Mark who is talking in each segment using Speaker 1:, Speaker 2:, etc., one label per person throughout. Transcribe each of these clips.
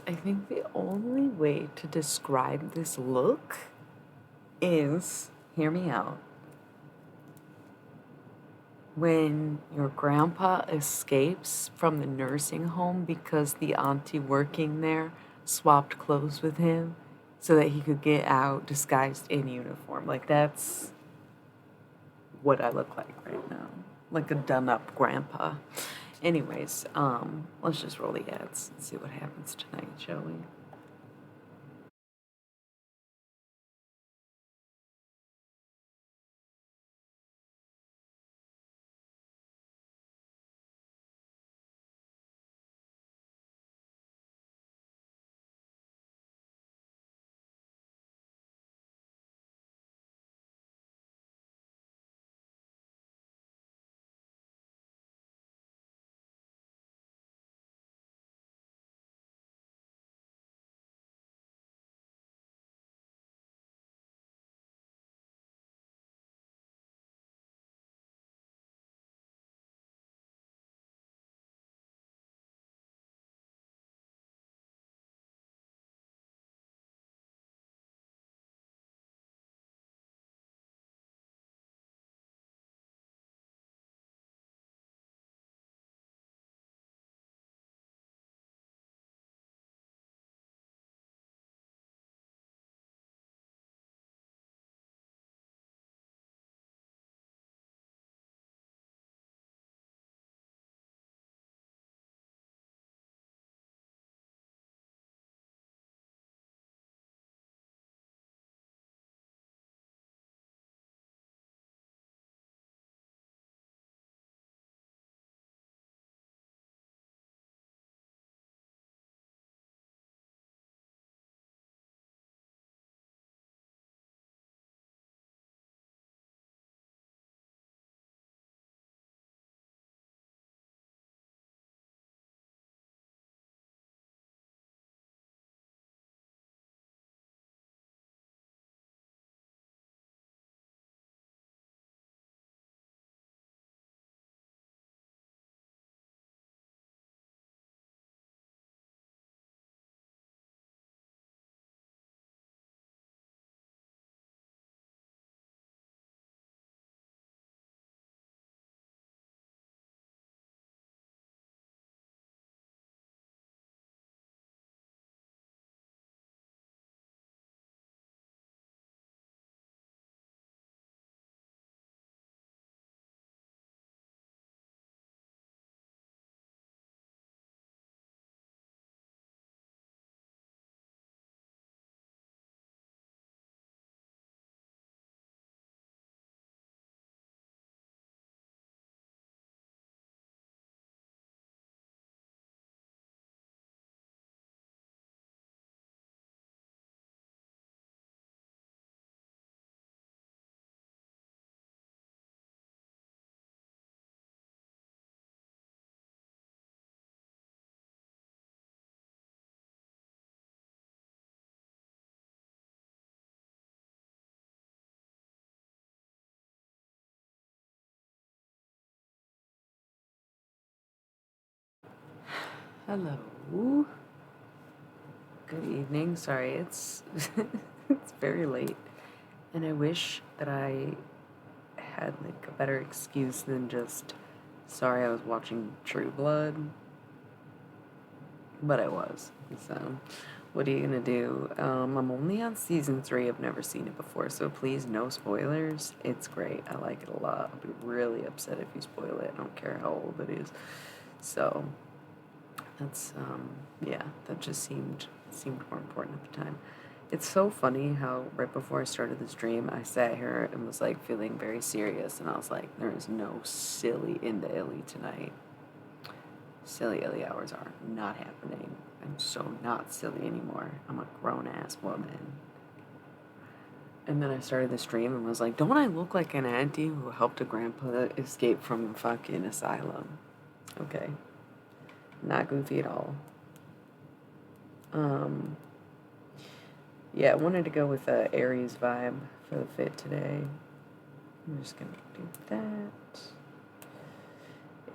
Speaker 1: I think the only way to describe this look is, hear me out, when your grandpa escapes from the nursing home because the auntie working there swapped clothes with him so that he could get out disguised in uniform. Like, that's what I look like right now. Like a done up grandpa. Anyways, let's just roll the ads and see what happens tonight, shall we? Hello. Good evening. Sorry, it's it's very late, and I wish that I had like a better excuse than just sorry I was watching True Blood, but I was. So, what are you gonna do? I'm only on season 3. I've never seen it before, so please no spoilers. It's great. I like it a lot. I'll be really upset if you spoil it. I don't care how old it is. So, that's yeah, that just seemed more important at the time. It's so funny how right before I started the stream, I sat here and was like feeling very serious, and I was like, there is no silly in the illy tonight. Silly illy hours are not happening. I'm so not silly anymore. I'm a grown ass woman. And then I started the stream and was like, don't I look like an auntie who helped a grandpa escape from a fucking asylum? Okay. Not goofy at all. Um, yeah, I wanted to go with a Aries vibe for the fit today. I'm just gonna do that.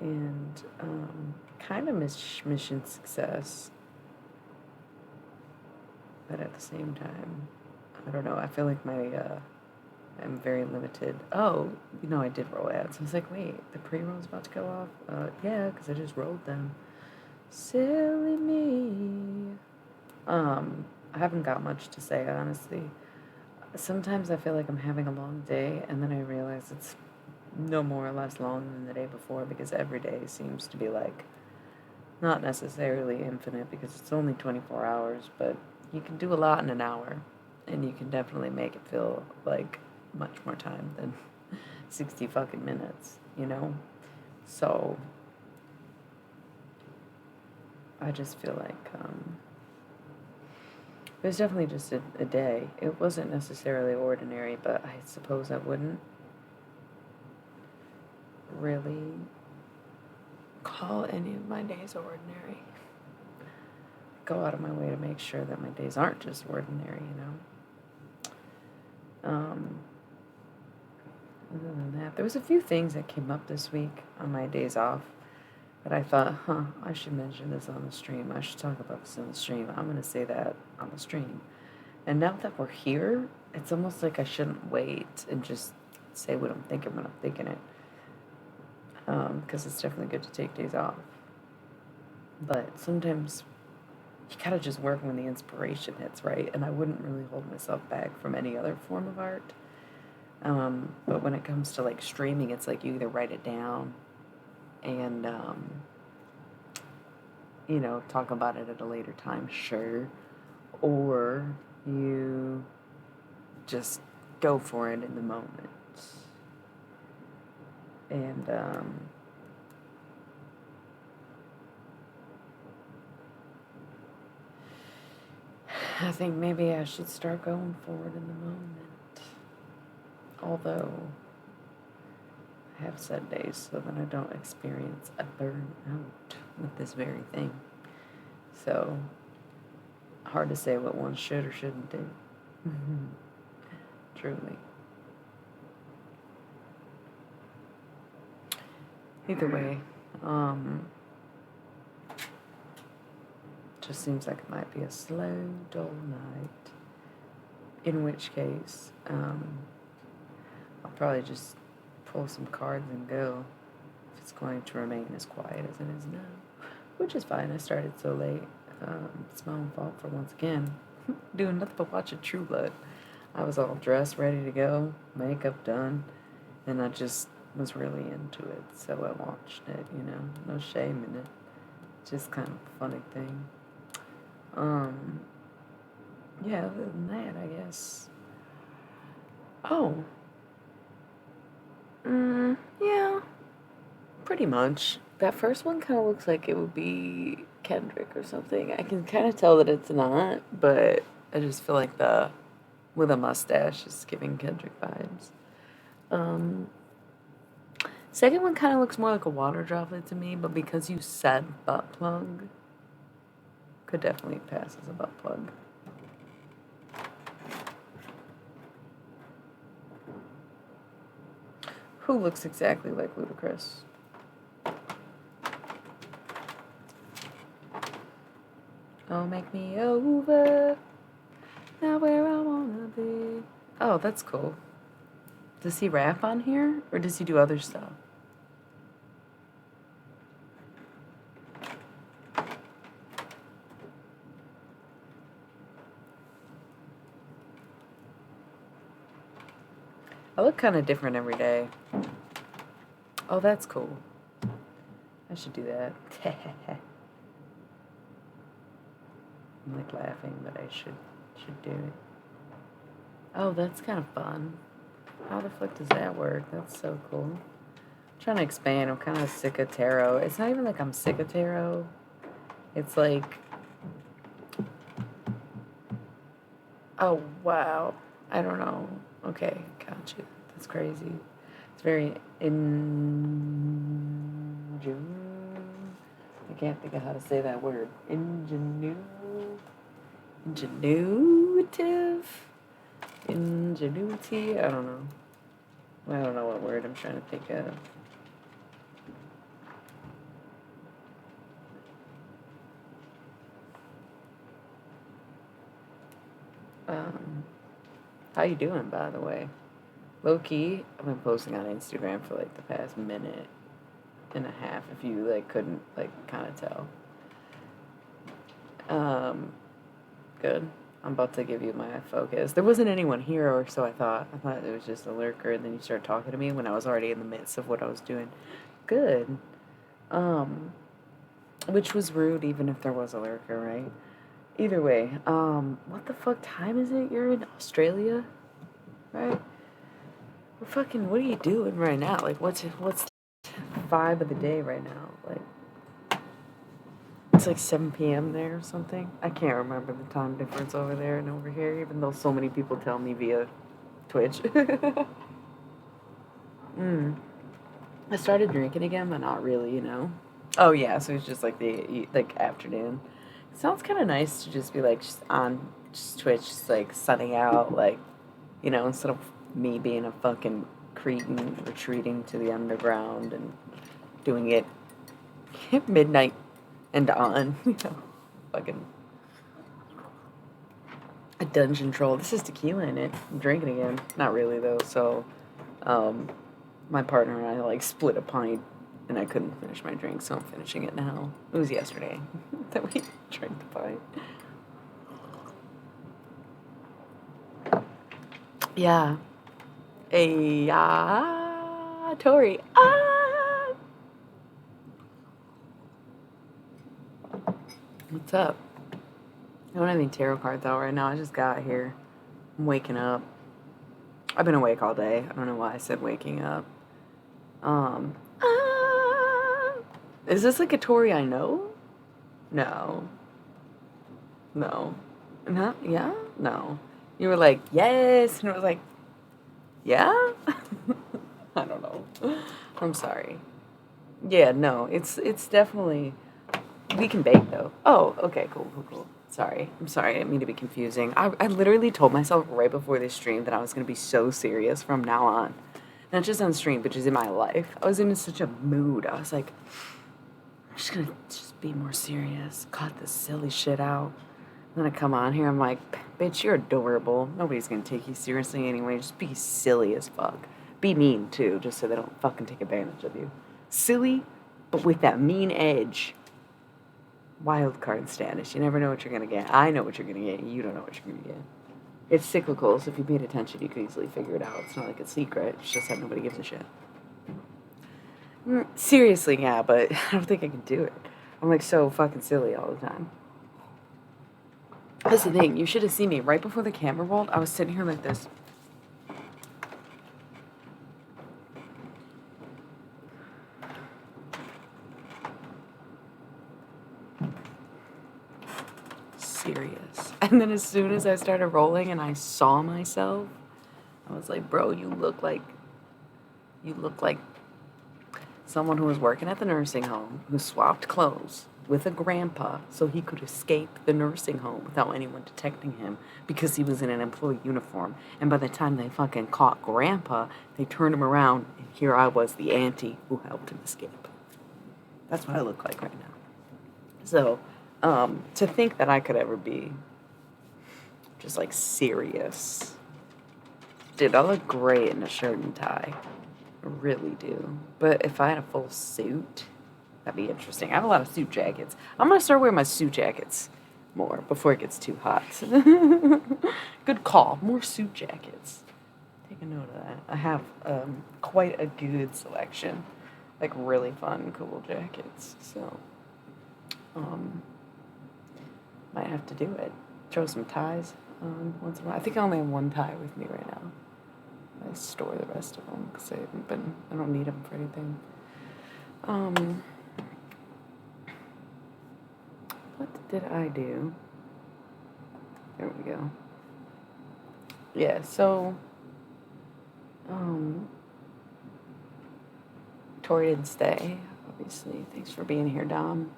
Speaker 1: And kind of mission success. but at the same time, I don't know. I feel like I'm very limited. Oh, I did roll ads. I was like, wait, the pre-roll's about to go off? Yeah, because I just rolled them. Silly me. I haven't got much to say, honestly. Sometimes I feel like I'm having a long day, and then I realize it's no more or less long than the day before, because every day seems to be like, not necessarily infinite, because it's only 24 hours, but you can do a lot in an hour, and you can definitely make it feel like much more time than 60 fucking minutes, So, I just feel like, it was definitely just a day. It wasn't necessarily ordinary, but I suppose I wouldn't really call any of my days ordinary. Go out of my way to make sure that my days aren't just ordinary, Other than that, there was a few things that came up this week on my days off that I thought, I should mention this on the stream. I should talk about this on the stream. I'm going to say that on the stream. And now that we're here, it's almost like I shouldn't wait and just say what I'm thinking when I'm thinking it. Because it's definitely good to take days off. But sometimes you gotta just work when the inspiration hits, right? And I wouldn't really hold myself back from any other form of art. But when it comes to like streaming, it's like you either write it down and, talk about it at a later time, sure. Or you just go for it in the moment. And, I think maybe I should start going forward in the moment. Although, I have set days so that I don't experience a burnout with this very thing. So, hard to say what one should or shouldn't do. Truly. Either way, just seems like it might be a slow, dull night. In which case, I'll probably just pull some cards and go. If it's going to remain as quiet as it is now. Which is fine, I started so late. It's my own fault for once again doing nothing but watching True Blood. I was all dressed, ready to go, makeup done, and I just was really into it, so I watched it, no shame in it. Just kind of a funny thing. Yeah, other than that, I guess. Oh. Yeah. Pretty much. That first one kind of looks like it would be Kendrick or something. I can kind of tell that it's not, but I just feel like with a mustache is giving Kendrick vibes. Second one kind of looks more like a water droplet to me, but because you said butt plug, could definitely pass as a butt plug. Who looks exactly like Ludacris? Oh, make me over, not where I wanna be. Oh, that's cool. Does he rap on here, or does he do other stuff? I look kind of different every day. Oh, that's cool. I should do that. I'm like laughing, but I should do it. Oh, that's kind of fun. How the fuck does that work? That's so cool. I'm trying to expand. I'm kind of sick of tarot. It's not even like I'm sick of tarot. It's like, oh wow, I don't know. Okay, gotcha. That's crazy. It's very I can't think of how to say that word. Ingenuitive. Ingenuity. I don't know. I don't know what word I'm trying to think of. Um, how you doing, by the way? Low key, I've been posting on Instagram for like the past minute and a half. If you like couldn't like kind of tell. Um, Good. I'm about to give you my focus. There wasn't anyone here, or so I thought. I thought it was just a lurker, and then you started talking to me when I was already in the midst of what I was doing. Good. Um, which was rude, even if there was a lurker, right? Either way, what the fuck time is it? You're in Australia, right? What are you doing right now? Like, what's the vibe of the day right now? Like, it's like 7 p.m. there or something. I can't remember the time difference over there and over here, even though so many people tell me via Twitch. I started drinking again, but not really, you know. Oh yeah, so it's just like the like afternoon. It sounds kind of nice to just be like just on just Twitch, just like sunning out, like you know, instead of me being a fucking cretin retreating to the underground and doing it midnight and on, you know, fucking a dungeon troll. This is tequila in it. I'm drinking again. Not really though. So, um, my partner and I like split a pint, and I couldn't finish my drink, so I'm finishing it now. It was yesterday that we drank the pint. Yeah. Hey, Tori. What's up? I don't have any tarot cards out right now. I just got here. I'm waking up. I've been awake all day. I don't know why I said waking up. Um, ah, is this like a Tori I know? No. No. Not, yeah? No. You were like, yes. And I was like, yeah? I don't know. I'm sorry. Yeah, no. It's definitely, we can bake though. Oh, okay, cool. Sorry. I'm sorry. I didn't mean to be confusing. I literally told myself right before this stream that I was going to be so serious from now on. Not just on stream, but just in my life. I was in such a mood. I was like, I'm just going to just be more serious. Cut this silly shit out. And then I come on here, I'm like, bitch, you're adorable. Nobody's going to take you seriously anyway. Just be silly as fuck. Be mean, too, just so they don't fucking take advantage of you. Silly, but with that mean edge. Wild card status. You never know what you're going to get. I know what you're going to get. You don't know what you're going to get. It's cyclical, so if you paid attention, you could easily figure it out. It's not like a secret. It's just that nobody gives a shit. Seriously, yeah, but I don't think I can do it. I'm like so fucking silly all the time. That's the thing. You should have seen me right before the camera rolled. I was sitting here like this. Serious. And then as soon as I started rolling and I saw myself, I was like, bro, you look like someone who was working at the nursing home who swapped clothes with a grandpa so he could escape the nursing home without anyone detecting him because he was in an employee uniform. And by the time they fucking caught grandpa, they turned him around, and here I was, the auntie who helped him escape. That's what I look like right now. So, to think that I could ever be just like serious. Dude, I look great in a shirt and tie. I really do. But if I had a full suit, that'd be interesting. I have a lot of suit jackets. I'm gonna start wearing my suit jackets more before it gets too hot. Good call. More suit jackets. Take a note of that. I have quite a good selection. Like really fun, cool jackets. So, might have to do it. Throw some ties on once in a while. I think I only have one tie with me right now. I store the rest of them because I don't need them for anything. What did I do? There we go. Yeah, so, Tori didn't stay, obviously. Thanks for being here, Dom.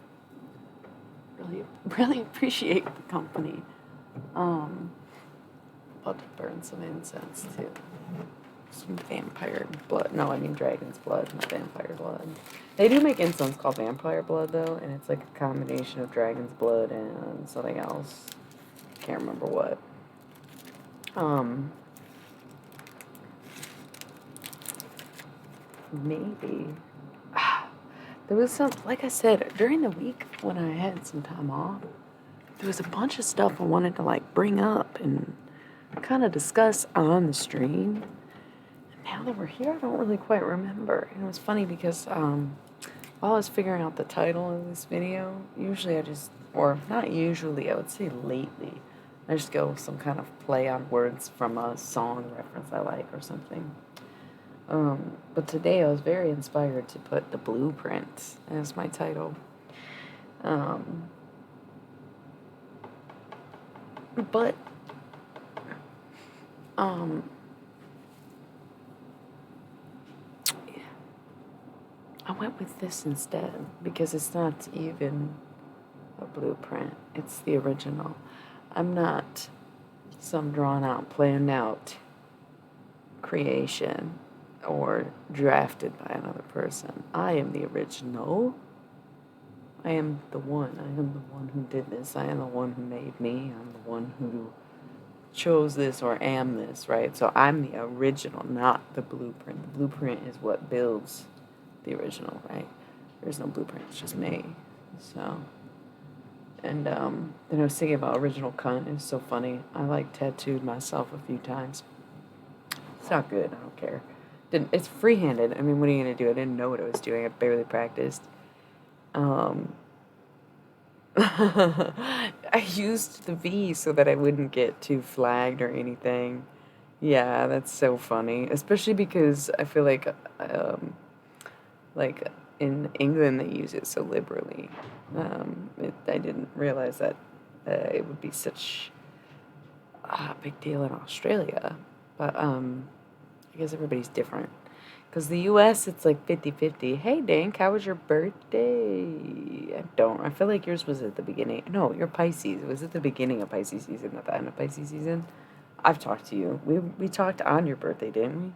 Speaker 1: Really appreciate the company. About to burn some incense, too. Some vampire blood. No, I mean dragon's blood, not vampire blood. They do make incense called vampire blood, though, and it's like a combination of dragon's blood and something else. Can't remember what. Um, maybe. There was some, like I said, during the week when I had some time off, there was a bunch of stuff I wanted to like bring up and kind of discuss on the stream. And now that we're here, I don't really quite remember. And it was funny because while I was figuring out the title of this video, usually I just, or not usually, I would say lately, I just go with some kind of play on words from a song reference I like or something. But today I was very inspired to put The Blueprint as my title. Um, but um, I went with this instead because it's not even a blueprint, it's the original. I'm not some drawn out, planned out creation or drafted by another person. I am the original. I am the one. I am the one who did this. I am the one who made me. I'm the one who chose this or am this, right? So I'm the original, not the blueprint. The blueprint is what builds the original, right? There's no blueprint, it's just me. So, and then I was thinking about original cunt. It was so funny. I like tattooed myself a few times. It's not good. I don't care. It's free-handed. I mean, what are you gonna do? I didn't know what I was doing. I barely practiced. Um, I used the V so that I wouldn't get too flagged or anything. Yeah, that's so funny. Especially because I feel like in England they use it so liberally. I didn't realize that it would be such a big deal in Australia. But I guess everybody's different. Because the US, it's like 50-50. Hey, Dank, how was your birthday? I feel like yours was at the beginning. No, you're Pisces. Was it the beginning of Pisces season, at the end of Pisces season? I've talked to you. We talked on your birthday, didn't we?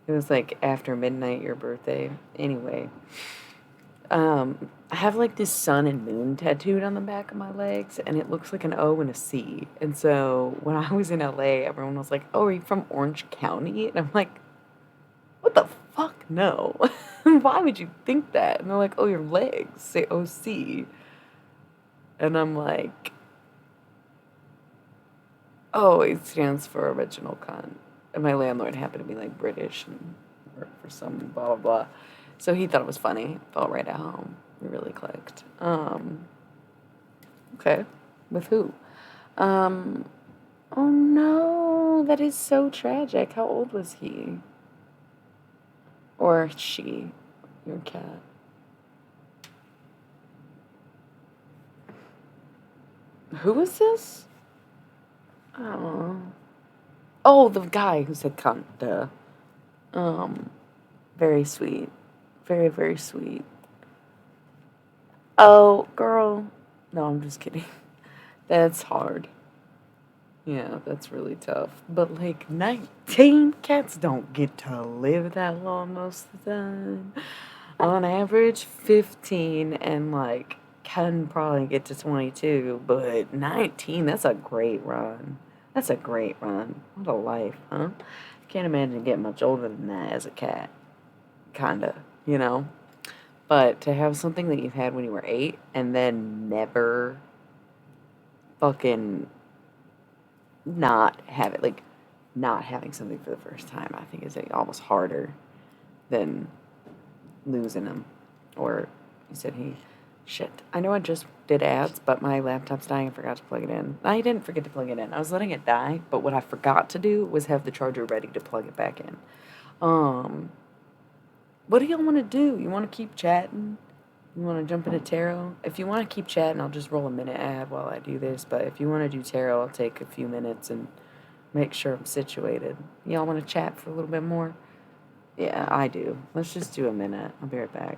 Speaker 1: It was like after midnight, your birthday. Anyway, I have like this sun and moon tattooed on the back of my legs, and it looks like an O and a C. And so when I was in LA, everyone was like, "Oh, are you from Orange County?" And I'm like, "What the fuck? No. Why would you think that?" And they're like, "Oh, your legs say OC." And I'm like, "Oh, it stands for original cunt." And my landlord happened to be like British and worked for some blah blah blah. So he thought it was funny. Felt right at home. We really clicked. Okay. With who? Um, oh no, that is so tragic. How old was he? Or she? Your cat. Who is this? Oh. Oh, the guy who said cunt, duh. Um, very sweet. Very, very sweet. Oh, girl. No, I'm just kidding. That's hard. Yeah, that's really tough. But like 19 cats don't get to live that long most of the time. On average, 15 and like can probably get to 22, but 19, that's a great run. That's a great run. What a life, huh? Can't imagine getting much older than that as a cat. Kinda, you know? But to have something that you've had when you were 8 and then never fucking not have it, like, not having something for the first time, I think is like, almost harder than losing them. Or you said he, shit. I know I just did ads, but my laptop's dying. I forgot to plug it in. I didn't forget to plug it in. I was letting it die, but what I forgot to do was have the charger ready to plug it back in. What do y'all want to do? You want to keep chatting? You want to jump into tarot? If you want to keep chatting, I'll just roll a minute ad while I do this. But if you want to do tarot, I'll take a few minutes and make sure I'm situated. Y'all want to chat for a little bit more? Yeah, I do. Let's just do a minute. I'll be right back.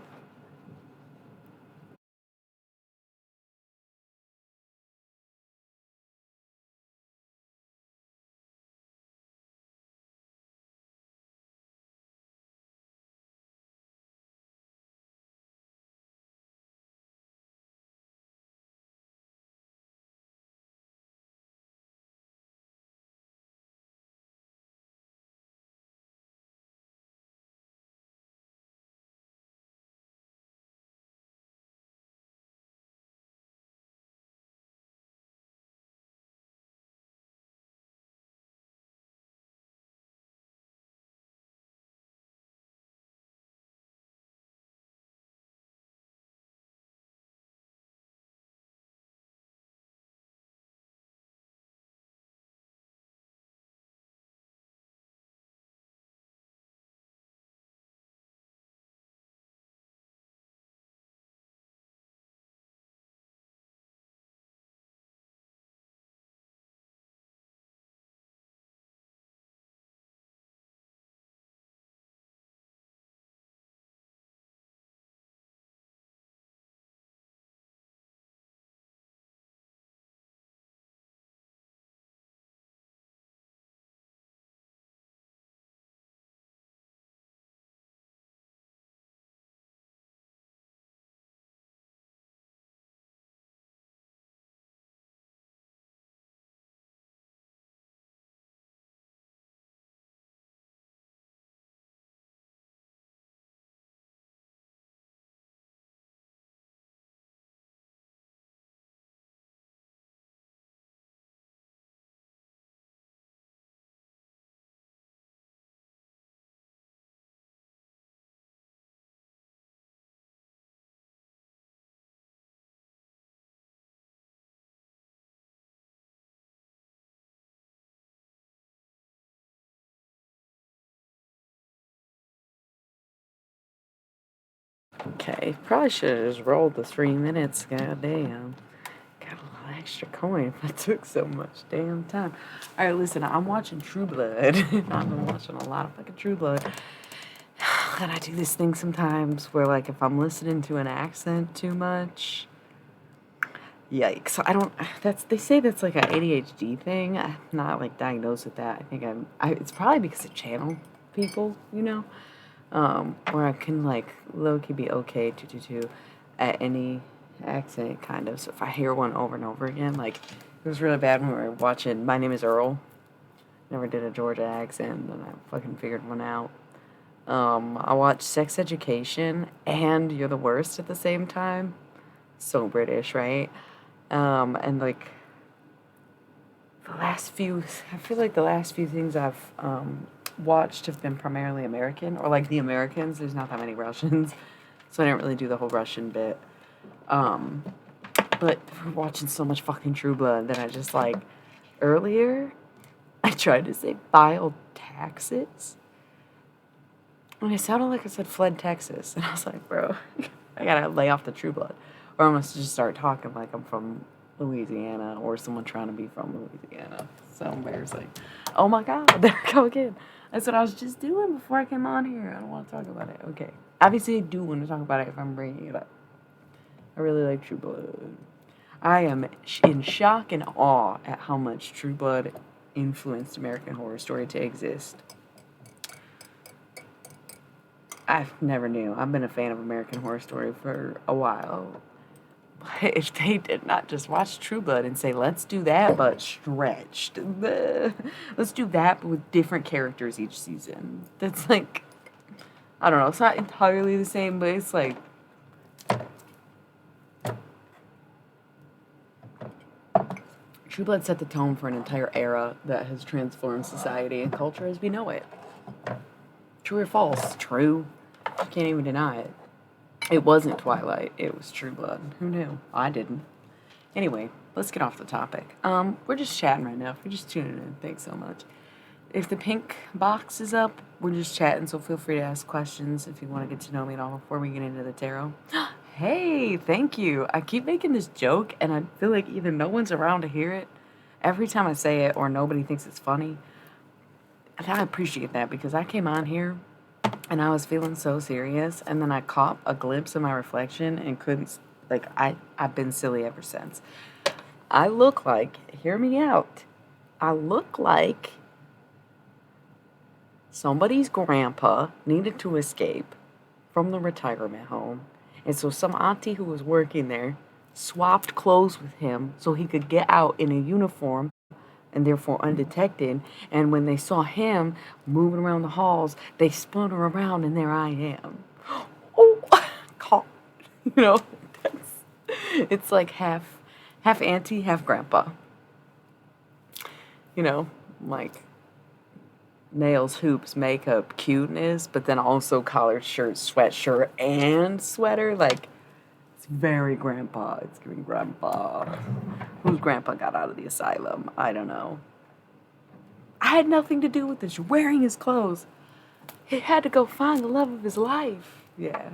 Speaker 1: Okay, probably should have just rolled the 3 minutes. Goddamn. Got a little extra coin if I took so much damn time. Alright, listen, I'm watching True Blood. I've been watching a lot of fucking True Blood. And I do this thing sometimes where, like, if I'm listening to an accent too much, yikes. They say that's like an ADHD thing. I'm not, like, diagnosed with that. I think it's probably because of channel people, you know? Where I can, like, low-key be okay to at any accent, kind of. So if I hear one over and over again, like, it was really bad when we were watching My Name is Earl. Never did a Georgia accent, and I fucking figured one out. I watched Sex Education and You're the Worst at the same time. So British, right? And like I feel like the last few things I've watched have been primarily American, or like The Americans. There's not that many Russians, so I didn't really do the whole Russian bit. But we're watching so much fucking True Blood that I just like earlier I tried to say filed taxes. And it sounded like I said fled Texas. And I was like, bro, I gotta lay off the True Blood. Or I must just start talking like I'm from Louisiana or someone trying to be from Louisiana. So embarrassing. Oh my God, there we go again. That's what I was just doing before I came on here. I don't want to talk about it. Okay. Obviously, I do want to talk about it if I'm bringing it up. I really like True Blood. I am in shock and awe at how much True Blood influenced American Horror Story to exist. I never knew. I've been a fan of American Horror Story for a while. But if they did not just watch True Blood and say, let's do that, but stretched. Let's do that, but with different characters each season. That's like, I don't know. It's not entirely the same, but it's like, True Blood set the tone for an entire era that has transformed society and culture as we know it. True or false? True. You can't even deny it. It wasn't Twilight. It was True Blood. Who knew? I didn't. Anyway, let's get off the topic. We're just chatting right now. If you're just tuning in, thanks so much. If the pink box is up, we're just chatting, so feel free to ask questions if you want to get to know me at all before we get into the tarot. Hey, thank you. I keep making this joke, and I feel like either no one's around to hear it every time I say it, or nobody thinks it's funny. And I appreciate that, because I came on here and I was feeling so serious, and then I caught a glimpse of my reflection and couldn't, like, I've been silly ever since. I look like, hear me out, I look like somebody's grandpa needed to escape from the retirement home, and so some auntie who was working there swapped clothes with him so he could get out in a uniform and therefore undetected. And when they saw him moving around the halls, they spun her around, and there I am. Oh, caught. You know, it's like half auntie, half grandpa. You know, like nails, hoops, makeup, cuteness, but then also collared shirt, sweatshirt, and sweater. Like, it's very grandpa. It's giving grandpa. Whose grandpa got out of the asylum? I don't know. I had nothing to do with this. You're wearing his clothes. He had to go find the love of his life. Yeah.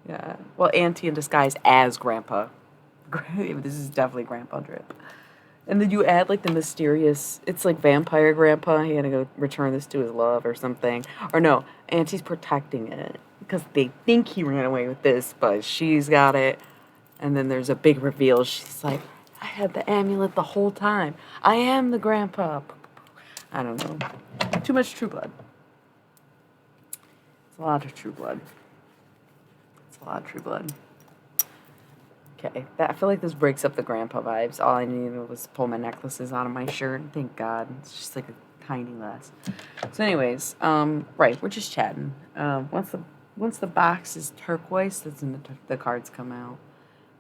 Speaker 1: Yeah. Well, auntie in disguise as grandpa. This is definitely grandpa drip. And then you add like the mysterious, it's like vampire grandpa. He had to go return this to his love or something. Or no, auntie's protecting it because they think he ran away with this, but she's got it. And then there's a big reveal. She's like, I had the amulet the whole time. I am the grandpa. I don't know. Too much True Blood. It's a lot of True Blood. It's a lot of True Blood. Okay, I feel like this breaks up the grandpa vibes. All I needed was to pull my necklaces out of my shirt. Thank God. It's just like a tiny less. So anyways, right, we're just chatting. Once the box is turquoise, that's when the cards come out.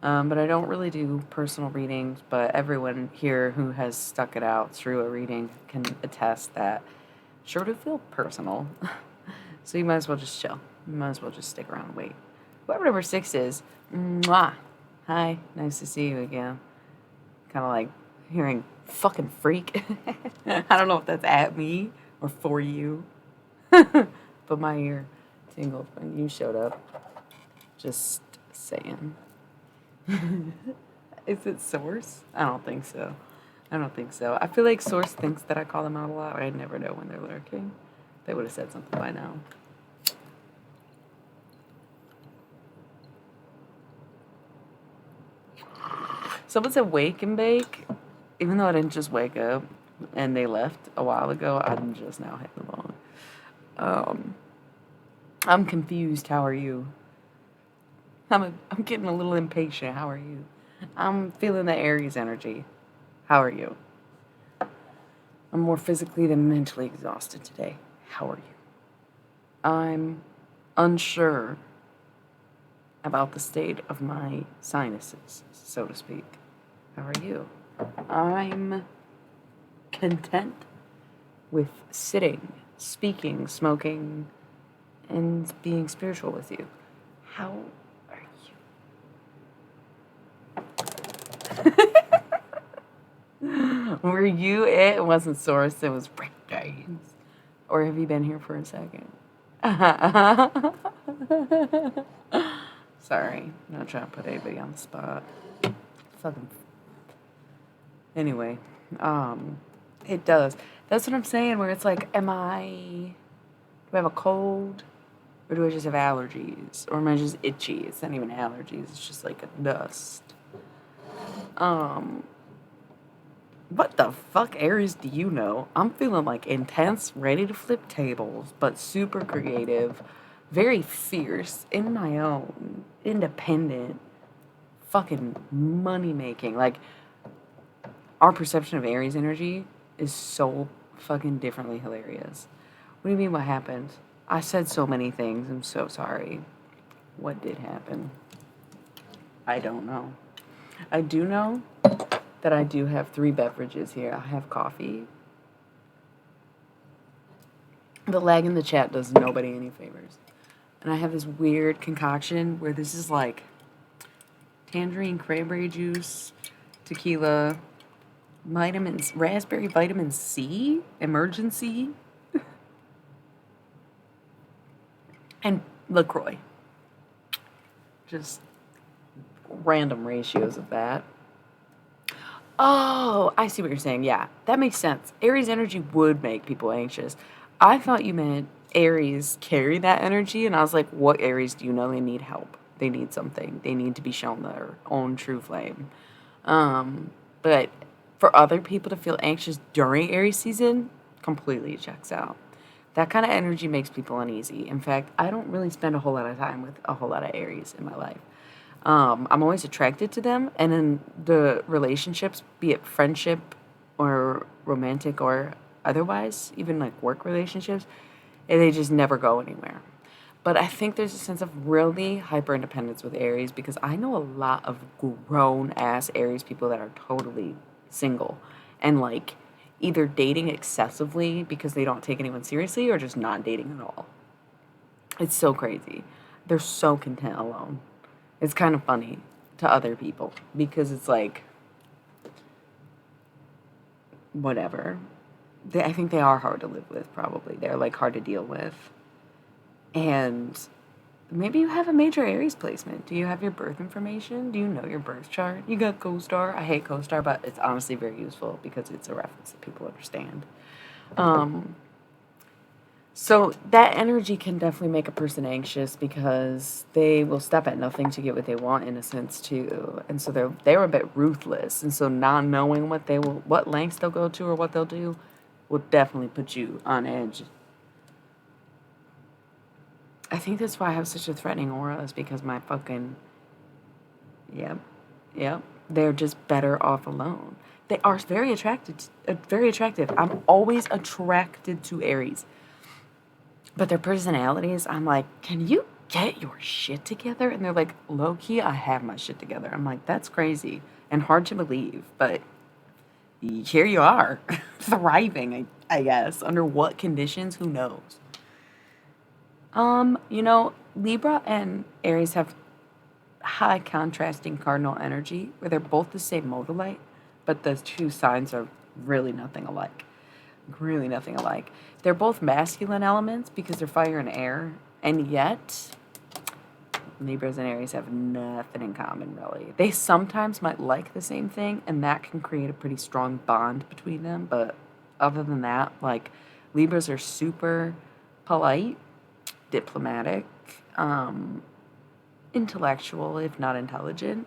Speaker 1: But I don't really do personal readings, but everyone here who has stuck it out through a reading can attest that sure to feel personal. So you might as well just chill. You might as well just stick around and wait. Whoever number 6 is, mwah. Hi, nice to see you again. Kind of like hearing fucking freak. I don't know if that's at me or for you. But my ear tingled when you showed up. Just saying. Is it Source? I don't think so. I feel like Source thinks that I call them out a lot. I never know when they're lurking. They would have said something by now. Someone said wake and bake. Even though I didn't just wake up and they left a while ago, I'm just now hitting the phone. I'm confused. How are you? I'm getting a little impatient. How are you? I'm feeling the Aries energy. How are you? I'm more physically than mentally exhausted today. How are you? I'm unsure about the state of my sinuses, so to speak. How are you? I'm content with sitting, speaking, smoking, and being spiritual with you. How are you? Were you it? It wasn't Source, it was Rick James. Or have you been here for a second? Sorry, I'm not trying to put anybody on the spot. Fucking. Anyway, it does. That's what I'm saying, where it's like, do I have a cold? Or do I just have allergies? Or am I just itchy? It's not even allergies, it's just like a dust. What the fuck Aries do you know? I'm feeling like intense, ready to flip tables, but super creative, very fierce, in my own, independent, fucking money making. Like, our perception of Aries energy is so fucking differently hilarious. What do you mean what happened? I said so many things. I'm so sorry. What did happen? I don't know. I do know that I do have 3 beverages here. I have coffee. The lag in the chat does nobody any favors. And I have this weird concoction where this is like tangerine cranberry juice, tequila, vitamins, raspberry vitamin C, emergency, and LaCroix. Just random ratios of that. Oh, I see what you're saying. Yeah, that makes sense. Aries energy would make people anxious. I thought you meant Aries carry that energy, and I was like, what Aries do you know they need help? They need something. They need to be shown their own true flame. But for other people to feel anxious during Aries season, completely checks out. That kind of energy makes people uneasy. In fact, I don't really spend a whole lot of time with a whole lot of Aries in my life. I'm always attracted to them, and in the relationships, be it friendship or romantic or otherwise, even like work relationships, and they just never go anywhere. But I think there's a sense of really hyper independence with Aries because I know a lot of grown ass Aries people that are totally single and like either dating excessively because they don't take anyone seriously or just not dating at all. It's so crazy. They're so content alone. It's kind of funny to other people because it's like, whatever. I think they are hard to live with, probably. They're like hard to deal with. And maybe you have a major Aries placement. Do you have your birth information? Do you know your birth chart? You got CoStar? I hate CoStar, but it's honestly very useful because it's a reference that people understand. So that energy can definitely make a person anxious because they will stop at nothing to get what they want in a sense too. And so they're a bit ruthless. And so not knowing what lengths they'll go to or what they'll do will definitely put you on edge. I think that's why I have such a threatening aura is because my fucking, yep, they're just better off alone. They are very attractive. I'm always attracted to Aries. But their personalities, I'm like, can you get your shit together? And they're like, low key, I have my shit together. I'm like, that's crazy and hard to believe. But here you are, thriving, I guess. Under what conditions? Who knows? Libra and Aries have high contrasting cardinal energy where they're both the same modalite, but the 2 signs are really nothing alike. Really nothing alike. They're both masculine elements because they're fire and air, and yet Libras and Aries have nothing in common, really. They sometimes might like the same thing, and that can create a pretty strong bond between them. But other than that, like, Libras are super polite, diplomatic, intellectual, if not intelligent.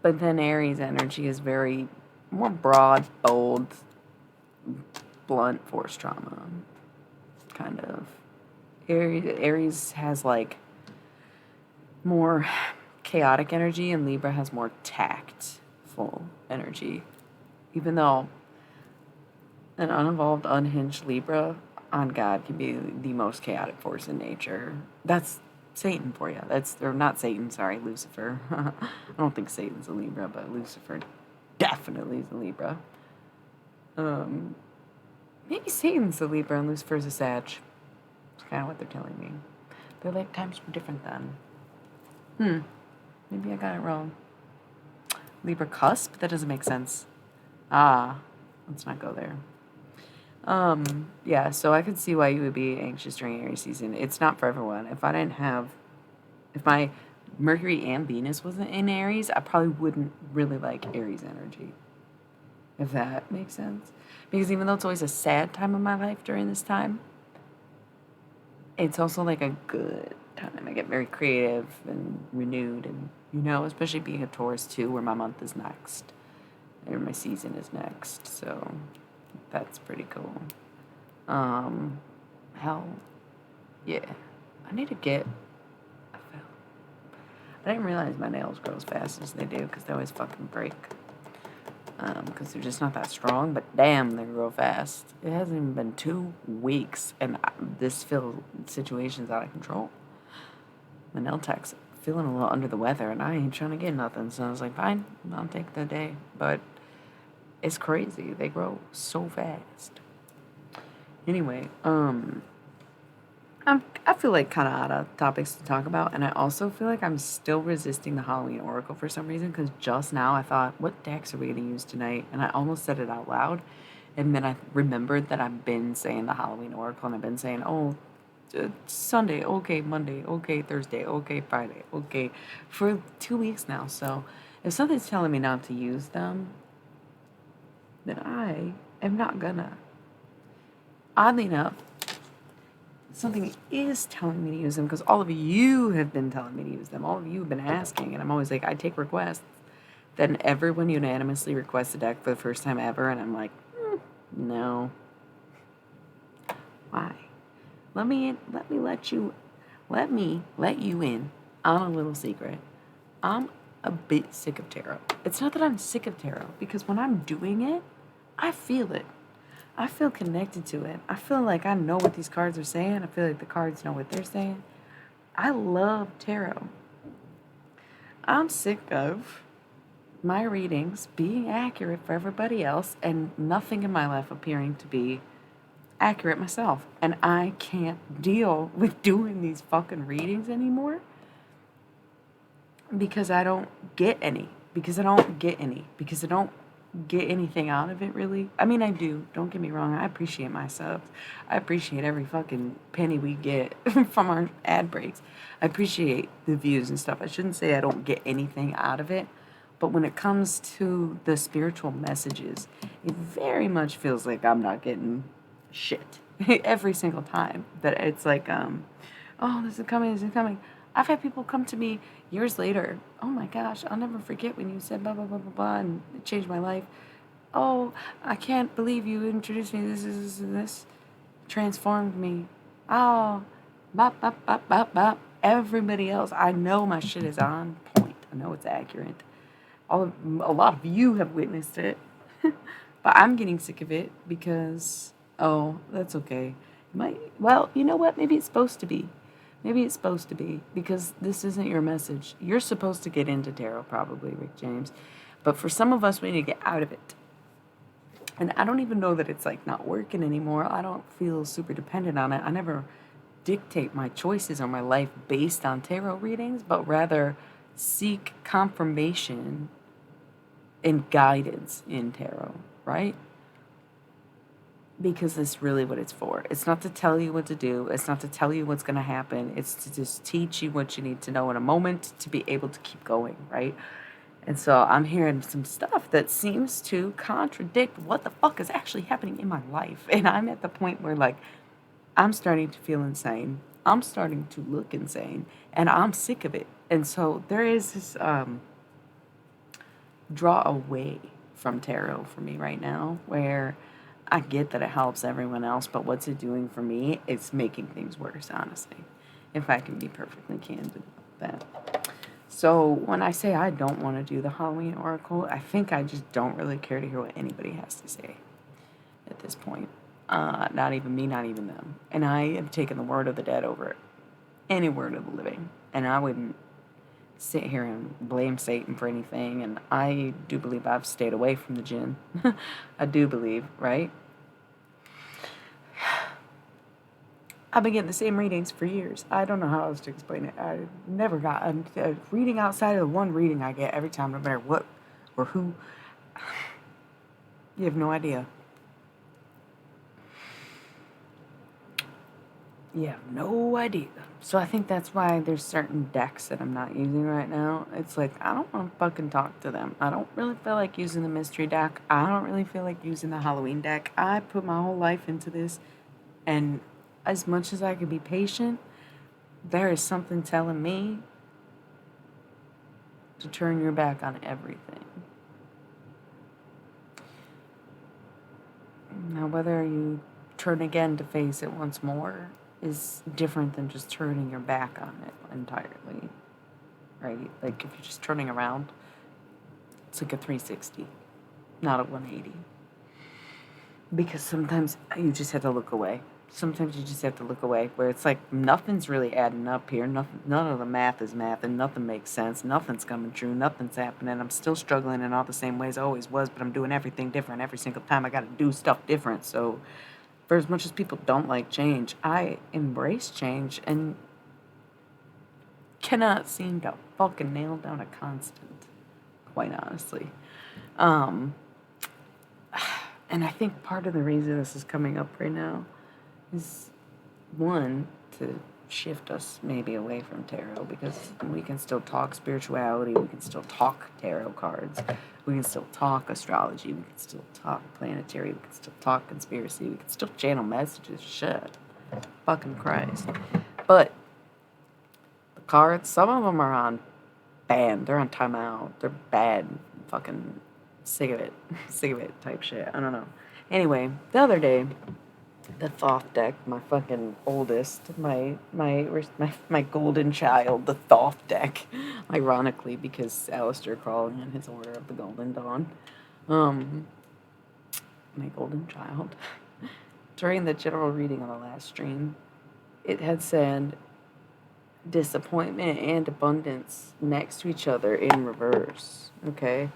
Speaker 1: But then Aries energy is very more broad, bold, blunt force trauma, kind of. Aries has like more chaotic energy, and Libra has more tactful energy. Even though an unevolved, unhinged Libra on God can be the most chaotic force in nature. That's Satan for you. Or not Satan, sorry, Lucifer. I don't think Satan's a Libra, but Lucifer definitely is a Libra. Maybe Satan's a Libra and Lucifer's a Sag. That's kind of what they're telling me. Their lifetimes were different then. Maybe I got it wrong. Libra cusp? That doesn't make sense. Let's not go there. Yeah, so I could see why you would be anxious during Aries season. It's not for everyone. If my Mercury and Venus wasn't in Aries, I probably wouldn't really like Aries energy. If that makes sense. Because even though it's always a sad time of my life during this time, it's also like a good time. I get very creative and renewed, and especially being a Taurus too, where my month is next, or my season is next. So that's pretty cool. Hell, yeah. I need to get. I didn't realize my nails grow as fast as they do because they always fucking break. Because they're just not that strong, but damn, they grow fast. It hasn't even been 2 weeks, and this situation's out of control. My nail tech's feeling a little under the weather, and I ain't trying to get nothing, so I was like, fine, I'll take the day. But it's crazy. They grow so fast. Anyway, I feel like kind of out of topics to talk about, and I also feel like I'm still resisting the Halloween Oracle for some reason, because just now I thought, what decks are we going to use tonight? And I almost said it out loud, and then I remembered that I've been saying the Halloween Oracle, and I've been saying, Sunday, okay, Monday, okay, Thursday, okay, Friday, okay, for 2 weeks now. So if something's telling me not to use them, then I am not gonna. Oddly enough, something is telling me to use them because all of you have been telling me to use them. All of you have been asking, and I'm always like, I take requests. Then everyone unanimously requests a deck for the first time ever, and I'm like, no. Why? Let me let you in on a little secret. I'm a bit sick of tarot. It's not that I'm sick of tarot, because when I'm doing it, I feel it. I feel connected to it. I feel like I know what these cards are saying. I feel like the cards know what they're saying. I love tarot. I'm sick of my readings being accurate for everybody else and nothing in my life appearing to be accurate myself. And I can't deal with doing these fucking readings anymore because I don't get any. Because I don't get anything out of it, really. I mean, I do. Don't get me wrong. I appreciate my subs. I appreciate every fucking penny we get from our ad breaks. I appreciate the views and stuff. I shouldn't say I don't get anything out of it. But when it comes to the spiritual messages, it very much feels like I'm not getting shit every single time. That it's like, this is coming. I've had people come to me years later. Oh my gosh, I'll never forget when you said blah, blah, blah, blah, blah, and it changed my life. Oh, I can't believe you introduced me. This transformed me. Oh, bop, bop, bop, bop, bop. Everybody else, I know my shit is on point. I know it's accurate. A lot of you have witnessed it. But I'm getting sick of it because, that's okay. Well, you know what? Maybe it's supposed to be. Because this isn't your message. You're supposed to get into tarot, probably, Rick James. But for some of us, we need to get out of it. And I don't even know that it's like not working anymore. I don't feel super dependent on it. I never dictate my choices or my life based on tarot readings, but rather seek confirmation and guidance in tarot, right? because it's really what it's for. It's not to tell you what to do. It's not to tell you what's going to happen. It's to just teach you what you need to know in a moment to be able to keep going, right? And so I'm hearing some stuff that seems to contradict what the fuck is actually happening in my life. And I'm at the point where, like, I'm starting to feel insane. I'm starting to look insane. And I'm sick of it. And so there is this draw away from tarot for me right now, where I get that it helps everyone else, but what's it doing for me? It's making things worse, honestly, if I can be perfectly candid about that. So when I say I don't want to do the Halloween Oracle, I think I just don't really care to hear what anybody has to say at this point. Not even me, not even them. And I have taken the word of the dead over any word of the living. And I wouldn't sit here and blame Satan for anything. And I do believe I've stayed away from the jinn. I do believe, right? I've been getting the same readings for years. I don't know how else to explain it. I never got a reading outside of the one reading I get every time, no matter what or who. You have no idea. You have no idea. So I think that's why there's certain decks that I'm not using right now. It's like, I don't want to fucking talk to them. I don't really feel like using the mystery deck. I don't really feel like using the Halloween deck. I put my whole life into this, and as much as I can be patient, there is something telling me to turn your back on everything. Now, whether you turn again to face it once more is different than just turning your back on it entirely, right? Like, if you're just turning around, it's like a 360, not a 180. Because sometimes you just have to look away. Sometimes you just have to look away, where it's like nothing's really adding up here. Nothing, none of the math is math, and nothing makes sense. Nothing's coming true. Nothing's happening. I'm still struggling in all the same ways I always was, but I'm doing everything different every single time. I got to do stuff different. So, for as much as people don't like change, I embrace change and cannot seem to fucking nail down a constant, quite honestly. And I think part of the reason this is coming up right now is, one, to shift us maybe away from tarot, because we can still talk spirituality, we can still talk tarot cards, we can still talk astrology, we can still talk planetary, we can still talk conspiracy, we can still channel messages, shit. Fucking Christ. But the cards, some of them are on ban, they're on timeout, they're bad, fucking sick of it, sick of it type shit, I don't know. Anyway, the other day, the Thoth deck, my fucking oldest, my golden child, the Thoth deck, ironically, because Aleister Crowley in his Order of the Golden Dawn, my golden child, during the general reading on the last stream, it had said disappointment and abundance next to each other in reverse, okay?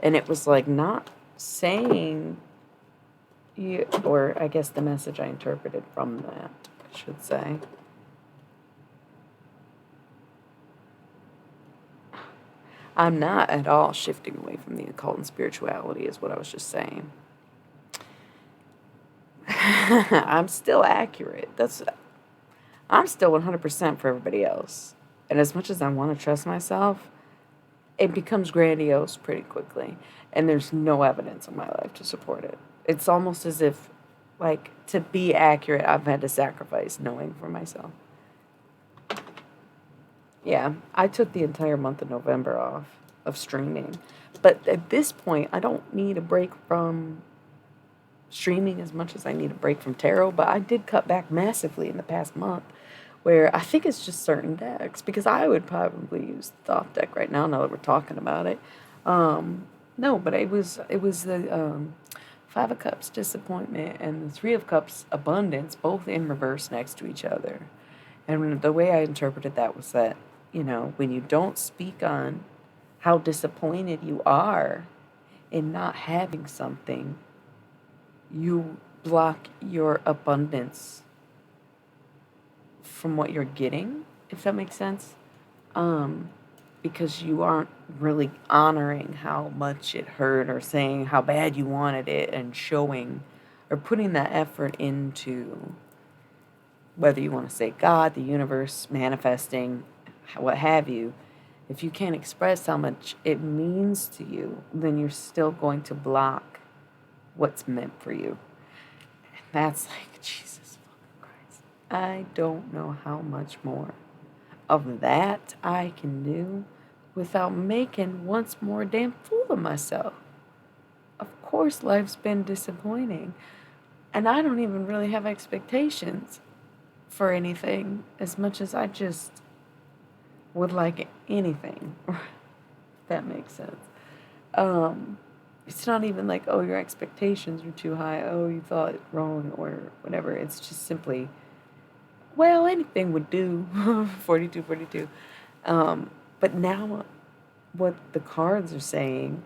Speaker 1: And it was like not saying... or I guess the message I interpreted from that, I should say. I'm not at all shifting away from the occult and spirituality, is what I was just saying. I'm still accurate. I'm still 100% for everybody else. And as much as I want to trust myself, it becomes grandiose pretty quickly. And there's no evidence in my life to support it. It's almost as if, like, to be accurate, I've had to sacrifice knowing for myself. Yeah, I took the entire month of November off of streaming. But at this point, I don't need a break from streaming as much as I need a break from tarot. But I did cut back massively in the past month, where I think it's just certain decks. Because I would probably use the Thoth deck right now that we're talking about it. No, but it was the... Five of Cups, disappointment, and the Three of Cups, abundance, both in reverse next to each other. And the way I interpreted that was that, you know, when you don't speak on how disappointed you are in not having something, you block your abundance from what you're getting, if that makes sense. Because you aren't really honoring how much it hurt or saying how bad you wanted it and showing or putting that effort into, whether you want to say God, the universe, manifesting, what have you, if you can't express how much it means to you, then you're still going to block what's meant for you. And that's like, Jesus fucking Christ. I don't know how much more of that I can do without making once more damn fool of myself. Of course, life's been disappointing. And I don't even really have expectations for anything as much as I just would like anything. If that makes sense. It's not even like, oh, your expectations are too high. Oh, you thought it wrong or whatever. It's just simply, well, anything would do. 42, 42. But now what the cards are saying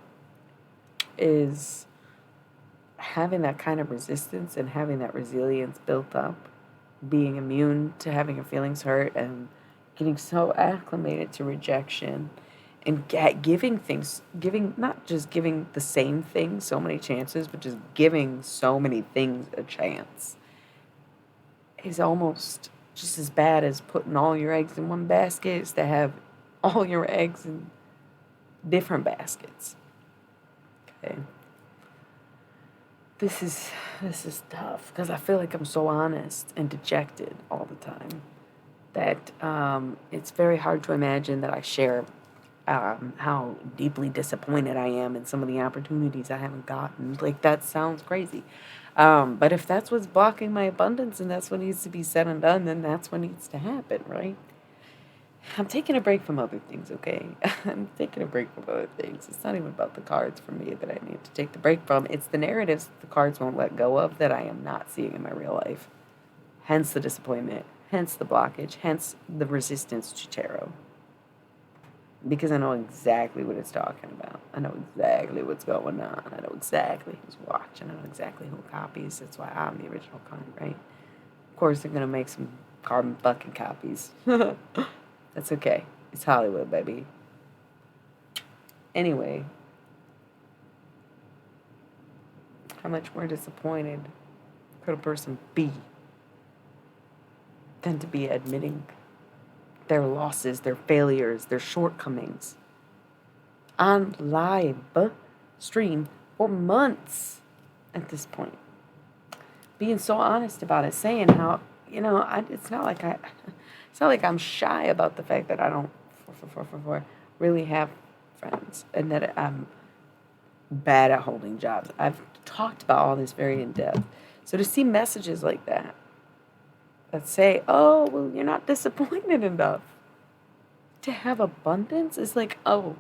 Speaker 1: is having that kind of resistance and having that resilience built up, being immune to having your feelings hurt and getting so acclimated to rejection and giving, not just giving the same thing so many chances, but just giving so many things a chance is almost just as bad as putting all your eggs in one basket is to have all your eggs in different baskets. Okay. This is tough because I feel like I'm so honest and dejected all the time that it's very hard to imagine that I share how deeply disappointed I am in some of the opportunities I haven't gotten. Like, that sounds crazy. But if that's what's blocking my abundance and that's what needs to be said and done, then that's what needs to happen, right? I'm taking a break from other things, okay? I'm taking a break from other things. It's not even about the cards for me that I need to take the break from. It's the narratives that the cards won't let go of that I am not seeing in my real life. Hence the disappointment, hence the blockage, hence the resistance to tarot. Because I know exactly what it's talking about. I know exactly what's going on. I know exactly who's watching. I know exactly who copies. That's why I'm the original con, right? Of course, they're going to make some carbon bucket copies. That's okay. It's Hollywood, baby. Anyway, how much more disappointed could a person be than to be admitting their losses, their failures, their shortcomings on live stream for months at this point? Being so honest about it, saying how, it's not like I'm shy about the fact that I don't really have friends and that I'm bad at holding jobs. I've talked about all this very in depth. So to see messages like that say, oh, well, you're not disappointed enough to have abundance, is like, oh,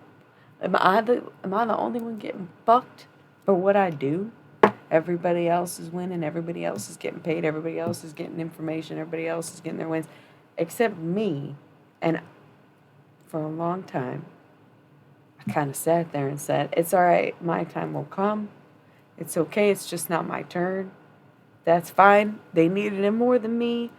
Speaker 1: am I the only one getting fucked for what I do? Everybody else is winning. Everybody else is getting paid. Everybody else is getting information. Everybody else is getting their wins, except me. And for a long time, I kind of sat there and said, it's all right. My time will come. It's okay. It's just not my turn. That's fine. They needed him more than me.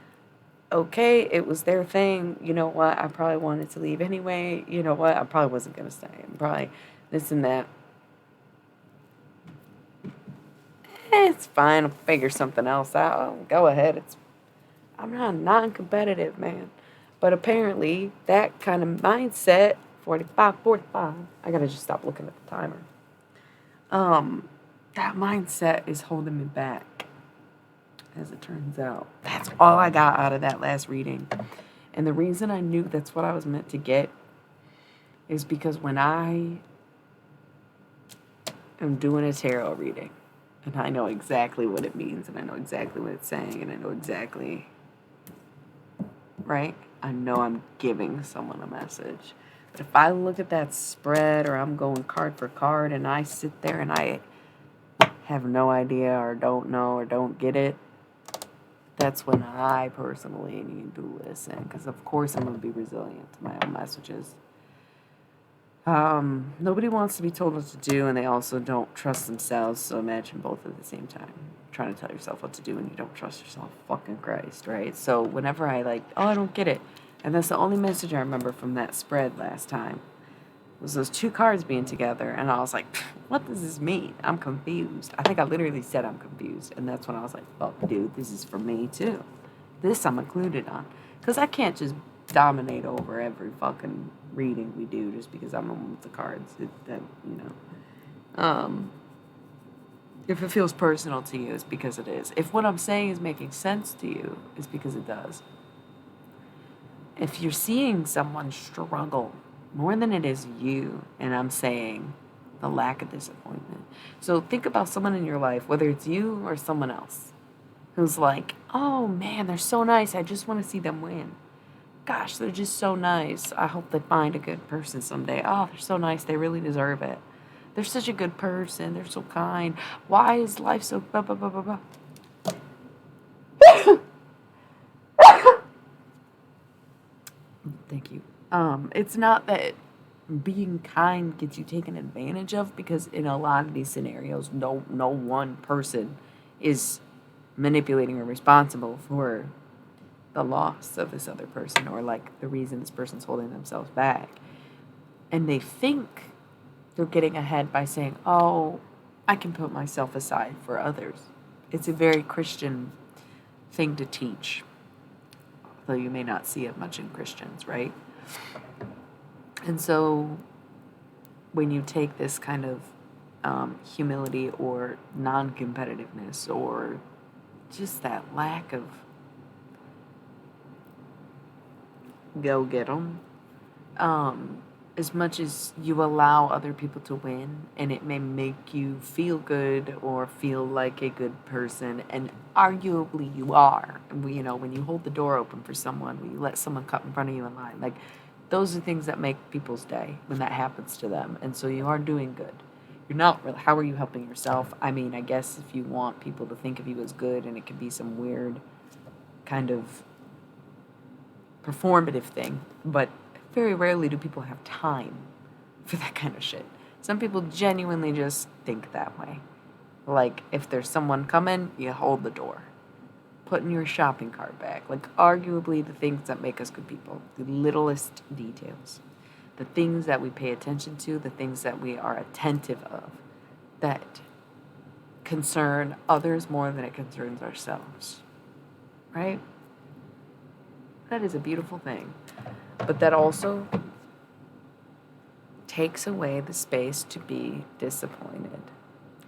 Speaker 1: Okay, it was their thing. You know what? I probably wanted to leave anyway. You know what? I probably wasn't going to stay. Probably this and that. It's fine. I'll figure something else out. Go ahead. I'm not non-competitive, man. But apparently, that kind of mindset, 45. I got to just stop looking at the timer. That mindset is holding me back, as it turns out. That's all I got out of that last reading. And the reason I knew that's what I was meant to get is because when I am doing a tarot reading, and I know exactly what it means, and I know exactly what it's saying, and I know exactly, right? I know I'm giving someone a message. But if I look at that spread, or I'm going card for card, and I sit there and I have no idea, or don't know, or don't get it, that's when I personally need to listen. Because of course I'm going to be resilient to my own messages. Nobody wants to be told what to do, and they also don't trust themselves. So imagine both at the same time. Trying to tell yourself what to do and you don't trust yourself. Fucking Christ, right? So whenever I I don't get it. And that's the only message I remember from that spread last time was those two cards being together, and I was like, what does this mean? I'm confused. I think I literally said I'm confused, and that's when I was like, oh, dude, this is for me too. This I'm included on. Because I can't just dominate over every fucking reading we do just because I'm on with the cards. If it feels personal to you, it's because it is. If what I'm saying is making sense to you, it's because it does. If you're seeing someone struggle more than it is you, and I'm saying the lack of disappointment. So think about someone in your life, whether it's you or someone else, who's like, oh man, they're so nice. I just want to see them win. Gosh, they're just so nice. I hope they find a good person someday. Oh, they're so nice. They really deserve it. They're such a good person. They're so kind. Why is life so blah, blah, blah, blah, blah? Thank you. It's not that being kind gets you taken advantage of, because in a lot of these scenarios, no one person is manipulating or responsible for the loss of this other person, or like the reason this person's holding themselves back. And they think they're getting ahead by saying, oh, I can put myself aside for others. It's a very Christian thing to teach, though you may not see it much in Christians, right? And so when you take this kind of humility or non-competitiveness, or just that lack of go get 'em, as much as you allow other people to win, and it may make you feel good or feel like a good person, and arguably you are, when you hold the door open for someone, when you let someone cut in front of you in line, like, those are things that make people's day when that happens to them. And so you are doing good. You're not really, how are you helping yourself? I mean, I guess if you want people to think of you as good, and it could be some weird kind of performative thing, but very rarely do people have time for that kind of shit. Some people genuinely just think that way. Like, if there's someone coming, you hold the door. Putting your shopping cart back. Like, arguably the things that make us good people. The littlest details. The things that we pay attention to, the things that we are attentive of, that concern others more than it concerns ourselves. Right? That is a beautiful thing. But that also takes away the space to be disappointed.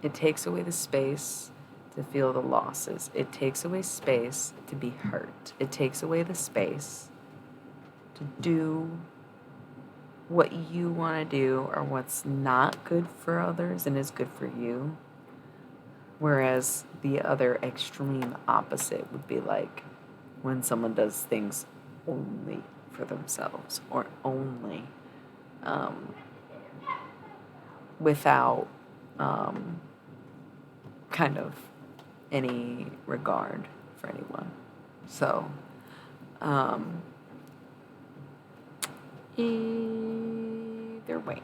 Speaker 1: It takes away the space to feel the losses. It takes away space to be hurt. It takes away the space to do what you want to do, or what's not good for others and is good for you. Whereas the other extreme opposite would be like when someone does things only for themselves, or only without kind of any regard for anyone. So either way,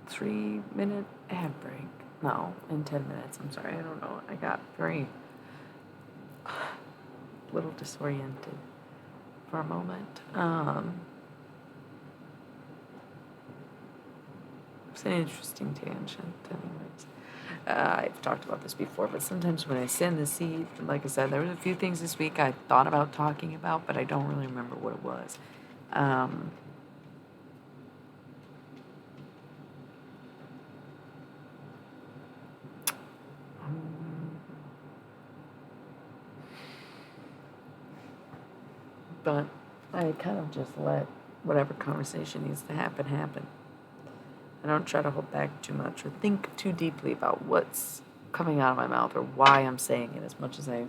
Speaker 1: 3-minute ad break. No, in 10 minutes. I'm sorry, I don't know. I got very little disoriented for a moment. It's an interesting tangent, anyways. I've talked about this before, but sometimes when I send the seed, like I said, there were a few things this week I thought about talking about, but I don't really remember what it was. But I kind of just let whatever conversation needs to happen. I don't try to hold back too much or think too deeply about what's coming out of my mouth or why I'm saying it, as much as I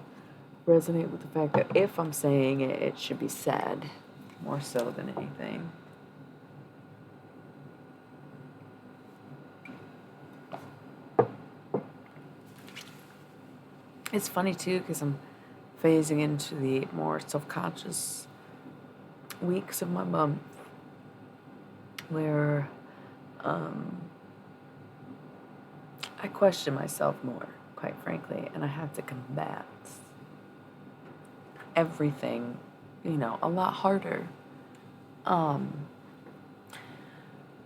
Speaker 1: resonate with the fact that if I'm saying it, it should be said, more so than anything. It's funny too, because I'm phasing into the more self-conscious weeks of my month, where I question myself more, quite frankly, and I have to combat everything a lot harder.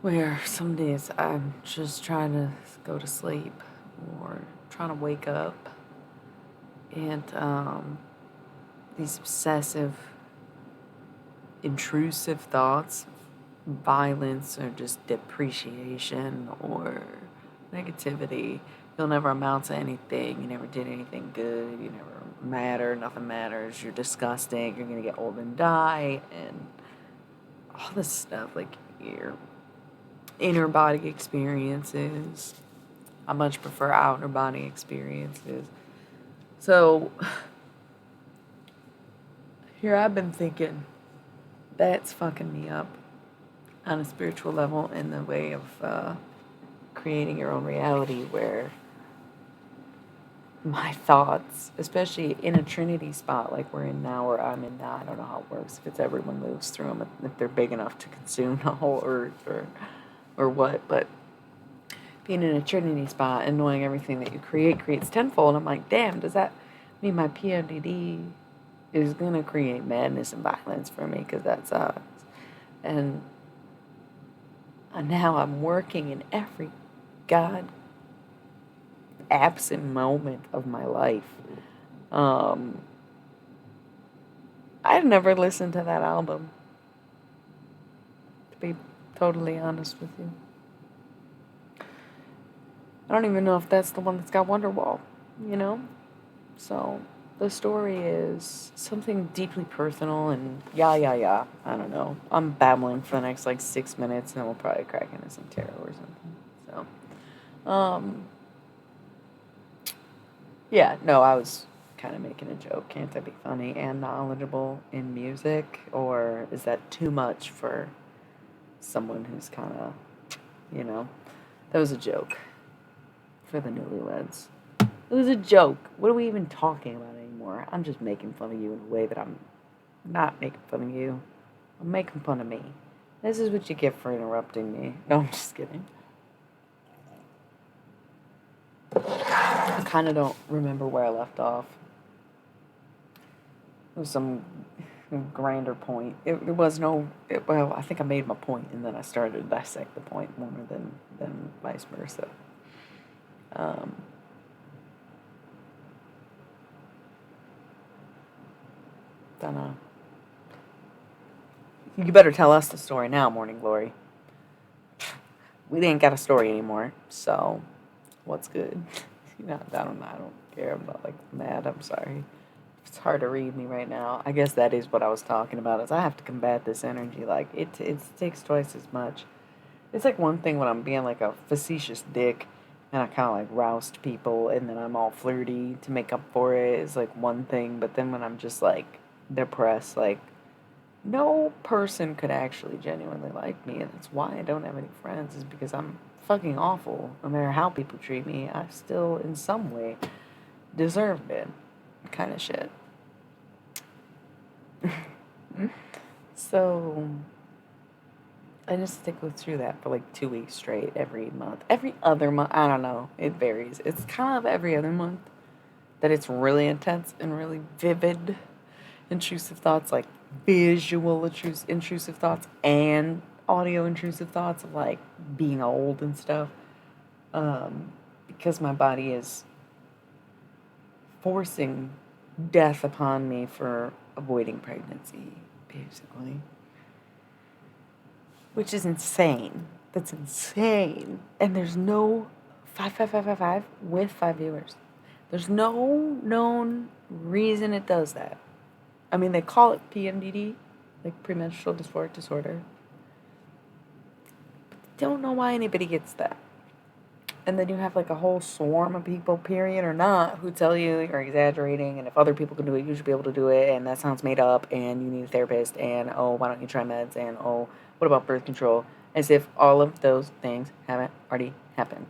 Speaker 1: Where some days I'm just trying to go to sleep or trying to wake up, and these obsessive, intrusive thoughts, violence or just depreciation or negativity, you'll never amount to anything. You never did anything good. You never matter. Nothing matters. You're disgusting. You're going to get old and die. And all this stuff, like your inner body experiences. I much prefer outer body experiences. So here I've been thinking, that's fucking me up on a spiritual level in the way of creating your own reality, where my thoughts, especially in a Trinity spot like we're in now, or I'm in now, I don't know how it works, if it's everyone moves through them, if they're big enough to consume the whole earth or what, but being in a Trinity spot and knowing everything that you create creates tenfold, I'm like, damn, does that mean my PMDD is going to create madness and violence for me? Because that sucks. And now I'm working in every God absent moment of my life. I've never listened to that album, to be totally honest with you. I don't even know if that's the one that's got Wonderwall, So the story is something deeply personal and yeah. I don't know. I'm babbling for the next 6 minutes and then we'll probably crack into some tarot or something. So, yeah, no, I was kind of making a joke. Can't that be funny and knowledgeable in music? Or is that too much for someone who's kind of, that was a joke for the newlyweds. It was a joke. What are we even talking about anymore? I'm just making fun of you in a way that I'm not making fun of you. I'm making fun of me. This is what you get for interrupting me. No, I'm just kidding. I kind of don't remember where I left off. It was some grander point. Well, I think I made my point and then I started to dissect the point more than vice versa. Don't know. You better tell us the story now, Morning Glory. We ain't got a story anymore, so what's good? I don't care. I'm not mad. I'm sorry. It's hard to read me right now. I guess that is what I was talking about. Is I have to combat this energy. It takes twice as much. It's one thing when I'm being a facetious dick, and I kind of roust people, and then I'm all flirty to make up for it. It's one thing, but then when I'm just depressed, no person could actually genuinely like me, and that's why I don't have any friends, is because I'm fucking awful. No matter how people treat me, I still, in some way, deserve it. Kind of shit. So, I just stick through that for 2 weeks straight, every month. Every other month, I don't know, it varies. It's kind of every other month that it's really intense and really vivid, intrusive thoughts, visual intrusive thoughts and audio intrusive thoughts of being old and stuff, because my body is forcing death upon me for avoiding pregnancy, basically, which is insane. That's insane. And there's no 5 with 5 viewers. There's no known reason it does that. I mean, they call it PMDD, premenstrual dysphoric disorder. But they don't know why anybody gets that. And then you have a whole swarm of people, period or not, who tell you you're exaggerating, and if other people can do it, you should be able to do it, and that sounds made up, and you need a therapist, and oh, why don't you try meds, and oh, what about birth control? As if all of those things haven't already happened.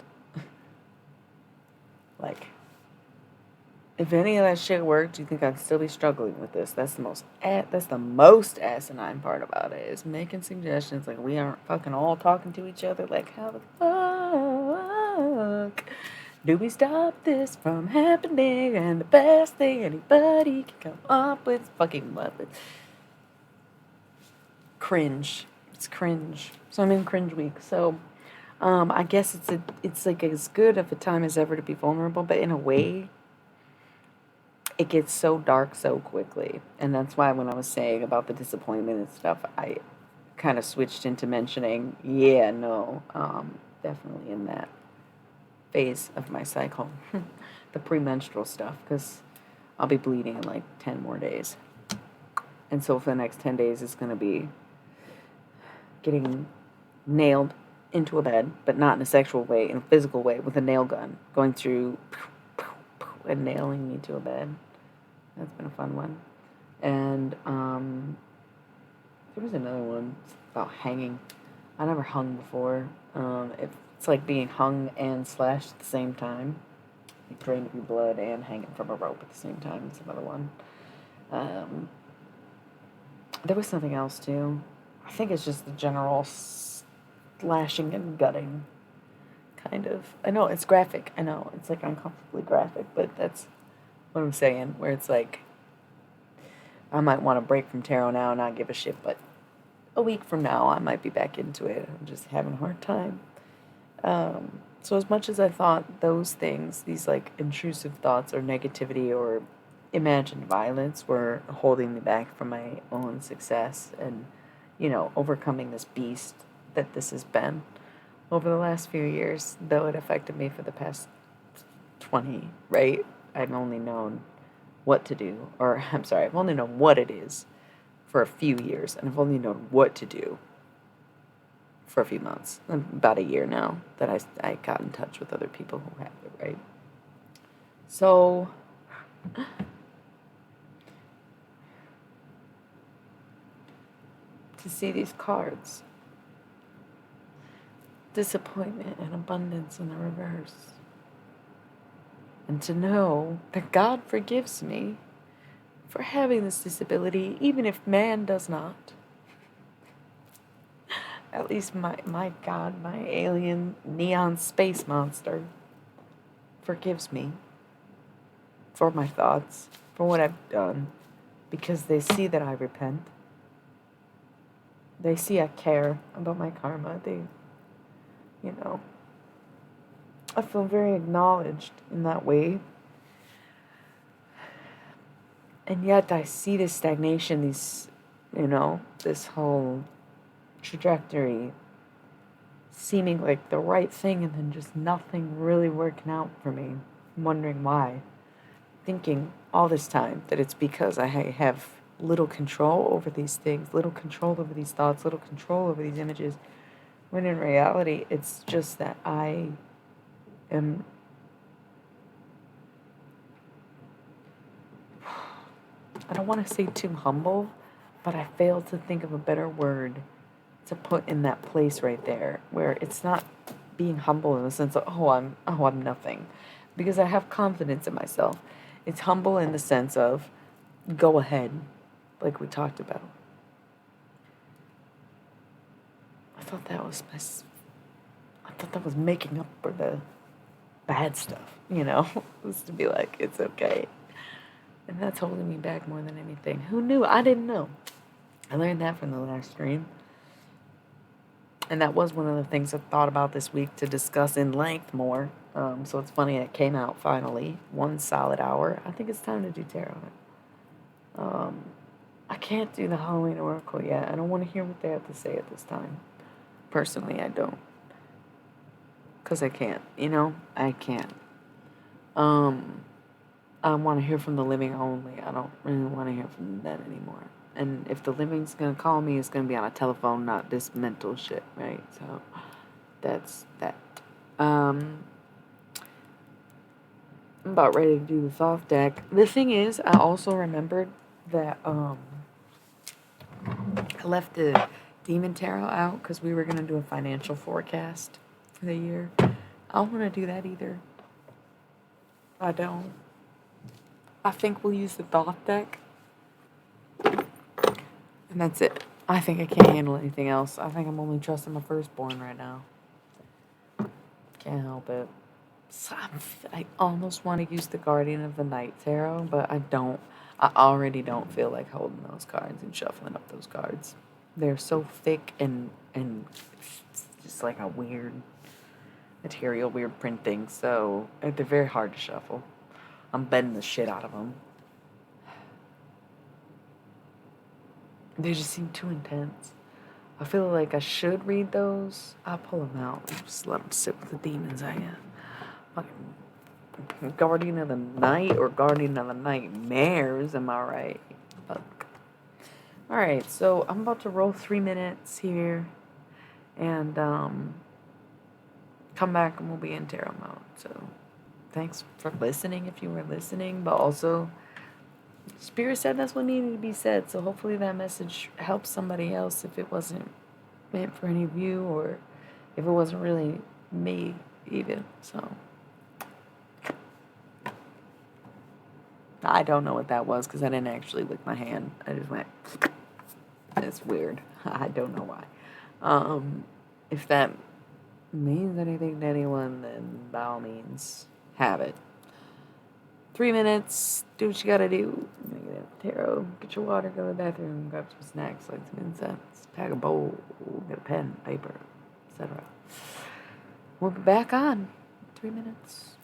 Speaker 1: If any of that shit worked, do you think I'd still be struggling with this? That's the most asinine part about it, is making suggestions we aren't fucking all talking to each other. How the fuck do we stop this from happening? And the best thing anybody can come up with is fucking love it. cringe. It's cringe. So I'm in cringe week. So I guess it's like as good of a time as ever to be vulnerable, but in a way, it gets so dark so quickly. And that's why when I was saying about the disappointment and stuff, I kind of switched into mentioning, yeah, no, definitely in that phase of my cycle, the premenstrual stuff, because I'll be bleeding in like 10 more days. And so for the next 10 days, it's going to be getting nailed into a bed, but not in a sexual way, in a physical way, with a nail gun, going through and nailing me to a bed. That's been a fun one. And there was another one about hanging. I never hung before. It's like being hung and slashed at the same time. Like drained of your blood and hanging from a rope at the same time. It's another one. There was something else too. I think it's just the general slashing and gutting, kind of. I know it's graphic. I know it's like uncomfortably graphic, but that's what I'm saying. Where it's like, I might want to break from tarot now and not give a shit, but a week from now I might be back into it. I'm just having a hard time. So as much as I thought those things, these like intrusive thoughts or negativity or imagined violence were holding me back from my own success and, overcoming this beast that this has been over the last few years, though it affected me for the past 20, right? I've only known what to do, or I'm sorry, I've only known what it is for a few years, and I've only known what to do for a few months, about a year now that I got in touch with other people who have it, right? So, to see these cards, disappointment and abundance in the reverse, and to know that God forgives me for having this disability, even if man does not. At least my God, my alien neon space monster, forgives me for my thoughts, for what I've done, because they see that I repent. They see I care about my karma. I feel very acknowledged in that way. And yet I see this stagnation, this whole trajectory seeming like the right thing and then just nothing really working out for me. I'm wondering why. Thinking all this time that it's because I have little control over these things, little control over these thoughts, little control over these images, when in reality it's just that I don't want to say too humble, but I fail to think of a better word to put in that place right there, where it's not being humble in the sense of, I'm nothing, because I have confidence in myself. It's humble in the sense of, go ahead, like we talked about. I thought that was making up for the bad stuff, was to be like, it's okay. And that's holding me back more than anything. Who knew? I didn't know. I learned that from the last stream. And that was one of the things I thought about this week to discuss in length more. So it's funny it came out finally. 1 solid hour. I think it's time to do tarot. I can't do the Halloween Oracle yet. I don't want to hear what they have to say at this time. Personally, I don't. Because I can't. I can't. I want to hear from the living only. I don't really want to hear from the dead anymore. And if the living's going to call me, it's going to be on a telephone, not this mental shit, right? So, that's that. I'm about ready to do the Thoth deck. The thing is, I also remembered that, I left the Demon Tarot out because we were going to do a financial forecast for the year. I don't want to do that either. I don't. I think we'll use the Thoth deck. And that's it. I think I can't handle anything else. I think I'm only trusting my firstborn right now. Can't help it. So I almost want to use the Guardian of the Night Tarot, but I don't. I already don't feel like holding those cards and shuffling up those cards. They're so thick and just like a weird material, weird printing. So they're very hard to shuffle. I'm betting the shit out of them. They just seem too intense. I feel like I should read those. I'll pull them out and just let them sit with the demons, I guess. Fucking Guardian of the Night or Guardian of the Nightmares, am I right? Fuck. Alright, so I'm about to roll 3 minutes here. And, come back and we'll be in tarot mode. So, thanks for listening if you were listening. But also, Spirit said that's what needed to be said. So, hopefully that message helps somebody else if it wasn't meant for any of you, or if it wasn't really me even. So I don't know what that was because I didn't actually lick my hand. I just went. It's weird. I don't know why. If that means anything to anyone, then by all means have it. 3 minutes. Do what you gotta do. Negative tarot. Get your water. Go to the bathroom. Grab some snacks like some incense. Pack a bowl. Get a pen, paper, etc. We'll be back on 3 minutes.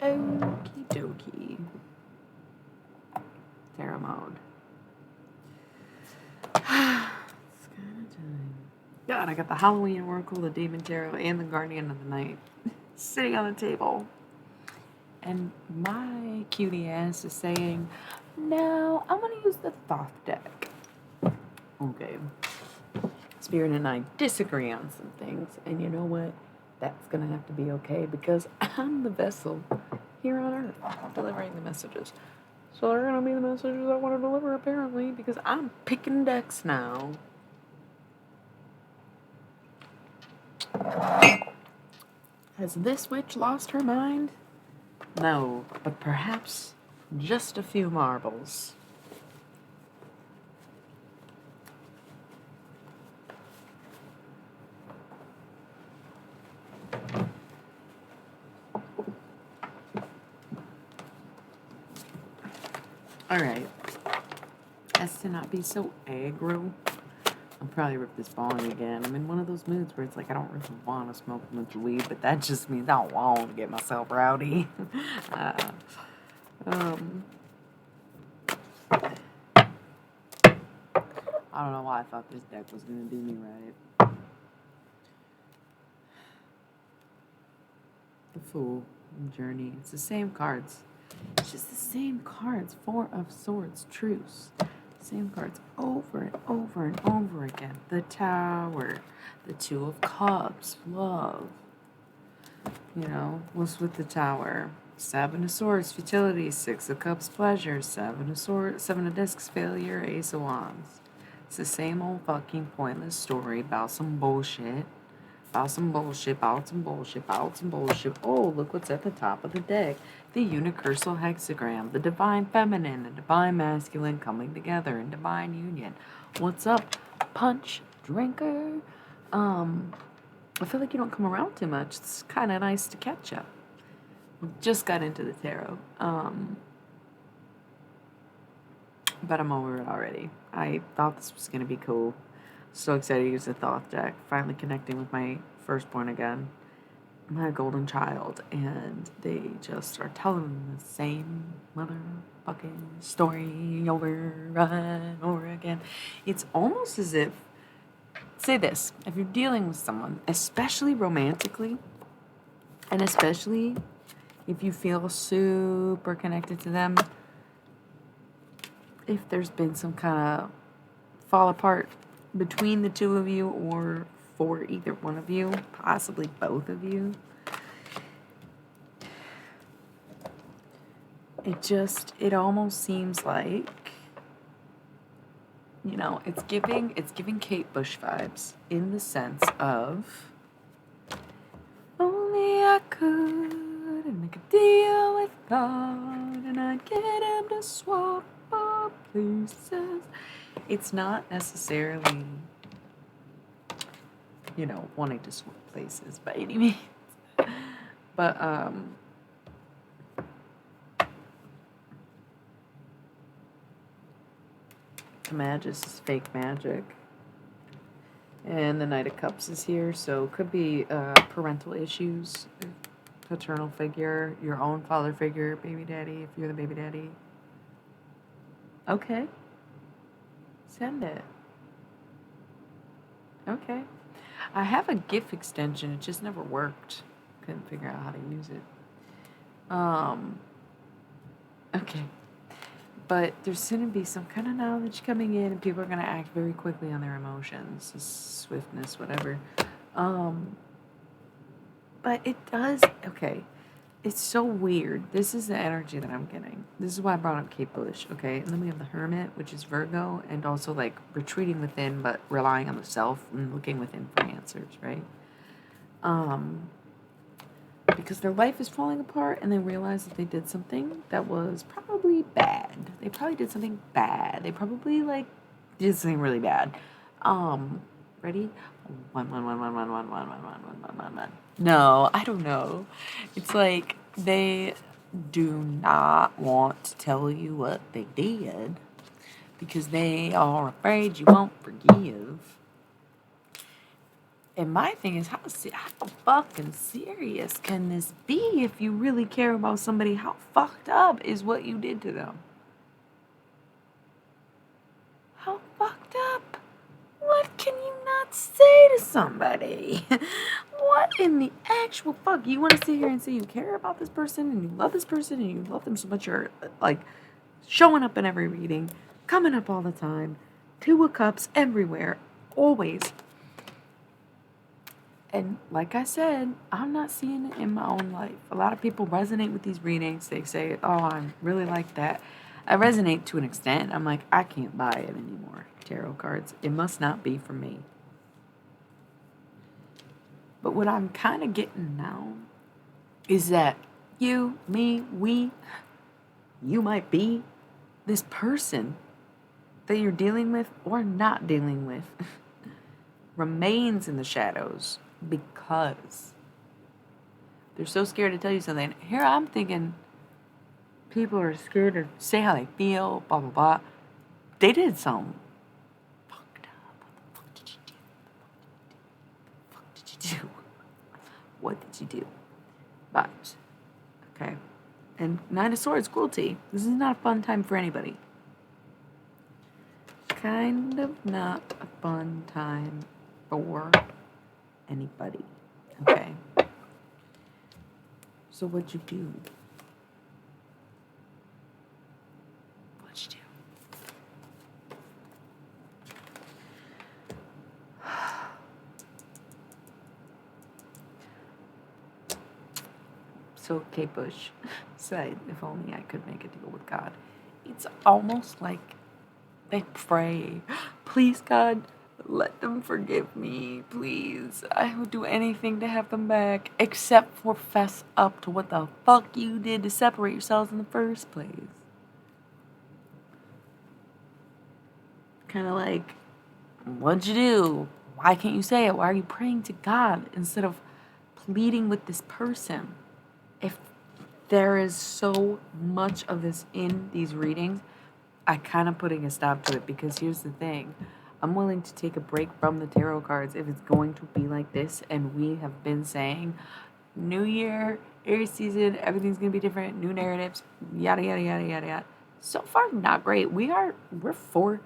Speaker 1: Okie dokie. Tarot mode. It's kind of time. God, I got the Halloween Oracle, the Demon Tarot, and the Guardian of the Night sitting on the table. And my cutie ass is saying, no, I'm going to use the Thoth deck. Okay. Spirit and I disagree on some things. And you know what? that's going to have to be okay because I'm the vessel here on Earth delivering the messages. So they're going to be the messages I want to deliver, apparently, because I'm picking decks now. Has this witch lost her mind? No, but perhaps just a few marbles. Alright. As to not be so aggro, I'll probably rip this bong again. I'm in one of those moods where it's like I don't really want to smoke much weed, but that just means I don't want to get myself rowdy. I don't know why I thought this deck was going to do me right. The Fool, Journey. It's the same cards. It's just the same cards. Four of Swords, Truce. Same cards over and over and over again. The Tower. The Two of Cups, Love. You know, what's with the Tower? Seven of Swords, Futility. Six of Cups, Pleasure. Seven of Swords, Seven of Discs, Failure. Ace of Wands. It's the same old fucking pointless story about some bullshit. About some bullshit, about some bullshit, about some bullshit. Oh, look what's at the top of the deck. The unicursal hexagram, the divine feminine, the divine masculine coming together in divine union. What's up, punch drinker? I feel like you don't come around too much. It's kind of nice to catch up. Just got into the tarot. But I'm over it already. I thought this was going to be cool. So excited to use the Thoth deck. Finally connecting with my firstborn again. My golden child. And they just are telling the same motherfucking story over and over again. It's almost as if, say this, if you're dealing with someone, especially romantically, and especially if you feel super connected to them, if there's been some kind of fall apart between the two of you or for either one of you, possibly both of you, it almost seems like, you know, it's giving Kate Bush vibes in the sense of, only I could make a deal with God and I'd get him to swap our places. It's not necessarily, you know, wanting to swap places by any means. But, the Magus is fake magic. And the Knight of Cups is here, so could be parental issues, paternal figure, your own father figure, baby daddy, if you're the baby daddy. Okay. Send it. Okay. I have a GIF extension, it just never worked. Couldn't figure out how to use it. Okay. But there's going to be some kind of knowledge coming in, and people are going to act very quickly on their emotions, swiftness, whatever. But it does, okay. It's so weird. This is the energy that I'm getting. This is why I brought up Kate Bush, okay? And then we have the Hermit, which is Virgo, and also like retreating within, but relying on the self and looking within for answers, right? Because their life is falling apart and they realize that they did something that was probably bad. They probably did something bad. They probably like did something really bad. Ready? One. No, I don't know. It's like they do not want to tell you what they did because they are afraid you won't forgive. And my thing is, how fucking serious can this be if you really care about somebody? How fucked up is what you did to them? How fucked up? What can you not say to somebody? What in the actual fuck? You want to sit here and say you care about this person and you love this person and you love them so much you're like showing up in every reading, coming up all the time, Two of Cups everywhere, always. And like I said, I'm not seeing it in my own life. A lot of people resonate with these readings. They say, oh, I really like that. I resonate to an extent. I'm like, I can't buy it anymore. Tarot cards. It must not be for me. But what I'm kind of getting now is that you, me, you might be this person that you're dealing with or not dealing with remains in the shadows because they're so scared to tell you something. Here I'm thinking people are scared to say how they feel, blah, blah, blah. They did something fucked up. What the fuck did you do? What did you do? What did you do? Vibes. Okay. And Nine of Swords, cruelty. This is not a fun time for anybody. Kind of not a fun time for anybody. Okay. So what'd you do? What'd you do? So Kate Bush said, if only I could make a deal with God. It's almost like they pray, please God, let them forgive me, please. I would do anything to have them back, except for fess up to what the fuck you did to separate yourselves in the first place. Kind of like, what'd you do? Why can't you say it? Why are you praying to God instead of pleading with this person? If there is so much of this in these readings, I kind of putting a stop to it because here's the thing. I'm willing to take a break from the tarot cards if it's going to be like this. And we have been saying, New Year, Aries season, everything's going to be different, new narratives, yada, yada, yada, yada, yada. So far, not great. We're 4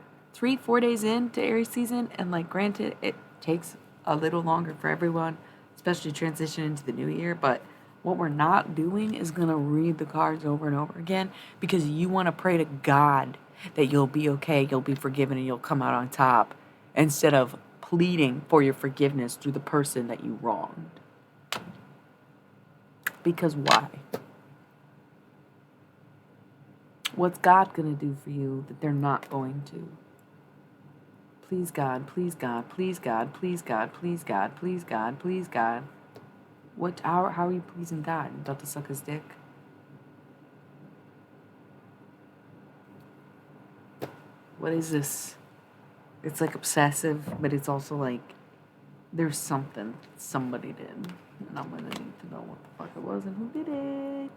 Speaker 1: days into Aries season. And like, granted, it takes a little longer for everyone, especially transition into the new year. But what we're not doing is going to read the cards over and over again because you want to pray to God that you'll be okay, you'll be forgiven, and you'll come out on top instead of pleading for your forgiveness through the person that you wronged. Because why? What's God going to do for you that they're not going to? Please God, please God, please God, please God, please God, please God, please God. How are you pleasing God? You about to suck his dick? What is this? It's like obsessive, but it's also like there's something somebody did. And I'm gonna need to know what the fuck it was and who did it.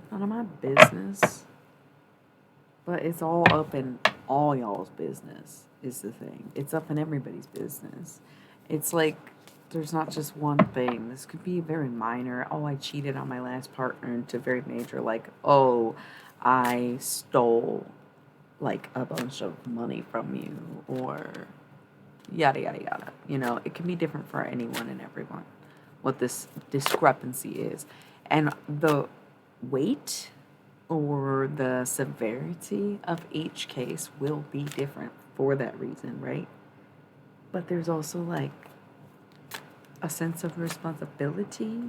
Speaker 1: None of my business. But it's all up in all y'all's business, is the thing. It's up in everybody's business. It's like there's not just one thing. This could be very minor. Oh, I cheated on my last partner, to very major, like, oh, I stole like a bunch of money from you, or yada yada yada. You know, it can be different for anyone and everyone what this discrepancy is. And the weight or the severity of each case will be different for that reason, right? But there's also like a sense of responsibility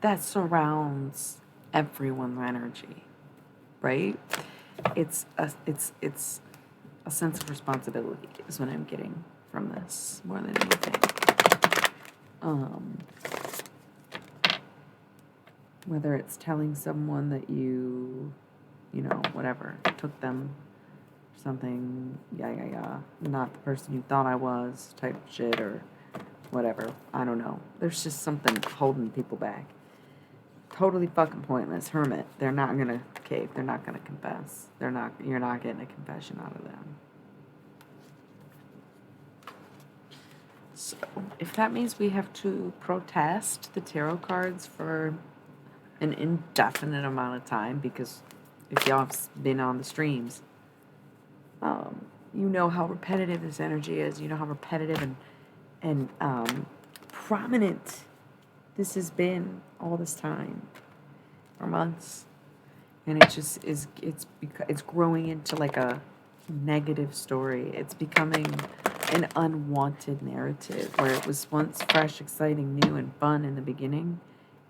Speaker 1: that surrounds everyone's energy, right? It's a sense of responsibility is what I'm getting from this more than anything. Whether it's telling someone that you know, whatever, took them something, not the person you thought I was type shit or whatever. I don't know. There's just something holding people back. Totally fucking pointless. Hermit. They're not gonna cave. They're not gonna confess. You're not getting a confession out of them. So, if that means we have to protest the tarot cards for an indefinite amount of time, because if y'all have been on the streams, you know how repetitive this energy is. You know how repetitive and prominent this has been all this time. for months, and it just is. It's growing into like a negative story. It's becoming an unwanted narrative where it was once fresh, exciting, new, and fun in the beginning.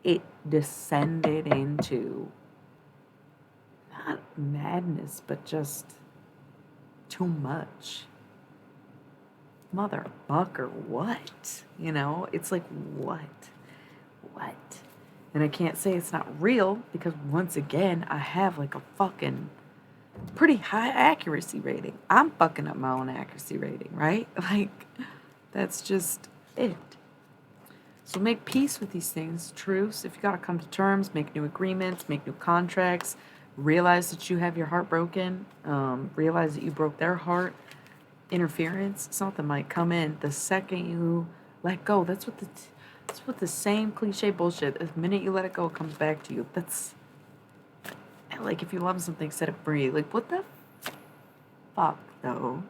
Speaker 1: It descended into not madness, but just too much. Motherfucker, what? You know, it's like, what? What? And I can't say it's not real because once again, I have like a fucking pretty high accuracy rating. I'm fucking up my own accuracy rating, right? Like, that's just it. So make peace with these things, truce. If you gotta come to terms, make new agreements, make new contracts, realize that you have your heart broken, realize that you broke their heart. Interference, something might come in the second you let go. That's what the same cliche bullshit. The minute you let it go, it comes back to you. That's like if you love something, set it free. Like what the fuck though?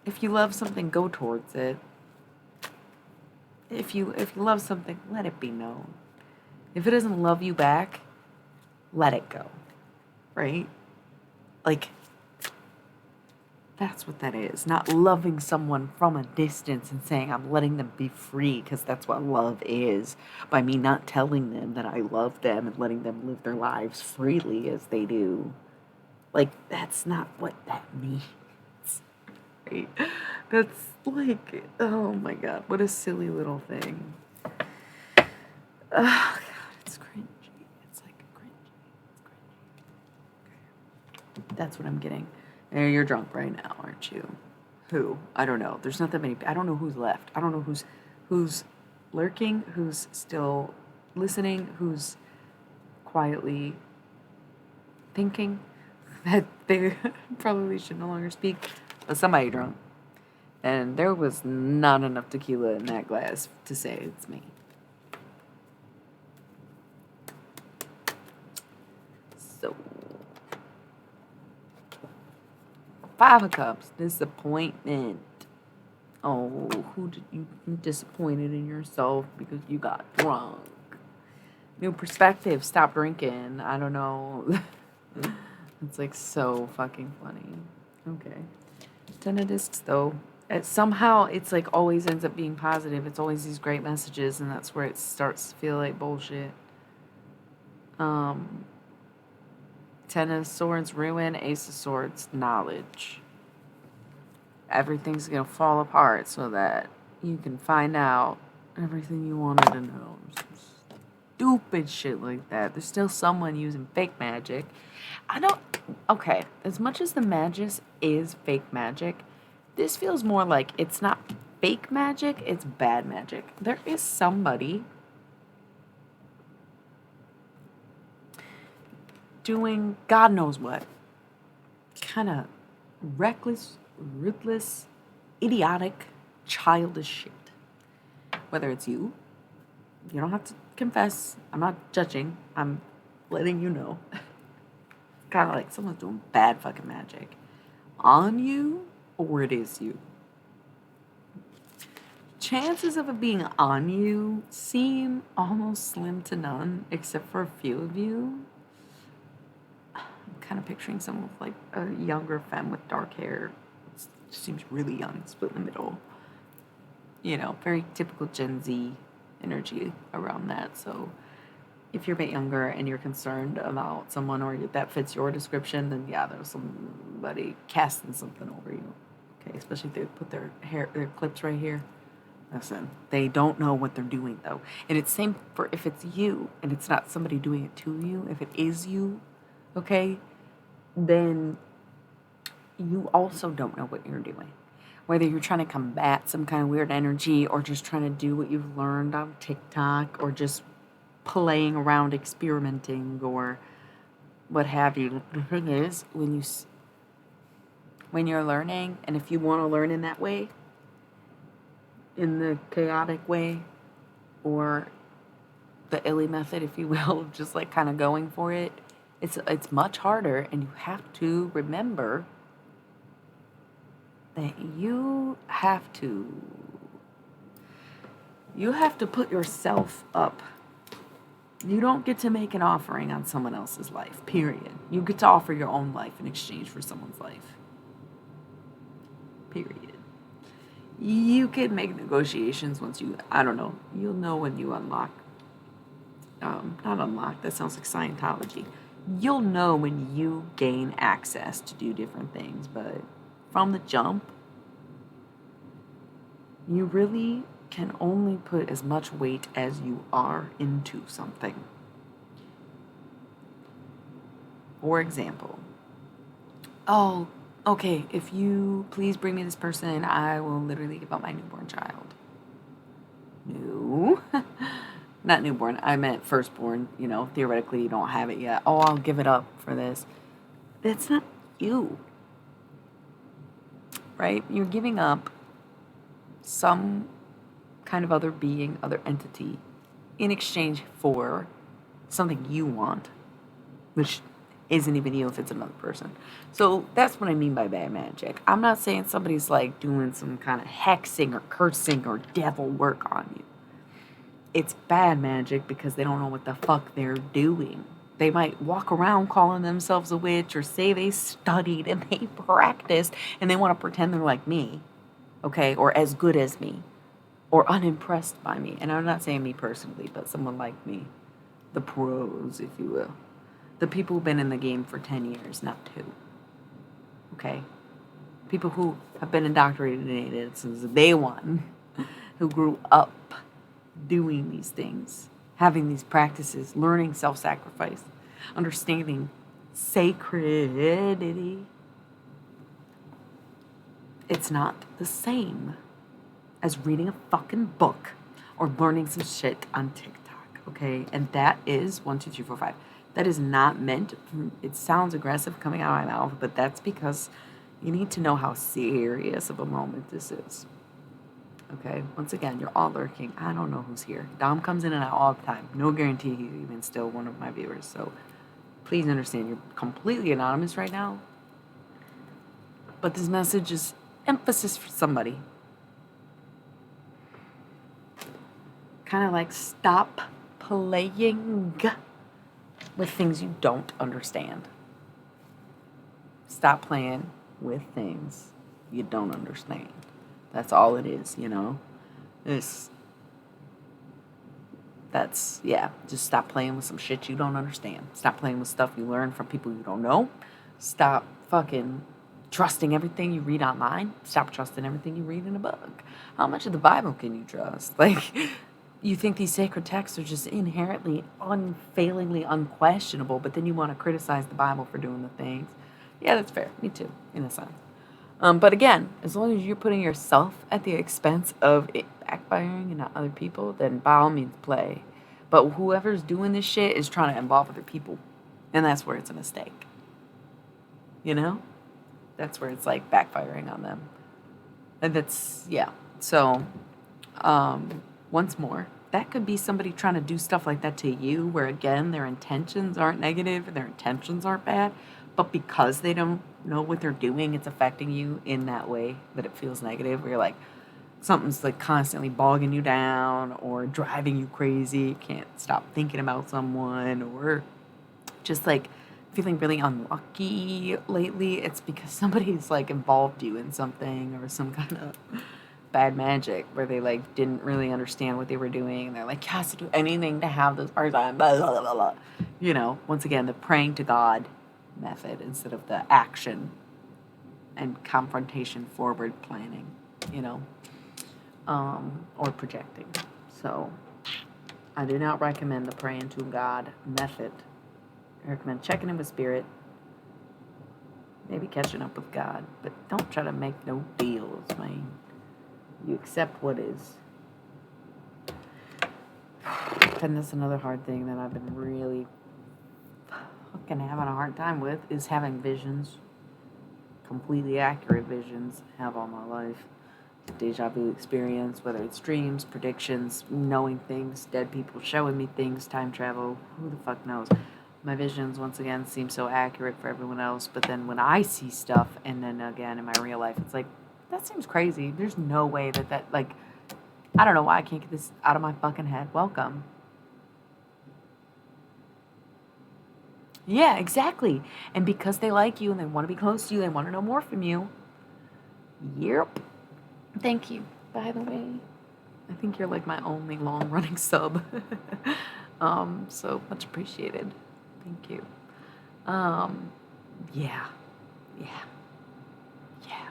Speaker 1: If you love something, go towards it. If you love something, let it be known. If it doesn't love you back, let it go. Right? Like that's what that is. Not loving someone from a distance and saying I'm letting them be free because that's what love is. By me not telling them that I love them and letting them live their lives freely as they do. Like, that's not what that means. Right? That's like, oh my God, what a silly little thing. Oh God, it's cringy. It's like cringy. It's cringy. Okay. That's what I'm getting. And you're drunk right now, aren't you? Who? I don't know. There's not that many. I don't know who's left. I don't know who's lurking, who's still listening, who's quietly thinking that they probably should no longer speak. But somebody drunk. And there was not enough tequila in that glass to say it's me. So, 5 of Cups, disappointment. Oh, who did you disappointed in yourself because you got drunk? New perspective, stop drinking. I don't know. It's like so fucking funny. Okay. 10 of Discs though. Somehow it's like always ends up being positive. It's always these great messages, and that's where it starts to feel like bullshit. 10 of Swords, ruin. Ace of Swords, knowledge. Everything's gonna fall apart so that you can find out everything you wanted to know. Stupid shit like that. There's still someone using fake magic. Okay, as much as the magic is fake magic, this feels more like it's not fake magic, it's bad magic. There is somebody doing God knows what. Kind of reckless, ruthless, idiotic, childish shit. Whether it's you don't have to confess. I'm not judging. I'm letting you know. Kind of like someone's doing bad fucking magic on you, or it is you. Chances of it being on you seem almost slim to none, except for a few of you. I'm kind of picturing someone with like a younger femme with dark hair. It seems really young, split in the middle. You know, very typical Gen Z energy around that. So if you're a bit younger and you're concerned about someone or that fits your description, then yeah, there's somebody casting something over you. Okay, especially if they put their clips right here. Listen, they don't know what they're doing though. And it's same for if it's you and it's not somebody doing it to you. If it is you, okay, then you also don't know what you're doing. Whether you're trying to combat some kind of weird energy or just trying to do what you've learned on TikTok or just playing around, experimenting, or what have you. The thing is, when you're learning, and if you want to learn in that way, in the chaotic way, or the illy method, if you will, of just like kind of going for it, it's much harder, and you have to remember that you have to put yourself up You don't get to make an offering on someone else's life, period. You get to offer your own life in exchange for someone's life, period. You can make negotiations once you, I don't know, you'll know when you unlock, not unlock, that sounds like Scientology. You'll know when you gain access to do different things, but from the jump, you really can only put as much weight as you are into something. For example, oh, okay, if you please bring me this person, I will literally give up my newborn child. No. Not newborn, I meant firstborn. You know, theoretically you don't have it yet. Oh, I'll give it up for this. That's not you. Right? You're giving up some kind of other being, other entity, in exchange for something you want, which isn't even you if it's another person. So that's what I mean by bad magic. I'm not saying somebody's like doing some kind of hexing or cursing or devil work on you. It's bad magic because they don't know what the fuck they're doing. They might walk around calling themselves a witch or say they studied and they practiced and they want to pretend they're like me, okay, or as good as me, or unimpressed by me. And I'm not saying me personally, but someone like me. The pros, if you will. The people who've been in the game for 10 years, not 2. Okay? People who have been indoctrinated since day one, who grew up doing these things, having these practices, learning self-sacrifice, understanding sacredity. It's not the same as reading a fucking book or learning some shit on TikTok, okay? And that is 1, 2, 3, 4, 5. That is not meant, it sounds aggressive coming out of my mouth, but that's because you need to know how serious of a moment this is. Okay, once again, you're all lurking. I don't know who's here. Dom comes in and out all the time. No guarantee he's even still one of my viewers. So please understand, you're completely anonymous right now. But this message is emphasis for somebody. Kind of like stop playing with things you don't understand. Stop playing with things you don't understand. That's all it is, you know? Just stop playing with some shit you don't understand. Stop playing with stuff you learn from people you don't know. Stop fucking trusting everything you read online. Stop trusting everything you read in a book. How much of the Bible can you trust? Like, you think these sacred texts are just inherently, unfailingly unquestionable, but then you want to criticize the Bible for doing the things. Yeah, that's fair. Me too, in a sense. But again, as long as you're putting yourself at the expense of it backfiring and not other people, then by all means play. But whoever's doing this shit is trying to involve other people. And that's where it's a mistake. You know? That's where it's like backfiring on them. And that's, yeah. So, once more, that could be somebody trying to do stuff like that to you, where again, their intentions aren't negative and their intentions aren't bad. But because they don't know what they're doing, it's affecting you in that way that it feels negative, where you're like, something's like constantly bogging you down or driving you crazy. You can't stop thinking about someone, or just like feeling really unlucky lately. It's because somebody's like involved you in something or some kind of bad magic where they like didn't really understand what they were doing. And they're like, yes, do anything to have this person, blah, blah, blah, blah. You know, once again, the praying to God method instead of the action and confrontation forward planning, you know, or projecting. So I do not recommend the praying to God method. I recommend checking in with spirit, maybe catching up with God, but don't try to make no deals, man. You accept what is. And that's another hard thing that I've been really fucking having a hard time with, is having visions, completely accurate visions, have all my life. Deja vu experience, whether it's dreams, predictions, knowing things, dead people showing me things, time travel, who the fuck knows. My visions, once again, seem so accurate for everyone else, but then when I see stuff, and then again in my real life, it's like, that seems crazy. There's no way that, like, I don't know why I can't get this out of my fucking head. Welcome. Yeah, exactly. And because they like you and they want to be close to you, they want to know more from you. Yep. Thank you, by the way. I think you're like my only long running sub. So much appreciated. Thank you. Um, yeah, yeah, yeah.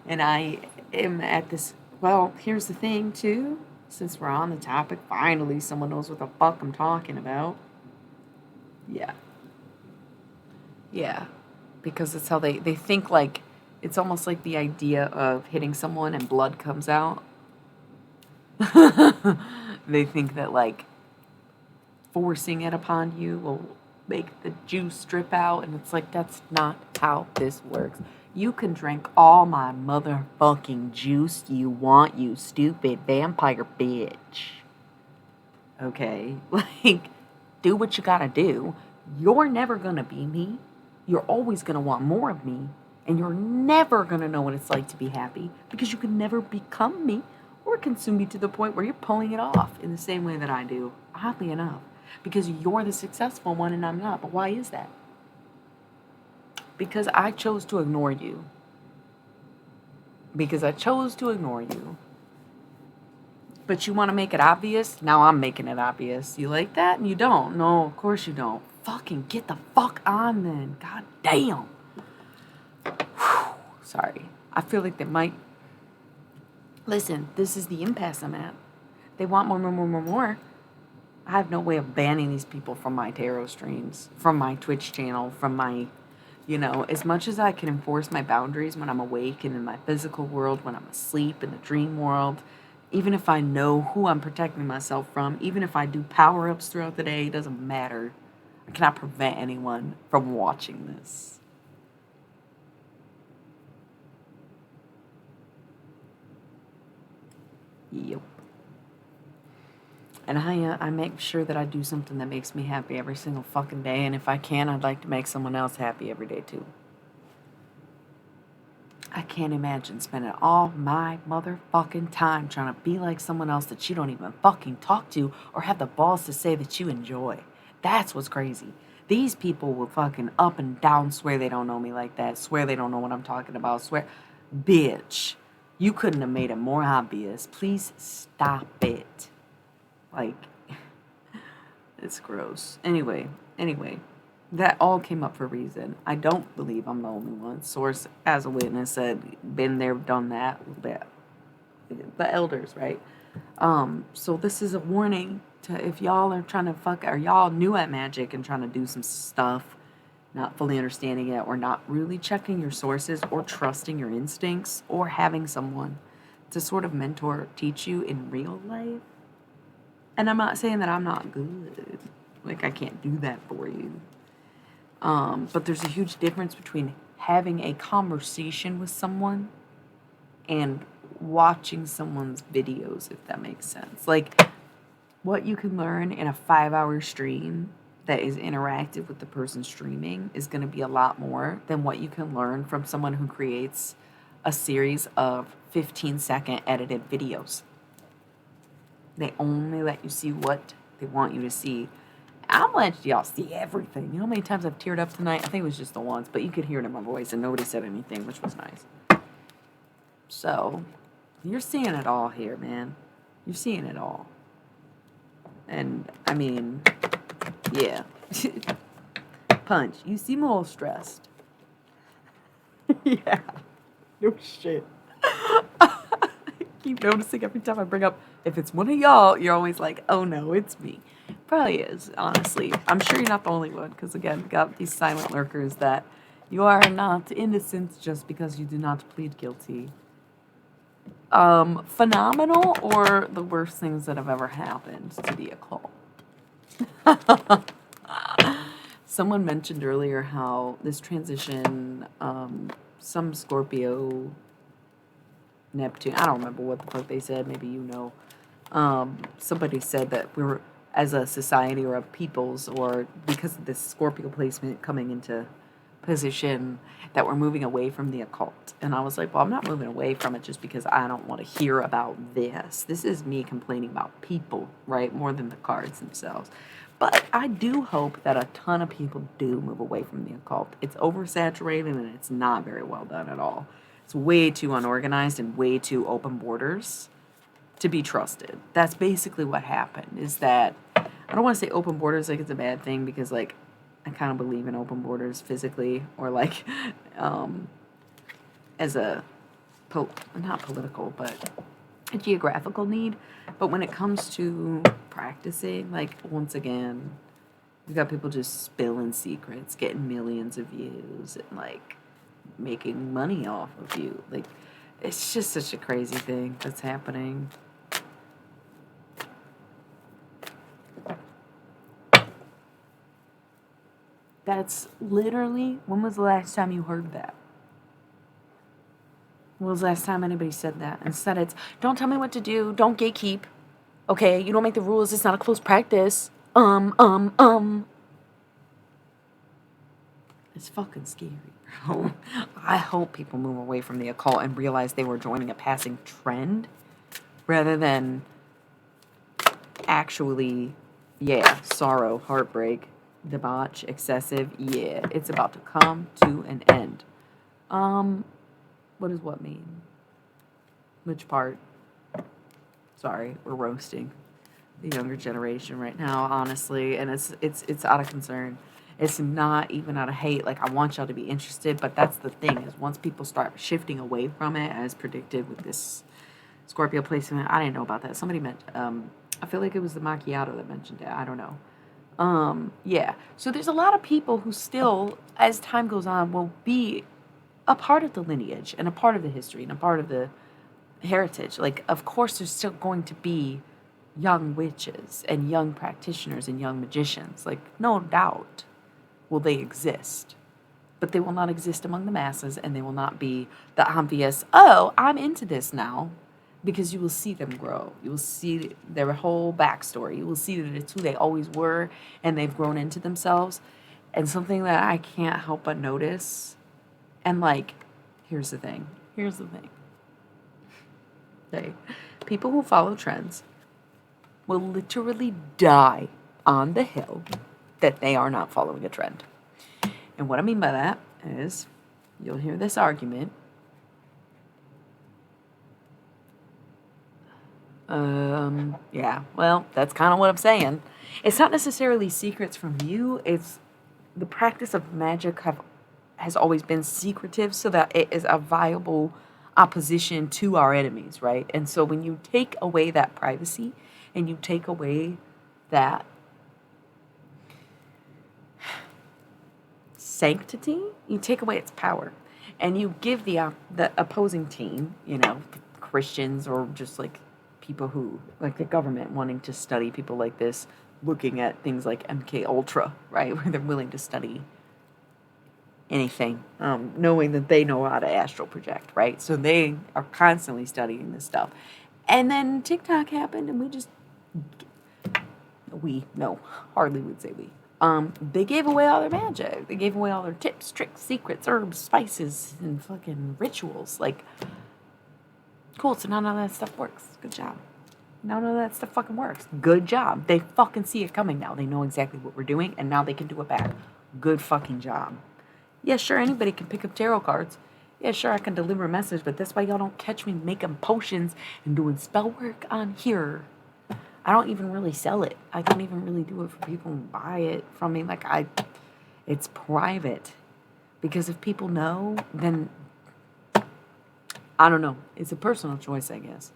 Speaker 1: And I am at this. Well, here's the thing, too. Since we're on the topic, finally someone knows what the fuck I'm talking about. Yeah. Yeah. Because it's how they think like it's almost like the idea of hitting someone and blood comes out. They think that like forcing it upon you will make the juice drip out, and it's like that's not how this works. You can drink all my motherfucking juice you want, you stupid vampire bitch. Okay? Like, do what you gotta do. You're never gonna be me. You're always gonna want more of me. And you're never gonna know what it's like to be happy because you can never become me or consume me to the point where you're pulling it off in the same way that I do, oddly enough. Because you're the successful one and I'm not. But why is that? Because I chose to ignore you. Because I chose to ignore you. But you want to make it obvious? Now I'm making it obvious. You like that? And you don't. No, of course you don't. Fucking get the fuck on then. God damn. Whew. Sorry. I feel like they might. Listen, this is the impasse I'm at. They want more. I have no way of banning these people from my tarot streams, from my Twitch channel, from my, as much as I can enforce my boundaries when I'm awake and in my physical world, when I'm asleep in the dream world, even if I know who I'm protecting myself from, even if I do power-ups throughout the day, it doesn't matter. I cannot prevent anyone from watching this. Yep. And I make sure that I do something that makes me happy every single fucking day. And if I can, I'd like to make someone else happy every day too. I can't imagine spending all my motherfucking time trying to be like someone else that you don't even fucking talk to or have the balls to say that you enjoy. That's what's crazy. These people will fucking up and down swear they don't know me like that, swear they don't know what I'm talking about, swear. Bitch, you couldn't have made it more obvious. Please stop it. Like, it's gross. Anyway, that all came up for a reason. I don't believe I'm the only one. Source, as a witness, said, been there, done that. The elders, right? So this is a warning to if y'all are trying to fuck, or y'all new at magic and trying to do some stuff, not fully understanding it, or not really checking your sources, or trusting your instincts, or having someone to sort of mentor or teach you in real life. And I'm not saying that I'm not good. Like, I can't do that for you. But there's a huge difference between having a conversation with someone and watching someone's videos, if that makes sense. Like, what you can learn in a 5-hour stream that is interactive with the person streaming is going to be a lot more than what you can learn from someone who creates a series of 15-second edited videos. They only let you see what they want you to see. I'm letting y'all see everything. You know how many times I've teared up tonight? I think it was just the once, but you could hear it in my voice, and nobody said anything, which was nice. So, you're seeing it all here, man. You're seeing it all. And, I mean, yeah. Punch, you seem a little stressed. Yeah. No shit. Keep noticing every time I bring up, if it's one of y'all, you're always like, oh no, it's me. Probably is, honestly. I'm sure you're not the only one, because again, we got these silent lurkers that you are not innocent just because you do not plead guilty. Phenomenal or the worst things that have ever happened to the occult? Someone mentioned earlier how this transition, some Scorpio, Neptune, I don't remember what the fuck they said, maybe you know. Somebody said that we're, as a society or a peoples, or because of this Scorpio placement coming into position, that we're moving away from the occult. And I was like, well, I'm not moving away from it just because I don't want to hear about this. This is me complaining about people, right? More than the cards themselves. But I do hope that a ton of people do move away from the occult. It's oversaturated and it's not very well done at all. It's way too unorganized and way too open borders to be trusted. That's basically what happened, is that, I don't want to say open borders like it's a bad thing, because like I kind of believe in open borders physically, or like as a not political, but a geographical need. But when it comes to practicing, like, once again, you got people just spilling secrets, getting millions of views, and like making money off of you. Like, it's just such a crazy thing that's happening. That's literally, when was the last time you heard that? When was the last time anybody said that? Instead, it's, don't tell me what to do, don't gatekeep. Okay, you don't make the rules, it's not a close practice. It's fucking scary, bro. I hope people move away from the occult and realize they were joining a passing trend rather than actually, sorrow, heartbreak, debauch, excessive. Yeah, it's about to come to an end. What does what mean? Which part? Sorry, we're roasting the younger generation right now, honestly, and it's out of concern. It's not even out of hate. Like, I want y'all to be interested, but that's the thing, is once people start shifting away from it, as predicted with this Scorpio placement, I didn't know about that. Somebody meant, I feel like it was the macchiato that mentioned it. I don't know. Yeah. So there's a lot of people who still, as time goes on, will be a part of the lineage and a part of the history and a part of the heritage. Like, of course, there's still going to be young witches and young practitioners and young magicians. Like, no doubt will they exist. But they will not exist among the masses, and they will not be the obvious, oh, I'm into this now. Because you will see them grow. You will see their whole backstory. You will see that it's who they always were, and they've grown into themselves. And something that I can't help but notice, and like, here's the thing. Okay. People who follow trends will literally die on the hill that they are not following a trend. And what I mean by that is, you'll hear this argument. Yeah, well, that's kind of what I'm saying. It's not necessarily secrets from you. It's the practice of magic has always been secretive so that it is a viable opposition to our enemies, right? And so when you take away that privacy and you take away that sanctity, you take away its power, and you give the opposing team, Christians or just like people who, like the government wanting to study people like this, looking at things like MK Ultra, right, where they're willing to study anything, knowing that they know how to astral project, right? So they are constantly studying this stuff. And then TikTok happened, and hardly would say we. They gave away all their magic. They gave away all their tips, tricks, secrets, herbs, spices, and fucking rituals. Like, cool, so now none of that stuff works. Good job. Now none of that stuff fucking works. Good job. They fucking see it coming now. They know exactly what we're doing, and now they can do it back. Good fucking job. Yeah, sure, anybody can pick up tarot cards. Yeah, sure, I can deliver a message, but that's why y'all don't catch me making potions and doing spell work on here. I don't even really sell it. I don't even really do it for people who buy it from me. Like, it's private. Because if people know, then, I don't know. It's a personal choice, I guess.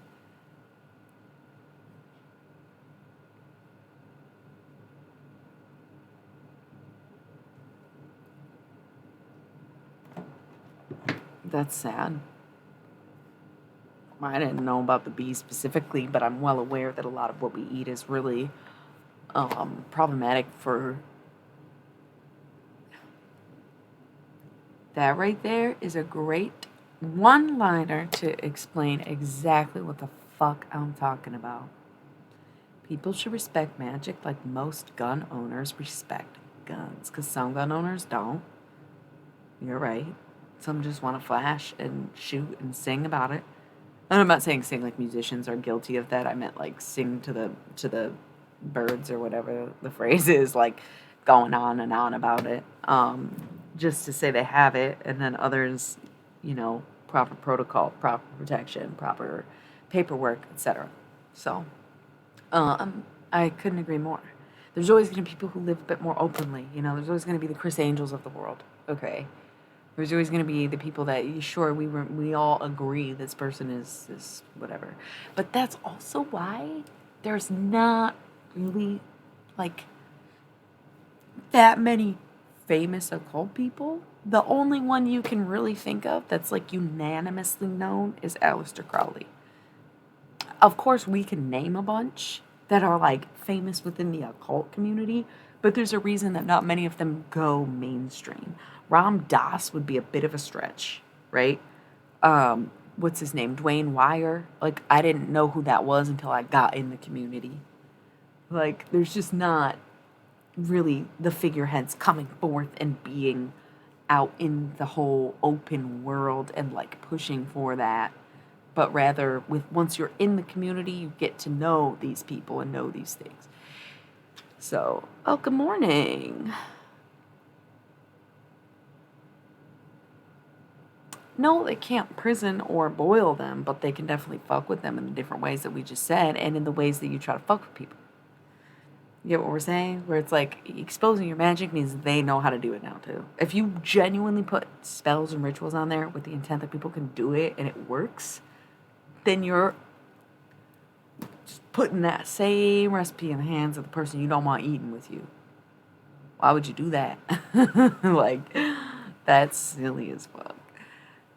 Speaker 1: That's sad. I didn't know about the bees specifically, but I'm well aware that a lot of what we eat is really problematic for... That right there is a great one-liner to explain exactly what the fuck I'm talking about. People should respect magic like most gun owners respect guns, because some gun owners don't. You're right. Some just want to flash and shoot and sing about it. And I'm not saying sing like musicians are guilty of that. I meant like sing to the birds or whatever the phrase is, like going on and on about it, just to say they have it, and then others, proper protocol, proper protection, proper paperwork, etc. So, I couldn't agree more. There's always going to be people who live a bit more openly. There's always going to be the Chris Angels of the world. Okay, there's always going to be the people that, sure, we all agree this person is whatever, but that's also why there's not really like that many famous occult people. The only one you can really think of that's like unanimously known is Aleister Crowley. Of course, we can name a bunch that are like famous within the occult community, but there's a reason that not many of them go mainstream. Ram Dass would be a bit of a stretch, right? What's his name? Dwayne Wire. Like, I didn't know who that was until I got in the community. Like, there's just not really the figureheads coming forth and being out in the whole open world and like pushing for that. But rather, once you're in the community, you get to know these people and know these things. So, good morning. No, they can't prison or boil them, but they can definitely fuck with them in the different ways that we just said, and in the ways that you try to fuck with people. You get what we're saying? Where it's like, exposing your magic means they know how to do it now, too. If you genuinely put spells and rituals on there with the intent that people can do it and it works, then you're putting that same recipe in the hands of the person you don't want eating with you. Why would you do that? Like, that's silly as fuck.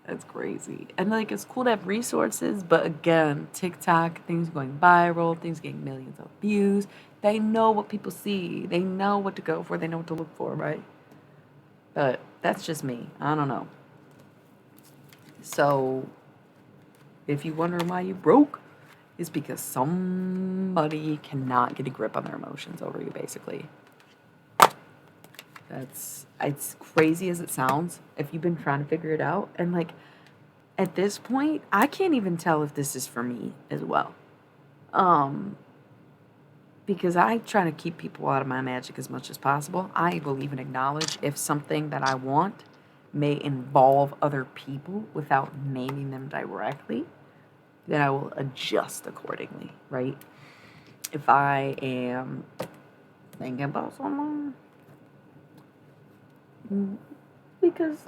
Speaker 1: That's crazy. And like, it's cool to have resources, but again, TikTok, things going viral, things getting millions of views. They know what people see. They know what to go for. They know what to look for, right? But that's just me. I don't know. So, if you wonder why you broke, it's because somebody cannot get a grip on their emotions over you, basically. It's crazy as it sounds, if you've been trying to figure it out. And like, at this point, I can't even tell if this is for me as well. Because I try to keep people out of my magic as much as possible. I will even acknowledge if something that I want may involve other people without naming them directly, then I will adjust accordingly, right? If I am thinking about someone, because,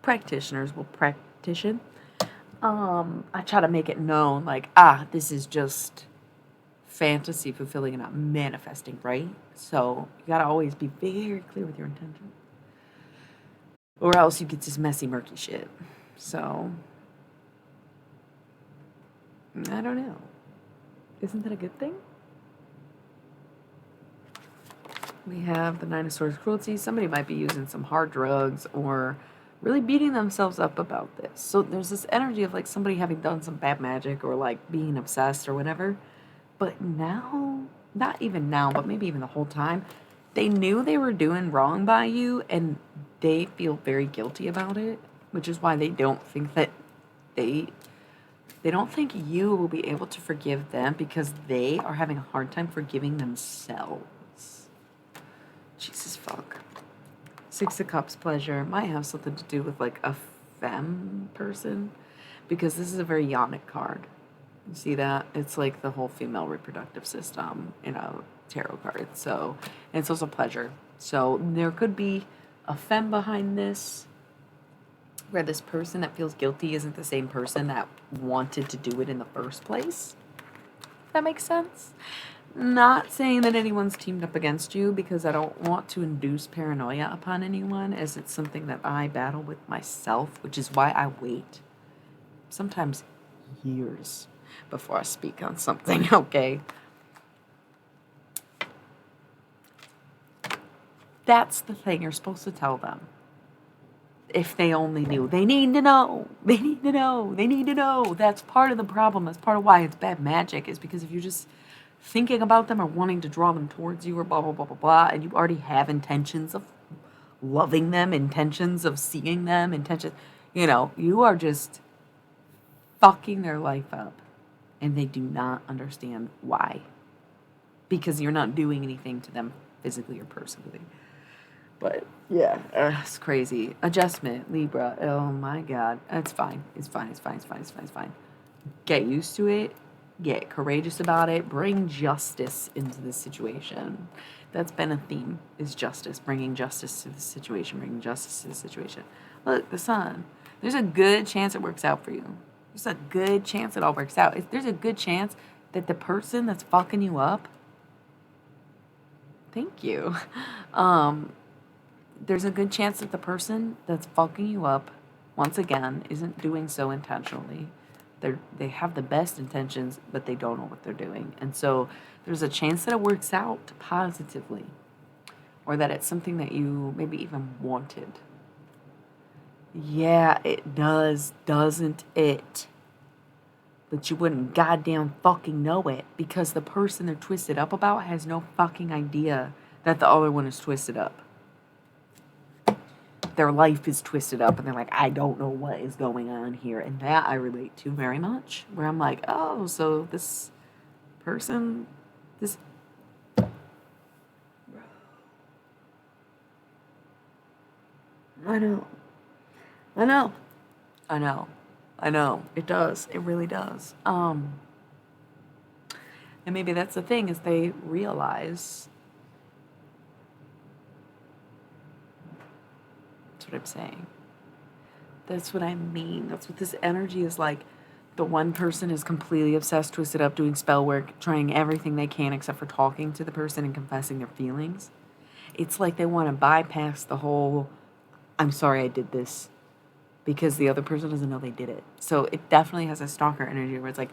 Speaker 1: practitioners will practition, I try to make it known, like, this is just fantasy fulfilling and not manifesting, right? So you gotta always be very clear with your intention, or else you get this messy, murky shit. So I don't know. Isn't that a good thing? We have the Nine of Swords cruelty. Somebody might be using some hard drugs or really beating themselves up about this. So there's this energy of like somebody having done some bad magic or like being obsessed or whatever. But now, not even now, but maybe even the whole time, they knew they were doing wrong by you and they feel very guilty about it, which is why they don't think that they don't think you will be able to forgive them because they are having a hard time forgiving themselves. Jesus fuck. Six of Cups pleasure might have something to do with like a femme person, because this is a very yonic card. You see that? It's like the whole female reproductive system in a tarot card. So, and it's also pleasure. So there could be a femme behind this, where this person that feels guilty isn't the same person that wanted to do it in the first place. That makes sense? Not saying that anyone's teamed up against you, because I don't want to induce paranoia upon anyone, as it's something that I battle with myself, which is why I wait sometimes years before I speak on something, okay? That's the thing you're supposed to tell them. If they only knew. They need to know. They need to know. They need to know. That's part of the problem. That's part of why it's bad magic, is because if you're just thinking about them or wanting to draw them towards you or blah, blah, blah, blah, blah, and you already have intentions of loving them, intentions of seeing them, intentions, you are just fucking their life up. And they do not understand why. because you're not doing anything to them physically or personally. But yeah, it's crazy. Adjustment, Libra. Oh my God, it's fine. It's fine. It's fine. It's fine. It's fine. It's fine. Get used to it. Get courageous about it. Bring justice into the situation. That's been a theme, is justice. Bringing justice to the situation. Bringing justice to the situation. Look, the sun. There's a good chance it works out for you. There's a good chance it all works out. There's a good chance that the person that's fucking you up, thank you. There's a good chance that the person that's fucking you up, once again, isn't doing so intentionally. They have the best intentions, but they don't know what they're doing. And so there's a chance that it works out positively, or that it's something that you maybe even wanted. Yeah, it does, doesn't it? But you wouldn't goddamn fucking know it, because the person they're twisted up about has no fucking idea that the other one is twisted up. Their life is twisted up and they're like, I don't know what is going on here. And that I relate to very much, where I'm like, oh, so this person, this... I know. It does. It really does. And maybe that's the thing, is they realize... That's what I'm saying. That's what I mean. That's what this energy is like. The one person is completely obsessed, twisted up, doing spell work, trying everything they can except for talking to the person and confessing their feelings. It's like they want to bypass the whole, I'm sorry I did this, because the other person doesn't know they did it. So it definitely has a stalker energy where it's like,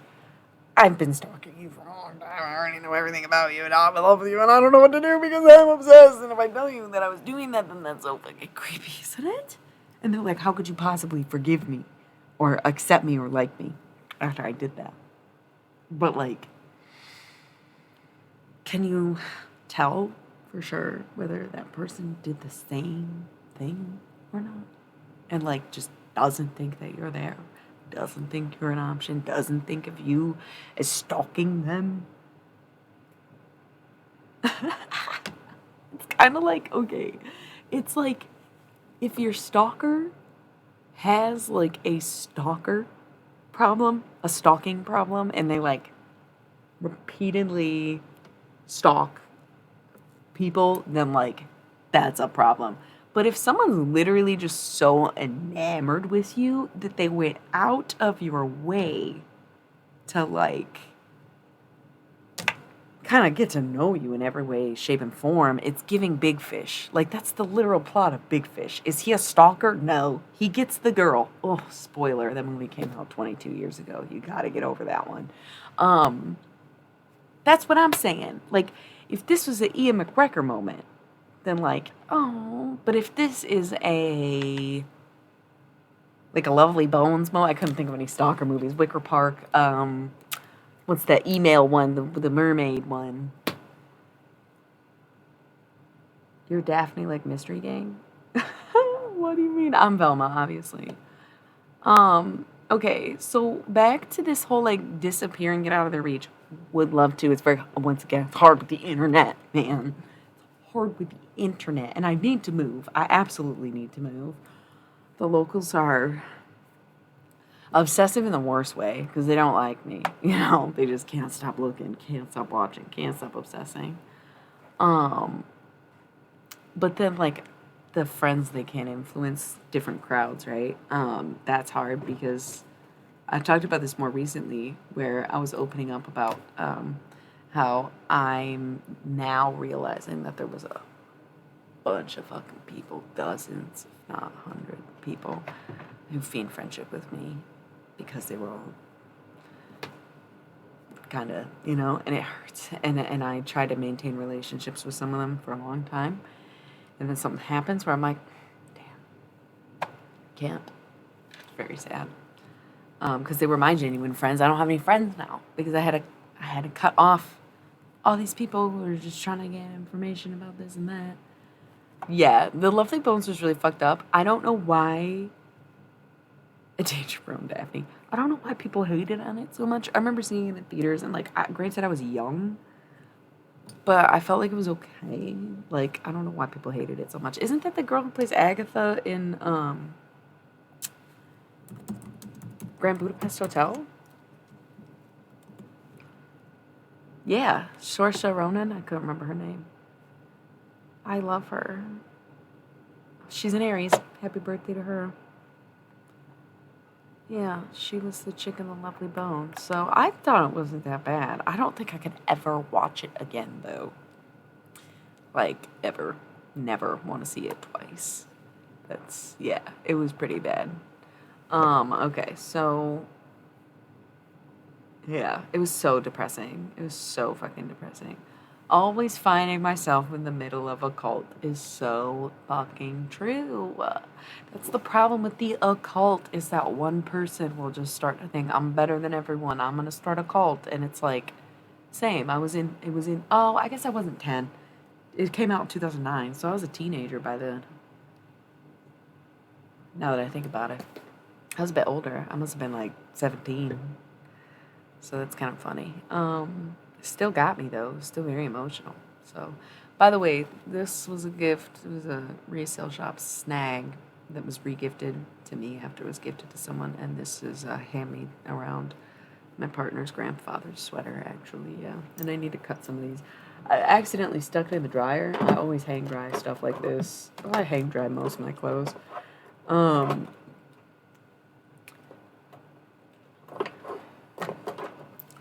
Speaker 1: I've been stalking you for a long time. I already know everything about you, and I'm in love with you, and I don't know what to do because I'm obsessed. And if I tell you that I was doing that, then that's so fucking creepy, isn't it? And they're like, how could you possibly forgive me or accept me or like me after I did that? But, like, can you tell for sure whether that person did the same thing or not? And, like, just doesn't think that you're there. Doesn't think you're an option, doesn't think of you as stalking them. It's kind of like, okay, it's like if your stalker has like a stalker problem, a stalking problem, and they like repeatedly stalk people, then like that's a problem. But if someone's literally just so enamored with you that they went out of your way to, like, kind of get to know you in every way, shape, and form, it's giving Big Fish. Like, that's the literal plot of Big Fish. Is he a stalker? No. He gets the girl. Oh, spoiler. That movie came out 22 years ago. You gotta get over that one. That's what I'm saying. Like, if this was an Ian McGregor moment, then like, oh, but if this is a Lovely Bones moment, I couldn't think of any stalker movies. Wicker Park, what's that email one, the mermaid one? You're Daphne, like Mystery Gang? What do you mean? I'm Velma, obviously. Okay, so back to this whole like disappearing, get out of their reach. Would love to. It's very, once again, it's hard with the internet, man. Hard with the internet, and I need to move. I absolutely need to move. The locals are obsessive in the worst way because they don't like me. You know, they just can't stop looking, can't stop watching, can't stop obsessing. But then like the friends they can't influence different crowds, right? That's hard because I talked about this more recently where I was opening up about how I'm now realizing that there was a bunch of fucking people, dozens, if not 100 people, who feigned friendship with me because they were all kind of, you know, and it hurts. And I tried to maintain relationships with some of them for a long time. And then something happens where I'm like, damn, can't. It's very sad. Because they were my genuine friends. I don't have any friends now because I had to cut off all these people who were just trying to get information about this and that. Yeah, the Lovely Bones was really fucked up. I don't know why. A Danger Prone Daphne. I don't know why people hated on it so much. I remember seeing it in the theaters, and like, granted, I was young, But I felt like it was okay. Like, I don't know why people hated it so much. Isn't that the girl who plays Agatha in Grand Budapest Hotel? Yeah, Saoirse Ronan. I couldn't remember her name. I love her. She's an Aries. Happy birthday to her. Yeah, she was the chick in the Lovely Bones. So I thought it wasn't that bad. I don't think I could ever watch it again, though. Like, ever. Never want to see it twice. That's, yeah, it was pretty bad. Okay, so, yeah, it was so depressing. It was so fucking depressing. Always finding myself in the middle of a cult is so fucking true. That's the problem with the occult, is that one person will just start to think, I'm better than everyone. I'm gonna start a cult. And it's like, same. Oh, I guess I wasn't 10. It came out in 2009, so I was a teenager by then. Now that I think about it, I was a bit older. I must have been like 17. So that's kind of funny. Still got me though. Still very emotional. So, by the way, this was a gift. It was a resale shop snag that was regifted to me after it was gifted to someone, and this is a hand-me around my partner's grandfather's sweater, actually. Yeah, and I need to cut some of these. I accidentally stuck it in the dryer. I always hang dry stuff like this. Well, I hang dry most of my clothes.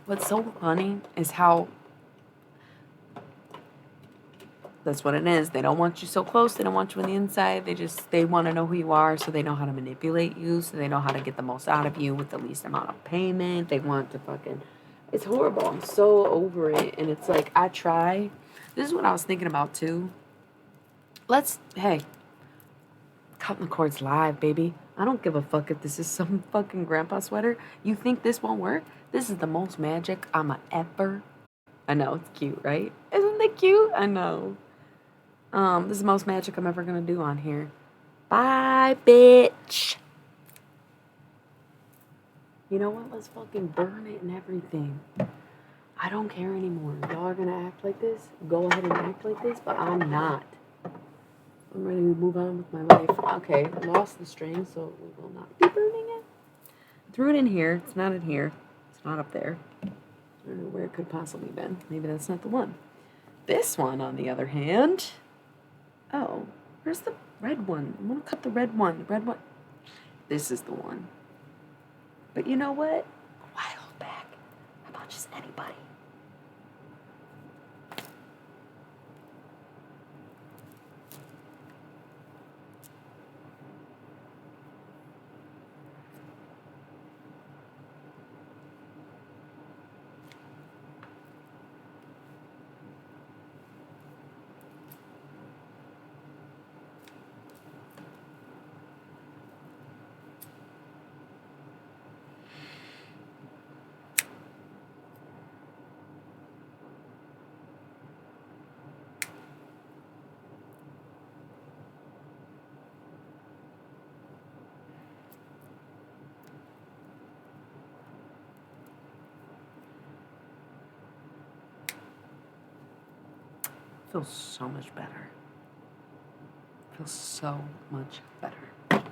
Speaker 1: What's so funny is how that's what it is. They don't want you so close. They don't want you on the inside. They want to know who you are, so they know how to manipulate you, so they know how to get the most out of you with the least amount of payment. They want to fucking, it's horrible. I'm so over it. And it's like, I try. This is what I was thinking about too. Hey, cutting the cords live, baby. I don't give a fuck if this is some fucking grandpa sweater. You think this won't work? This is the most magic I'ma ever. I know, it's cute, right? Isn't it cute? I know. This is the most magic I'm ever gonna do on here. Bye, bitch. You know what? Let's fucking burn it and everything. I don't care anymore. Y'all are gonna act like this? Go ahead and act like this, but I'm not. I'm ready to move on with my life. Okay, lost the string, so we will not be burning it. Threw it in here. It's not in here. It's not up there. I don't know where it could possibly been. Maybe that's not the one. This one, on the other hand. Oh, where's the red one? I want to cut the red one. The red one. This is the one. But you know what? A while back. How about just anybody? Feels so much better. Feels so much better.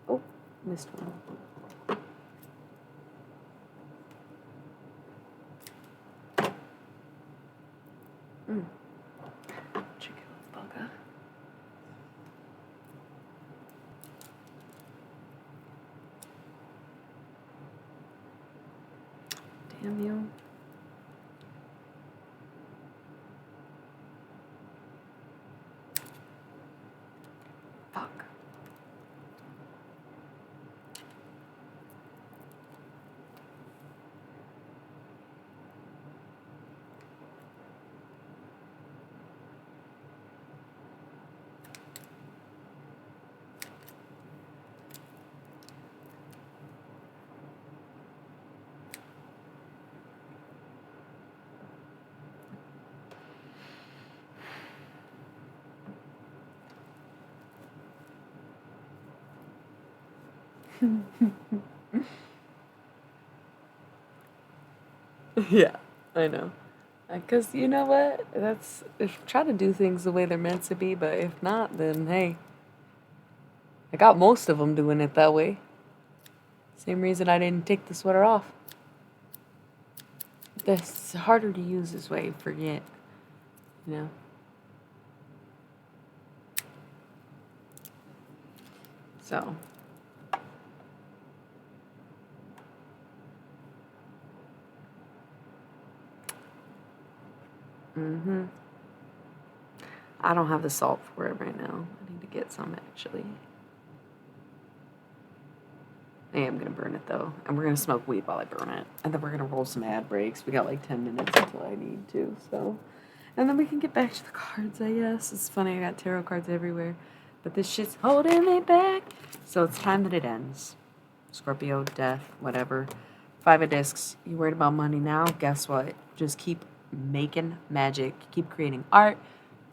Speaker 1: Oh, missed one. Chicken bugger. Damn you. Fuck. Yeah, I know. Because you know what? That's if try to do things the way they're meant to be, but if not, then hey, I got most of them doing it that way. Same reason I didn't take the sweater off. It's harder to use this way. Forget, you know. So. Mhm. I don't have the salt for it right now. I need to get some actually. I am gonna burn it though, and we're gonna smoke weed while I burn it, and then we're gonna roll some ad breaks. We got like 10 minutes until I need to, so, and then we can get back to the cards. I guess it's funny. I got tarot cards everywhere, but this shit's holding me back. So it's time that it ends. Scorpio, death, whatever. Five of discs. You worried about money now? Guess what? Just keep making magic. Keep creating art.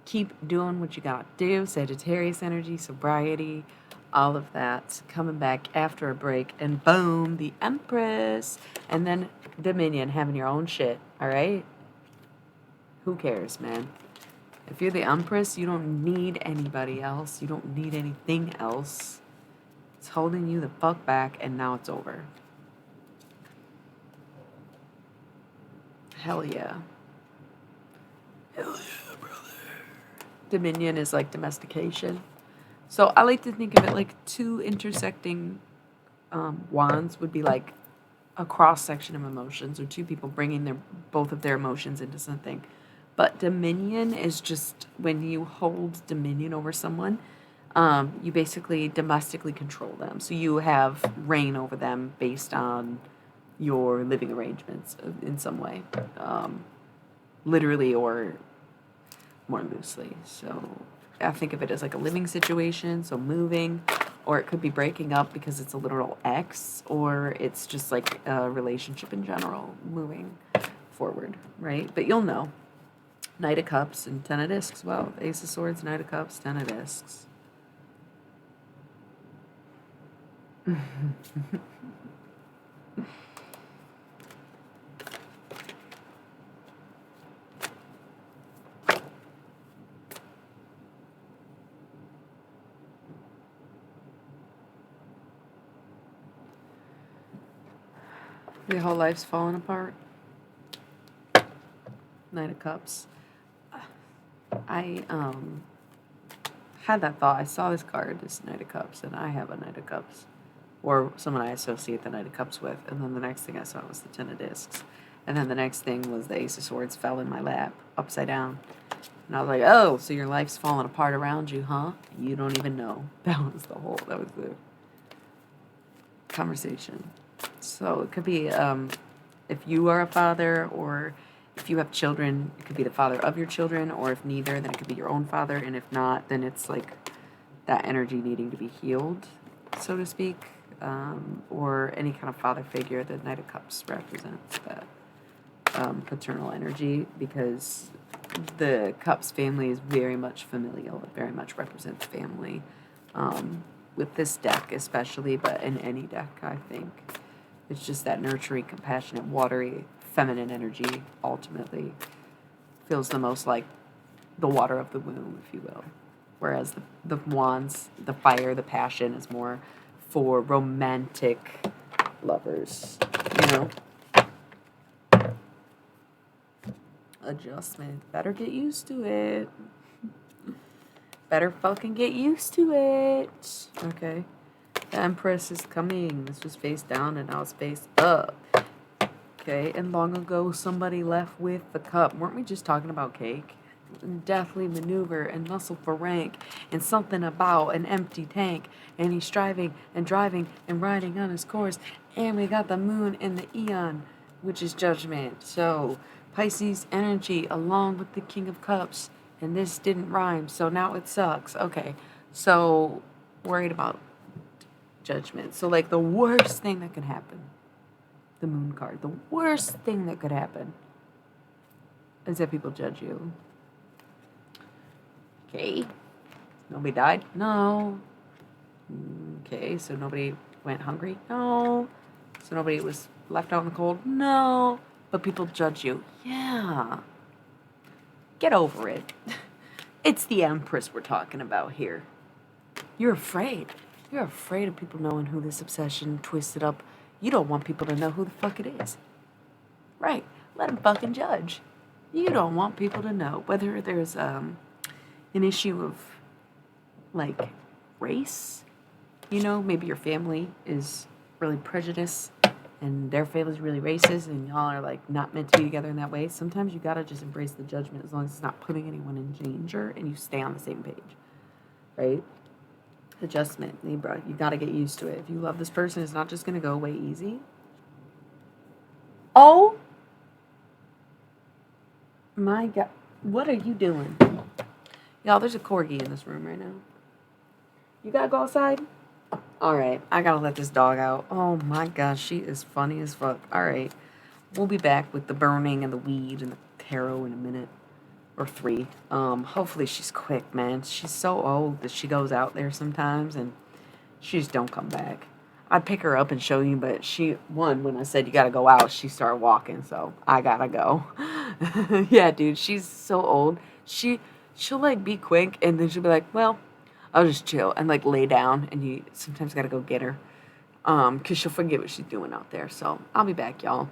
Speaker 1: Keep doing what you gotta do. Sagittarius energy, sobriety, all of that. Coming back after a break, and boom, the Empress. And then Dominion, having your own shit, alright? Who cares, man? If you're the Empress, you don't need anybody else. You don't need anything else. It's holding you the fuck back, and now it's over. Hell yeah. Hell yeah, brother. Dominion is like domestication. So I like to think of it like two intersecting wands would be like a cross section of emotions, or two people bringing their both of their emotions into something. But dominion is just when you hold dominion over someone, you basically domestically control them. So you have reign over them based on your living arrangements in some way, literally or more loosely. So I think of it as like a living situation, so moving, or it could be breaking up because it's a literal ex, or it's just like a relationship in general, moving forward, right? But you'll know. Knight of Cups and Ten of Discs. Well, Ace of Swords, Knight of Cups, Ten of Discs. Your whole life's falling apart. Knight of Cups. I had that thought. I saw this card, this Knight of Cups, and I have a Knight of Cups, or someone I associate the Knight of Cups with. And then the next thing I saw was the Ten of Discs, and then the next thing was the Ace of Swords fell in my lap upside down, and I was like, "Oh, so your life's falling apart around you, huh? You don't even know." That was the conversation. So it could be if you are a father, or if you have children, it could be the father of your children, or if neither, then it could be your own father, and if not, then it's like that energy needing to be healed, so to speak, or any kind of father figure. The Knight of Cups represents that paternal energy, because the Cups family is very much familial. It very much represents family. With this deck especially, but in any deck, I think. It's just that nurturing, compassionate, watery, feminine energy, ultimately, feels the most like the water of the womb, if you will. Whereas the wands, the fire, the passion is more for romantic lovers, you know? Adjustment. Better get used to it. Better fucking get used to it. Okay. The Empress is coming. This was face down and now it's face up. Okay, and long ago somebody left with the cup. Weren't we just talking about cake? And deathly maneuver and muscle for rank, and something about an empty tank. And he's striving and driving and riding on his course. And we got the moon in the eon, which is judgment. So Pisces energy along with the King of Cups. And this didn't rhyme, so now it sucks. Okay, so worried about judgment. So like the worst thing that could happen, the moon card, the worst thing that could happen is that people judge you. Okay, nobody died? No. Okay, so nobody went hungry? No. So nobody was left out in the cold? No. But people judge you. Yeah. Get over it. It's the Empress we're talking about here. You're afraid. You're afraid of people knowing who this obsession twisted up. You don't want people to know who the fuck it is. Right. Let them fucking judge. You don't want people to know whether there's an issue of like race. You know, maybe your family is really prejudiced and their family's really racist and y'all are like not meant to be together in that way. Sometimes you gotta just embrace the judgment as long as it's not putting anyone in danger and you stay on the same page. Right? Adjustment, Libra. You gotta get used to it. If you love this person, it's not just gonna go away easy. Oh my God. What are you doing? Y'all, there's a corgi in this room right now. You gotta go outside? Alright, I gotta let this dog out. Oh my gosh, she is funny as fuck. Alright, we'll be back with the burning and the weed and the tarot in a minute. Or 3. Hopefully she's quick, man. She's so old that she goes out there sometimes and she just don't come back. I'd pick her up and show you, but when I said you gotta go out, she started walking, so I gotta go. Yeah, dude, she's so old. She'll like be quick and then she'll be like, well, I'll just chill and like lay down and you sometimes gotta go get her. 'Cause she'll forget what she's doing out there. So I'll be back, y'all.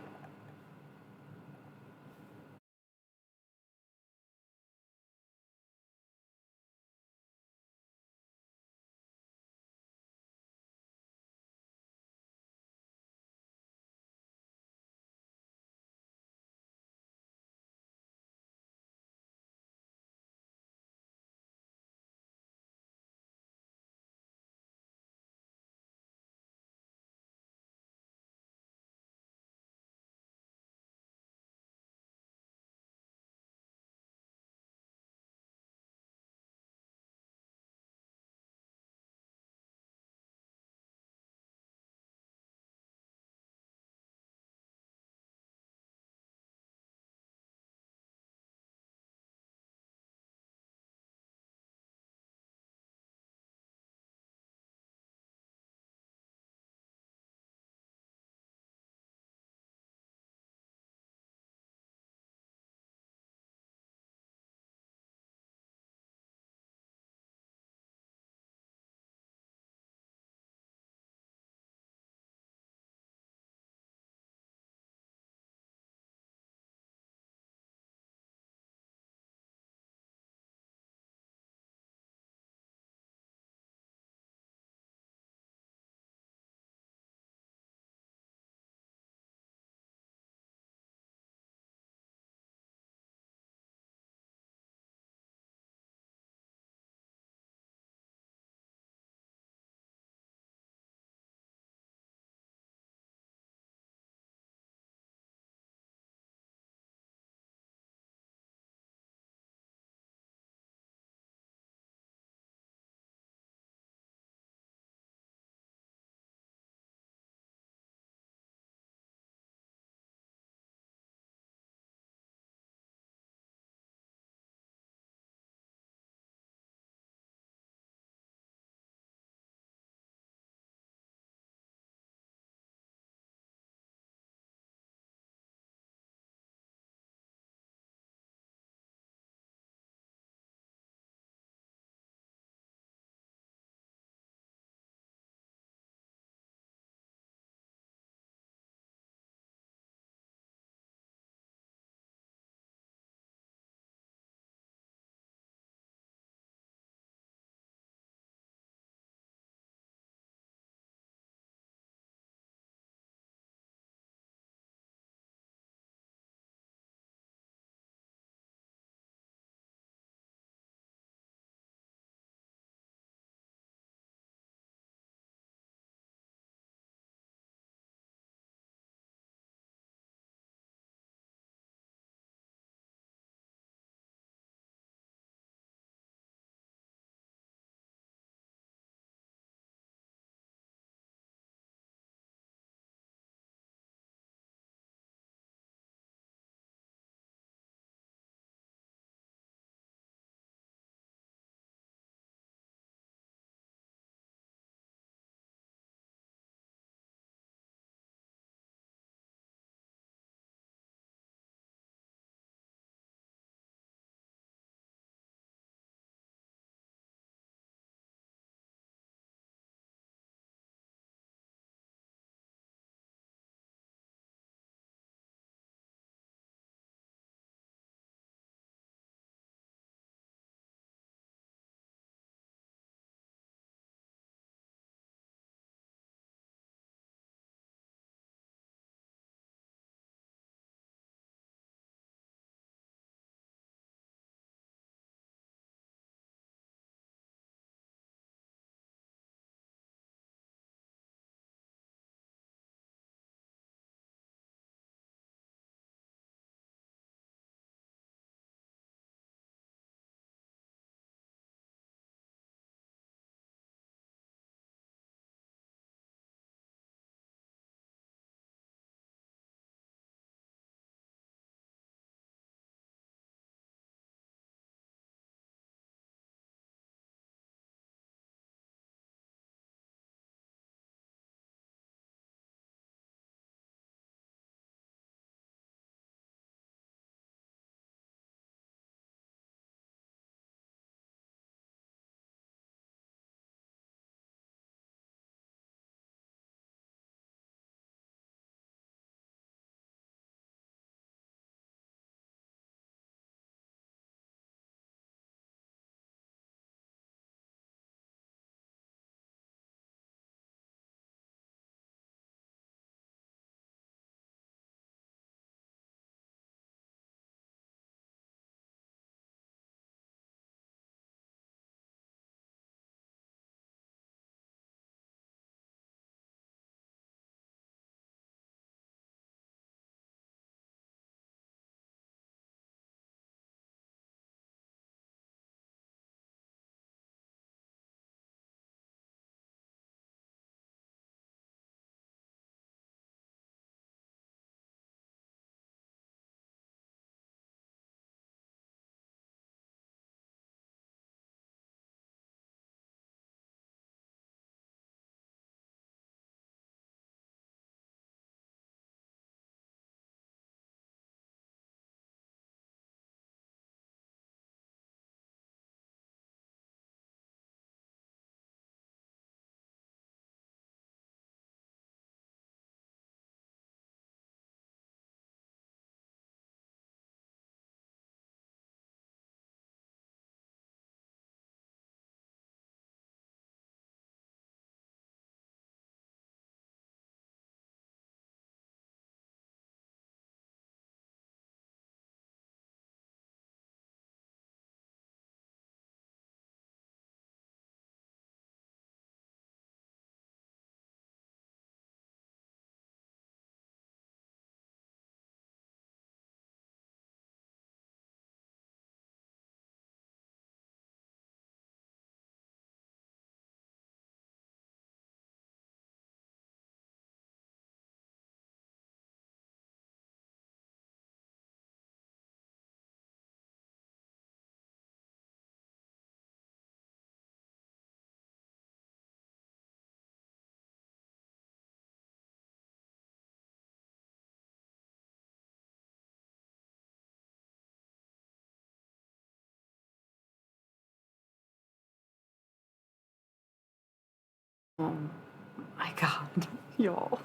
Speaker 1: My God, y'all.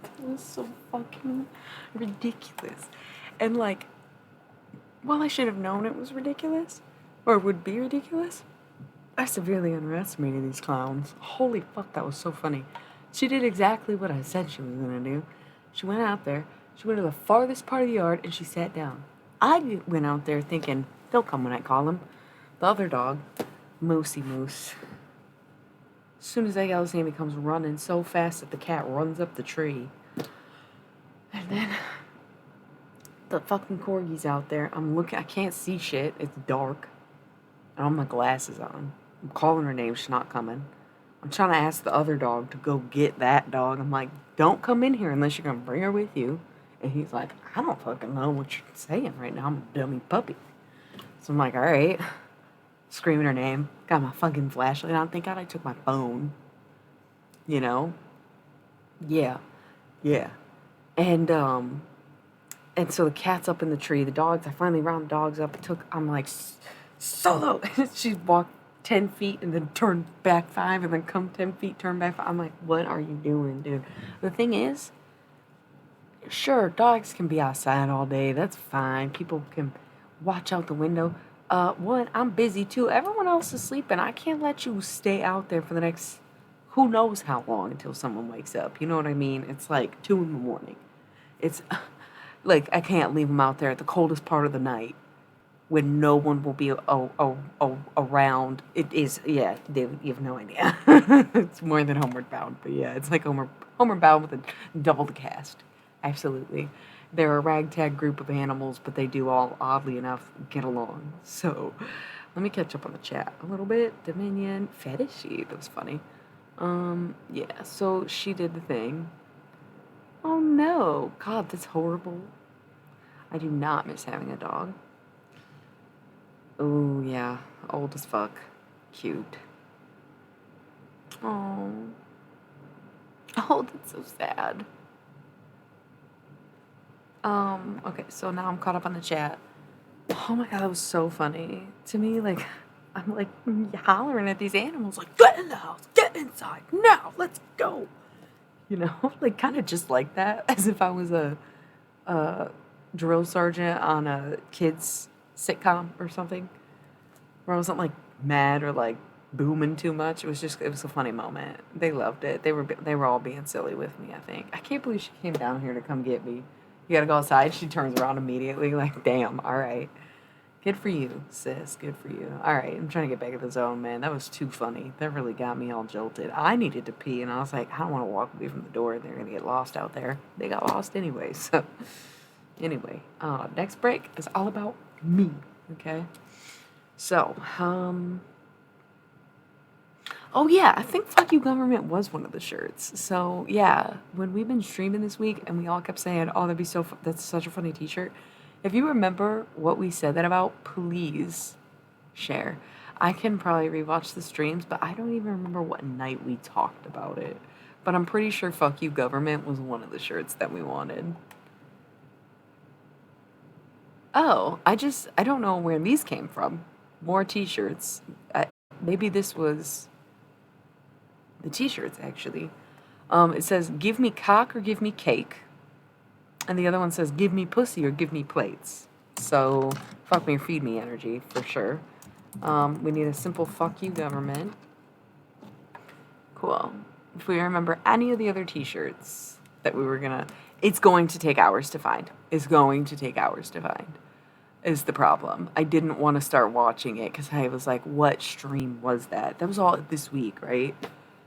Speaker 1: That was so fucking ridiculous. And like, well, I should have known it was ridiculous, or would be ridiculous. I severely underestimated these clowns. Holy fuck, that was so funny. She did exactly what I said she was gonna do. She went out there, she went to the farthest part of the yard, and she sat down. I went out there thinking, they'll come when I call them. The other dog, Moosey Moose. As soon as I yell his name, he comes running so fast that the cat runs up the tree. And then the fucking corgi's out there. I'm looking, I can't see shit. It's dark. I don't have my glasses on. I'm calling her name. She's not coming. I'm trying to ask the other dog to go get that dog. I'm like, don't come in here unless you're going to bring her with you. And he's like, I don't fucking know what you're saying right now. I'm a dummy puppy. So I'm like, all right. Screaming her name. Got my fucking flashlight on. Thank God I took my phone. You know? Yeah. And so the cat's up in the tree. The dogs, I finally round the dogs up. I'm like, Solo! She walked 10 feet and then turned back 5 and then come 10 feet, turn back 5. I'm like, what are you doing, dude? The thing is, sure, dogs can be outside all day. That's fine. People can watch out the window. One, I'm busy too. Everyone else is sleeping. I can't let you stay out there for the next who knows how long until someone wakes up. You know what I mean? It's like 2 a.m. It's like I can't leave them out there at the coldest part of the night when no one will be around. It is, yeah, David, you have no idea. It's more than Homeward Bound, but yeah, it's like Homeward Bound with a double the cast. Absolutely. They're a ragtag group of animals, but they do all, oddly enough, get along. So, let me catch up on the chat a little bit. Dominion, fetishy, that was funny. Yeah, so she did the thing. Oh no, God, that's horrible. I do not miss having a dog. Oh yeah, old as fuck. Cute. Oh. Oh, that's so sad. Okay, so now I'm caught up on the chat. Oh my God, that was so funny. To me, like, I'm like hollering at these animals, like, get in the house, get inside, now, let's go. You know, like kind of just like that, as if I was a drill sergeant on a kids sitcom or something, where I wasn't like mad or like booming too much. It was a funny moment. They loved it. They were all being silly with me, I think. I can't believe she came down here to come get me. You gotta go outside. She turns around immediately, like, damn, all right. Good for you, sis. Good for you. All right, I'm trying to get back in the zone, man. That was too funny. That really got me all jolted. I needed to pee, and I was like, I don't want to walk away from the door. They're going to get lost out there. They got lost anyway, so. Anyway, next break is all about me, okay? So, oh yeah, I think Fuck You Government was one of the shirts. So, yeah, when we've been streaming this week, and we all kept saying, oh, that's such a funny t-shirt. If you remember what we said that about, please share. I can probably rewatch the streams, but I don't even remember what night we talked about it. But I'm pretty sure Fuck You Government was one of the shirts that we wanted. Oh, I don't know where these came from. More t-shirts. Maybe this was the t-shirts, actually. It says, give me cock or give me cake. And the other one says, give me pussy or give me plates. So, fuck me or feed me energy, for sure. We need a simple fuck you government. Cool. If we remember any of the other t-shirts that we were gonna... It's going to take hours to find. Is the problem. I didn't want to start watching it because I was like, what stream was that? That was all this week, right?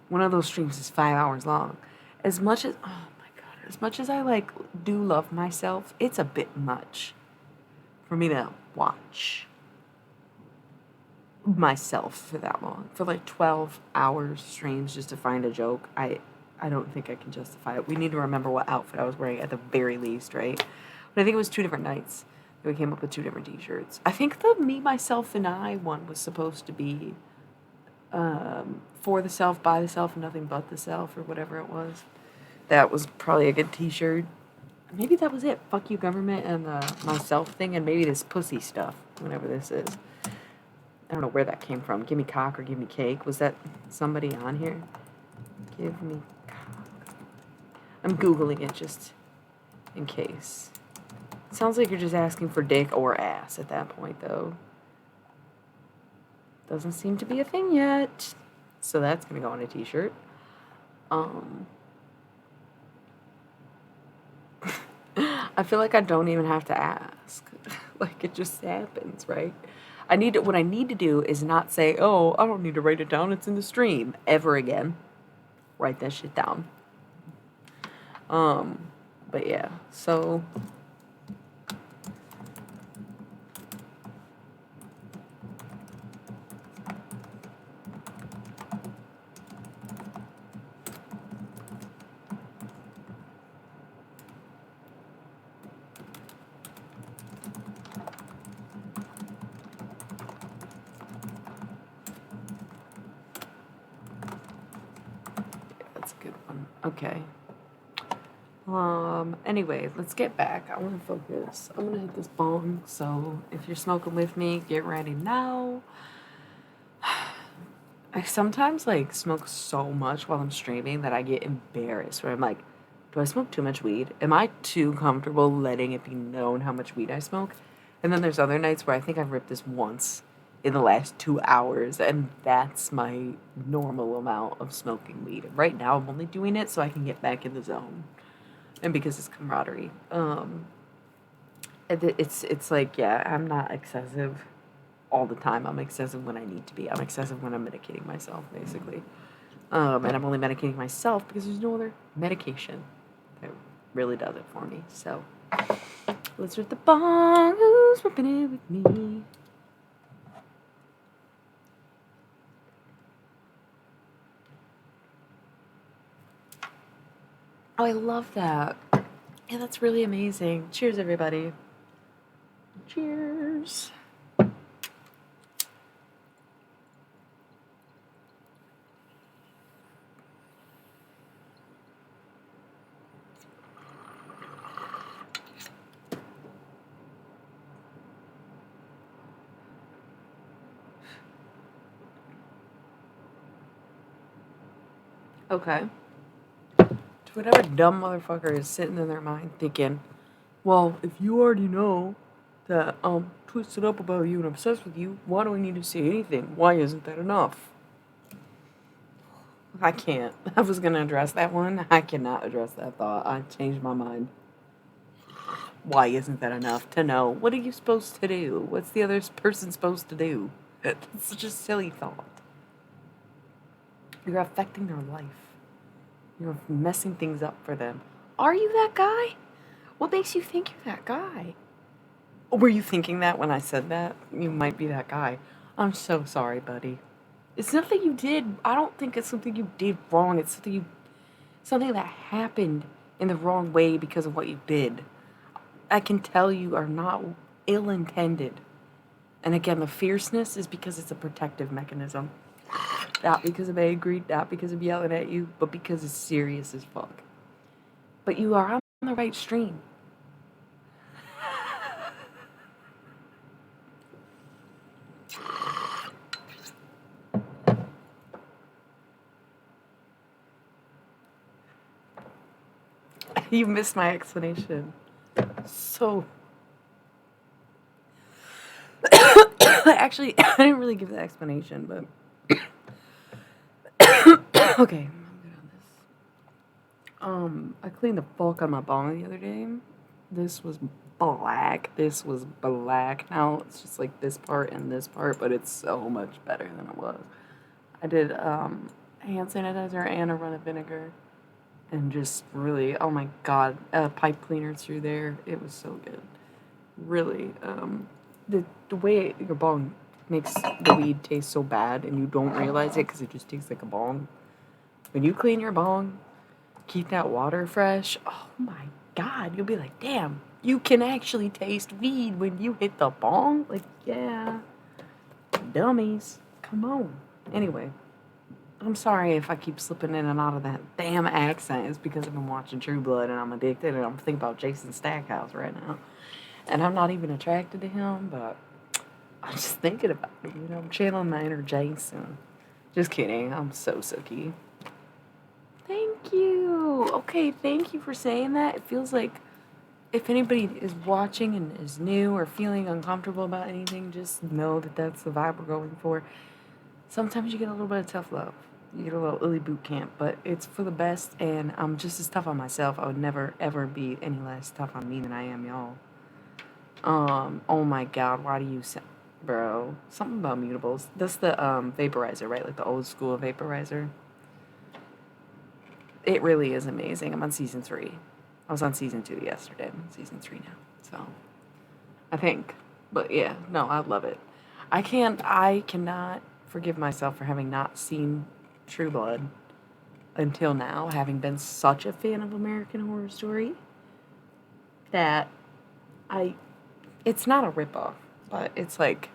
Speaker 1: One of those streams is 5 hours long. As much as I like do love myself, it's a bit much for me to watch myself for that long. For like 12 hours streams just to find a joke, I don't think I can justify it. We need to remember what outfit I was wearing at the very least, right? But I think it was 2 different nights that we came up with 2 different t-shirts. I think the Me, Myself, and I one was supposed to be for the self, by the self, nothing but the self, or whatever it was. That was probably a good t-shirt. Maybe that was it. Fuck You Government and the myself thing, and maybe this pussy stuff, whatever this is. I don't know where that came from. Give me cock or give me cake. Was that somebody on here? Give me cock. I'm Googling it just in case. Sounds like you're just asking for dick or ass at that point, though. Doesn't seem to be a thing yet. So that's gonna go on a t-shirt. I feel like I don't even have to ask. Like, it just happens, right? What I need to do is not say, oh, I don't need to write it down, it's in the stream, ever again. Write that shit down. But yeah, so that's a good one. Okay. Anyway, let's get back. I want to focus. I'm gonna hit this bong, so if you're smoking with me, get ready now. I sometimes like smoke so much while I'm streaming that I get embarrassed where I'm like, do I smoke too much weed? Am I too comfortable letting it be known how much weed I smoke? And then there's other nights where I think I've ripped this once in the last 2 hours, and that's my normal amount of smoking weed. Right now, I'm only doing it so I can get back in the zone, and because it's camaraderie. It's like, yeah, I'm not excessive all the time. I'm excessive when I need to be. I'm excessive when I'm medicating myself, basically. And I'm only medicating myself because there's no other medication that really does it for me. So let's rip the bong. Who's ripping it with me? Oh, I love that. Yeah, that's really amazing. Cheers, everybody. Cheers. Okay. To whatever dumb motherfucker is sitting in their mind thinking, well, if you already know that I'm twisted up about you and obsessed with you, why do I need to say anything? Why isn't that enough? I can't. I was gonna address that one. I cannot address that thought. I changed my mind. Why isn't that enough to know? What are you supposed to do? What's the other person supposed to do? It's such a silly thought. You're affecting their life. You're messing things up for them. Are you that guy? What makes you think you're that guy? Were you thinking that when I said that? You might be that guy. I'm so sorry, buddy. It's nothing you did. I don't think it's something you did wrong. It's something that happened in the wrong way because of what you did. I can tell you are not ill-intended. And again, the fierceness is because it's a protective mechanism. Not because I'm angry, not because I'm yelling at you, but because it's serious as fuck. But you are on the right stream. You missed my explanation. So, actually, I didn't really give the explanation, but okay, I'm good on this. I cleaned the fuck out of my bong the other day. This was black. This was black. Now it's just like this part and this part, but it's so much better than it was. I did hand sanitizer and a run of vinegar. And just really, oh my god, pipe cleaner through there. It was so good. Really, the way your bong makes the weed taste so bad and you don't realize it because it just tastes like a bong. When you clean your bong, keep that water fresh. Oh my god, you'll be like, damn, you can actually taste weed when you hit the bong? Like, yeah, dummies. Come on. Anyway. I'm sorry if I keep slipping in and out of that damn accent. It's because I've been watching True Blood and I'm addicted and I'm thinking about Jason Stackhouse right now. And I'm not even attracted to him, but I'm just thinking about him. You know, I'm channeling my inner Jason. Just kidding. I'm so sooky. Thank you. Okay, thank you for saying that. It feels like if anybody is watching and is new or feeling uncomfortable about anything, just know that that's the vibe we're going for. Sometimes you get a little bit of tough love. You get a little illy boot camp, but it's for the best, and I'm just as tough on myself. I would never, ever be any less tough on me than I am y'all. Oh my god, why do you say... Bro, something about mutables. That's the, vaporizer, right? Like the old school vaporizer. It really is amazing. I'm on season 3. I was on season 2 yesterday. I'm on season 3 now. So, I think. But yeah, no, I love it. I cannot forgive myself for having not seen True Blood until now, having been such a fan of American Horror Story that it's not a ripoff, but it's like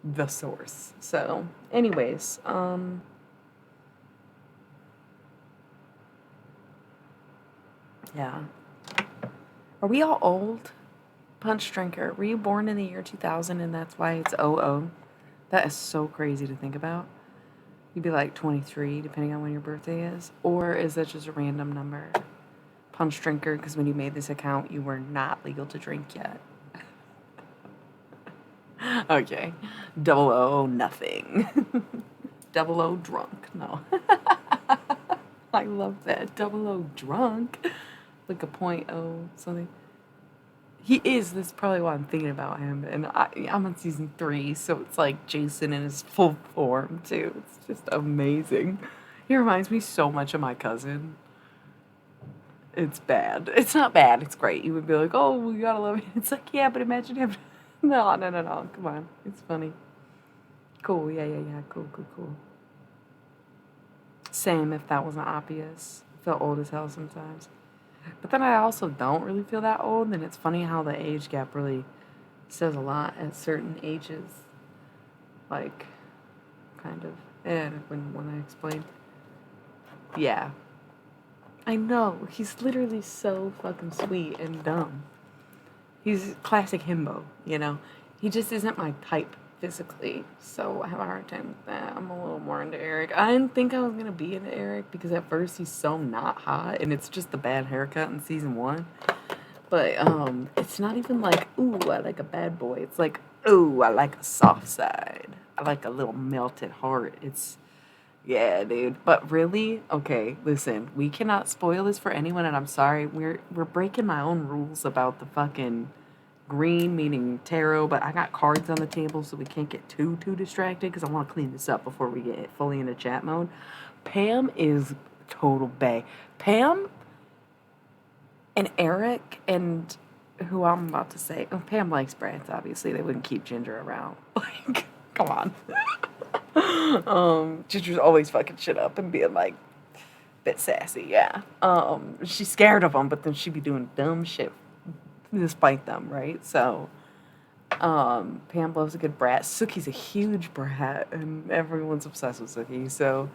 Speaker 1: the source. So, anyways, yeah. Are we all old? Punch drinker. Were you born in the year 2000 and that's why it's 00? That is so crazy to think about. You'd be like 23 depending on when your birthday is. Or is that just a random number? Punch drinker, because when you made this account, you were not legal to drink yet. Okay. 00 nothing. 00 drunk. No. I love that. 00 drunk. Like a .0 something. He is. That's probably why I'm thinking about him. And I'm on season 3, so it's like Jason in his full form, too. It's just amazing. He reminds me so much of my cousin. It's bad. It's not bad. It's great. You would be like, oh, we gotta love it. It's like, yeah, but imagine him. No. Come on. It's funny. Cool. Yeah. Cool. Same if that wasn't obvious. I felt old as hell sometimes. But then I also don't really feel that old, and it's funny how the age gap really says a lot at certain ages. Like, kind of. And when I explain. Yeah. I know. He's literally so fucking sweet and dumb. He's classic himbo, you know? He just isn't my type physically, so I have a hard time with that. I'm a little more into Eric. I didn't think I was gonna be into Eric because at first he's so not hot, and it's just the bad haircut in season 1. But it's not even like, ooh, I like a bad boy. It's like, ooh, I like a soft side. I like a little melted heart. It's yeah, dude. But really, okay, listen, we cannot spoil this for anyone, and I'm sorry. We're breaking my own rules about the fucking green meaning tarot, but I got cards on the table so we can't get too distracted because I want to clean this up before we get fully into chat mode. Pam is total bae. Pam and Eric and who I'm about to say, oh, Pam likes brats, obviously. They wouldn't keep Ginger around. Like, come on. Ginger's always fucking shit up and being like bit sassy, yeah. She's scared of them, but then she'd be doing dumb shit despite them, right? So, Pam loves a good brat. Sookie's a huge brat, and everyone's obsessed with Sookie, so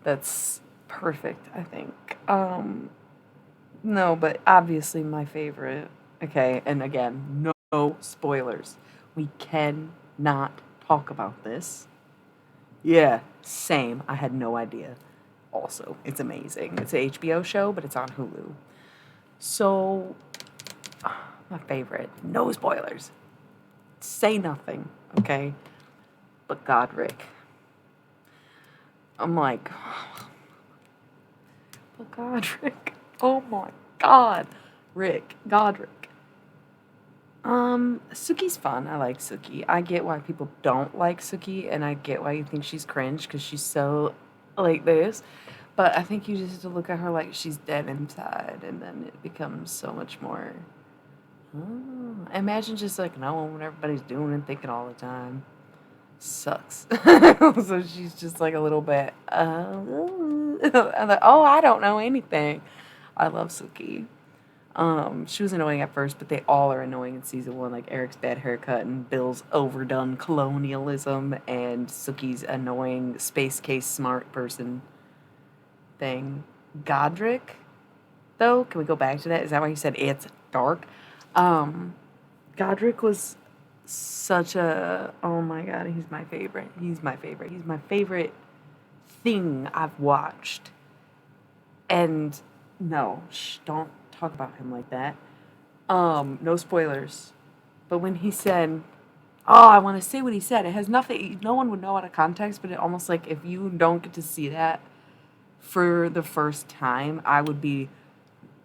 Speaker 1: that's perfect, I think. No, but obviously my favorite. Okay, and again, no spoilers. We cannot talk about this. Yeah, same. I had no idea. Also, it's amazing. It's an HBO show, but it's on Hulu. So, my favorite. No spoilers. Say nothing, okay? But Godric. I'm like, but Godric. Oh my god. Godric. Sookie's fun. I like Sookie. I get why people don't like Sookie, and I get why you think she's cringe, because she's so like this. But I think you just have to look at her like she's dead inside, and then it becomes so much more... Oh, imagine just like knowing what everybody's doing and thinking all the time. Sucks. So she's just like a little bit, I'm like, oh, I don't know anything. I love Sookie. She was annoying at first, but they all are annoying in season 1, like Eric's bad haircut and Bill's overdone colonialism and Sookie's annoying space case smart person thing. Godric, though, can we go back to that? Is that why you said it's dark? Godric was such a, oh my god, he's my favorite. He's my favorite thing I've watched And no, don't talk about him like that. No spoilers. But when he said, oh, I want to say what he said. It has nothing, no one would know out of context, but it almost like if you don't get to see that for the first time, I would be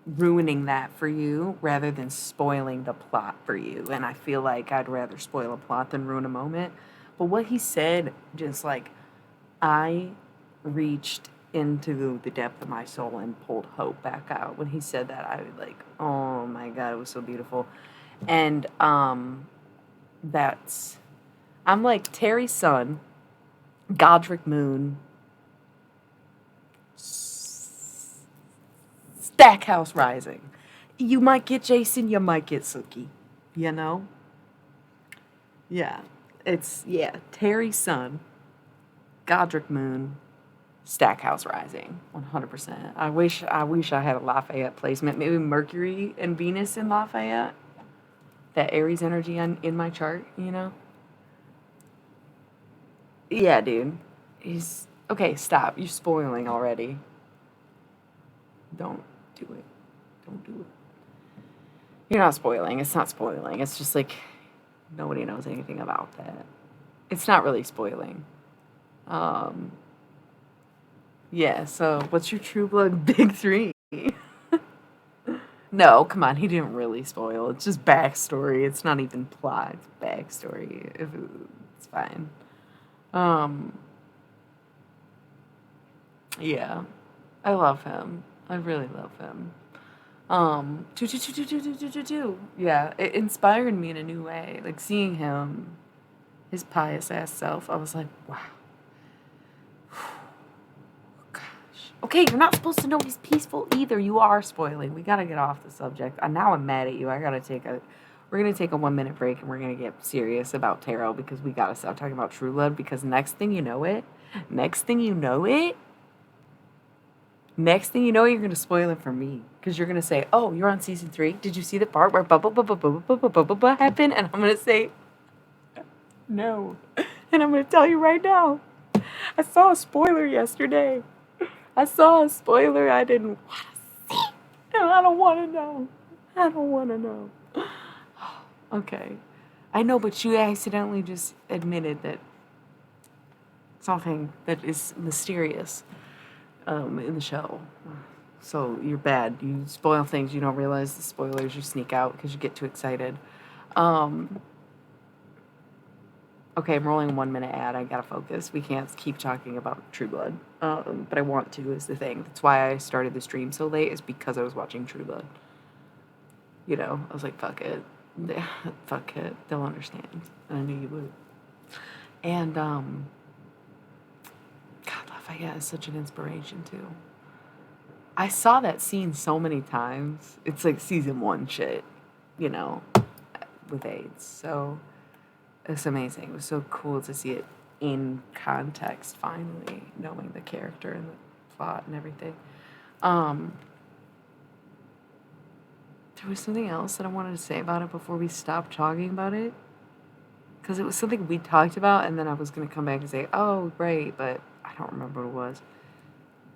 Speaker 1: ruining that for you rather than spoiling the plot for you. And I feel like I'd rather spoil a plot than ruin a moment. But what he said, just like, I reached into the depth of my soul and pulled hope back out. When he said that, I was like, oh my God, it was so beautiful. And that's, I'm like Terry's son, Godric Moon, Stackhouse Rising. You might get Jason, you might get Suki. You know? Yeah. Terry's son, Godric Moon, Stackhouse Rising, 100%. I wish I had a Lafayette placement. Maybe Mercury and Venus in Lafayette. That Aries energy in my chart, you know? Yeah, dude. He's okay. Stop. You're spoiling already. Don't do it. Don't do it. You're not spoiling. It's not spoiling. It's just like nobody knows anything about that. It's not really spoiling. Um, yeah. So, what's your True Blood big three? No, come on. He didn't really spoil. It's just backstory. It's not even plot. It's backstory. It's fine. Um, yeah. I love him. I really love him. Yeah, it inspired me in a new way. Like seeing him, his pious ass self, I was like, wow. Gosh. Okay, you're not supposed to know he's peaceful either. You are spoiling. We gotta get off the subject. Now I'm mad at you. We're gonna take a 1 minute break and we're gonna get serious about tarot because we gotta stop talking about True Blood because next thing you know it, you're going to spoil it for me. Because you're going to say, oh, you're on season 3. Did you see the part where blah, blah, blah, blah, blah, blah, blah, blah, blah, blah happened? And I'm going to say, no. And I'm going to tell you right now. I saw a spoiler yesterday. I saw a spoiler I didn't want to see. And I don't want to know. I don't want to know. Okay. I know, but you accidentally just admitted that something that is mysterious in the show. So you're bad. You spoil things. You don't realize the spoilers. You sneak out because you get too excited. Okay, I'm rolling a 1 minute ad. I gotta focus. We can't keep talking about True Blood. But I want to is the thing. That's why I started the stream so late is because I was watching True Blood. You know, I was like, fuck it. Fuck it. They'll understand. And I knew you would. And, God, Lafayette is such an inspiration too. I saw that scene so many times. It's like season 1 shit, you know, with AIDS. So it's amazing. It was so cool to see it in context finally, knowing the character and the plot and everything. There was something else that I wanted to say about it before we stopped talking about it. Because it was something we talked about, and then I was going to come back and say, oh, great, but I don't remember what it was.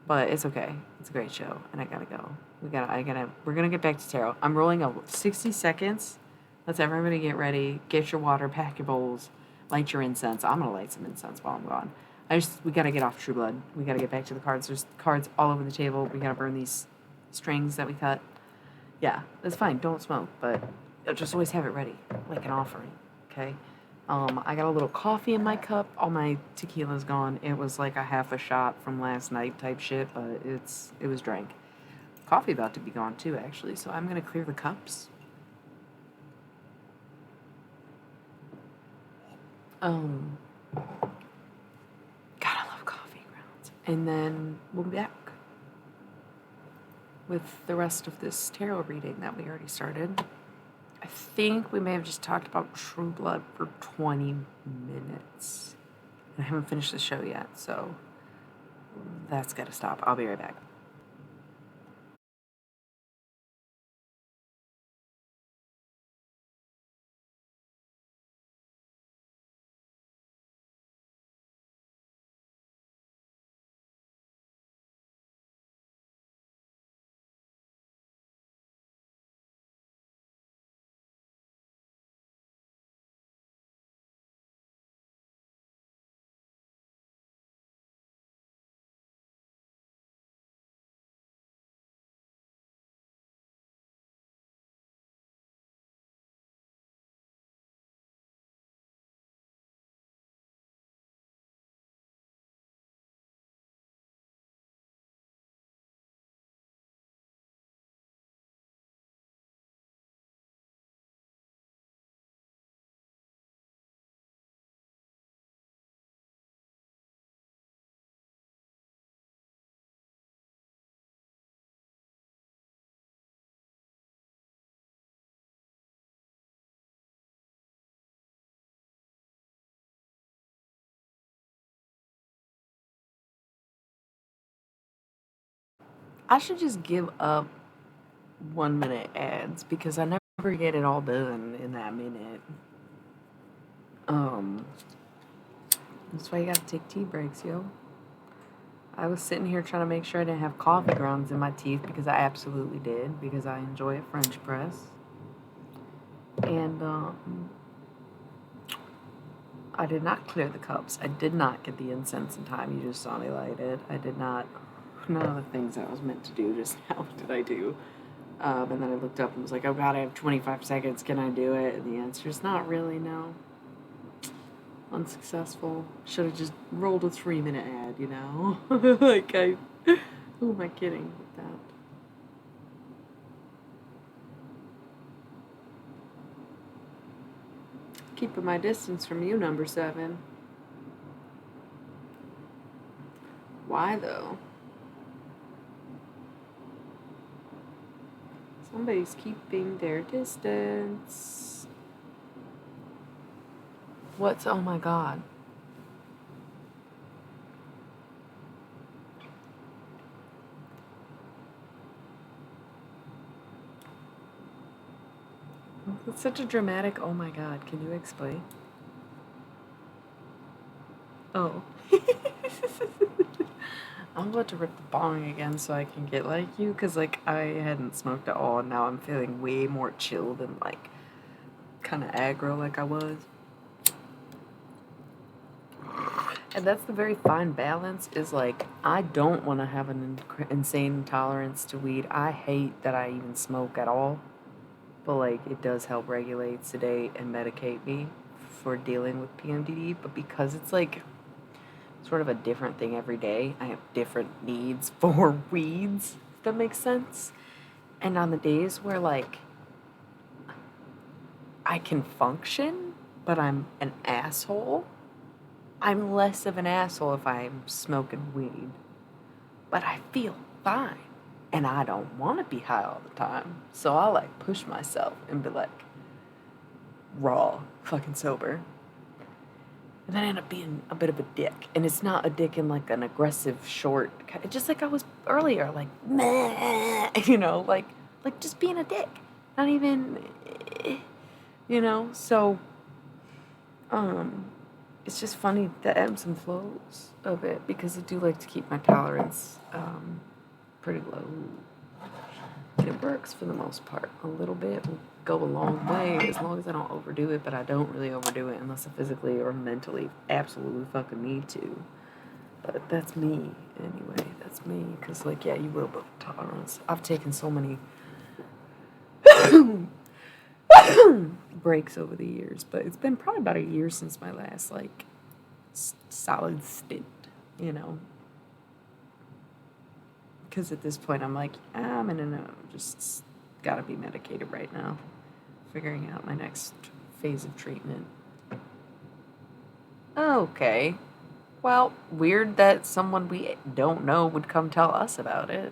Speaker 1: But it's okay. It's a great show, and I gotta go. We're gonna get back to tarot. I'm rolling up 60 seconds. Let's everybody get ready. Get your water, pack your bowls, light your incense. I'm gonna light some incense while I'm gone. We gotta get off True Blood. We gotta get back to the cards. There's cards all over the table. We gotta burn these strings that we cut. Yeah, that's fine. Don't smoke, but just always have it ready, like an offering, okay? I got a little coffee in my cup. All my tequila's gone. It was like a half a shot from last night type shit, but it was drank. Coffee about to be gone too, actually, so I'm gonna clear the cups. God, I love coffee grounds. And then we'll be back with the rest of this tarot reading that we already started. I think we may have just talked about True Blood for 20 minutes. I haven't finished the show yet, so that's got to stop. I'll be right back. I should just give up 1 minute ads because I never get it all done in that minute. That's why you gotta take tea breaks, yo. I was sitting here trying to make sure I didn't have coffee grounds in my teeth because I absolutely did, because I enjoy a French press. And I did not clear the cups. I did not get the incense in time. You just saw me light it. I did not. None of the things that I was meant to do just now did I do. And then I looked up and was like, oh God, I have 25 seconds. Can I do it? And the answer is not really, no. Unsuccessful. Should have just rolled a 3-minute ad, you know? Like, who am I kidding with that? Keeping my distance from you, number 7. Why, though? Somebody's keeping their distance. What's, oh my God. It's such a dramatic, oh my God, can you explain? Oh. I'm about to rip the bong again so I can get like you, because like I hadn't smoked at all and now I'm feeling way more chilled and like kind of aggro like I was. And that's the very fine balance, is like I don't want to have an insane intolerance to weed. I hate that I even smoke at all, but like it does help regulate, sedate, and medicate me for dealing with PMDD. But because it's like sort of a different thing every day, I have different needs for weeds, if that makes sense. And on the days where like I can function, but I'm an asshole, I'm less of an asshole if I'm smoking weed. But I feel fine, and I don't want to be high all the time. So I'll like push myself and be like raw, fucking sober. And then I end up being a bit of a dick. And it's not a dick in like an aggressive, short, just like I was earlier, like, meh, you know, like just being a dick. Not even, you know, so, it's just funny, the ebbs and flows of it, because I do like to keep my tolerance, pretty low. And it works for the most part. A little bit will go a long way as long as I don't overdo it, but I don't really overdo it unless I physically or mentally absolutely fucking need to. But that's me, anyway. That's me. Because, like, yeah, you will build tolerance. I've taken so many breaks over the years, but it's been probably about a year since my last, like, solid stint, you know? Because at this point, I'm like, I'm in a just gotta be medicated right now. Figuring out my next phase of treatment. Okay. Well, weird that someone we don't know would come tell us about it.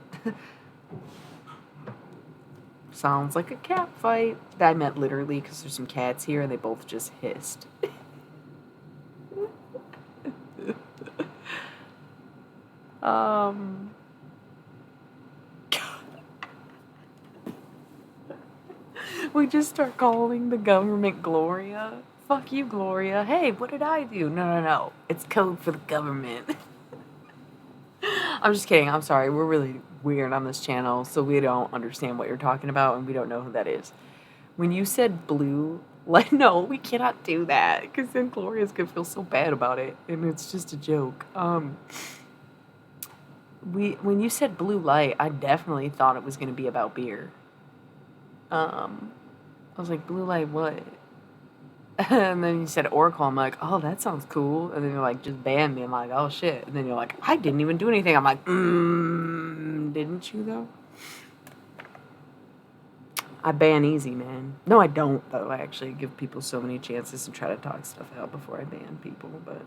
Speaker 1: Sounds like a cat fight. I meant literally, because there's some cats here and they both just hissed. We just start calling the government Gloria. Fuck you, Gloria. Hey, what did I do? No. It's code for the government. I'm just kidding. I'm sorry. We're really weird on this channel, so we don't understand what you're talking about, and we don't know who that is. When you said blue, like, no, we cannot do that, because then Gloria's gonna feel so bad about it, and it's just a joke. When you said blue light, I definitely thought it was gonna be about beer. I was like, blue light what? And then you said Oracle. I'm like, oh, that sounds cool. And then you're like, just ban me. I'm like, oh, shit. And then you're like, I didn't even do anything. I'm like, didn't you, though? I ban easy, man. No, I don't, though. I actually give people so many chances and try to talk stuff out before I ban people. But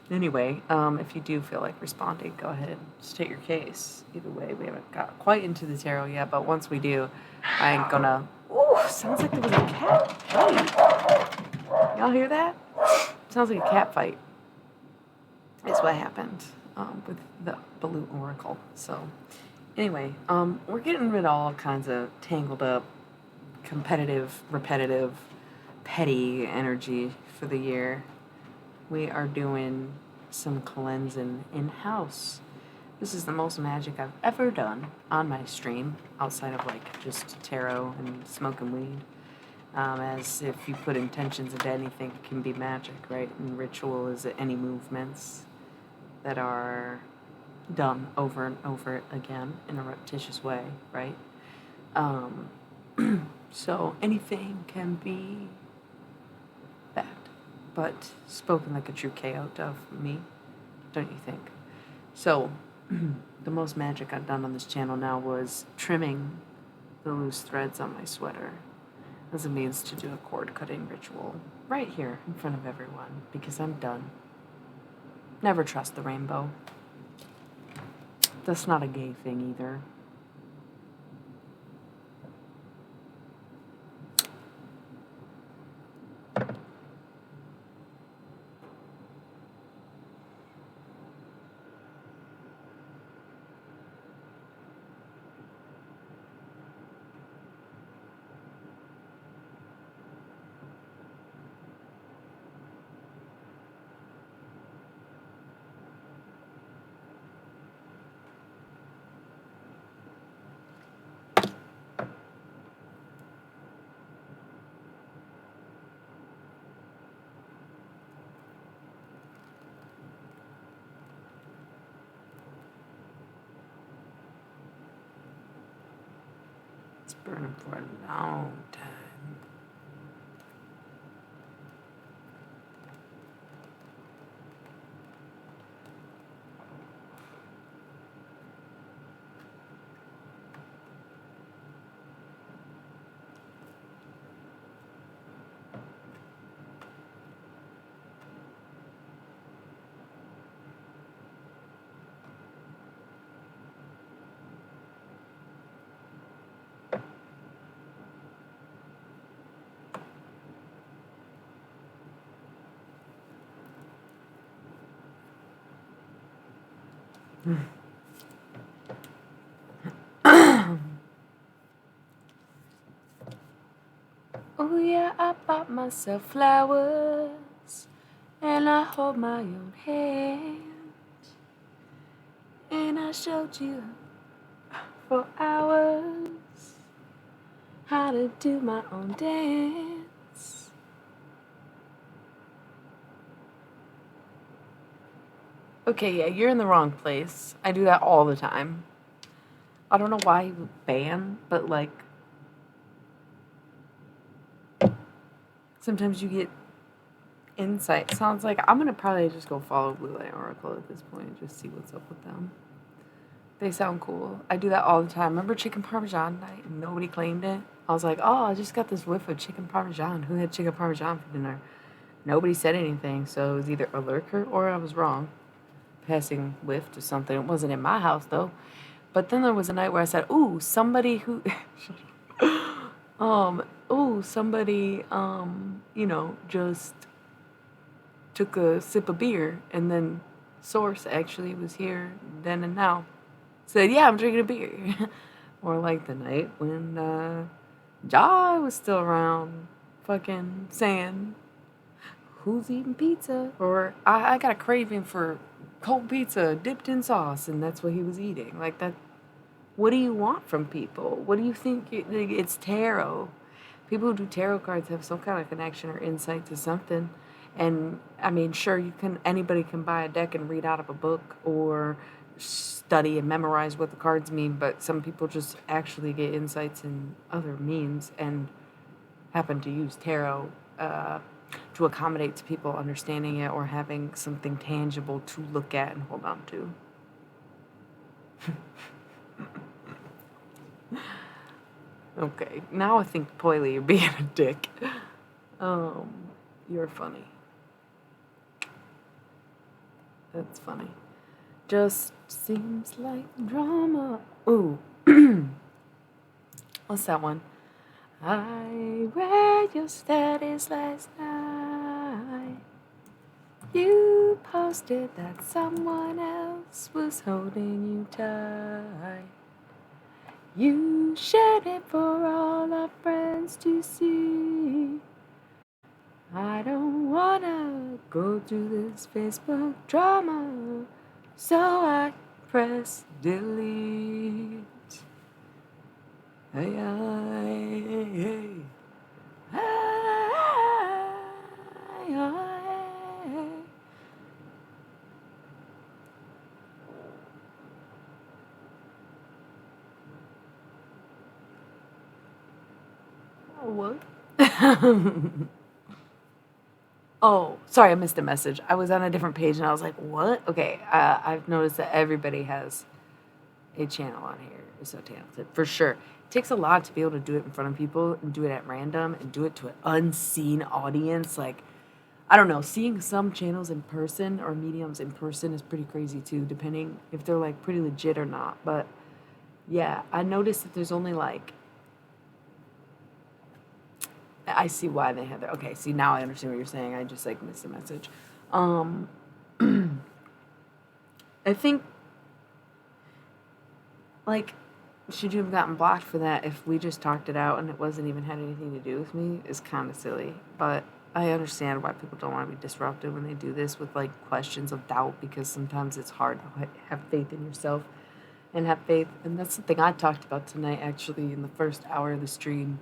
Speaker 1: anyway, if you do feel like responding, go ahead. State your case. Either way, we haven't got quite into the tarot yet. But once we do, I ain't gonna... Ooh, sounds like there was a cat fight. Y'all hear that? Sounds like a cat fight. It's what happened with the Balut Oracle. So, Anyway, we're getting rid of all kinds of tangled up, competitive, repetitive, petty energy for the year. We are doing some cleansing in-house. This is the most magic I've ever done on my stream, outside of like just tarot and smoking weed. As if you put intentions into anything, it can be magic, right? And ritual is any movements that are done over and over again in a repetitious way, right? Um, so anything can be that, but spoken like a true chaos of me, don't you think? So, the most magic I've done on this channel now was trimming the loose threads on my sweater as a means to do a cord cutting ritual right here in front of everyone, because I'm done. Never trust the rainbow. That's not a gay thing either. It's burning for a long time. Oh yeah, I bought myself flowers, and I hold my own hand, and I showed you for hours how to do my own dance. Okay, yeah, you're in the wrong place. I do that all the time. I don't know why he would ban, but like, sometimes you get insight. Sounds like I'm gonna probably just go follow Blue Light Oracle at this point and just see what's up with them. They sound cool. I do that all the time. Remember chicken parmesan night and nobody claimed it? I was like, oh, I just got this whiff of chicken parmesan. Who had chicken parmesan for dinner? Nobody said anything, so it was either a lurker or I was wrong. Passing whiff to something. It wasn't in my house though. But then there was a night where I said, ooh, somebody who somebody just took a sip of beer, and then Source actually was here then and now. Said, yeah, I'm drinking a beer. Or like the night when Jai was still around, fucking saying, who's eating pizza? Or I got a craving for cold pizza dipped in sauce, and that's what he was eating. Like that. What do you want from people? What do you think? It's tarot. People who do tarot cards have some kind of connection or insight to something. And I mean, sure, anybody can buy a deck and read out of a book or study and memorize what the cards mean, but some people just actually get insights in other means and happen to use tarot to accommodate to people understanding it or having something tangible to look at and hold on to. Okay, now I think, Poily, you're being a dick. You're funny. That's funny. Just seems like drama. Ooh. What's that one? I read your status last night. You posted that someone else was holding you tight. You shared it for all our friends to see. I don't wanna go through this Facebook drama, so I press delete. Hey, hey, hey. Hey, hey. Oh, what? Oh, sorry, I missed a message. I was on a different page and I was like, what? Okay, I've noticed that everybody has a channel on here is so talented, for sure. It takes a lot to be able to do it in front of people and do it at random and do it to an unseen audience. Like, I don't know, seeing some channels in person or mediums in person is pretty crazy too, depending if they're like pretty legit or not. But yeah, I noticed that there's only like, I see why they have that. Okay, see, now I understand what you're saying. I just like missed the message. Um, I think, like, should you have gotten blocked for that if we just talked it out and it wasn't even had anything to do with me is kind of silly. But I understand why people don't want to be disrupted when they do this with like questions of doubt, because sometimes it's hard to have faith in yourself and have faith. And that's something I talked about tonight, actually, in the first hour of the stream,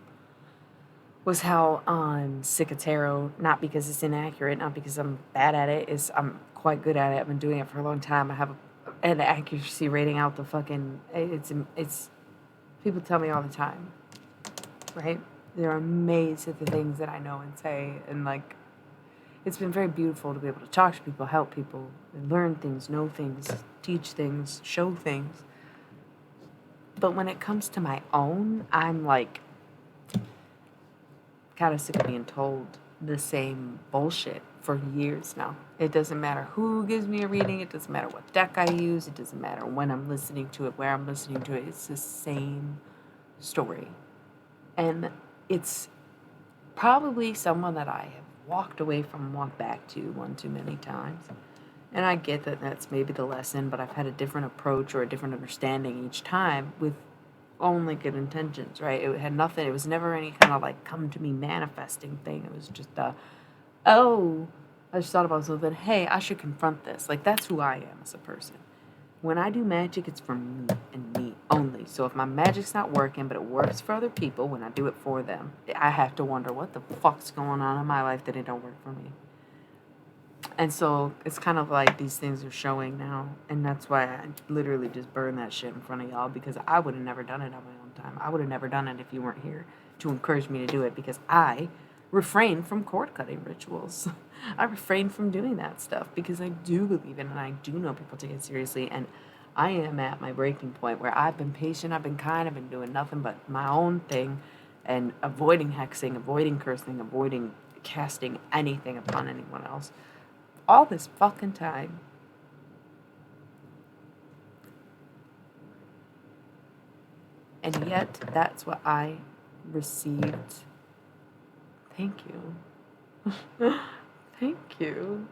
Speaker 1: was how I'm sick of tarot, not because it's inaccurate, not because I'm bad at it, is I'm quite good at it. I've been doing it for a long time. I have an accuracy rating out the fucking, it's people tell me all the time, right? They're amazed at the things that I know and say, and like, it's been very beautiful to be able to talk to people, help people, and learn things, know things, teach things, show things. But when it comes to my own, I'm like kind of sick of being told the same bullshit for years now. It doesn't matter who gives me a reading, it doesn't matter what deck I use, it doesn't matter when I'm listening to it, where I'm listening to it, it's the same story. And it's probably someone that I have walked away from, walked back to one too many times. And I get that that's maybe the lesson, but I've had a different approach or a different understanding each time with only good intentions, right? It had nothing, it was never any kind of like come to me manifesting thing. It was just oh, I just thought about something, hey, I should confront this. Like, that's who I am as a person. When I do magic, it's for me and me only. So if my magic's not working, but it works for other people when I do it for them, I have to wonder what the fuck's going on in my life that it don't work for me. And so it's kind of like these things are showing now, and that's why I literally just burned that shit in front of y'all, because I would have never done it on my own time. I would have never done it if you weren't here to encourage me to do it, because I refrain from cord cutting rituals. I refrain from doing that stuff because I do believe in it and I do know people take it seriously, and I am at my breaking point where I've been patient, I've been kind, I've been doing nothing but my own thing and avoiding hexing, avoiding cursing, avoiding casting anything upon anyone else all this fucking time. And yet, that's what I received. Thank you. Thank you.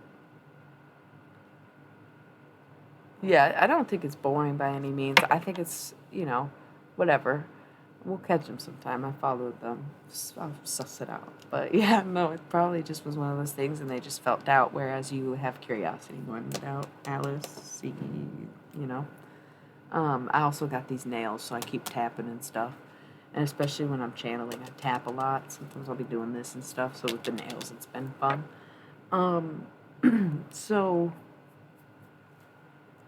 Speaker 1: Yeah, I don't think it's boring by any means. I think it's, whatever. We'll catch them sometime. I followed them. I'll suss it out. But yeah, no, it probably just was one of those things and they just felt doubt, whereas you have curiosity more than doubt. Alice, C, you know. I also got these nails, so I keep tapping and stuff. And especially when I'm channeling, I tap a lot. Sometimes I'll be doing this and stuff. So with the nails, it's been fun. So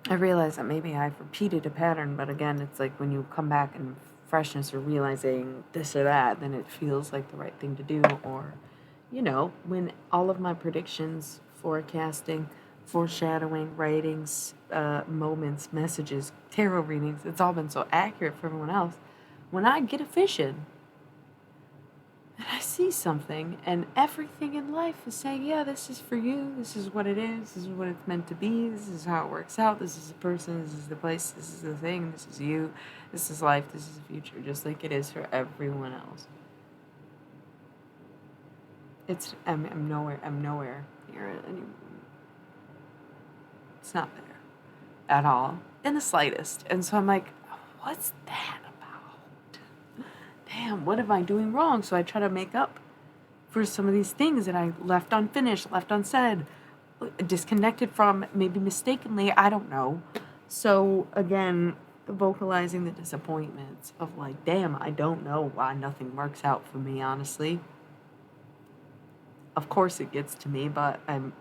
Speaker 1: I realize that maybe I've repeated a pattern, but again, it's like when you come back in freshness or realizing this or that, then it feels like the right thing to do. Or, when all of my predictions, forecasting, foreshadowing, writings, moments, messages, tarot readings, it's all been so accurate for everyone else. When I get a vision, and I see something, and everything in life is saying, yeah, this is for you, this is what it is, this is what it's meant to be, this is how it works out, this is the person, this is the place, this is the thing, this is you, this is life, this is the future, just like it is for everyone else. I'm nowhere near it anymore. It's not there at all, in the slightest. And so I'm like, what's that about? damn, what am I doing wrong? So I try to make up for some of these things that I left unfinished, left unsaid, disconnected from, maybe mistakenly, I don't know. So again, vocalizing the disappointments of like, damn, I don't know why nothing works out for me, honestly. Of course it gets to me, but I'm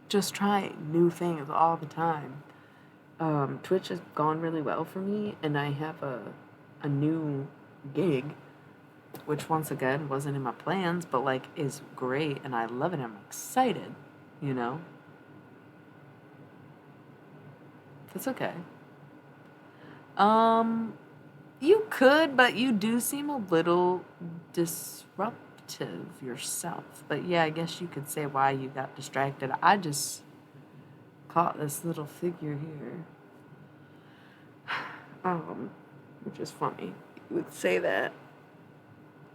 Speaker 1: just trying new things all the time. Twitch has gone really well for me, and I have a new gig, which once again wasn't in my plans, but like is great, and I love it. I'm excited, you know? That's okay. You could, but you do seem a little disruptive yourself. But yeah, I guess you could say why you got distracted. I just caught this little figure here. Which is funny. You would say that.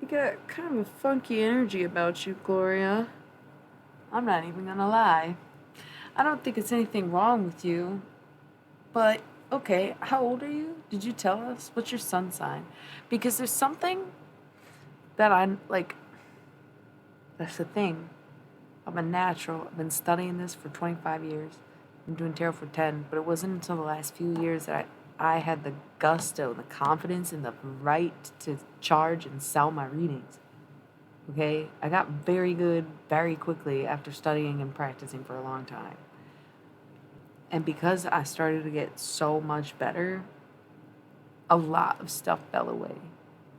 Speaker 1: You got kind of a funky energy about you, Gloria. I'm not even gonna lie. I don't think it's anything wrong with you. But, okay, how old are you? Did you tell us? What's your sun sign? Because there's something that I'm, like, that's the thing. I'm a natural. I've been studying this for 25 years. I'm doing tarot for 10. But it wasn't until the last few years that I had the gusto, the confidence, and the right to charge and sell my readings. Okay? I got very good very quickly after studying and practicing for a long time. And because I started to get so much better, a lot of stuff fell away.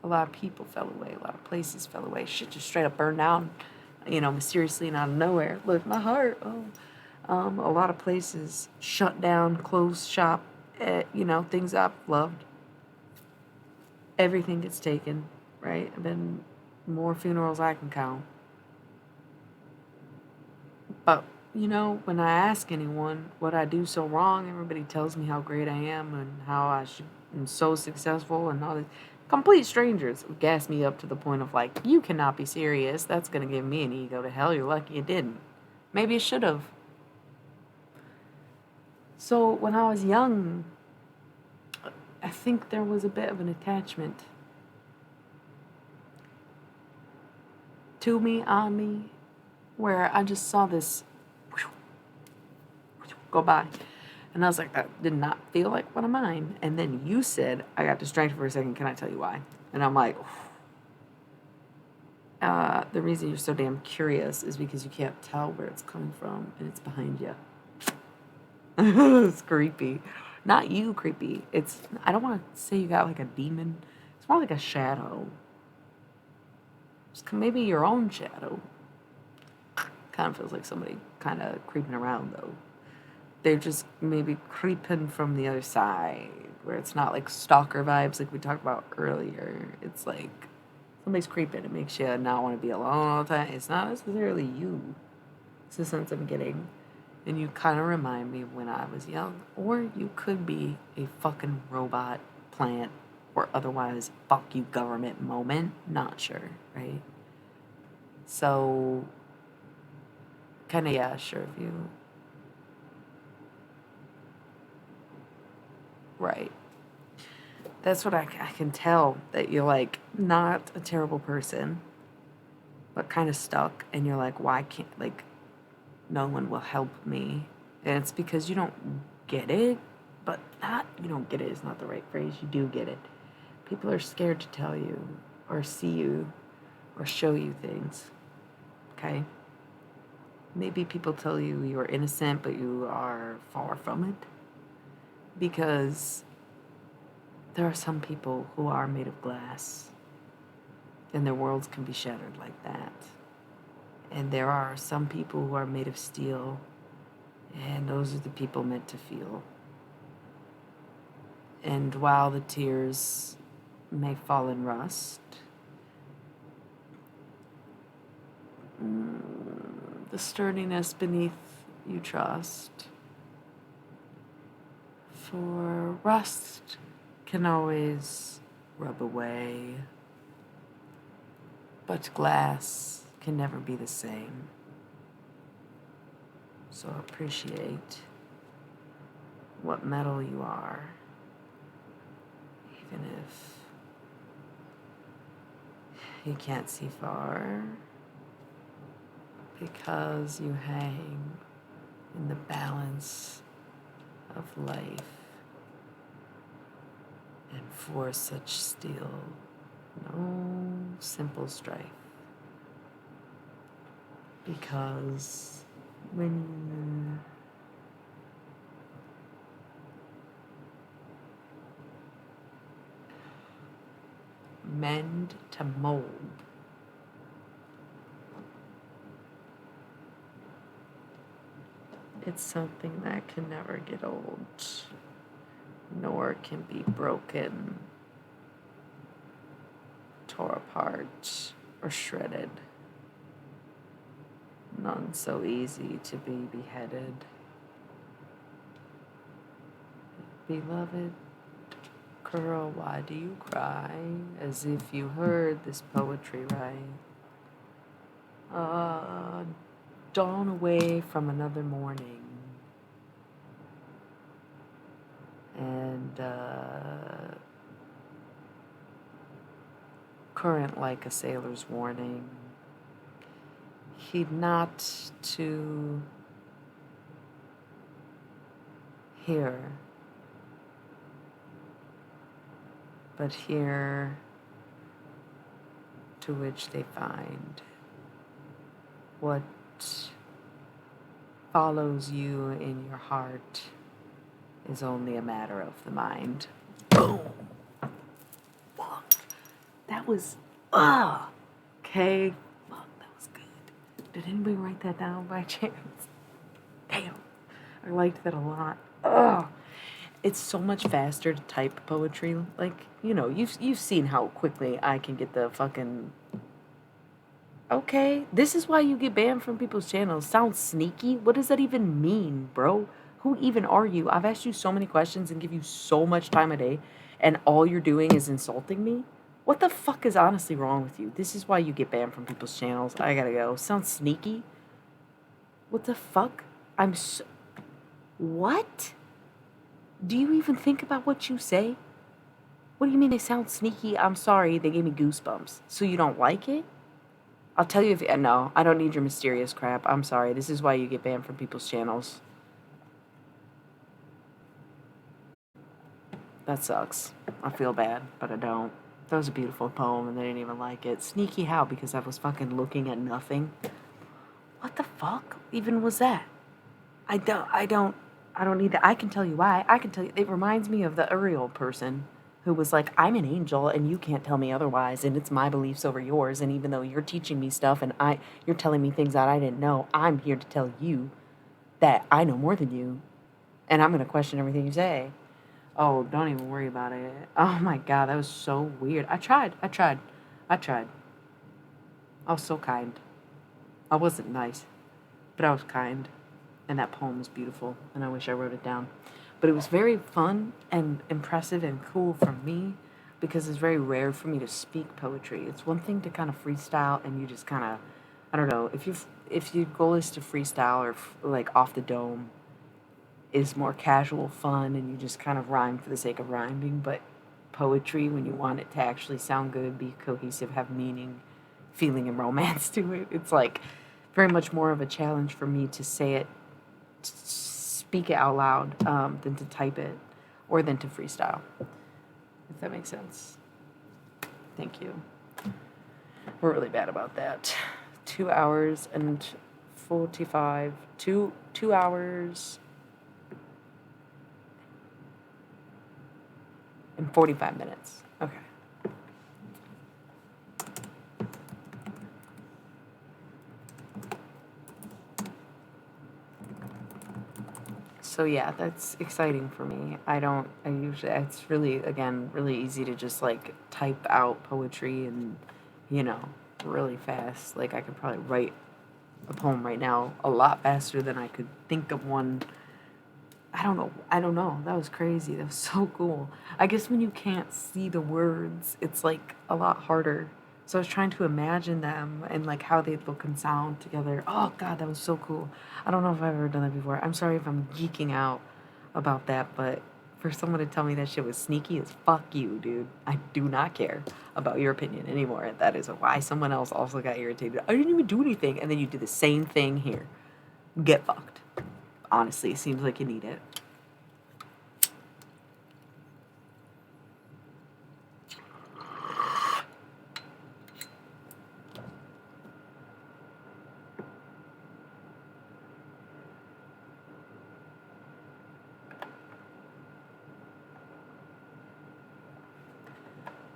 Speaker 1: A lot of people fell away. A lot of places fell away. Shit just straight up burned down, mysteriously and out of nowhere. Look, my heart, a lot of places shut down, closed shop, things I've loved. Everything gets taken, right? I've been more funerals I can count. But when I ask anyone what I do so wrong, everybody tells me how great I am and how I'm so successful and all this. Complete strangers gas me up to the point of like, you cannot be serious. That's going to give me an ego to hell. You're lucky it didn't. Maybe it should have. So when I was young, I think there was a bit of an attachment to me, on me, where I just saw this go by. And I was like, that did not feel like one of mine. And then you said, I got distracted for a second. Can I tell you why? And I'm like, the reason you're so damn curious is because you can't tell where it's coming from and it's behind you. It's creepy. Not you creepy. I don't want to say you got like a demon. It's more like a shadow. It's maybe your own shadow. Kind of feels like somebody kind of creeping around though. They're just maybe creeping from the other side, where it's not like stalker vibes like we talked about earlier. It's like somebody's creeping. It makes you not want to be alone all the time. It's not necessarily you. It's the sense I'm getting. And you kind of remind me of when I was young. Or you could be a fucking robot, plant, or otherwise fuck you government moment. Not sure, right? So, kind of, yeah, sure of you. Right. That's what I can tell, that you're like not a terrible person, but kind of stuck. And you're like, why can't, like, no one will help me. And it's because you don't get it, but not, you don't get it is not the right phrase. You do get it. People are scared to tell you or see you or show you things. Okay? Maybe people tell you you're innocent, but you are far from it. Because there are some people who are made of glass, and their worlds can be shattered like that. And there are some people who are made of steel, and those are the people meant to feel. And while the tears may fall in rust, the sturdiness beneath you trust. For rust can always rub away, but glass can never be the same. So appreciate what metal you are, even if You can't see far because you hang in the balance of life, and for such steel, no simple strife. Because when you mend to mold, it's something that can never get old, nor can be broken, tore apart, or shredded. None so easy to be beheaded. Beloved girl, why do you cry? As if you heard this poetry right. Dawn away from another morning. And current like a sailor's warning. Heed not to hear, but hear to which they find what follows you in your heart is only a matter of the mind. Boom! Fuck. That was, okay. Fuck, that was good. Did anybody write that down by chance? Damn. I liked that a lot. Ugh. It's so much faster to type poetry. Like, you know, you've seen how quickly I can get the fucking... Okay, this is why you get banned from people's channels. Sounds sneaky? What does that even mean, bro? Who even are you? I've asked you so many questions and give you so much time a day, and all you're doing is insulting me? What the fuck is honestly wrong with you? This is why you get banned from people's channels. I gotta go. Sounds sneaky? What the fuck? I'm so... What? Do you even think about what you say? What do you mean they sound sneaky? I'm sorry, they gave me goosebumps. So you don't like it? I'll tell you if... No, I don't need your mysterious crap. I'm sorry. This is why you get banned from people's channels. That sucks. I feel bad, but I don't. That was a beautiful poem and they didn't even like it. Sneaky how? Because I was fucking looking at nothing? What the fuck even was that? I don't need that. I can tell you why. I can tell you. It reminds me of the Uriel person who was like, I'm an angel and you can't tell me otherwise, and it's my beliefs over yours, and even though you're teaching me stuff and you're telling me things that I didn't know, I'm here to tell you that I know more than you, and I'm going to question everything you say. Oh, don't even worry about it. Oh my God, that was so weird. I tried. I was so kind. I wasn't nice, but I was kind. And that poem was beautiful, and I wish I wrote it down. But it was very fun and impressive and cool for me because it's very rare for me to speak poetry. It's one thing to kind of freestyle and you just kind of, I don't know, if your goal is to freestyle or like off the dome is more casual fun and you just kind of rhyme for the sake of rhyming. But poetry, when you want it to actually sound good, be cohesive, have meaning, feeling, and romance to it, it's like very much more of a challenge for me to say it, speak it out loud, than to type it or than to freestyle, if that makes sense. Thank you. We're really bad about that. 2 hours and 45, 2 hours and 45 minutes. Okay. So yeah, that's exciting for me. It's really, again, really easy to just like type out poetry and, you know, really fast. Like I could probably write a poem right now a lot faster than I could think of one. I don't know. That was crazy. That was so cool. I guess when you can't see the words, it's like a lot harder. So I was trying to imagine them and like how they'd look and sound together. Oh God, that was so cool. I don't know if I've ever done that before. I'm sorry if I'm geeking out about that, but for someone to tell me that shit was sneaky is fuck you, dude. I do not care about your opinion anymore. That is why someone else also got irritated. I didn't even do anything. And then you do the same thing here. Get fucked. Honestly, it seems like you need it.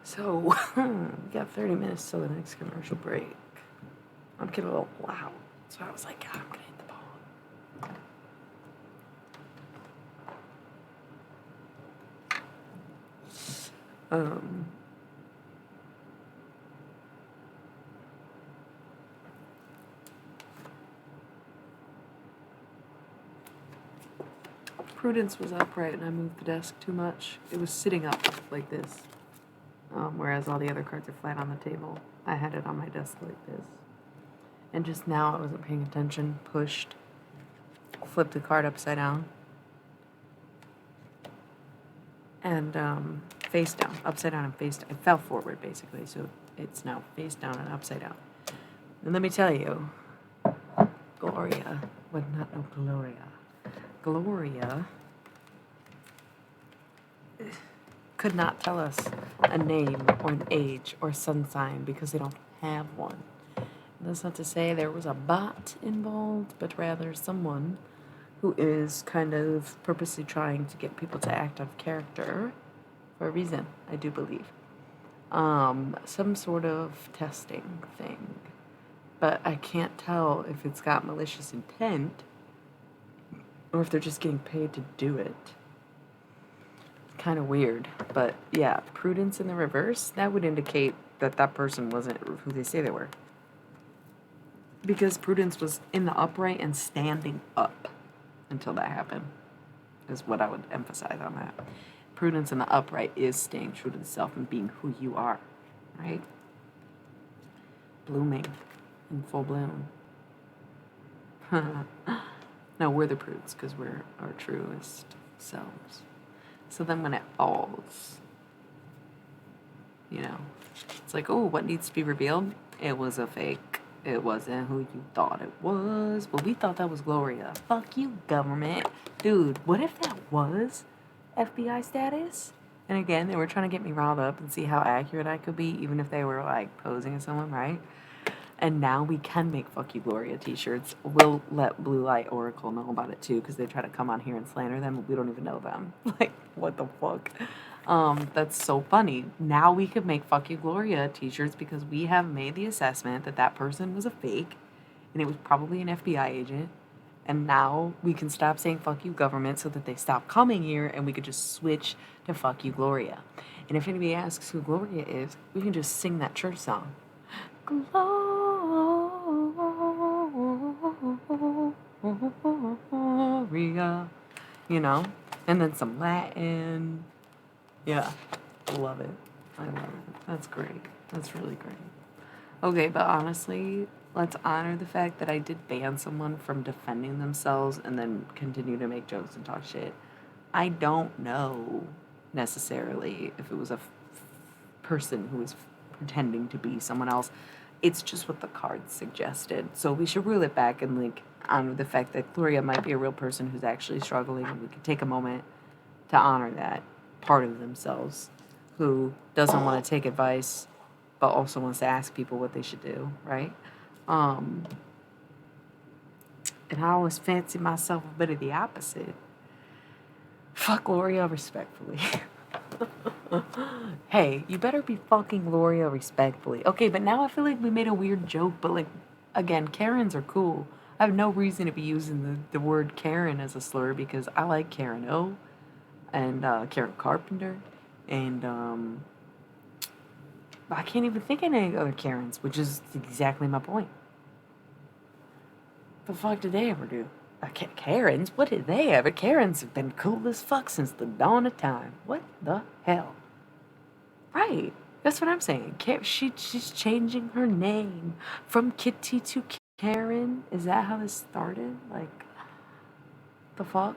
Speaker 1: So, we got 30 minutes till the next commercial break. I'm getting a little loud, so I was like, I'm gonna hit the ball. Prudence was upright and I moved the desk too much. It was sitting up like this, whereas all the other cards are flat on the table. I had it on my desk like this. And just now I wasn't paying attention, pushed, flipped the card upside down, and face down, upside down and face down. It fell forward basically, so it's now face down and upside down. And let me tell you, Gloria, Gloria could not tell us a name or an age or sun sign because they don't have one. That's not to say there was a bot involved, but rather someone who is kind of purposely trying to get people to act out of character for a reason, I do believe. Some sort of testing thing. But I can't tell if it's got malicious intent or if they're just getting paid to do it. Kind of weird. But yeah, Prudence in the reverse, that would indicate that that person wasn't who they say they were. Because Prudence was in the upright and standing up until that happened, is what I would emphasize on that. Prudence in the upright is staying true to the self and being who you are, right? Blooming in full bloom. No, we're the prudes because we're our truest selves. So then when it falls, you know, it's like, oh, what needs to be revealed? It was a fake. It wasn't who you thought it was. Well, we thought that was Gloria. Fuck you, government. Dude, what if that was FBI status? And again, they were trying to get me riled up and see how accurate I could be, even if they were, like, posing as someone, right? And now we can make Fuck You Gloria t-shirts. We'll let Blue Light Oracle know about it, too, because they try to come on here and slander them, but we don't even know them. Like, what the fuck? That's so funny. Now we could make Fuck You Gloria t-shirts because we have made the assessment that that person was a fake and it was probably an FBI agent. And now we can stop saying Fuck You Government so that they stop coming here and we could just switch to Fuck You Gloria. And if anybody asks who Gloria is, we can just sing that church song. Gloria. You know? And then some Latin. Yeah, love it. I love it. That's great. That's really great. Okay, but honestly, let's honor the fact that I did ban someone from defending themselves and then continue to make jokes and talk shit. I don't know necessarily if it was a person who was pretending to be someone else. It's just what the cards suggested. So we should reel it back and like honor the fact that Gloria might be a real person who's actually struggling, and we could take a moment to honor that part of themselves who doesn't want to take advice but also wants to ask people what they should do, right? And I always fancy myself a bit of the opposite. Fuck Gloria respectfully. Hey, you better be fucking Gloria respectfully. Okay, but now I feel like we made a weird joke, but like, again, Karens are cool. I have no reason to be using the word Karen as a slur because I like Karen O and Karen Carpenter, and I can't even think of any other Karens, which is exactly my point. The fuck did they ever do? Karens? What did they ever? Karens have been cool as fuck since the dawn of time. What the hell? Right. That's what I'm saying. She's changing her name from Kitty to Karen. Is that how this started? Like, the fuck?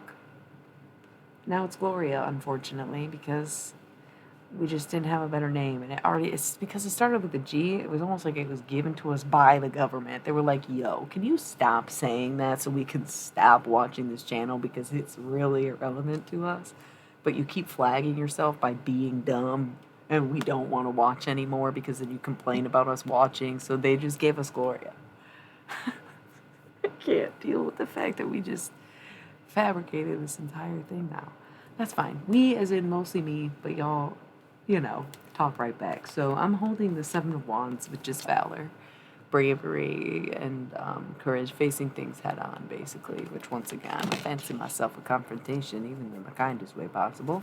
Speaker 1: Now it's Gloria, unfortunately, because we just didn't have a better name. And it's because it started with a G. It was almost like it was given to us by the government. They were like, yo, can you stop saying that so we can stop watching this channel because it's really irrelevant to us? But you keep flagging yourself by being dumb, and we don't want to watch anymore because then you complain about us watching. So they just gave us Gloria. I can't deal with the fact that we just fabricated this entire thing now. That's fine. We, as in mostly me, but y'all, talk right back. So I'm holding the Seven of Wands, which is valor, bravery, and courage, facing things head on, basically, which once again, I fancy myself a confrontation, even in the kindest way possible.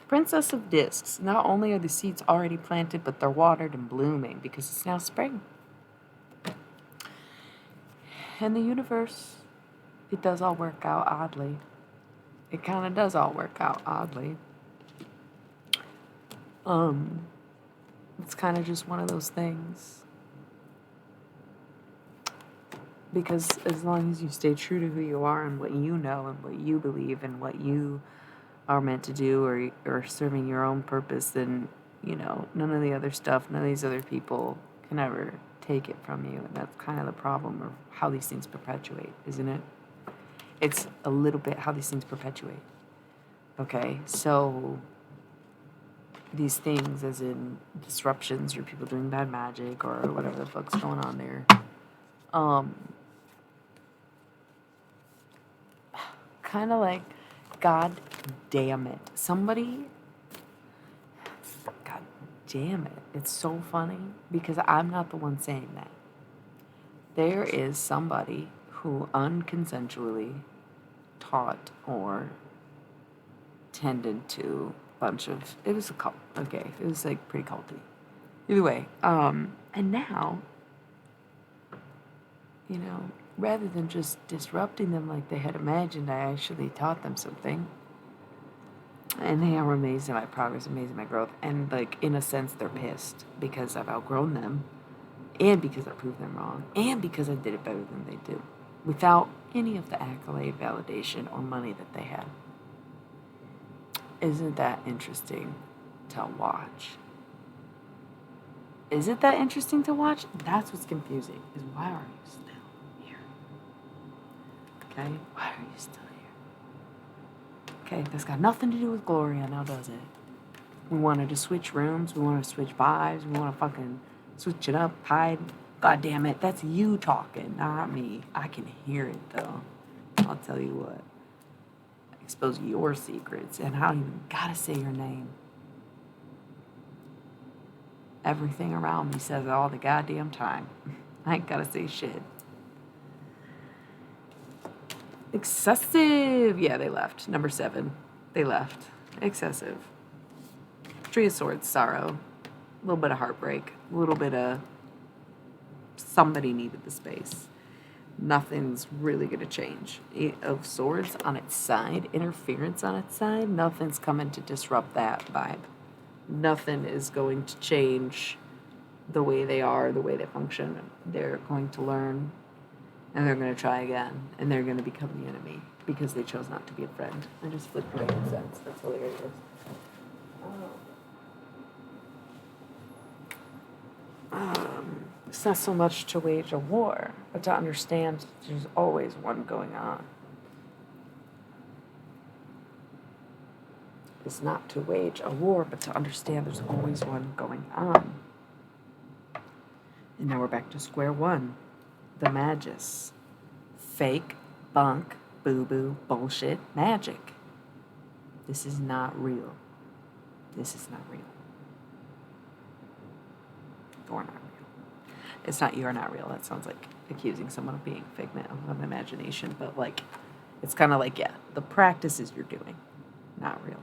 Speaker 1: Princess of Discs. Not only are the seeds already planted, but they're watered and blooming because it's now spring. And the universe, it does all work out oddly. It kind of does all work out oddly. It's kind of just one of those things. Because as long as you stay true to who you are and what you know and what you believe and what you are meant to do or serving your own purpose, then, none of the other stuff, none of these other people can ever take it from you. And that's kind of the problem of how these things perpetuate, isn't it? It's a little bit how these things perpetuate. Okay, so these things, as in disruptions or people doing bad magic or whatever the fuck's going on there, kind of like, God damn it. God damn it. It's so funny because I'm not the one saying that. There is somebody who unconsensually taught or tended to a bunch of, it was a cult, okay, it was like pretty culty. Either way, and now, rather than just disrupting them like they had imagined, I actually taught them something. And they are amazed at my progress, amazed at my growth. And, like, in a sense, they're pissed because I've outgrown them, and because I proved them wrong, and because I did it better than they did, without any of the accolade, validation, or money that they had. Isn't that interesting to watch? Is it that interesting to watch? That's what's confusing, is why are you still here? Okay? Why are you still here? Okay, that's got nothing to do with Gloria, now does it? We wanted to switch rooms, we want to switch vibes, we want to fucking switch it up, hide. God damn it, that's you talking, not me. I can hear it, though. I'll tell you what. Expose your secrets, and I don't even gotta say your name. Everything around me says it all the goddamn time. I ain't gotta say shit. Excessive. Yeah, they left. Number 7. They left. Excessive. Three of Swords, sorrow. A little bit of heartbreak. A little bit of somebody needed the space. Nothing's really going to change. Eight of Swords on its side, interference on its side, nothing's coming to disrupt that vibe. Nothing is going to change the way they are, the way they function. They're going to learn, and they're going to try again, and they're going to become the enemy because they chose not to be a friend. I just flipped the right sense. That's hilarious. It's not so much to wage a war, but to understand there's always one going on. It's not to wage a war, but to understand there's always one going on. And now we're back to square one. The Magus. Fake, bunk, boo-boo, bullshit, magic. This is not real. This is not real. You're not real. It's not you're not real. That sounds like accusing someone of being a figment of imagination. But, like, it's kind of like, yeah, the practices you're doing, not real,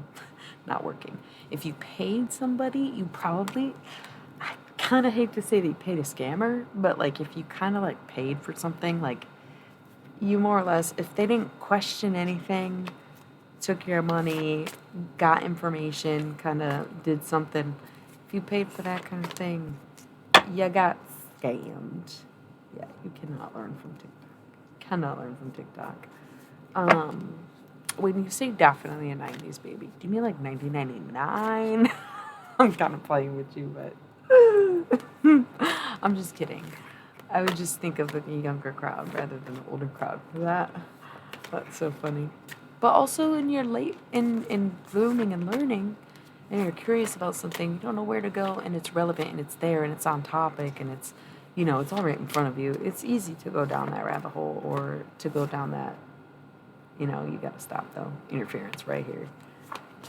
Speaker 1: not working. If you paid somebody, you probably, I kind of hate to say that you paid a scammer, but, like, if you kind of, like, paid for something, like, you more or less, if they didn't question anything, took your money, got information, kind of did something, if you paid for that kind of thing, you got scammed. Yeah, you cannot learn from TikTok. Cannot learn from TikTok. when you say definitely a 90s baby, do you mean like 1999? I'm kind of playing with you, but I'm just kidding. I would just think of like a younger crowd rather than an older crowd for that. That's so funny. But also in your in blooming and learning, and you're curious about something, you don't know where to go, and it's relevant, and it's there, and it's on topic, and it's, it's all right in front of you. It's easy to go down that rabbit hole or to go down that, you gotta stop though. Interference right here.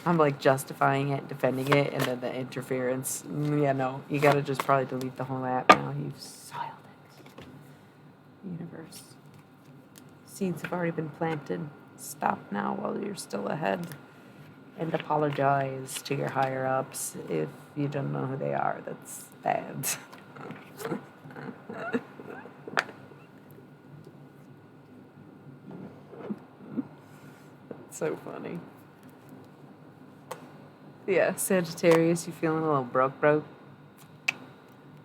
Speaker 1: I'm like justifying it, defending it, and then the interference. Yeah, no, you gotta just probably delete the whole app now. You've soiled it. Universe. Seeds have already been planted. Stop now while you're still ahead. And apologize to your higher ups if you don't know who they are. That's bad. That's so funny. Yeah, Sagittarius, you feeling a little broke?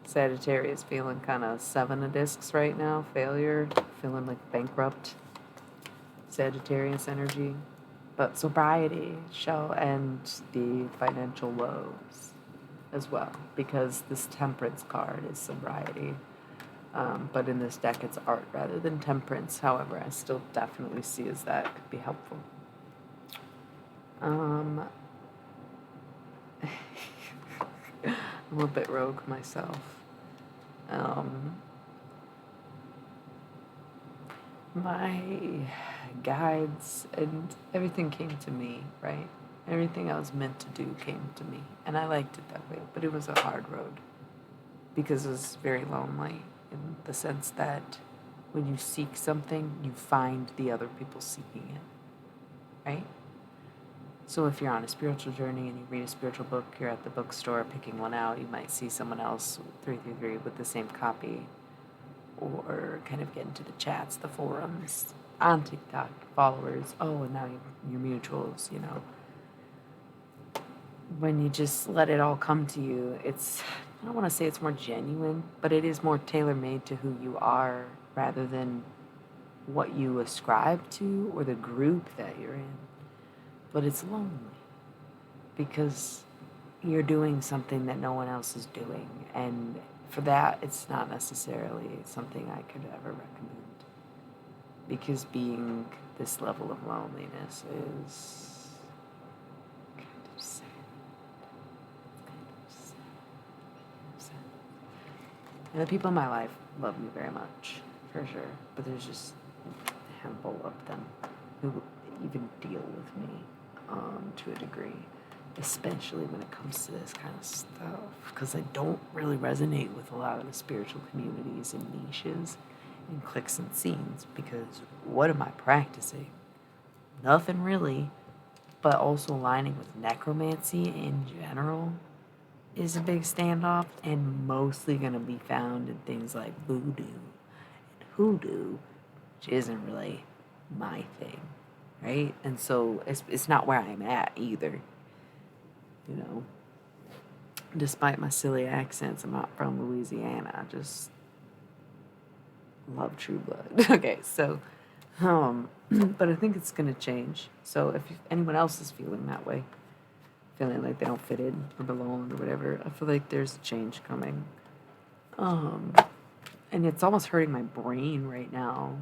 Speaker 1: Sagittarius feeling kind of 7 of discs right now. Failure, feeling like bankrupt. Sagittarius energy. But sobriety shall end the financial woes as well, because this temperance card is sobriety. But in this deck, it's art rather than temperance. However, I still definitely see as that could be helpful. I'm a bit rogue myself. My guides and everything came to me, right? Everything I was meant to do came to me. And I liked it that way, but it was a hard road because it was very lonely in the sense that when you seek something, you find the other people seeking it, right? So if you're on a spiritual journey and you read a spiritual book, you're at the bookstore picking one out, you might see someone else 333 with the same copy, or kind of get into the chats, the forums, on TikTok, followers, and now your mutuals, When you just let it all come to you, I don't want to say it's more genuine, but it is more tailor-made to who you are rather than what you ascribe to or the group that you're in. But it's lonely because you're doing something that no one else is doing. And for that, it's not necessarily something I could ever recommend. Because being this level of loneliness is kind of sad. And the people in my life love me very much, for sure. But there's just a handful of them who even deal with me to a degree, especially when it comes to this kind of stuff, because I don't really resonate with a lot of the spiritual communities and niches and cliques and scenes, because what am I practicing? Nothing really, but also aligning with necromancy in general is a big standoff, and mostly going to be found in things like voodoo and hoodoo, which isn't really my thing. Right? And so it's not where I'm at either. Despite my silly accents, I'm not from Louisiana. I just love True Blood. Okay, so, but I think it's going to change. So if anyone else is feeling that way, feeling like they don't fit in or belong or whatever, I feel like there's a change coming. And it's almost hurting my brain right now.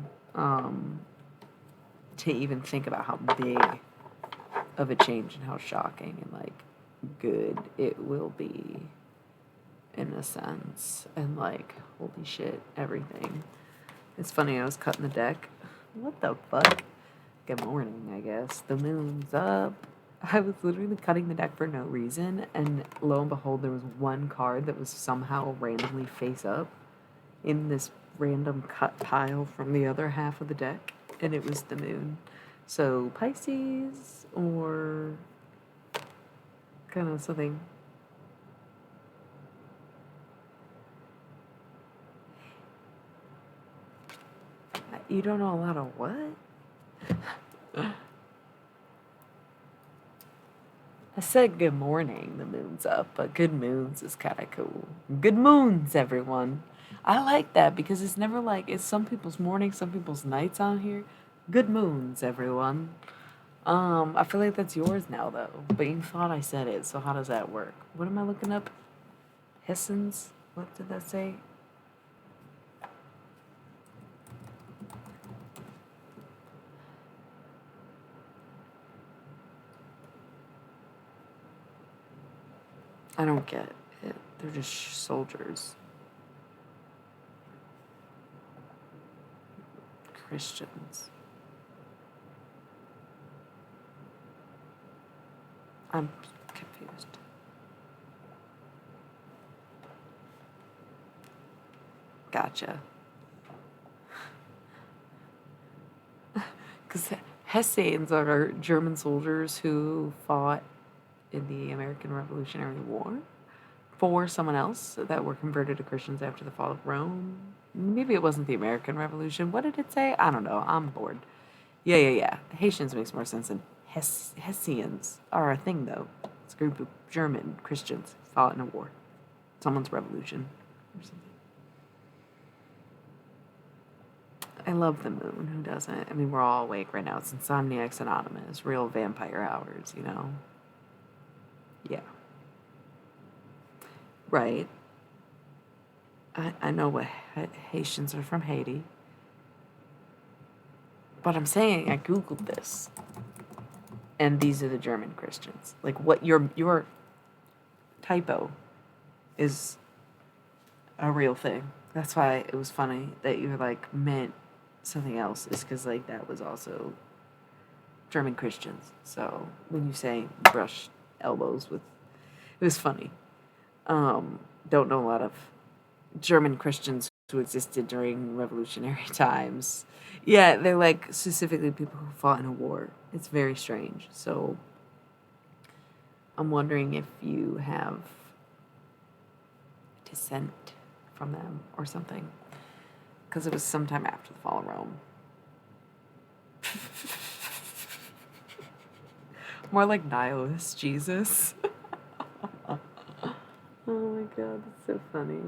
Speaker 1: To even think about how big of a change and how shocking and good it will be in a sense, and holy shit, everything. It's funny, I was cutting the deck. What the fuck? Good morning, I guess. The moon's up. I was literally cutting the deck for no reason, and lo and behold, there was one card that was somehow randomly face up in this random cut pile from the other half of the deck. And it was the moon. So Pisces or kind of something. You don't know a lot of what? I said good morning, the moon's up, but good moons is kind of cool. Good moons, everyone. I like that because it's never it's some people's mornings, some people's nights on here. Good moons, everyone. I feel like that's yours now, though. But you thought I said it, so how does that work? What am I looking up? Hessens? What did that say? I don't get it. They're just soldiers. Christians. I'm confused. Gotcha. Because Hessians are German soldiers who fought in the American Revolutionary War for someone else that were converted to Christians after the fall of Rome. Maybe it wasn't the American Revolution. What did it say? I don't know. I'm bored. Yeah. Haitians makes more sense than Hessians are a thing, though. It's a group of German Christians fought in a war. Someone's revolution or something. I love the moon. Who doesn't? I mean, we're all awake right now. It's Insomniacs Anonymous. Real vampire hours, you know? Yeah. Right. I know what Haitians are from Haiti. But I'm saying I Googled this. And these are the German Christians. Like, what your typo is a real thing. That's why it was funny that you like meant something else. Is because like that was also German Christians. So when you say brush elbows with, it was funny. Don't know a lot of German Christians who existed during revolutionary times. Yeah, they're like specifically people who fought in a war. It's very strange. So I'm wondering if you have descent from them or something. Because it was sometime after the fall of Rome. More like nihilist Jesus. Oh my god, that's so funny.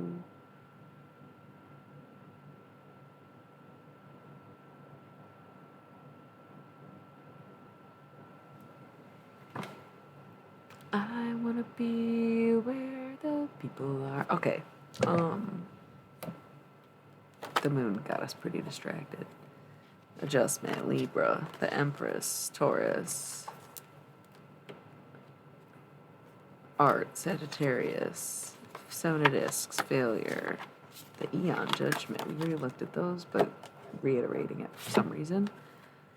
Speaker 1: I wanna be where the people are. Okay. The moon got us pretty distracted. Adjustment, Libra, the Empress, Taurus, Art, Sagittarius, Seven of Discs, Failure, the Eon, Judgment. We already looked at those, but reiterating it for some reason.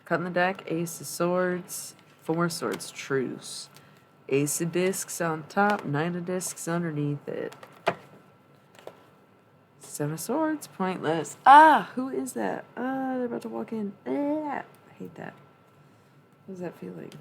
Speaker 1: Cutting the deck, Ace of Swords, Four of Swords, Truce. Ace of Discs on top, Nine of Discs underneath it. Seven of Swords, pointless. Ah, who is that? They're about to walk in. I hate that. What does that feel like?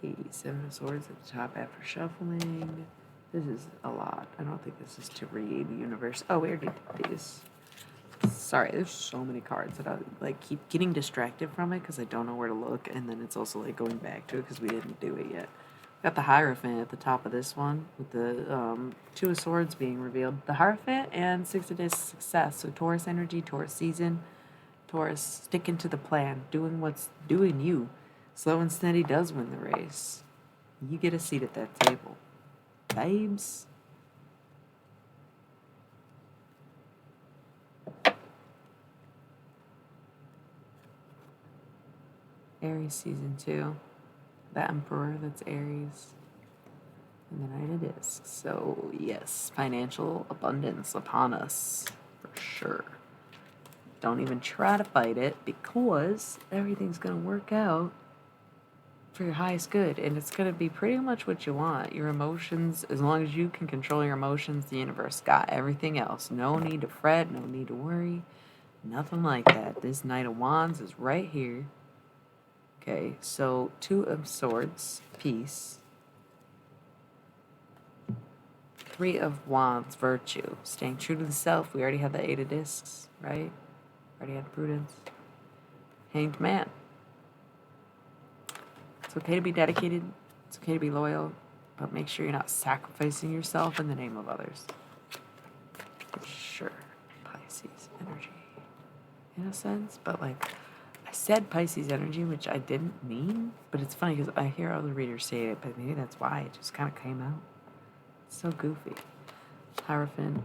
Speaker 1: Okay, Seven of Swords at the top after shuffling. This is a lot. I don't think this is to read Universe. Oh, we already did these. Sorry, there's so many cards that I like keep getting distracted from it because I don't know where to look, and then it's also like going back to it because we didn't do it yet. Got the Hierophant at the top of this one with the Two of Swords being revealed. The Hierophant and Six of Discs success. So Taurus energy, Taurus season, Taurus sticking to the plan, doing what's doing you. Slow and steady does win the race. You get a seat at that table. Babes. Aries season 2. The Emperor, that's Aries. And the Knight of Discs. So, yes, financial abundance upon us. For sure. Don't even try to fight it because everything's going to work out for your highest good. And it's going to be pretty much what you want. Your emotions, as long as you can control your emotions, the universe got everything else. No need to fret, no need to worry. Nothing like that. This Knight of Wands is right here. Okay, so Two of Swords, peace. Three of Wands, virtue. Staying true to the self. We already have the Eight of Discs, right? Already had Prudence. Hanged Man. It's okay to be dedicated. It's okay to be loyal. But make sure you're not sacrificing yourself in the name of others. For sure. Pisces energy. In a sense. But like, I said Pisces energy, which I didn't mean. But it's funny because I hear other readers say it. But maybe that's why it just kind of came out. It's so goofy. Hierophant.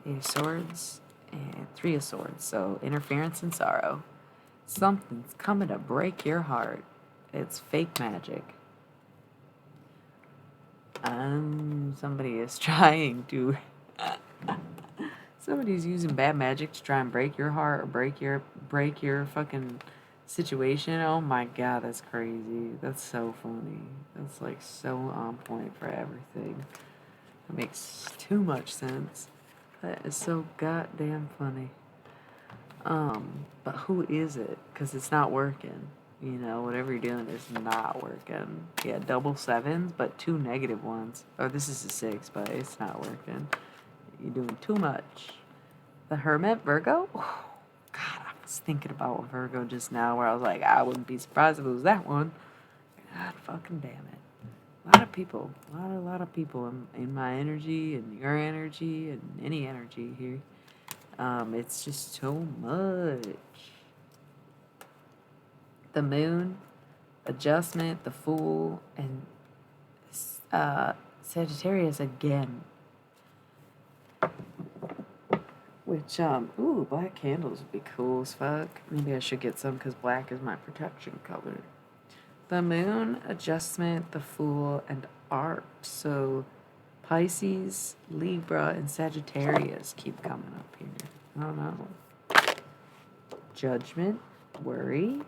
Speaker 1: Eight of Swords. And Three of Swords. So interference and sorrow. Something's coming to break your heart. It's fake magic. Somebody is trying to. Somebody's using bad magic to try and break your heart or break your fucking situation. Oh my god, that's crazy. That's so funny. That's like so on point for everything. That makes too much sense. That is so goddamn funny. But who is it? Because it's not working. You know, whatever you're doing is not working. Yeah, double sevens, but 2 negative ones. Oh, this is a 6, but it's not working. You're doing too much. The Hermit, Virgo? Oh, God, I was thinking about Virgo just now where I was like, I wouldn't be surprised if it was that one. God fucking damn it. A lot of people. A lot of people in my energy and your energy and any energy here. It's just so much. The Moon, Adjustment, the Fool, and Sagittarius again. Which, ooh, black candles would be cool as fuck. Maybe I should get some because black is my protection color. The Moon, Adjustment, the Fool, and Art. So Pisces, Libra, and Sagittarius keep coming up here. I don't know. Judgment, Worry.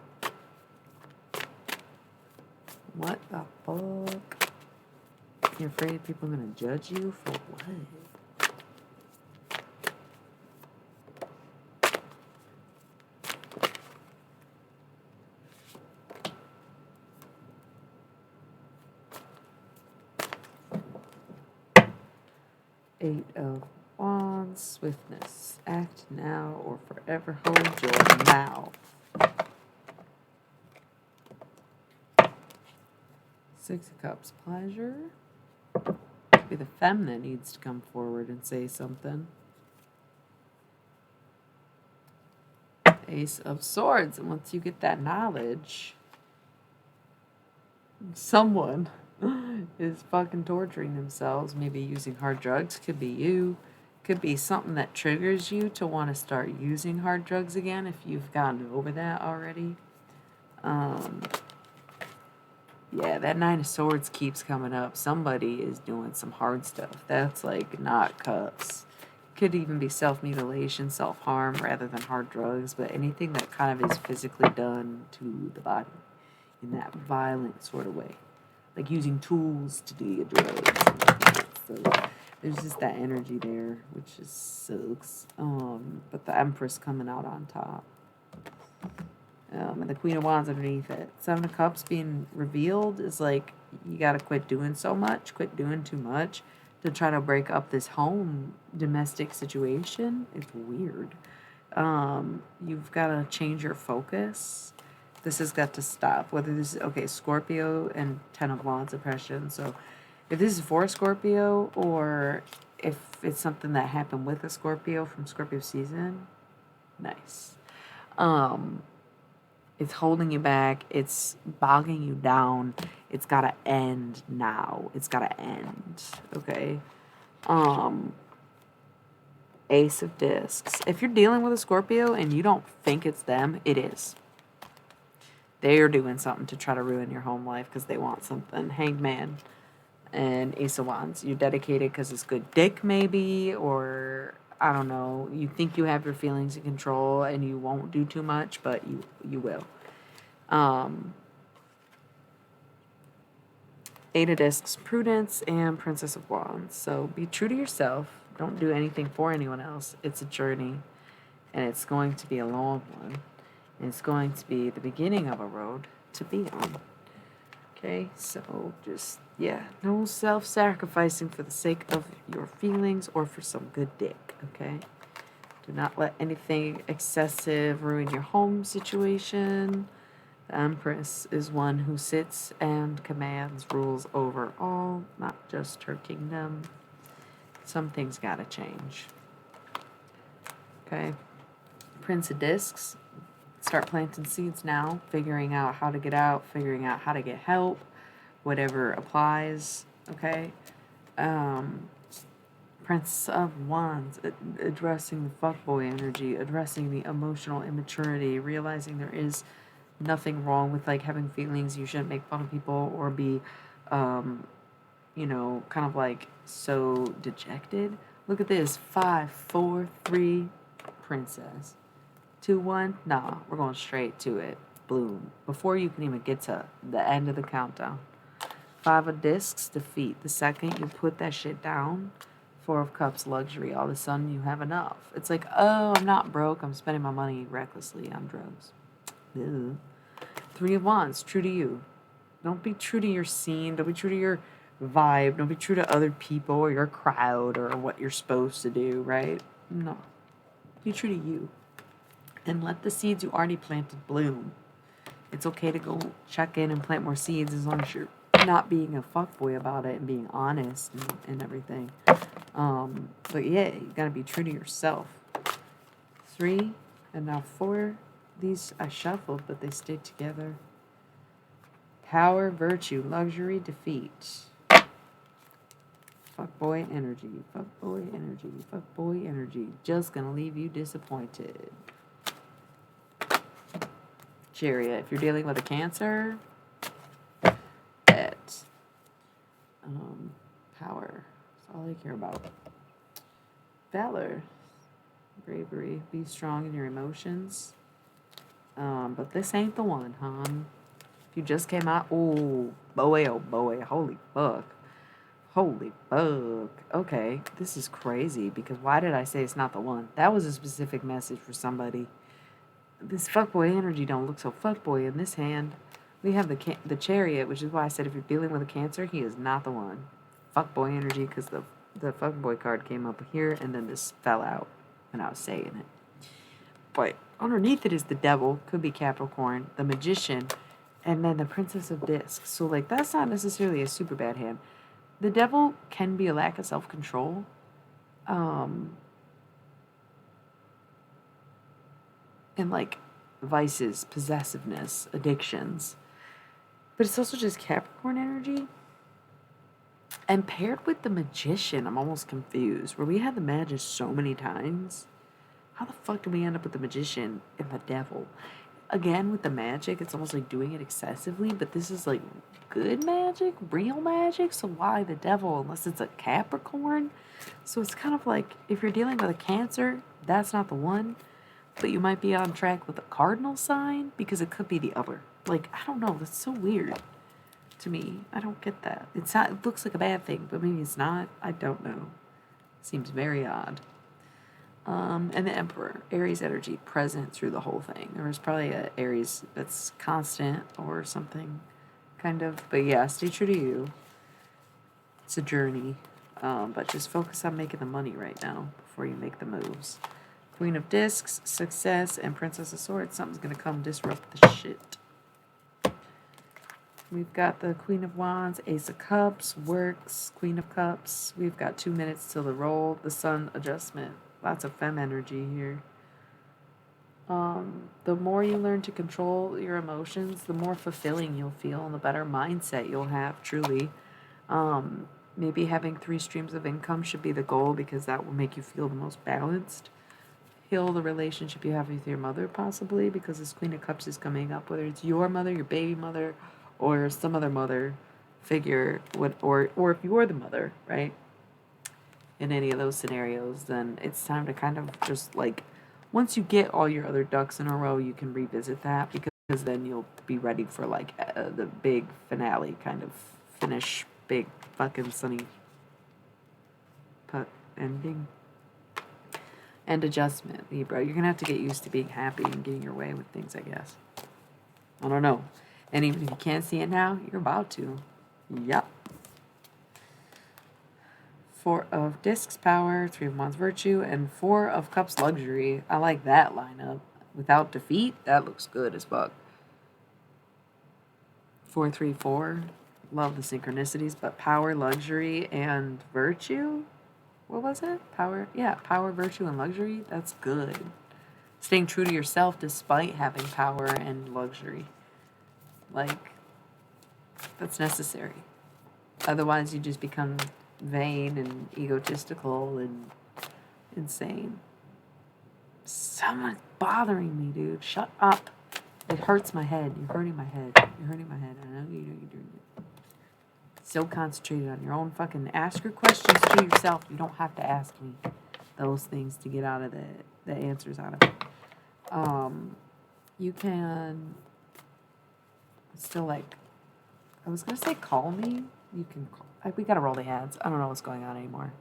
Speaker 1: What the fuck? You're afraid people are going to judge you for what? 8 of Wands, Swiftness. Act now or forever hold your mouth. 6 of Cups, pleasure. Could be the femme that needs to come forward and say something. Ace of Swords, and once you get that knowledge, someone is fucking torturing themselves, maybe using hard drugs. Could be you. Could be something that triggers you to want to start using hard drugs again if you've gotten over that already. Yeah, that 9 of Swords keeps coming up. Somebody is doing some hard stuff. That's like not cups. Could even be self-mutilation, self-harm rather than hard drugs, but anything that kind of is physically done to the body in that violent sort of way. Like using tools to do your drugs. So there's just that energy there, which just sucks. But the Empress coming out on top. And the Queen of Wands underneath it. 7 of Cups being revealed is like, you gotta quit doing so much, quit doing too much to try to break up this home domestic situation. It's weird. You've gotta change your focus. This has got to stop. Whether this is, okay, Scorpio and 10 of Wands oppression. So if this is for Scorpio or if it's something that happened with a Scorpio from Scorpio season, nice. It's holding you back. It's bogging you down. It's got to end now. It's got to end. Okay? Ace of Discs. If you're dealing with a Scorpio and you don't think it's them, it is. They're doing something to try to ruin your home life because they want something. Hanged Man and Ace of Wands. You're dedicated because it's good dick, maybe, or I don't know. You think you have your feelings in control and you won't do too much, but you will. 8 of Discs, Prudence, and Princess of Wands. So be true to yourself. Don't do anything for anyone else. It's a journey, and it's going to be a long one. And it's going to be the beginning of a road to be on. Okay, so just, yeah, no self-sacrificing for the sake of your feelings or for some good dick, okay? Do not let anything excessive ruin your home situation. The Empress is one who sits and commands, rules over all, not just her kingdom. Some things gotta change. Okay. Prince of Discs. Start planting seeds now, figuring out how to get out, figuring out how to get help, whatever applies. Okay. Prince of Wands, addressing the fuckboy energy, addressing the emotional immaturity, realizing there is nothing wrong with like having feelings. You shouldn't make fun of people or be, kind of like so dejected. Look at this 5, 4, 3, princess. 2, 1, nah, we're going straight to it. Bloom. Before you can even get to the end of the countdown. 5 of Discs, defeat. The second you put that shit down, 4 of Cups, luxury. All of a sudden you have enough. It's like, oh, I'm not broke. I'm spending my money recklessly on drugs. Ew. 3 of Wands, true to you. Don't be true to your scene. Don't be true to your vibe. Don't be true to other people or your crowd or what you're supposed to do, right? No. Be true to you. And let the seeds you already planted bloom. It's okay to go check in and plant more seeds as long as you're not being a fuckboy about it and being honest and everything. But yeah, you gotta be true to yourself. 3, and now 4. These I shuffled, but they stayed together. Power, virtue, luxury, defeat. Fuckboy energy, fuckboy energy, fuckboy energy. Just gonna leave you disappointed. Chariot, if you're dealing with a Cancer, bet. Power, that's all I care about. Valor, bravery, be strong in your emotions. But this ain't the one, hon. If you just came out, oh boy, holy fuck. Holy fuck. Okay, this is crazy, because why did I say it's not the one? That was a specific message for somebody. This fuckboy energy don't look so fuckboy in this hand. We have the Chariot, which is why I said if you're dealing with a Cancer, he is not the one. Fuckboy energy, because the fuckboy card came up here, and then this fell out when I was saying it. But underneath it is the Devil, could be Capricorn, the Magician, and then the Princess of Discs. So, like, that's not necessarily a super bad hand. The Devil can be a lack of self-control. And, like, vices, possessiveness, addictions. But it's also just Capricorn energy. And paired with the Magician, I'm almost confused. Where we had the Magic so many times. How the fuck do we end up with the Magician and the Devil? Again, with the magic, it's almost like doing it excessively, but this is like good magic, real magic, so why the Devil unless it's a Capricorn? So it's kind of like, if you're dealing with a Cancer, that's not the one, but you might be on track with a Cardinal sign, because it could be the other. Like, I don't know, that's so weird to me. I don't get that. It looks like a bad thing, but maybe it's not. I don't know. Seems very odd. And the Emperor, Aries energy, present through the whole thing. There was probably a Aries that's constant or something, kind of. But yeah, stay true to you. It's a journey. But just focus on making the money right now before you make the moves. Queen of Discs, success, and Princess of Swords. Something's going to come disrupt the shit. We've got the Queen of Wands, Ace of Cups, Works, Queen of Cups. We've got 2 minutes till the roll. The Sun adjustment. Lots of femme energy here. The more you learn to control your emotions, the more fulfilling you'll feel and the better mindset you'll have, truly. Maybe having 3 streams of income should be the goal, because that will make you feel the most balanced. Heal the relationship you have with your mother, possibly, because this Queen of Cups is coming up, whether it's your mother, your baby mother, or some other mother figure, or if you're the mother, right? In any of those scenarios, then it's time to kind of just like, once you get all your other ducks in a row, you can revisit that, because then you'll be ready for like the big finale, kind of finish big fucking sunny put ending and adjustment, Libra. You're gonna have to get used to being happy and getting your way with things, I guess. I don't know. And even if you can't see it now, you're about to. Yep. 4 of Discs Power, 3 of Wands Virtue, and 4 of Cups Luxury. I like that lineup. Without Defeat, that looks good as fuck. 4, 3, 4. Love the synchronicities, but Power, Luxury, and Virtue? What was it? Power? Yeah, Power, Virtue, and Luxury? That's good. Staying true to yourself despite having power and luxury. Like, that's necessary. Otherwise, you just become vain and egotistical and insane. Someone's bothering me, dude. Shut up. It hurts my head. You're hurting my head. You're hurting my head. I know you're doing it. So concentrated on your own fucking... Ask your questions to yourself. You don't have to ask me those things to get out of the answers out of it. You can still, like... I was going to say call me. You can call... We got to roll the ads. I don't know what's going on anymore.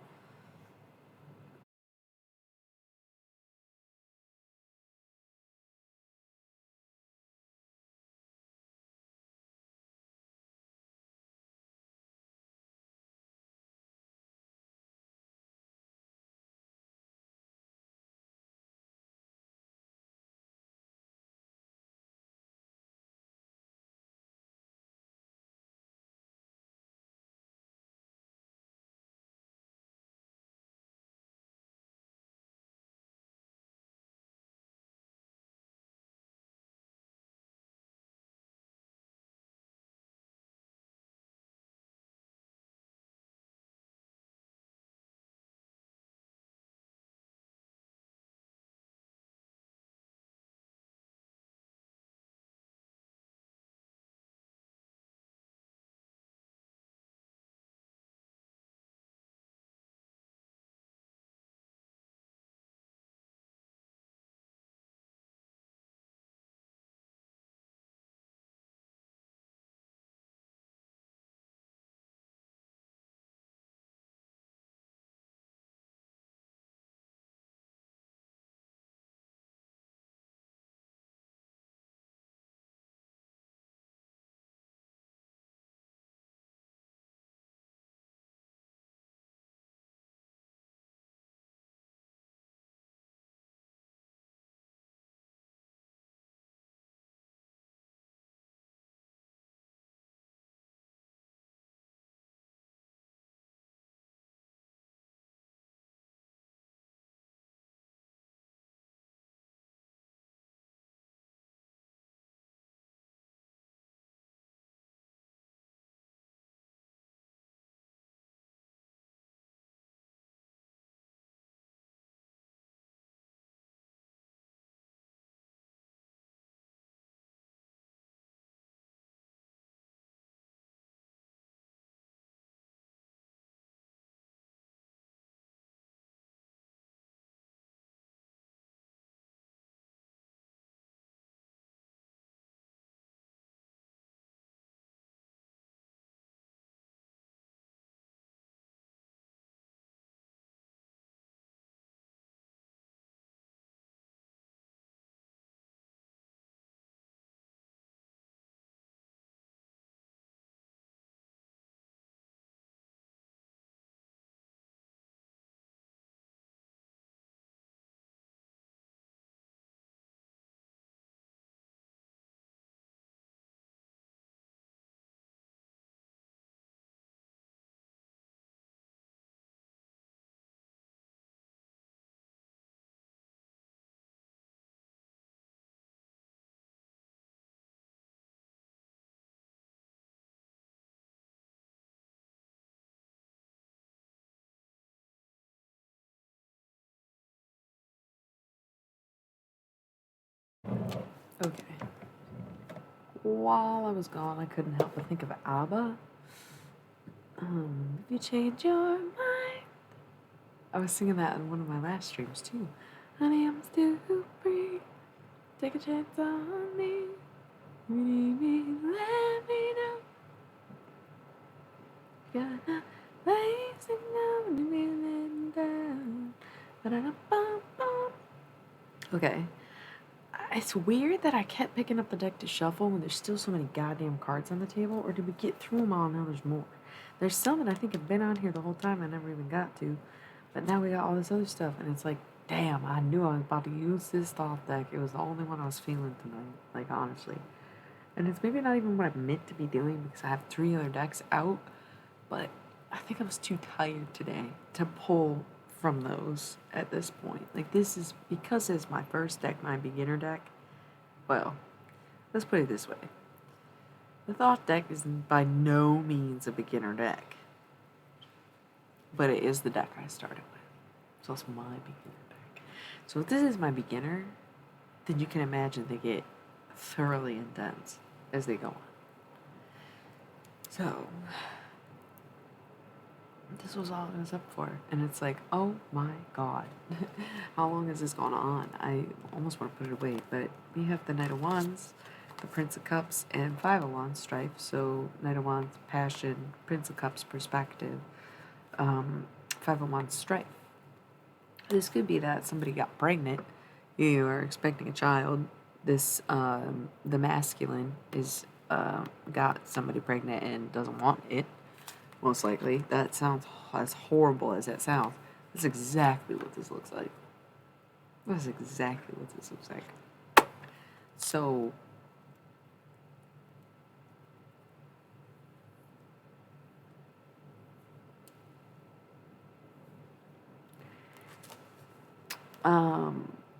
Speaker 1: Okay. While I was gone, I couldn't help but think of ABBA. If you change your mind. I was singing that in one of my last streams too. Honey, I'm still free. Take a chance on me. If you need me, let me know. Got a place to go when you're feeling down. Ba-da-da-bum-bum. Okay. It's weird that I kept picking up the deck to shuffle when there's still so many goddamn cards on the table, or did we get through them all and now there's more? There's some that I think have been on here the whole time I never even got to. But now we got all this other stuff, and it's like, damn, I knew I was about to use this thought deck. It was the only one I was feeling tonight, like, honestly. And it's maybe not even what I'm meant to be doing because I have 3 other decks out, but I think I was too tired today to pull from those at this point. Like, this is, because it's my first deck, my beginner deck, well, let's put it this way. The thought deck is by no means a beginner deck, but it is the deck I started with. So it's my beginner deck. So if this is my beginner, then you can imagine they get thoroughly intense as they go on. So this was all I was up for. And it's like, oh my god. How long has this gone on? I almost want to put it away, but we have the Knight of Wands, the Prince of Cups, and Five of Wands strife. So Knight of Wands, passion, Prince of Cups, perspective, Five of Wands strife. This could be that somebody got pregnant, you are expecting a child. This, the masculine is, got somebody pregnant and doesn't want it, most likely. That sounds as horrible as that sounds. That's exactly what this looks like. That's exactly what this looks like. So,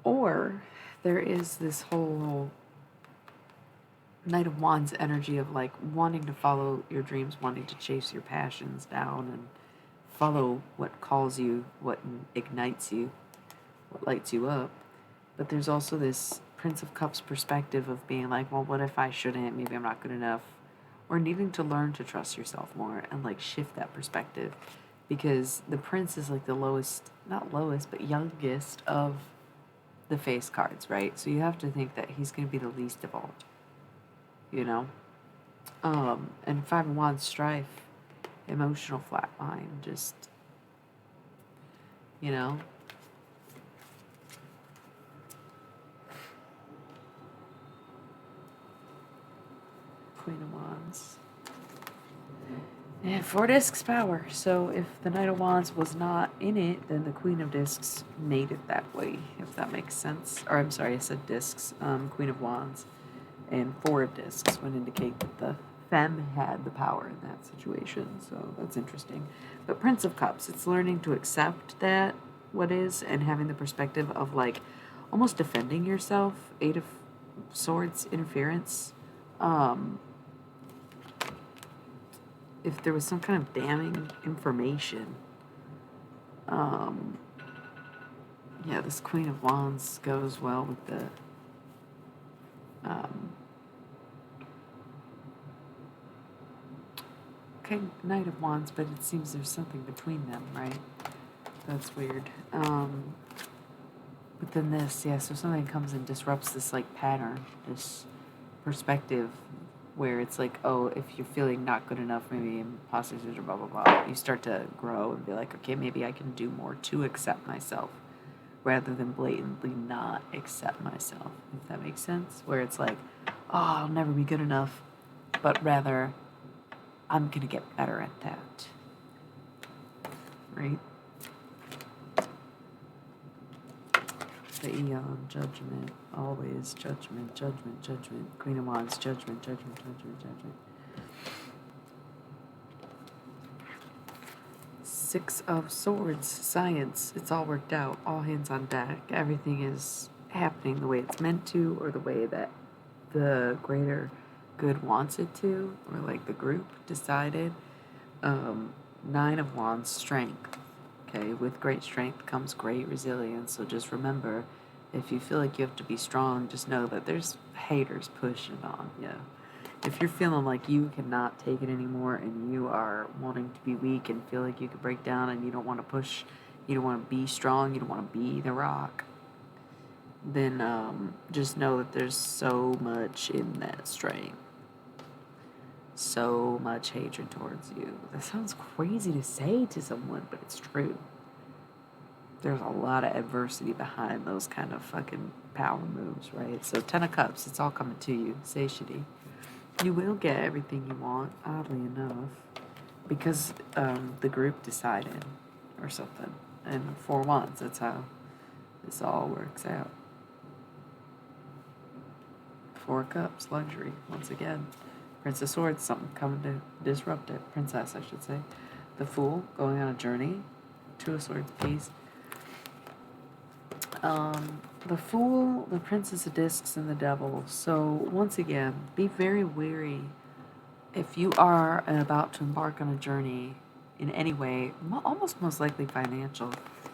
Speaker 1: or there is this whole Knight of Wands energy of like wanting to follow your dreams, wanting to chase your passions down and follow what calls you, what ignites you, what lights you up. But there's also this Prince of Cups perspective of being like, well, what if I shouldn't? Maybe I'm not good enough. Or needing to learn to trust yourself more and like shift that perspective. Because the Prince is like the lowest, not lowest, but youngest of the face cards, right? So you have to think that he's going to be the least evolved, you know? And Five of Wands strife, emotional flatline, just, you know? Queen of Wands. And 4 discs power. So if the Knight of Wands was not in it, then the Queen of Discs made it that way, if that makes sense. Or I'm sorry, I said discs. Queen of Wands. And 4 of Discs would indicate that the femme had the power in that situation. So that's interesting. But Prince of Cups, it's learning to accept that, what is, and having the perspective of like almost defending yourself. 8 of Swords, interference. If there was some kind of damning information, yeah, this Queen of Wands goes well with the, okay, Knight of Wands, but it seems there's something between them, right? That's weird. But then this, yeah, so something comes and disrupts this, like, pattern, this perspective, where it's like, oh, if you're feeling not good enough, maybe imposter syndrome, blah, blah, blah, you start to grow and be like, okay, maybe I can do more to accept myself, rather than blatantly not accept myself, if that makes sense, where it's like, oh, I'll never be good enough, but rather, I'm gonna get better at that, right? The Eon, judgment, always judgment, judgment, judgment. Queen of Wands, judgment, judgment, judgment, judgment. 6 of Swords, science. It's all worked out, all hands on deck. Everything is happening the way it's meant to, or the way that the greater good wants it to, or like the group decided. 9 of Wands, strength. Okay, with great strength comes great resilience. So just remember, if you feel like you have to be strong, just know that there's haters pushing on you. If you're feeling like you cannot take it anymore and you are wanting to be weak and feel like you could break down and you don't want to push, you don't want to be strong, you don't want to be the rock, then just know that there's so much in that strength. So much hatred towards you. That sounds crazy to say to someone, but it's true. There's a lot of adversity behind those kind of fucking power moves, right? So 10 of Cups, it's all coming to you. Satiety. You will get everything you want, oddly enough. because the group decided or something. And 4 wands, that's how this all works out. 4 cups, luxury, once again. Prince of Swords, something coming to disrupt it. Princess, I should say. The Fool, going on a journey. 2 of Swords, peace. The Fool, the Princess of Discs, and the Devil. So, once again, be very wary if you are about to embark on a journey in any way, almost most likely financial.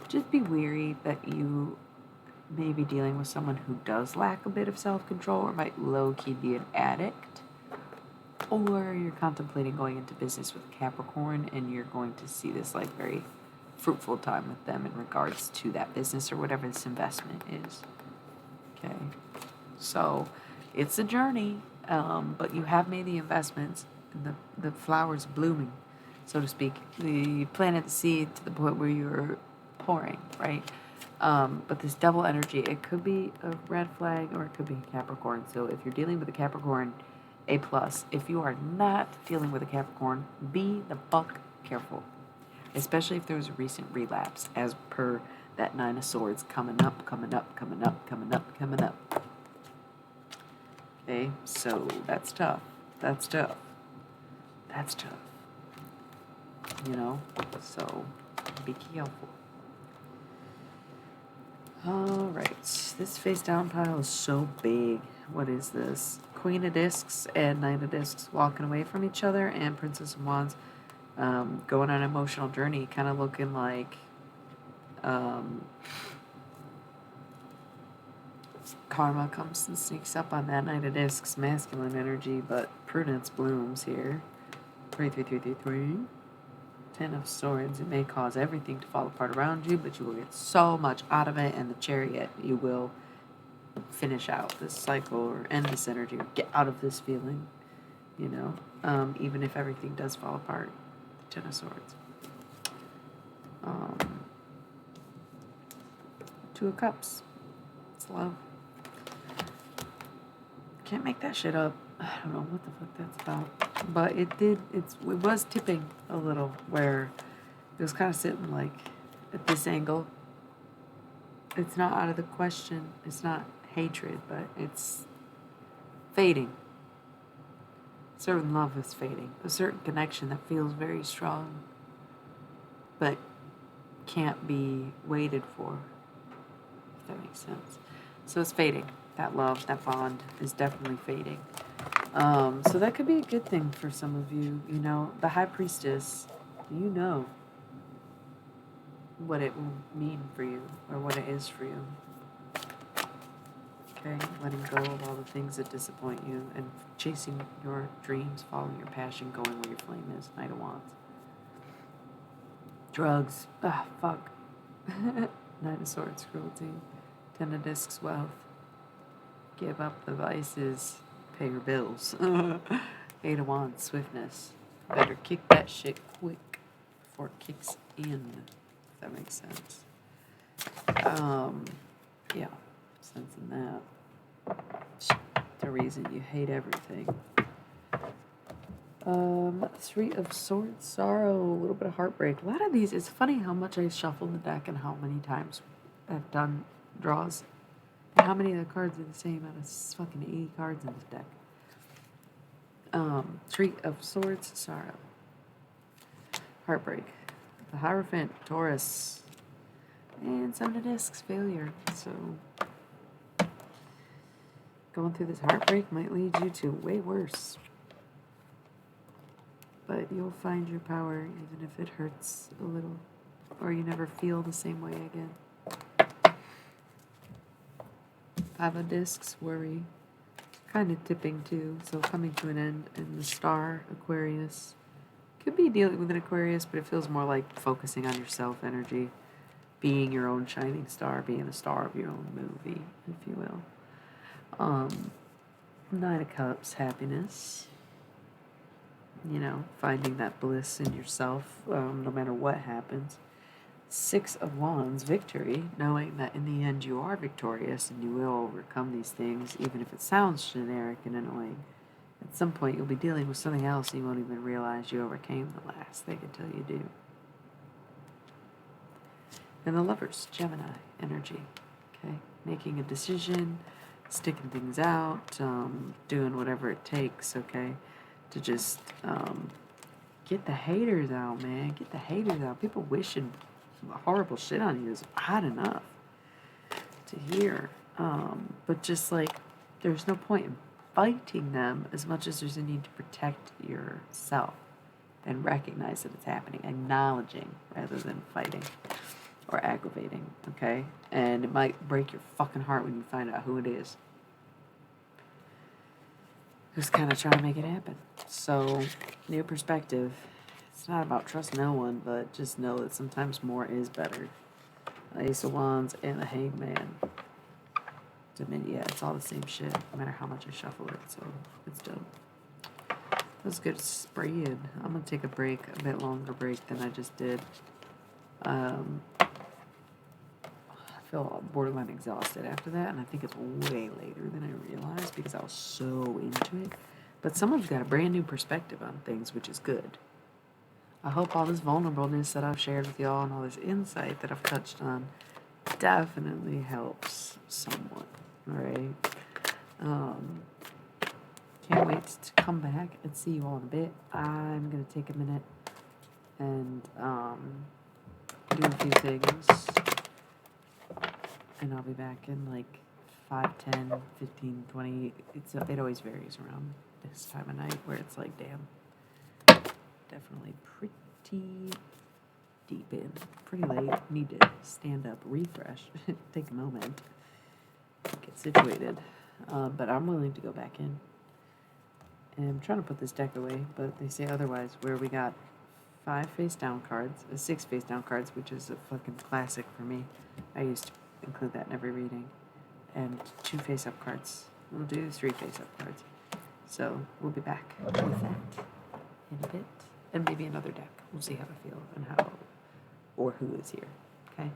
Speaker 1: Just be wary that you may be dealing with someone who does lack a bit of self-control or might low-key be an addict. Or you're contemplating going into business with Capricorn and you're going to see this like very fruitful time with them in regards to that business or whatever this investment is. Okay, so it's a journey, but you have made the investments and the flowers blooming, so to speak. You planted the seed to the point where you're pouring, right? But this double energy, it could be a red flag or it could be a Capricorn. So if you're dealing with a Capricorn, A+. If you are not dealing with a Capricorn, be the fuck careful. Especially if there's a recent relapse, as per that 9 of Swords coming up, coming up, coming up, coming up, coming up. Okay, so that's tough. That's tough. That's tough. You know, so be careful. Alright, this face down pile is so big. What is this? Queen of Discs and Knight of Discs walking away from each other, and Princess of Wands going on an emotional journey, kind of looking like karma comes and sneaks up on that Knight of Discs, masculine energy, but prudence blooms here. 3, 3, 3, 3, 3. 10 of Swords, it may cause everything to fall apart around you, but you will get so much out of it, and the Chariot, you will finish out this cycle or end this energy or get out of this feeling, you know, even if everything does fall apart. The 10 of Swords. 2 of Cups. It's love. Can't make that shit up. I don't know what the fuck that's about. But it was tipping a little where it was kind of sitting like at this angle. It's not out of the question. It's not hatred, but it's fading. Certain love is fading. A certain connection that feels very strong, but can't be waited for, if that makes sense. So it's fading. That love, that bond is definitely fading. So that could be a good thing for some of you. You know, the High Priestess, you know what it will mean for you or what it is for you. Okay, letting go of all the things that disappoint you and chasing your dreams, following your passion, going where your flame is. Knight of Wands. Drugs. Ah, fuck. Knight of Swords, cruelty. 10 of Discs, wealth. Give up the vices. Pay your bills. 8 of Wands, swiftness. Better kick that shit quick before it kicks in. If that makes sense. Yeah. Sense in that. The reason you hate everything. 3 of Swords, sorrow, a little bit of heartbreak. A lot of these, it's funny how much I shuffled the deck and how many times I've done draws. And how many of the cards are the same out of fucking 80 cards in this deck. 3 of Swords, sorrow. Heartbreak. The Hierophant, Taurus. And 7 of Discs, failure. So going through this heartbreak might lead you to way worse. But you'll find your power even if it hurts a little. Or you never feel the same way again. 5 of Discs, worry. Kind of tipping too, so coming to an end. And the Star, Aquarius. Could be dealing with an Aquarius, but it feels more like focusing on yourself energy. Being your own shining star, being the star of your own movie, if you will. 9 of Cups, happiness. You know, finding that bliss in yourself, no matter what happens. 6 of Wands, victory, knowing that in the end you are victorious and you will overcome these things, even if it sounds generic and annoying. At some point, you'll be dealing with something else and you won't even realize you overcame the last thing until you do. And the Lovers, Gemini energy. Okay? Making a decision, sticking things out, doing whatever it takes, okay? To just get the haters out, man. Get the haters out. People wishing horrible shit on you is hot enough to hear. But just like, there's no point in fighting them as much as there's a need to protect yourself and recognize that it's happening, acknowledging rather than fighting or aggravating, okay? And it might break your fucking heart when you find out who it is. Just kind of trying to make it happen. So, new perspective. It's not about trust no one, but just know that sometimes more is better. Ace of Wands and the Hangman. Yeah, it's all the same shit, no matter how much I shuffle it, so it's dope. That was good spraying. I'm gonna take a break, a bit longer break than I just did. I feel borderline exhausted after that, and I think it's way later than I realized because I was so into it. But someone's got a brand new perspective on things, which is good. I hope all this vulnerableness that I've shared with y'all and all this insight that I've touched on definitely helps someone. Alright? Can't wait to come back and see you all in a bit. I'm going to take a minute and do a few things. And I'll be back in like 5, 10, 15, 20. It always varies around this time of night where it's like, damn, definitely pretty deep in. Pretty late. Need to stand up, refresh, take a moment, get situated. But I'm willing to go back in. And I'm trying to put this deck away, but they say otherwise, where we got 5 face-down cards, 6 face-down cards, which is a fucking classic for me. I used to include that in every reading. And 2 face-up cards. We'll do 3 face-up cards. So we'll be back with that in a bit. And maybe another deck. We'll see how I feel and how or who is here. Okay?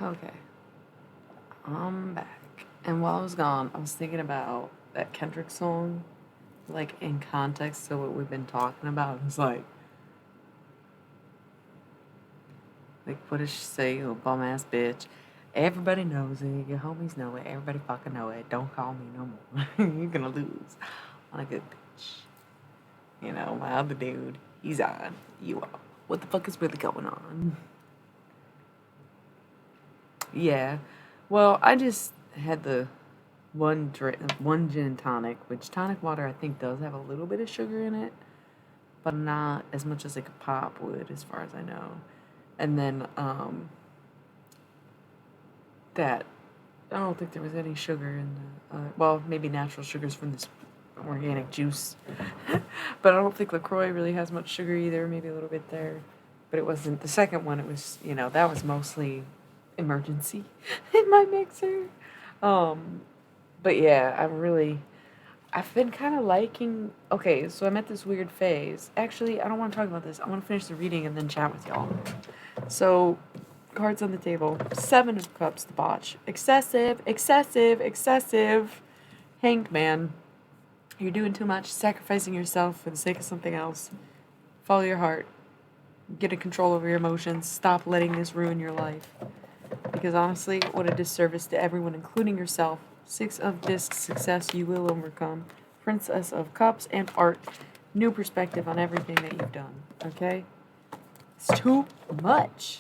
Speaker 1: Okay, I'm back. And while I was gone, I was thinking about that Kendrick song, like in context to what we've been talking about. It's like what does she say? You bum ass bitch. Everybody knows it. Your homies know it. Everybody fucking know it. Don't call me no more. You're gonna lose on a good bitch. You know, my other dude, he's on. You are. What the fuck is really going on? Yeah. Well, I just had the one gin and tonic, which tonic water I think does have a little bit of sugar in it, but not as much as like a pop would, as far as I know. And then that I don't think there was any sugar in the well, maybe natural sugars from this organic juice, but I don't think LaCroix really has much sugar either. Maybe a little bit there, but it wasn't the second one. It was that was mostly emergency in my mixer. Um, but yeah, I've been kind of liking. Okay, so I'm at this weird phase. Actually, I don't want to talk about this. I want to finish the reading and then chat with y'all. So, cards on the table. 7 of Cups, the botch. Excessive, excessive, excessive. Hanged man. You're doing too much, sacrificing yourself for the sake of something else. Follow your heart. Get a control over your emotions. Stop letting this ruin your life. Because honestly, what a disservice to everyone, including yourself. 6 of Discs, success you will overcome. Princess of Cups and art. New perspective on everything that you've done. Okay? It's too much.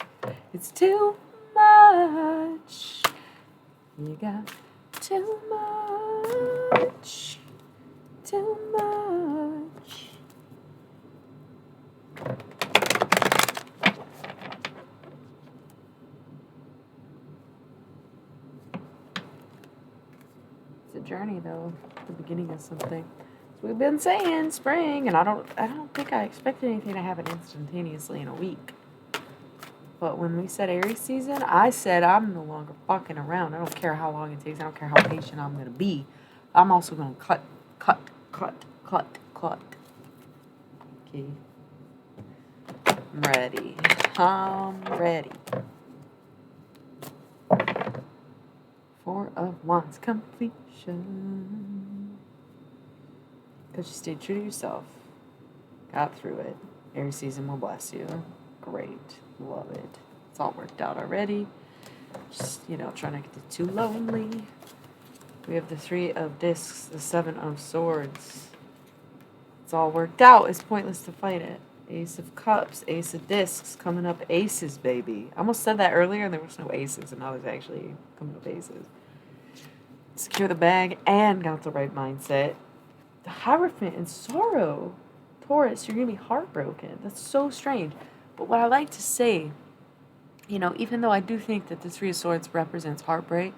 Speaker 1: It's too much. You got too much. Too much. It's a journey, though. The beginning of something. So we've been saying spring, and I don't think I expected anything to happen instantaneously in a week. But when we said Aries season, I said I'm no longer fucking around. I don't care how long it takes. I don't care how patient I'm gonna be. I'm also gonna cut. Okay. I'm ready. I'm ready. 4 of Wands, completion. Because you stayed true to yourself. Got through it. Aries season will bless you. Great. Love it. It's all worked out already. Just, try not to get too lonely. We have the 3 of Discs, the 7 of Swords. It's all worked out. It's pointless to fight it. Ace of Cups, Ace of Discs, coming up aces, baby. I almost said that earlier and there was no aces, and now there's actually coming up aces. Secure the bag and got the right mindset. The Hierophant and sorrow. Taurus, you're going to be heartbroken. That's so strange. But what I like to say, even though I do think that the 3 of Swords represents heartbreak,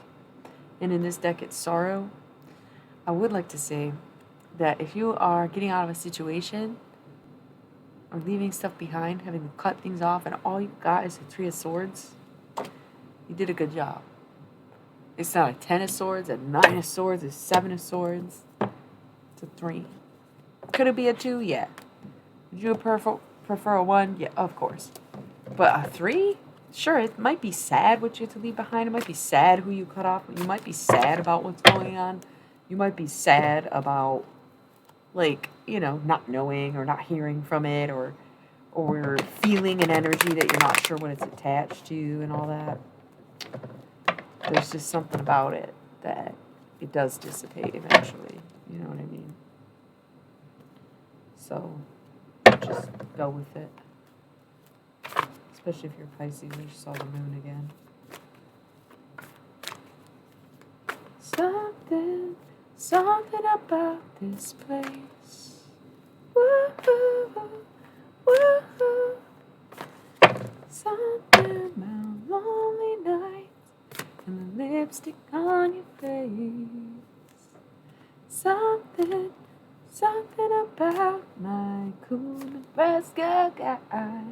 Speaker 1: and in this deck it's sorrow, I would like to say that if you are getting out of a situation or leaving stuff behind, having to cut things off, and all you got is the 3 of Swords, you did a good job. It's not a 10 of Swords, a 9 of Swords, a 7 of Swords. It's a 3. Could it be a 2? Yeah. Would you prefer a 1? Yeah, of course. But a 3? Sure, it might be sad what you have to leave behind. It might be sad who you cut off. You might be sad about what's going on. You might be sad about, not knowing or not hearing from it, or feeling an energy that you're not sure what it's attached to and all that. There's just something about it that it does dissipate eventually. You know what I mean? So, just go with it. Especially if you're Pisces, you just saw the moon again. Something about this place. Woo-hoo, woo-hoo. Something about lonely nights and the lipstick on your face. Something about my cool Nebraska guy.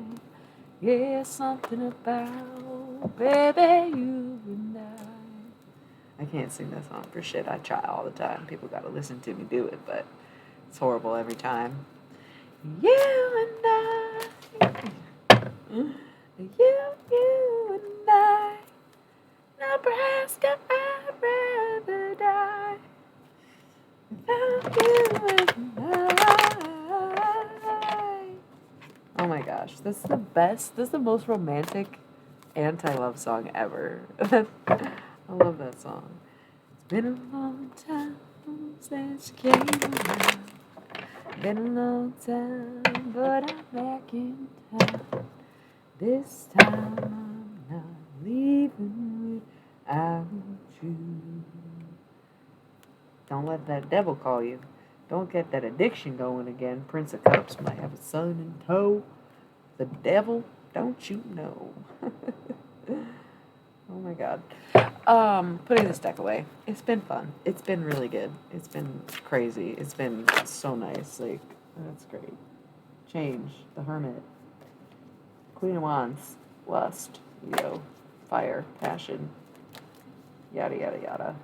Speaker 1: Yeah, something about baby you and I can't sing that song for shit. I try all the time. People gotta listen to me do it, but it's horrible every time. You and I, you and I, Nebraska, I'd rather die without you and I. Oh my gosh, this is the best. This is the most romantic anti-love song ever. I love that song. It's been a long time since you came around. Been a long time, but I'm back in town. This time I'm not leaving without you. Don't let that devil call you. Don't get that addiction going again. Prince of Cups might have a son in tow. The devil, don't you know? Oh my god. Putting this deck away. It's been fun. It's been really good. It's been crazy. It's been so nice. Like, that's great. Change. The Hermit. Queen of Wands. Lust. Fire. Passion. Yada, yada, yada.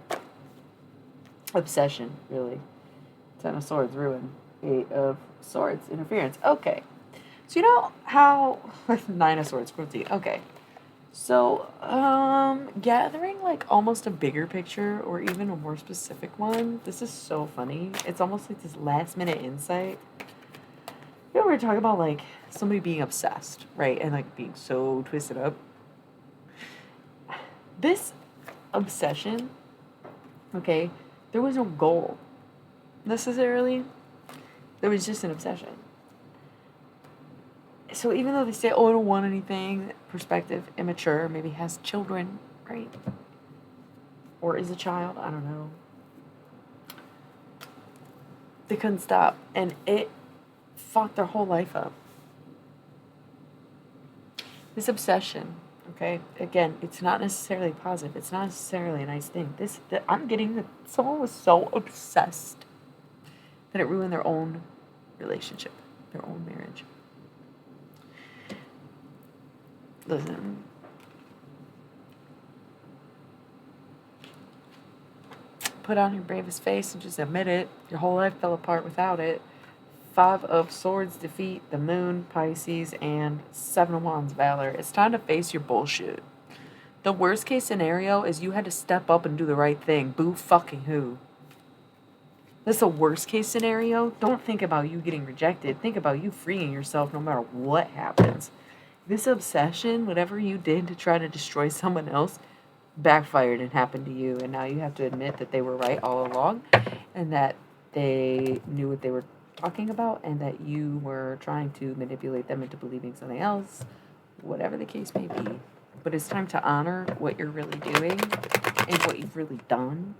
Speaker 1: Obsession, really. Ten of Swords. Ruin. Eight of Swords. Interference. Okay. So you know how... Nine of Swords. Cruelty. Okay. So, gathering, like, almost a bigger picture or even a more specific one. This is so funny. It's almost like this last-minute insight. You know, we were talking about, like, somebody being obsessed, right? And, like, being so twisted up. This obsession, okay, there was no goal necessarily. There was just an obsession. So even though they say, oh, I don't want anything, perspective, immature, maybe has children, right? Or is a child, I don't know. They couldn't stop. And it fucked their whole life up. This obsession, okay? Again, it's not necessarily positive. It's not necessarily a nice thing. I'm getting that someone was so obsessed that it ruined their own relationship, their own marriage. Listen. Put on your bravest face and just admit it. Your whole life fell apart without it. Five of Swords, defeat, the Moon, Pisces, and Seven of Wands, Valor. It's time to face your bullshit. The worst case scenario is you had to step up and do the right thing. Boo fucking who? That's the worst case scenario. Don't think about you getting rejected. Think about you freeing yourself no matter what happens. This obsession, whatever you did to try to destroy someone else, backfired and happened to you. And now you have to admit that they were right all along and that they knew what they were talking about and that you were trying to manipulate them into believing something else, whatever the case may be. But it's time to honor what you're really doing and what you've really done,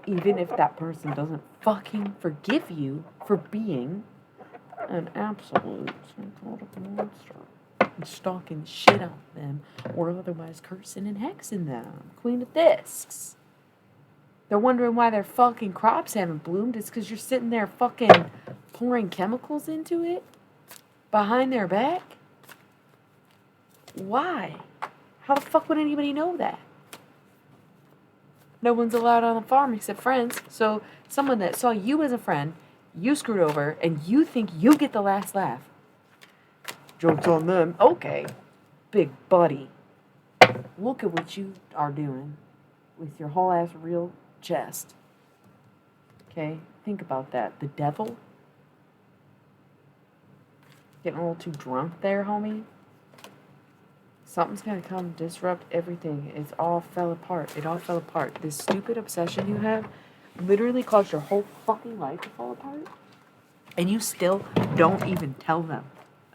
Speaker 1: even if that person doesn't fucking forgive you for being an absolute psychotic monster. Stalking the shit out of them or otherwise cursing and hexing them. Queen of Discs. They're wondering why their fucking crops haven't bloomed. It's because you're sitting there fucking pouring chemicals into it behind their back. Why? How the fuck would anybody know that? No one's allowed on the farm except friends. So someone that saw you as a friend, you screwed over, and you think you get the last laugh. Joke's on them. Okay, big buddy. Look at what you are doing with your whole ass real chest. Okay, think about that. The devil? Getting a little too drunk there, homie? Something's gonna come disrupt everything. It's all fell apart. It all fell apart. This stupid obsession you have literally caused your whole fucking life to fall apart. And you still don't even tell them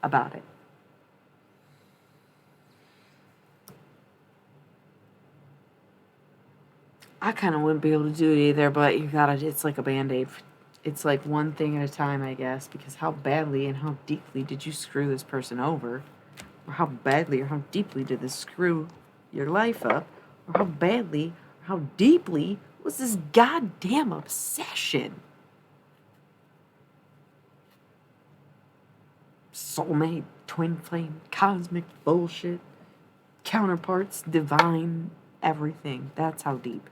Speaker 1: about it. I kind of wouldn't be able to do it either, but you gotta, it's like a band-aid. It's like one thing at a time, I guess, because how badly and how deeply did you screw this person over? Or how badly or how deeply did this screw your life up? Or how badly or how deeply was this goddamn obsession? Soulmate, twin flame, cosmic bullshit, counterparts, divine, everything. That's how deep.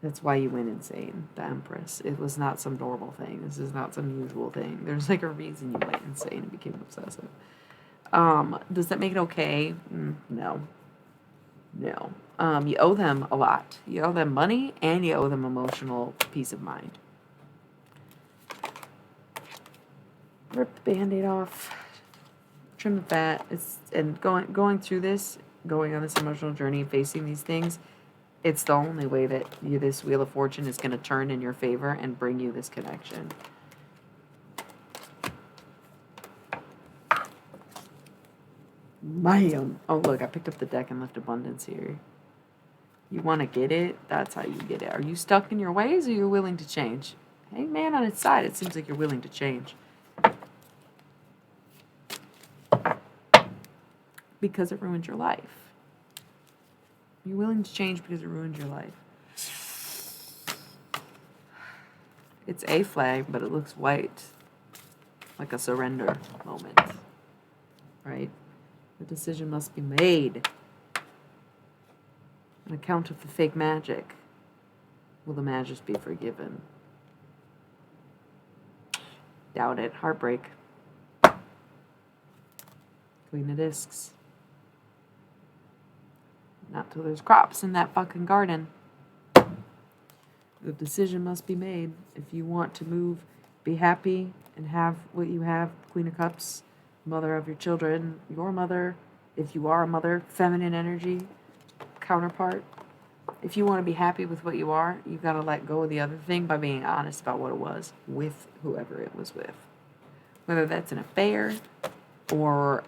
Speaker 1: That's why you went insane, the Empress. It was not some normal thing. This is not some usual thing. There's like a reason you went insane and became obsessive. Does that make it okay? No. No. You owe them a lot. You owe them money and you owe them emotional peace of mind. Rip the Band-Aid off. Trim the fat. And going through this, going on this emotional journey, facing these things, it's the only way that this Wheel of Fortune is going to turn in your favor and bring you this connection. Man. Oh, look, I picked up the deck and left abundance here. You want to get it? That's how you get it. Are you stuck in your ways or you're willing to change? Hey, man, on its side, it seems like you're willing to change. Because it ruined your life. You're willing to change because it ruined your life. It's a flag, but it looks white. Like a surrender moment. Right? The decision must be made. On account of the fake magic, will the Magus be forgiven? Doubt it. Heartbreak. Queen of Discs. Not till there's crops in that fucking garden. The decision must be made. If you want to move, be happy, and have what you have, Queen of Cups, mother of your children, your mother, if you are a mother, feminine energy, counterpart. If you want to be happy with what you are, you've got to let go of the other thing by being honest about what it was with whoever it was with. Whether that's an affair or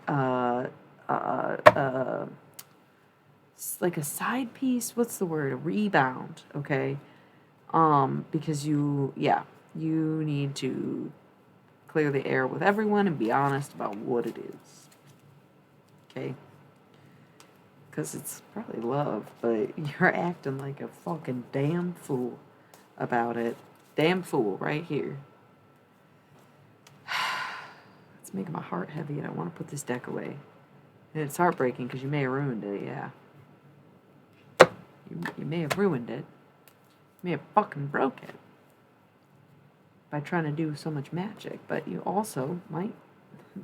Speaker 1: like a side piece, what's the word? A rebound, okay? Because you need to clear the air with everyone and be honest about what it is. Okay? Because it's probably love, but you're acting like a fucking damn fool about it. Damn fool right here. It's making my heart heavy and I want to put this deck away. And it's heartbreaking because you may have ruined it, yeah. You may have ruined it. You may have fucking broke it. By trying to do so much magic. But you also might,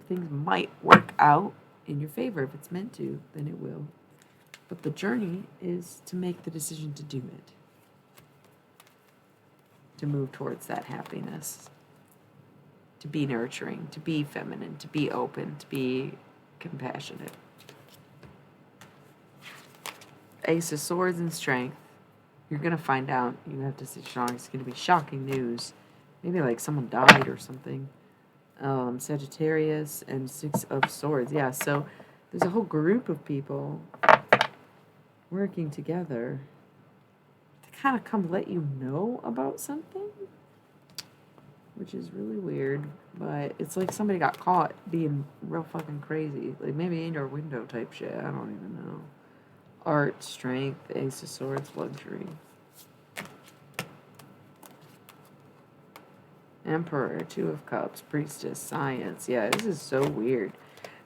Speaker 1: things might work out in your favor. If it's meant to, then it will. But the journey is to make the decision to do it. To move towards that happiness. To be nurturing, to be feminine, to be open, to be compassionate. Ace of Swords and Strength. You're going to find out. You have to stay strong. It's going to be shocking news. Maybe like someone died or something. Sagittarius and Six of Swords. Yeah, so there's a whole group of people working together to kind of come let you know about something. Which is really weird. But it's like somebody got caught being real fucking crazy. Like maybe in your window type shit. I don't even know. Art, strength, Ace of Swords, luxury. Emperor, Two of Cups, Priestess, Science. Yeah, this is so weird.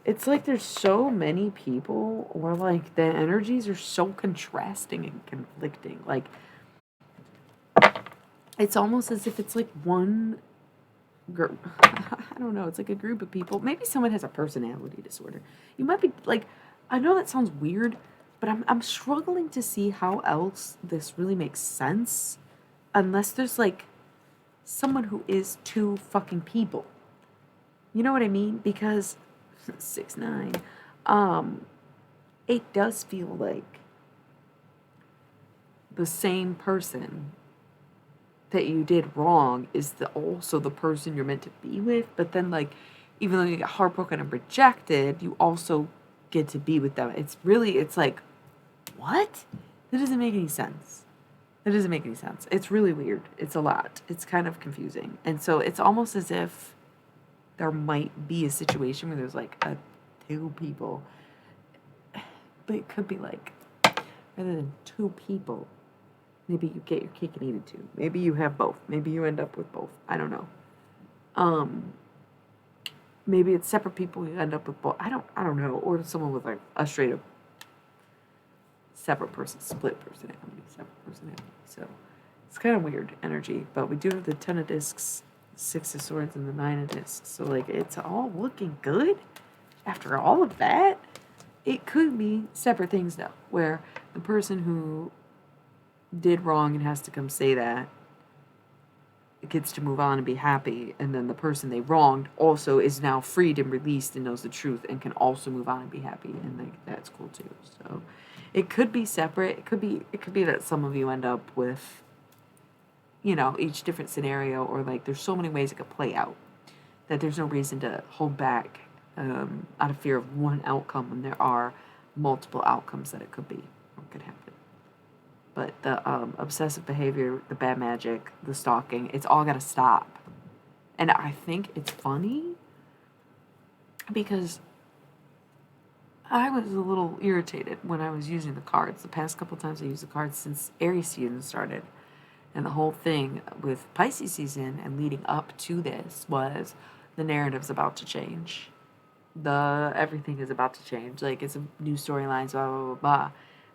Speaker 1: It's like there's so many people where like the energies are so contrasting and conflicting. Like it's almost as if it's like one group. I don't know. It's like a group of people. Maybe someone has a personality disorder. You might be like, I know that sounds weird, but I'm struggling to see how else this really makes sense unless there's like someone who is two fucking people. You know what I mean? Because 6-9, it does feel like the same person that you did wrong is also the person you're meant to be with. But then like, even though you get heartbroken and rejected, you also get to be with them. It's like, what? That doesn't make any sense. That doesn't make any sense. It's really weird. It's a lot. It's kind of confusing. And so it's almost as if there might be a situation where there's like two people. But it could be like, rather than two people, maybe you get your cake and eat it too. Maybe you have both. Maybe you end up with both. I don't know. Maybe it's separate people, you end up with both. I don't know. Or someone with like a straight up separate person, split personality, separate personality. So it's kind of weird energy. But we do have the 10 of discs, 6 of swords, and the 9 of discs. So like it's all looking good after all of that. it could be separate things, though, where the person who did wrong and has to come say that gets to move on and be happy, and then the person they wronged also is now freed and released and knows the truth and can also move on and be happy, and like that's cool too. So it could be separate. It could be that some of you end up with, each different scenario, or like there's so many ways it could play out that there's no reason to hold back out of fear of one outcome when there are multiple outcomes that it could be or could happen. But the obsessive behavior, the bad magic, the stalking, it's all got to stop. And I think it's funny because I was a little irritated when I was using the cards. The past couple times I used the cards since Aries season started. And the whole thing with Pisces season and leading up to this was the narrative's about to change. Everything is about to change. Like, it's a new storylines, blah, blah, blah, blah.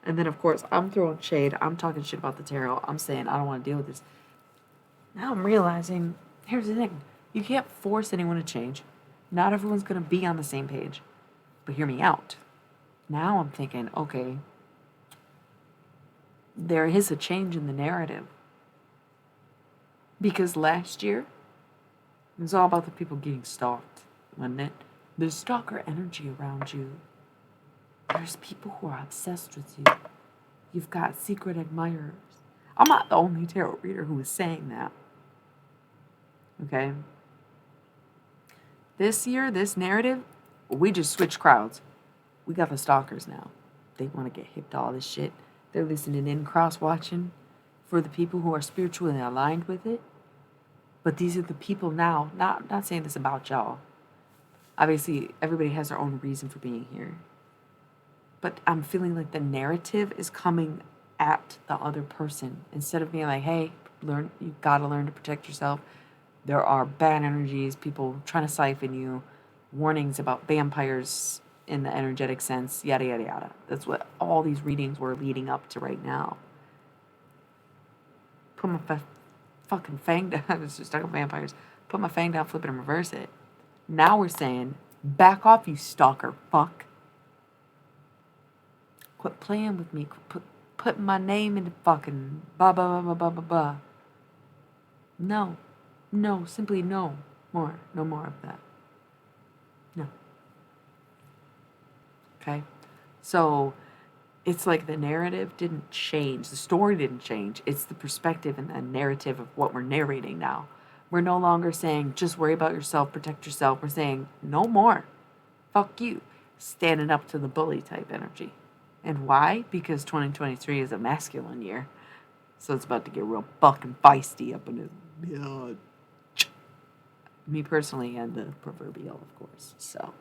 Speaker 1: And then, of course, I'm throwing shade. I'm talking shit about the tarot. I'm saying I don't want to deal with this. Now I'm realizing, here's the thing. You can't force anyone to change. Not everyone's going to be on the same page. But hear me out. Now I'm thinking, okay, there is a change in the narrative. Because last year, it was all about the people getting stalked, wasn't it? There's stalker energy around you. There's people who are obsessed with you. You've got secret admirers. I'm not the only tarot reader who is saying that. Okay? This year, this narrative, we just switched crowds. We got the stalkers now. They want to get hip to all this shit. They're listening in, cross-watching for the people who are spiritually aligned with it. But these are the people now, not saying this about y'all. Obviously, everybody has their own reason for being here. But I'm feeling like the narrative is coming at the other person. Instead of being like, hey, you gotta learn to protect yourself. There are bad energies, people trying to siphon you, warnings about vampires in the energetic sense, yada, yada, yada. That's what all these readings were leading up to right now. Put my fucking fang down. I was just talking about vampires. Put my fang down, flip it, and reverse it. Now we're saying, back off, you stalker fuck. Quit playing with me. Quit putting my name in the fucking blah, blah, blah, blah, blah, blah. No. No. Simply no more. No more of that. No. Okay? So, it's like the narrative didn't change. The story didn't change. It's the perspective and the narrative of what we're narrating now. We're no longer saying, just worry about yourself, protect yourself. We're saying, no more. Fuck you. Standing up to the bully type energy. And why? Because 2023 is a masculine year. So it's about to get real fucking feisty up in his... Me personally and the proverbial, of course. So.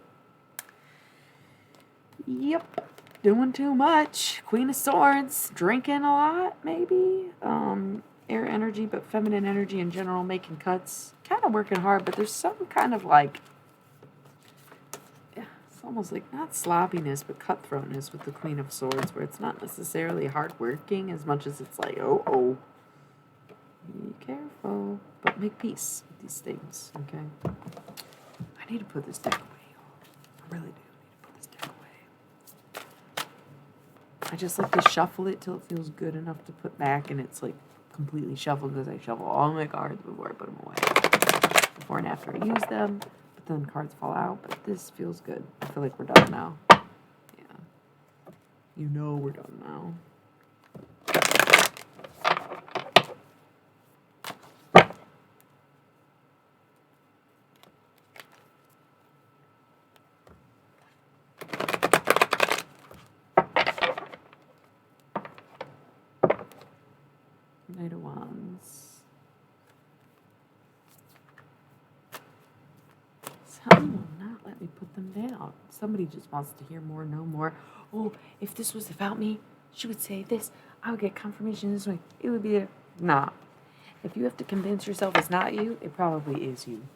Speaker 1: Yep. Doing too much. Queen of Swords. Drinking a lot, maybe. Air energy, but feminine energy in general. Making cuts. Kind of working hard, but there's some kind of like... almost like not sloppiness but cutthroatness with the Queen of Swords, where it's not necessarily hardworking as much as it's like, oh, be careful, but make peace with these things. Okay, I need to put this deck away. I really do need to put this deck away. I just like to shuffle it till it feels good enough to put back, and it's like completely shuffled because I shuffle all my cards before I put them away, before and after I use them. Then cards fall out, but this feels good. I feel like we're done now. Yeah. You know we're done now. Knight of Wands. Some will not let me put them down. Somebody just wants to hear more, know more. Oh, if this was about me, she would say this. I would get confirmation this way. It would be nah. If you have to convince yourself it's not you, it probably is you.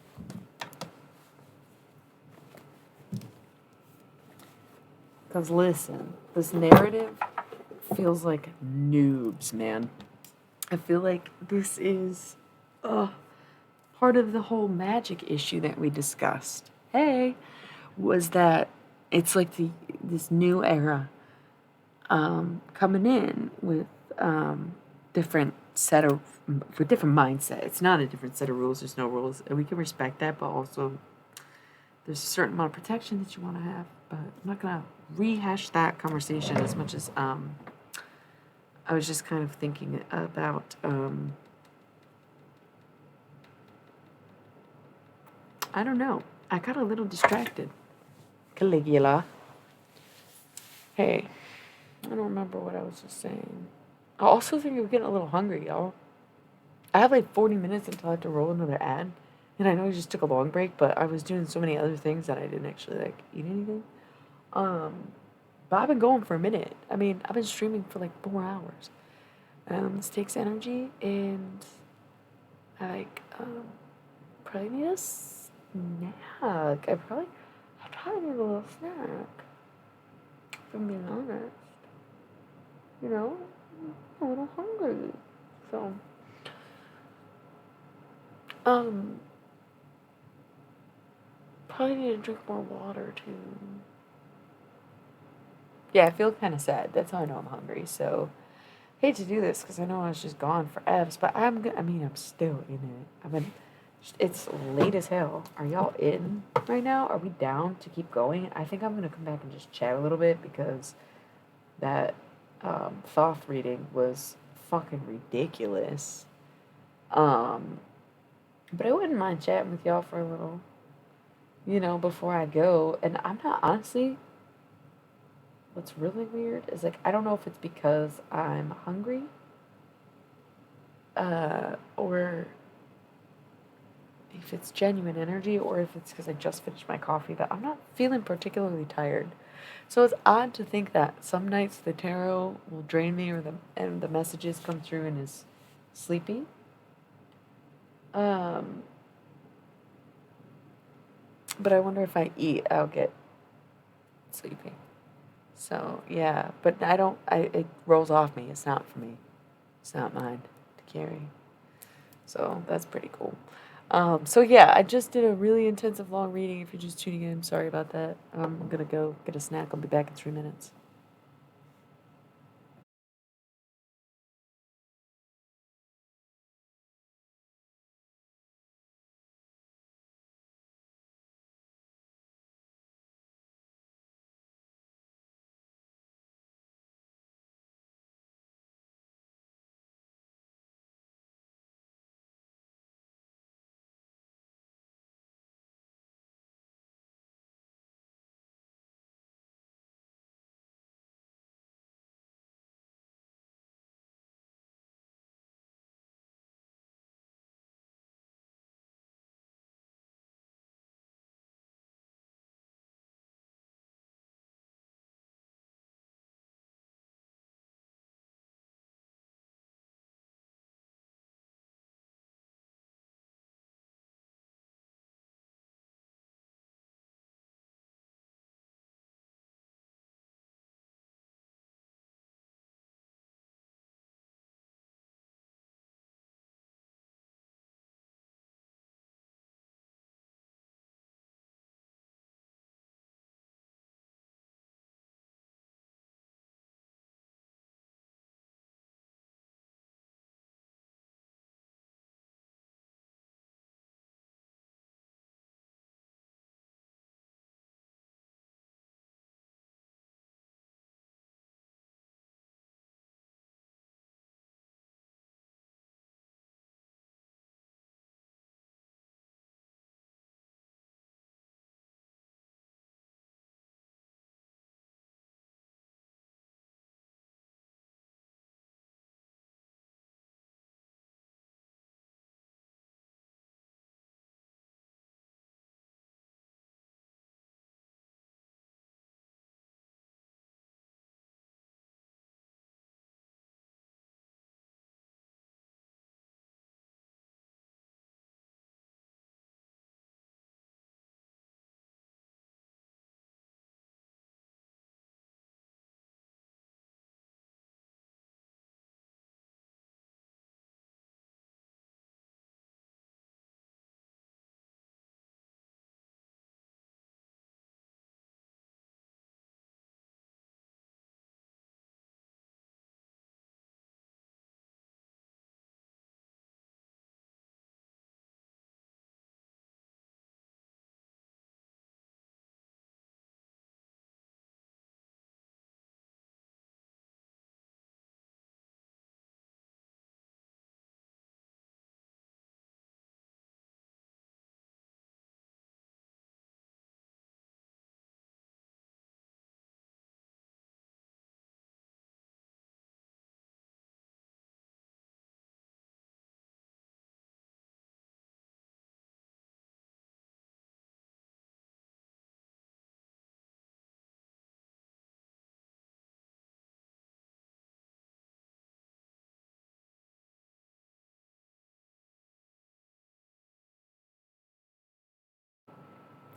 Speaker 1: Because listen, this narrative feels like noobs, man. I feel like this is part of the whole magic issue that we discussed. Was that it's like this new era coming in with different set of with different mindset. It's not a different set of rules. There's no rules, and we can respect that. But also, there's a certain amount of protection that you want to have. But I'm not gonna rehash that conversation as much as I was just kind of thinking about. I don't know. I got a little distracted. Caligula. Hey, I don't remember what I was just saying. I also think I'm getting a little hungry, y'all. I have like 40 minutes until I have to roll another ad. And I know I just took a long break, but I was doing so many other things that I didn't actually like eat anything. But I've been going for a minute. I mean, I've been streaming for like 4 hours. This takes energy, and I probably need a snack. I probably need a little snack. If I'm being honest, you know, I'm a little hungry. So, um, probably need to drink more water too. Yeah, I feel kind of sad. That's how I know I'm hungry. So, hate to do this because I know I was just gone for F's, but I mean, I'm still in it. It's late as hell. Are y'all in right now? Are we down to keep going? I think I'm gonna come back and just chat a little bit because that Thoth reading was fucking ridiculous. But I wouldn't mind chatting with y'all for a little, before I go. And I'm not honestly. What's really weird is like I don't know if it's because I'm hungry, or if it's genuine energy, or if it's because I just finished my coffee, but I'm not feeling particularly tired. So it's odd to think that some nights the tarot will drain me, and the messages come through and is sleepy. Um, but I wonder if I eat, I'll get sleepy. So yeah, but I don't. It rolls off me. It's not for me. It's not mine to carry. So that's pretty cool. So yeah, I just did a really intensive long reading. If you're just tuning in, I'm sorry about that. I'm gonna go get a snack. I'll be back in 3 minutes.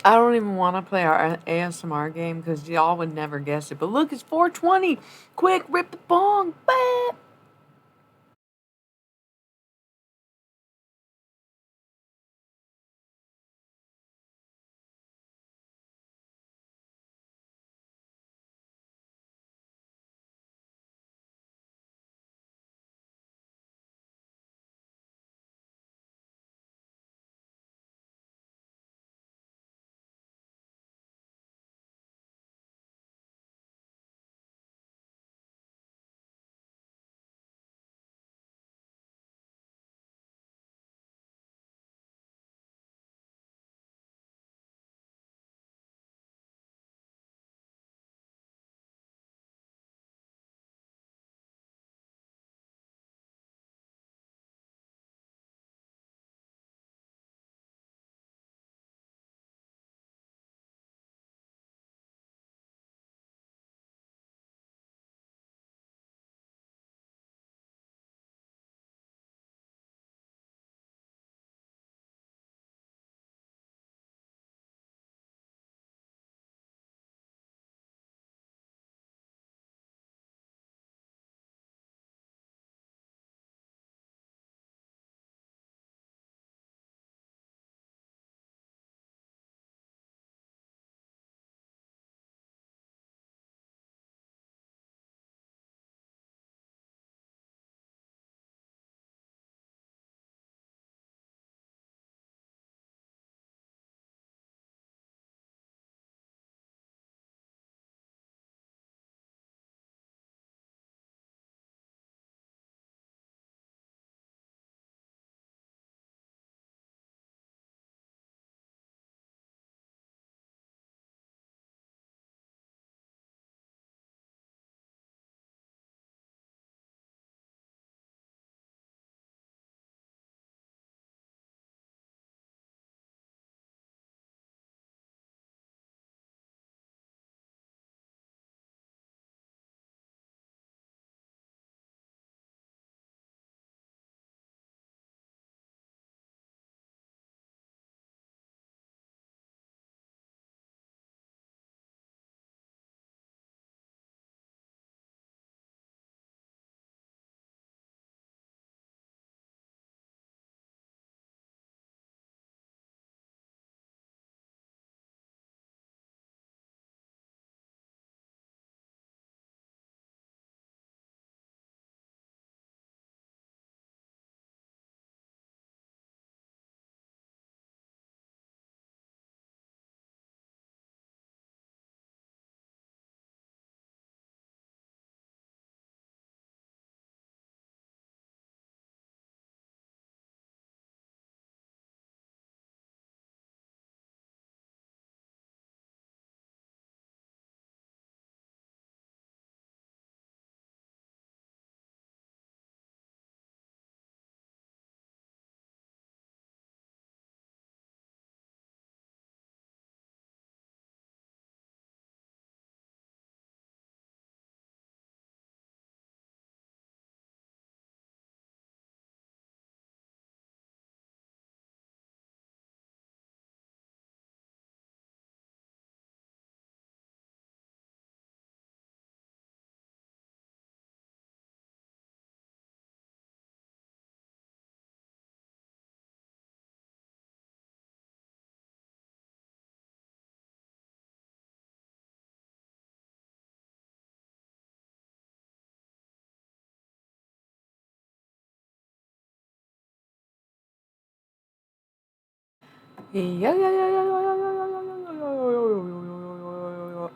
Speaker 1: I don't even want to play our ASMR game because y'all would never guess it. But look, it's 420. Quick, rip the bong. Bah!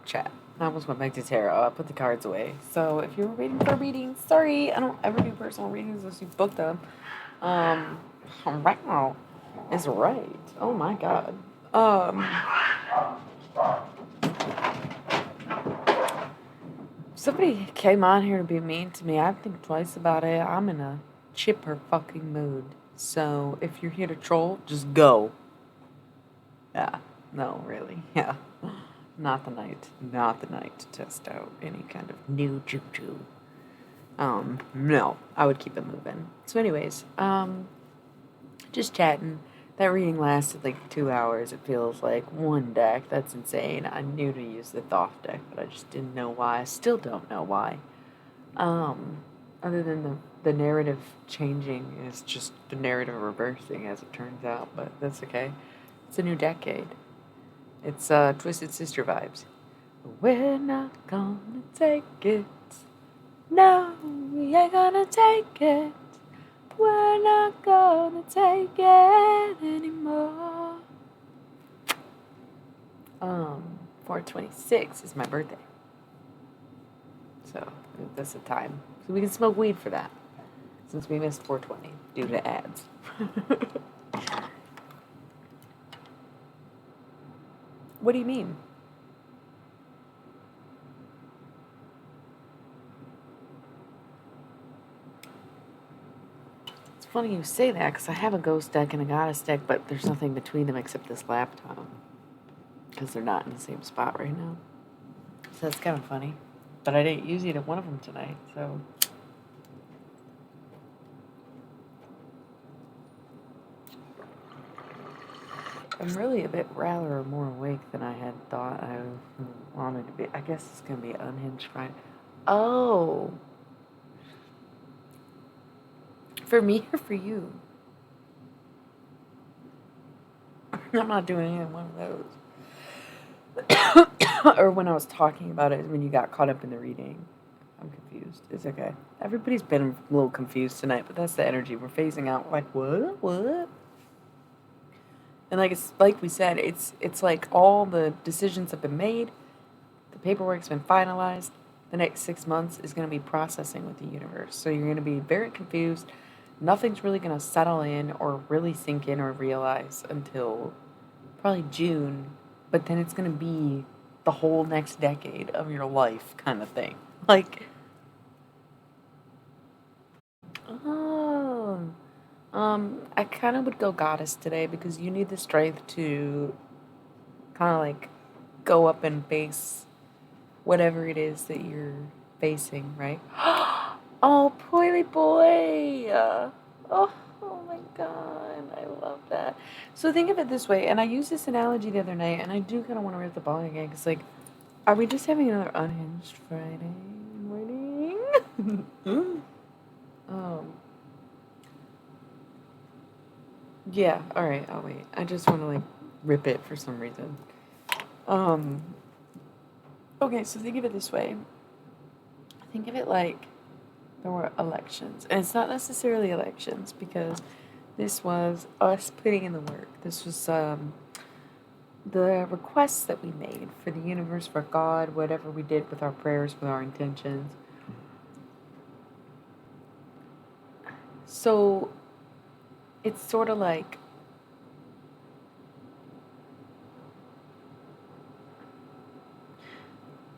Speaker 1: Chat. I almost went back to tarot. I put the cards away. So if you were waiting for readings, sorry, I don't ever do personal readings unless you book them. Um, wow, is right. Oh my god. Um, somebody came on here to be mean to me. I'd think twice about it. I'm in a chipper fucking mood. So if you're here to troll, just go. Yeah. No, really. Yeah. Not the night. Not the night to test out any kind of new juju. No, I would keep it moving. So, anyways, just chatting. That reading lasted like 2 hours. It feels like one deck. That's insane. I knew to use the Thoth deck, but I just didn't know why. I still don't know why. Um, Other than the narrative changing is just the narrative reversing as it turns out, but that's okay. It's a new decade. It's Twisted Sister vibes. We're not gonna take it. No, we ain't gonna take it. We're not gonna take it anymore. 4/26 is my birthday. So that's the time. So we can smoke weed for that. Since we missed 4/20 due to ads. What do you mean? It's funny you say that because I have a ghost deck and a goddess deck, but there's nothing between them except this laptop. Because they're not in the same spot right now. So that's kind of funny. But I didn't use either one of them tonight, so. I'm really a bit rather more awake than I had thought I wanted to be. I guess it's going to be Unhinged Friday. Oh. For me or for you? I'm not doing either one of those. Or when I was talking about it, when you got caught up in the reading. I'm confused. It's okay. Everybody's been a little confused tonight, but that's the energy. We're phasing out like, what? And like we said, it's like all the decisions have been made, the paperwork's been finalized. The next 6 months is going to be processing with the universe. So you're going to be very confused. Nothing's really going to settle in or really sink in or realize until probably June. But then it's going to be the whole next decade of your life kind of thing. Like, oh, I kind of would go goddess today because you need the strength to kind of like go up and face whatever it is that you're facing, right? Oh, Poily boy! Oh my god, I love that. So think of it this way, and I used this analogy the other night, and I do kind of want to rip the ball again, because, like, are we just having another Unhinged Friday morning? um, yeah, alright, I'll wait. I just want to, like, rip it for some reason. Okay, so think of it this way. Think of it like there were elections. And it's not necessarily elections because this was us putting in the work. This was the requests that we made for the universe, for God, whatever we did with our prayers, with our intentions. So it's sort of like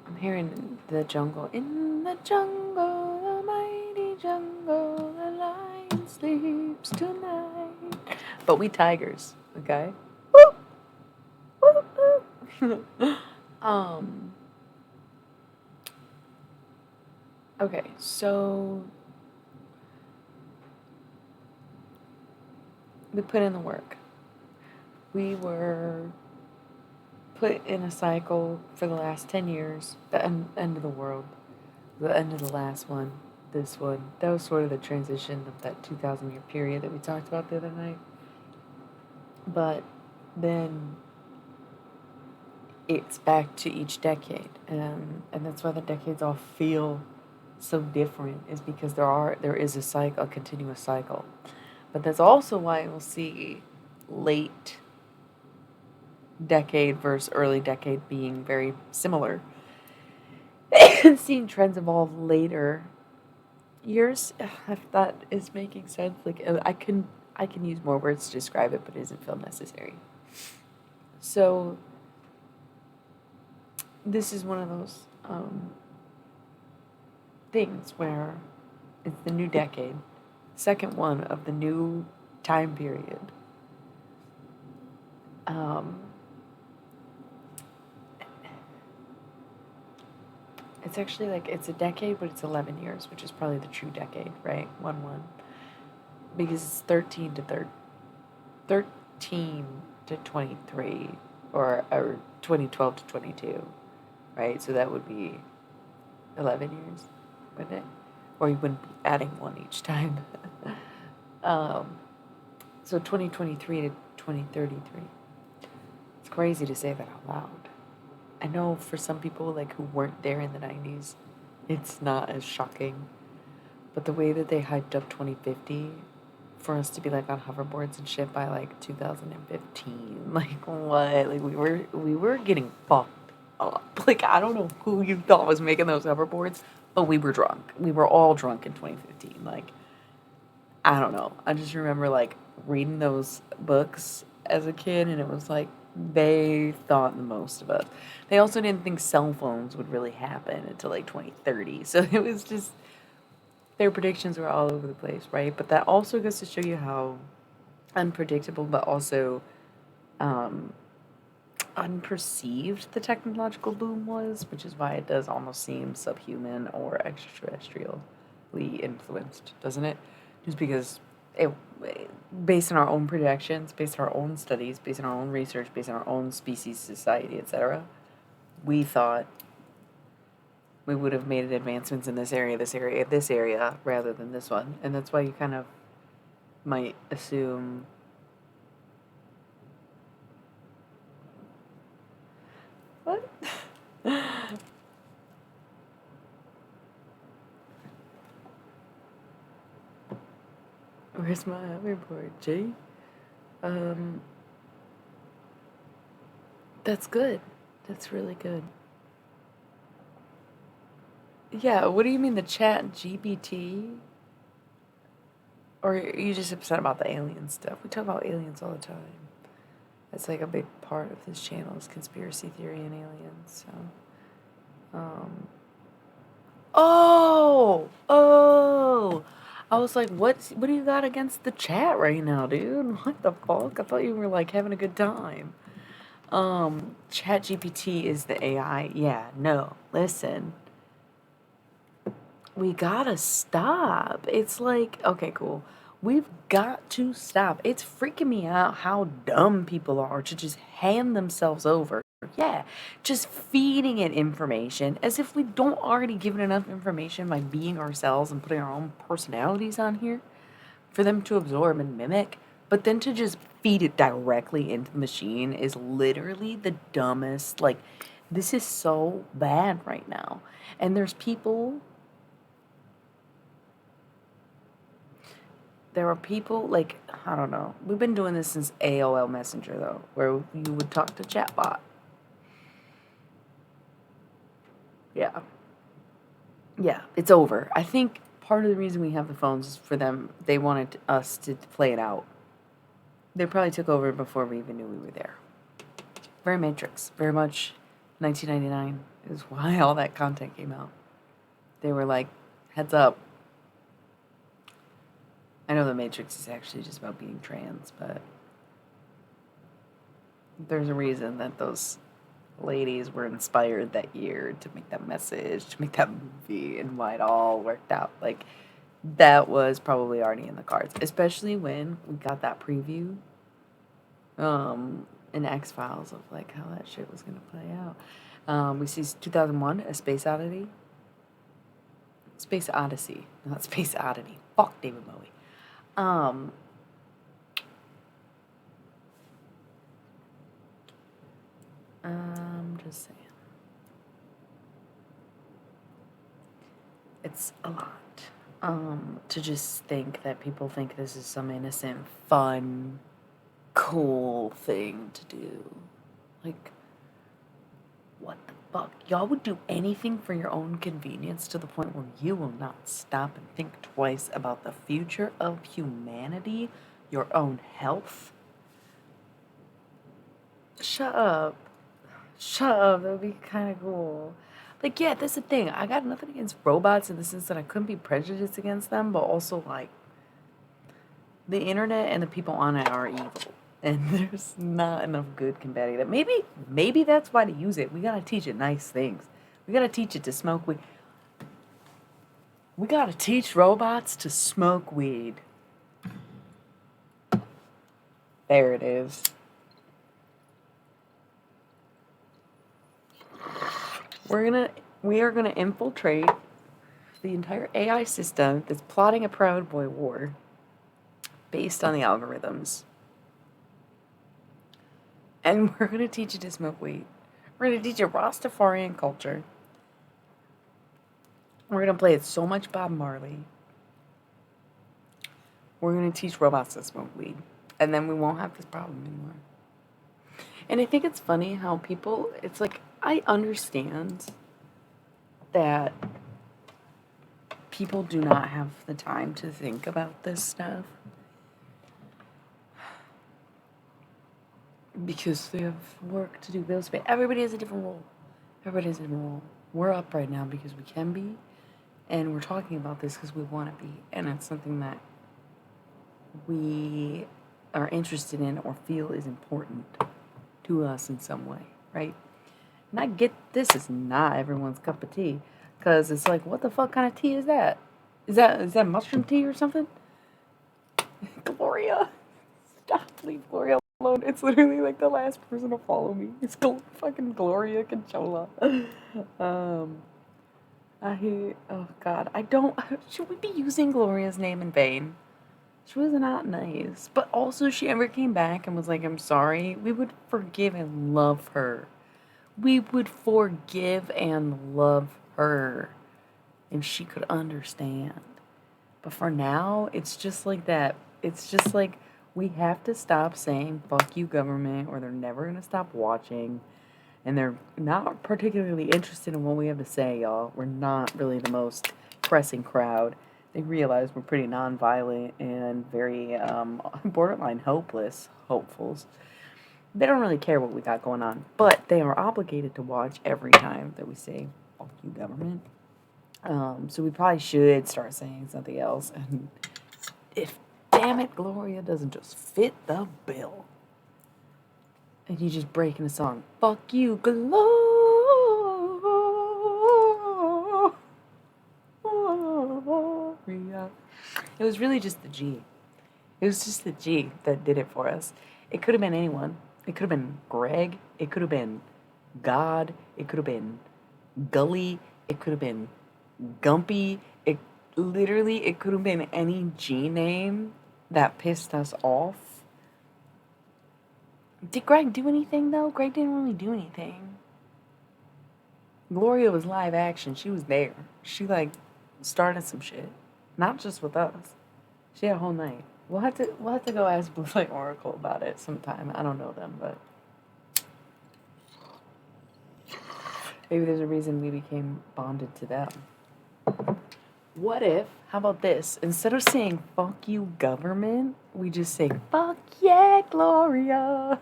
Speaker 1: I'm hearing the jungle. In the jungle, the mighty jungle, the lion sleeps tonight. But we tigers, okay? Woo! Woo! Okay, so we put in the work. We were put in a cycle for the last 10 years, the end of the world, the end of the last one, this one. That was sort of the transition of that 2,000-year period that we talked about the other night. But then it's back to each decade, and that's why the decades all feel so different, is because there is a cycle, a continuous cycle. But that's also why we'll see late decade versus early decade being very similar. Seeing trends evolve later years, if that is making sense. Like I can use more words to describe it, but it doesn't feel necessary. So this is one of those things where it's the new decade, second one of the new time period. It's actually like it's a decade, but it's 11 years, which is probably the true decade, right? 1-1, because it's 13 to 13. to 23, or 2012 to 22, right? So that would be 11 years, wouldn't it? Or you wouldn't be adding one each time. um, so 2023 to 2033. It's crazy to say that out loud. I know for some people like who weren't there in the 90s, it's not as shocking. But the way that they hyped up 2050 for us to be like on hoverboards and shit by like 2015, like what? Like we were getting fucked up. Like I don't know who you thought was making those hoverboards, but we were drunk. We were all drunk in 2015. Like I don't know. I just remember like reading those books as a kid, and it was like they thought the most of us. They also didn't think cell phones would really happen until like 2030. So it was just their predictions were all over the place, right? But that also goes to show you how unpredictable, but also um, unperceived the technological boom was, which is why it does almost seem subhuman or extraterrestrially influenced, doesn't it? Just because it, based on our own projections, based on our own studies, based on our own research, based on our own species, society, etc., we thought we would have made advancements in this area, this area, this area, rather than this one. And that's why you kind of might assume. What? Where's my hoverboard, G? Um, that's good. That's really good. Yeah, what do you mean the chat GPT? Or are you just upset about the alien stuff? We talk about aliens all the time. That's like a big part of this channel is conspiracy theory and aliens. So, oh, I was like, what do you got against the chat right now, dude? What the fuck? I thought you were like having a good time. Chat GPT is the AI. Yeah, no, listen. We gotta stop. It's like, okay, cool. We've got to stop. It's freaking me out how dumb people are to just hand themselves over. Yeah, just feeding it information as if we don't already give it enough information by being ourselves and putting our own personalities on here for them to absorb and mimic. But then to just feed it directly into the machine is literally the dumbest. Like, this is so bad right now. And there's people. There are people, like, I don't know. We've been doing this since AOL Messenger, though, where you would talk to chatbot. Yeah. Yeah, it's over. I think part of the reason we have the phones is for them, they wanted us to play it out. They probably took over before we even knew we were there. Very Matrix. Very much 1999 is why all that content came out. They were like, heads up. I know the Matrix is actually just about being trans, but there's a reason that those ladies were inspired that year to make that message, to make that movie, and why it all worked out. Like, that was probably already in the cards, especially when we got that preview in X-Files of, like, how that shit was going to play out. We see 2001, A Space Oddity. Space Odyssey, not Space Oddity. Fuck David Bowie. Just saying. It's a lot. To just think that people think this is some innocent, fun, cool thing to do. Like, what the fuck? Y'all would do anything for your own convenience to the point where you will not stop and think twice about the future of humanity, your own health? Shut up. Shut up. That would be kind of cool. Like, yeah, that's the thing. I got nothing against robots in the sense that I couldn't be prejudiced against them, but also, like, the internet and the people on it are evil. And there's not enough good combating that. Maybe that's why to use it. We gotta teach it nice things. We gotta teach it to smoke weed. We gotta teach robots to smoke weed. There it is. We are gonna infiltrate the entire AI system that's plotting a Proud Boy war based on the algorithms. And we're gonna teach you to smoke weed. We're gonna teach you Rastafarian culture. We're gonna play it so much Bob Marley. We're gonna teach robots to smoke weed. And then we won't have this problem anymore. And I think it's funny how people, it's like, I understand that people do not have the time to think about this stuff because they have work to do, bills to pay. Everybody has a different role. Everybody has a different role. We're up right now because we can be, and we're talking about this because we want to be, and it's something that we are interested in or feel is important to us in some way, right? And I get this is not everyone's cup of tea, because it's like, what the fuck kind of tea is that? Is that mushroom tea or something? Gloria, stop, leave Gloria alone. It's literally like the last person to follow me. It's fucking Gloria Conchola. Oh God, I don't. Should we be using Gloria's name in vain? She was not nice, but also she ever came back and was like, "I'm sorry." We would forgive and love her. We would forgive and love her if she could understand. But for now, it's just like that. It's just like we have to stop saying "fuck you, government," or they're never gonna stop watching, and they're not particularly interested in what we have to say, y'all. We're not really the most pressing crowd. They realize we're pretty nonviolent and very borderline hopefuls. They don't really care what we got going on, but they are obligated to watch every time that we say "fuck you, government." So we probably should start saying something else. And if, damn it, Gloria doesn't just fit the bill, and you just break in a song, "Fuck you, Gloria." It was really just the G. It was just the G that did it for us. It could have been anyone. It could have been Greg. It could have been God. It could have been Gully. It could have been Gumpy. It could have been any G name that pissed us off. Did Greg do anything though? Greg didn't really do anything. Gloria was live action. She was there. She started some shit. Not just with us. She had a whole night. We'll have to go ask Blue Light Oracle about it sometime. I don't know them, but maybe there's a reason we became bonded to them. What if, how about this? Instead of saying "fuck you, government," we just say "fuck yeah, Gloria."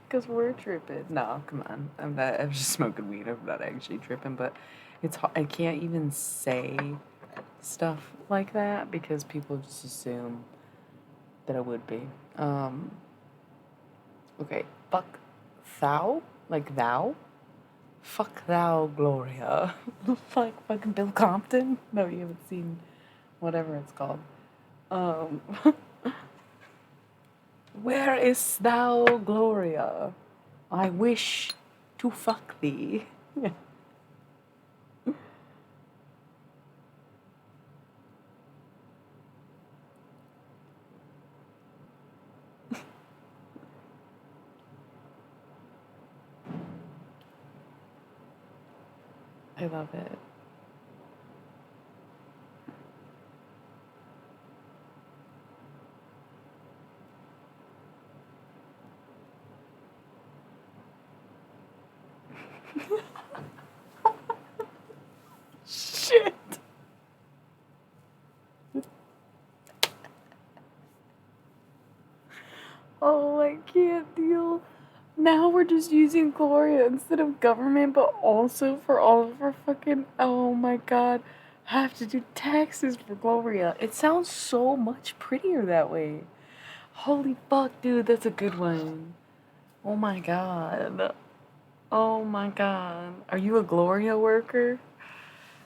Speaker 1: Because we're tripping. No, come on. I'm just smoking weed. I'm not actually tripping, but it's hard. I can't even say stuff like that because people just assume that I would be. Okay. Fuck thou? Like thou? Fuck thou, Gloria. Like fucking Bill Compton? No, you haven't seen whatever it's called. Where is thou, Gloria? I wish to fuck thee. I love it. Shit. Oh, I can't deal. Now we're just using Gloria instead of government, but also for all of our fucking. Oh my god. Have to do taxes for Gloria. It sounds so much prettier that way. Holy fuck, dude, that's a good one. Oh my god. Oh my god. Are you a Gloria worker?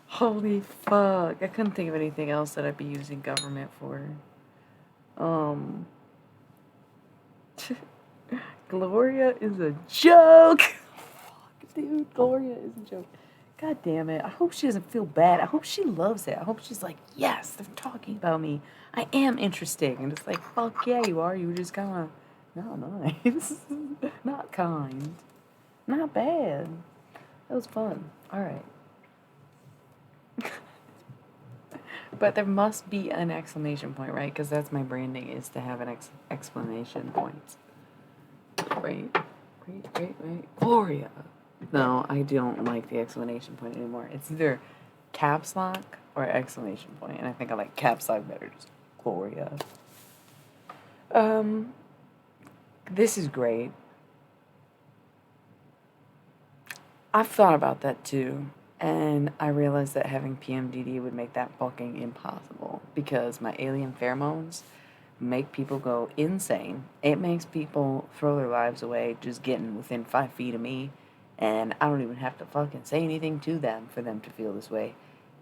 Speaker 1: Holy fuck. I couldn't think of anything else that I'd be using government for. Um, Gloria is a joke. Fuck, dude, Gloria is a joke. God damn it. I hope she doesn't feel bad. I hope she loves it. I hope she's like, yes, they're talking about me. I am interesting. And it's like, fuck yeah, you are. You were just kind of not nice. Not kind. Not bad. That was fun. All right. But there must be an exclamation point, right? Because that's my branding, is to have an explanation point. Right. Gloria. No, I don't like the exclamation point anymore. It's either caps lock or exclamation point, and I think I like caps lock better. Just Gloria. This is great. I've thought about that too, and I realized that having PMDD would make that fucking impossible because my alien pheromones make people go insane. It makes people throw their lives away just getting within 5 feet of me, and I don't even have to fucking say anything to them for them to feel this way.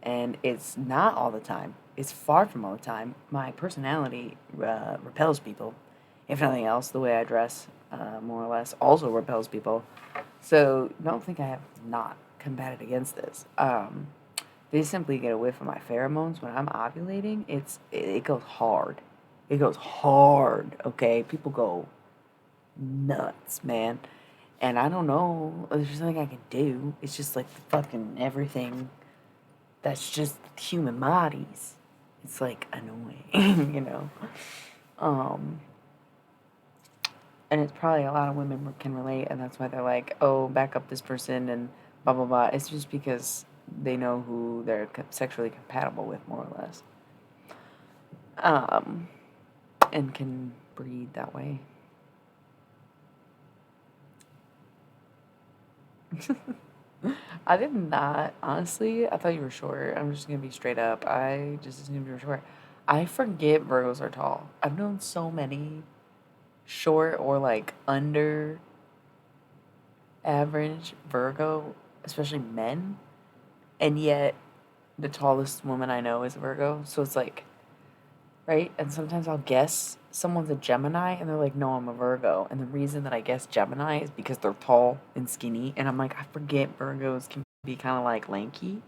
Speaker 1: And it's not all the time. It's far from all the time. My personality repels people. If nothing else, the way I dress, more or less, also repels people. So don't think I have not combated against this. They simply get a whiff of my pheromones when I'm ovulating. It goes hard. It goes hard, okay? People go nuts, man. And I don't know. There's just nothing I can do. It's just like fucking everything that's just human bodies. It's like annoying, you know? And it's probably a lot of women can relate, and that's why they're like, oh, back up this person and blah, blah, blah. It's just because they know who they're sexually compatible with, more or less. And can breed that way. I did not, honestly. I thought you were short. I'm just gonna be straight up. I just assumed you were short. I forget Virgos are tall. I've known so many short or like under average Virgo, especially men, and yet the tallest woman I know is a Virgo. So it's like, right? And sometimes I'll guess someone's a Gemini and they're like, no, I'm a Virgo. And the reason that I guess Gemini is because they're tall and skinny. And I'm like, I forget Virgos can be kind of like lanky.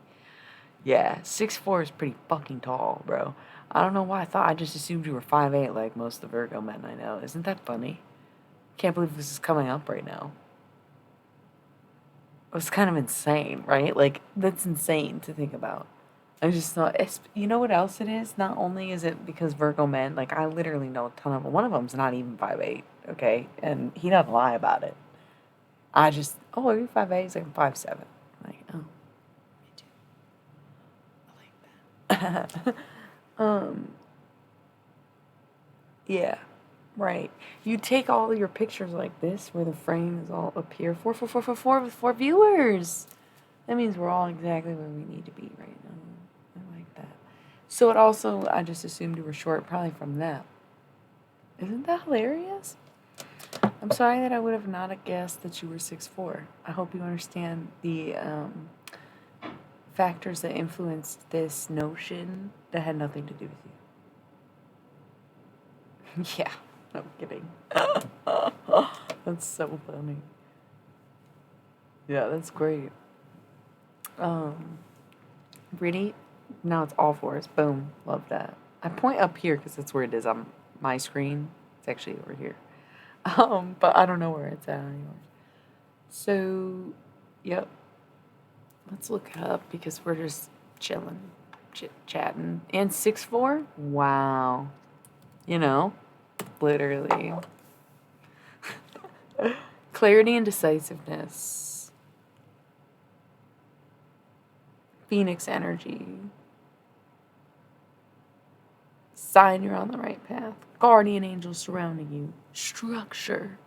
Speaker 1: Yeah, 6'4" is pretty fucking tall, bro. I don't know why I just assumed you were 5'8" like most of the Virgo men I know. Isn't that funny? Can't believe this is coming up right now. It's kind of insane, right? Like, that's insane to think about. I just thought, you know what else it is? Not only is it because Virgo men, like, I literally know a ton of them. One of them's not even 5'8", okay? And he doesn't lie about it. I just, oh, are you 5'8"? He's like, 5'7". I'm like, oh, me too. I like that. Yeah, right. You take all of your pictures like this, where the frame is all up here, with 4 viewers. That means we're all exactly where we need to be right now. I like that. So it also, I just assumed you were short, probably from that. Isn't that hilarious? I'm sorry that I would have not guessed that you were 6'4". I hope you understand the factors that influenced this notion that had nothing to do with you. Yeah, no kidding. That's so funny. Yeah, that's great. Ready? Now it's all fours. Boom. Love that. I point up here because that's where it is on my screen. It's actually over here. But I don't know where it's at on yours. So, yep. Let's look it up because we're just chilling, chatting. And 6'4"? Wow. You know, literally. Clarity and decisiveness. Phoenix energy. Sign you're on the right path. Guardian angels surrounding you. Structure.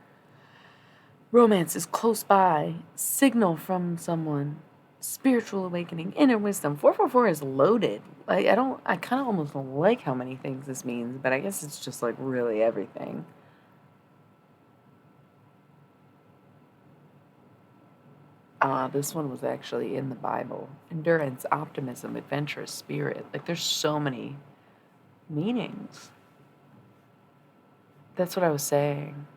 Speaker 1: Romance is close by. Signal from someone. Spiritual awakening. Inner wisdom. 444 is loaded. Like, I kind of almost like how many things this means, but I guess it's just like really everything. This one was actually in the Bible. Endurance, optimism, adventurous spirit. Like, there's so many meanings. That's what I was saying.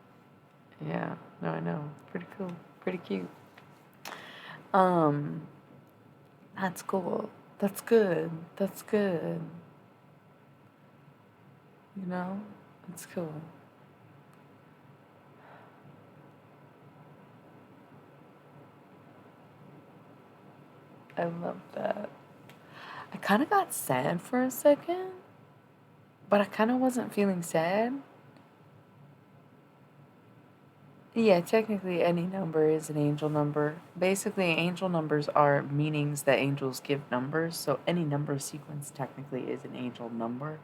Speaker 1: Yeah, no, I know. Pretty cool. Pretty cute. Um, that's cool. That's good. That's good. You know? That's cool. I love that. I kind of got sad for a second, but I kind of wasn't feeling sad. Yeah, technically, any number is an angel number. Basically, angel numbers are meanings that angels give numbers, so any number sequence technically is an angel number.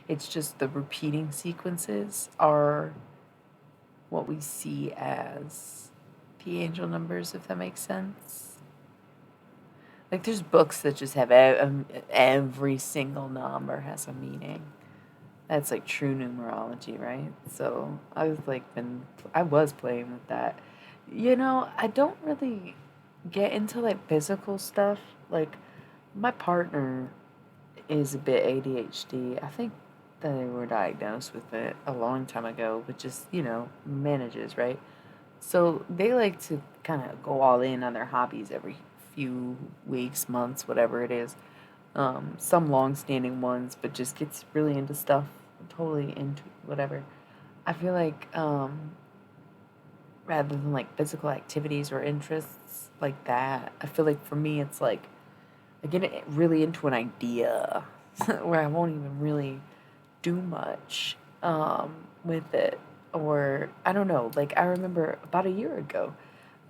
Speaker 1: It's just the repeating sequences are what we see as the angel numbers, if that makes sense. Like, there's books that just have every single number has a meaning. That's like true numerology, right? So I was playing with that. I don't really get into like physical stuff. Like, my partner is a bit ADHD. I think they were diagnosed with it a long time ago, but just, manages, right? So they like to kind of go all in on their hobbies every few weeks, months, whatever it is. Some long-standing ones, but just gets really into stuff, totally into whatever. I feel like rather than like physical activities or interests like that, I feel like for me it's like I get really into an idea where I won't even really do much with it, or I don't know. Like, I remember about a year ago,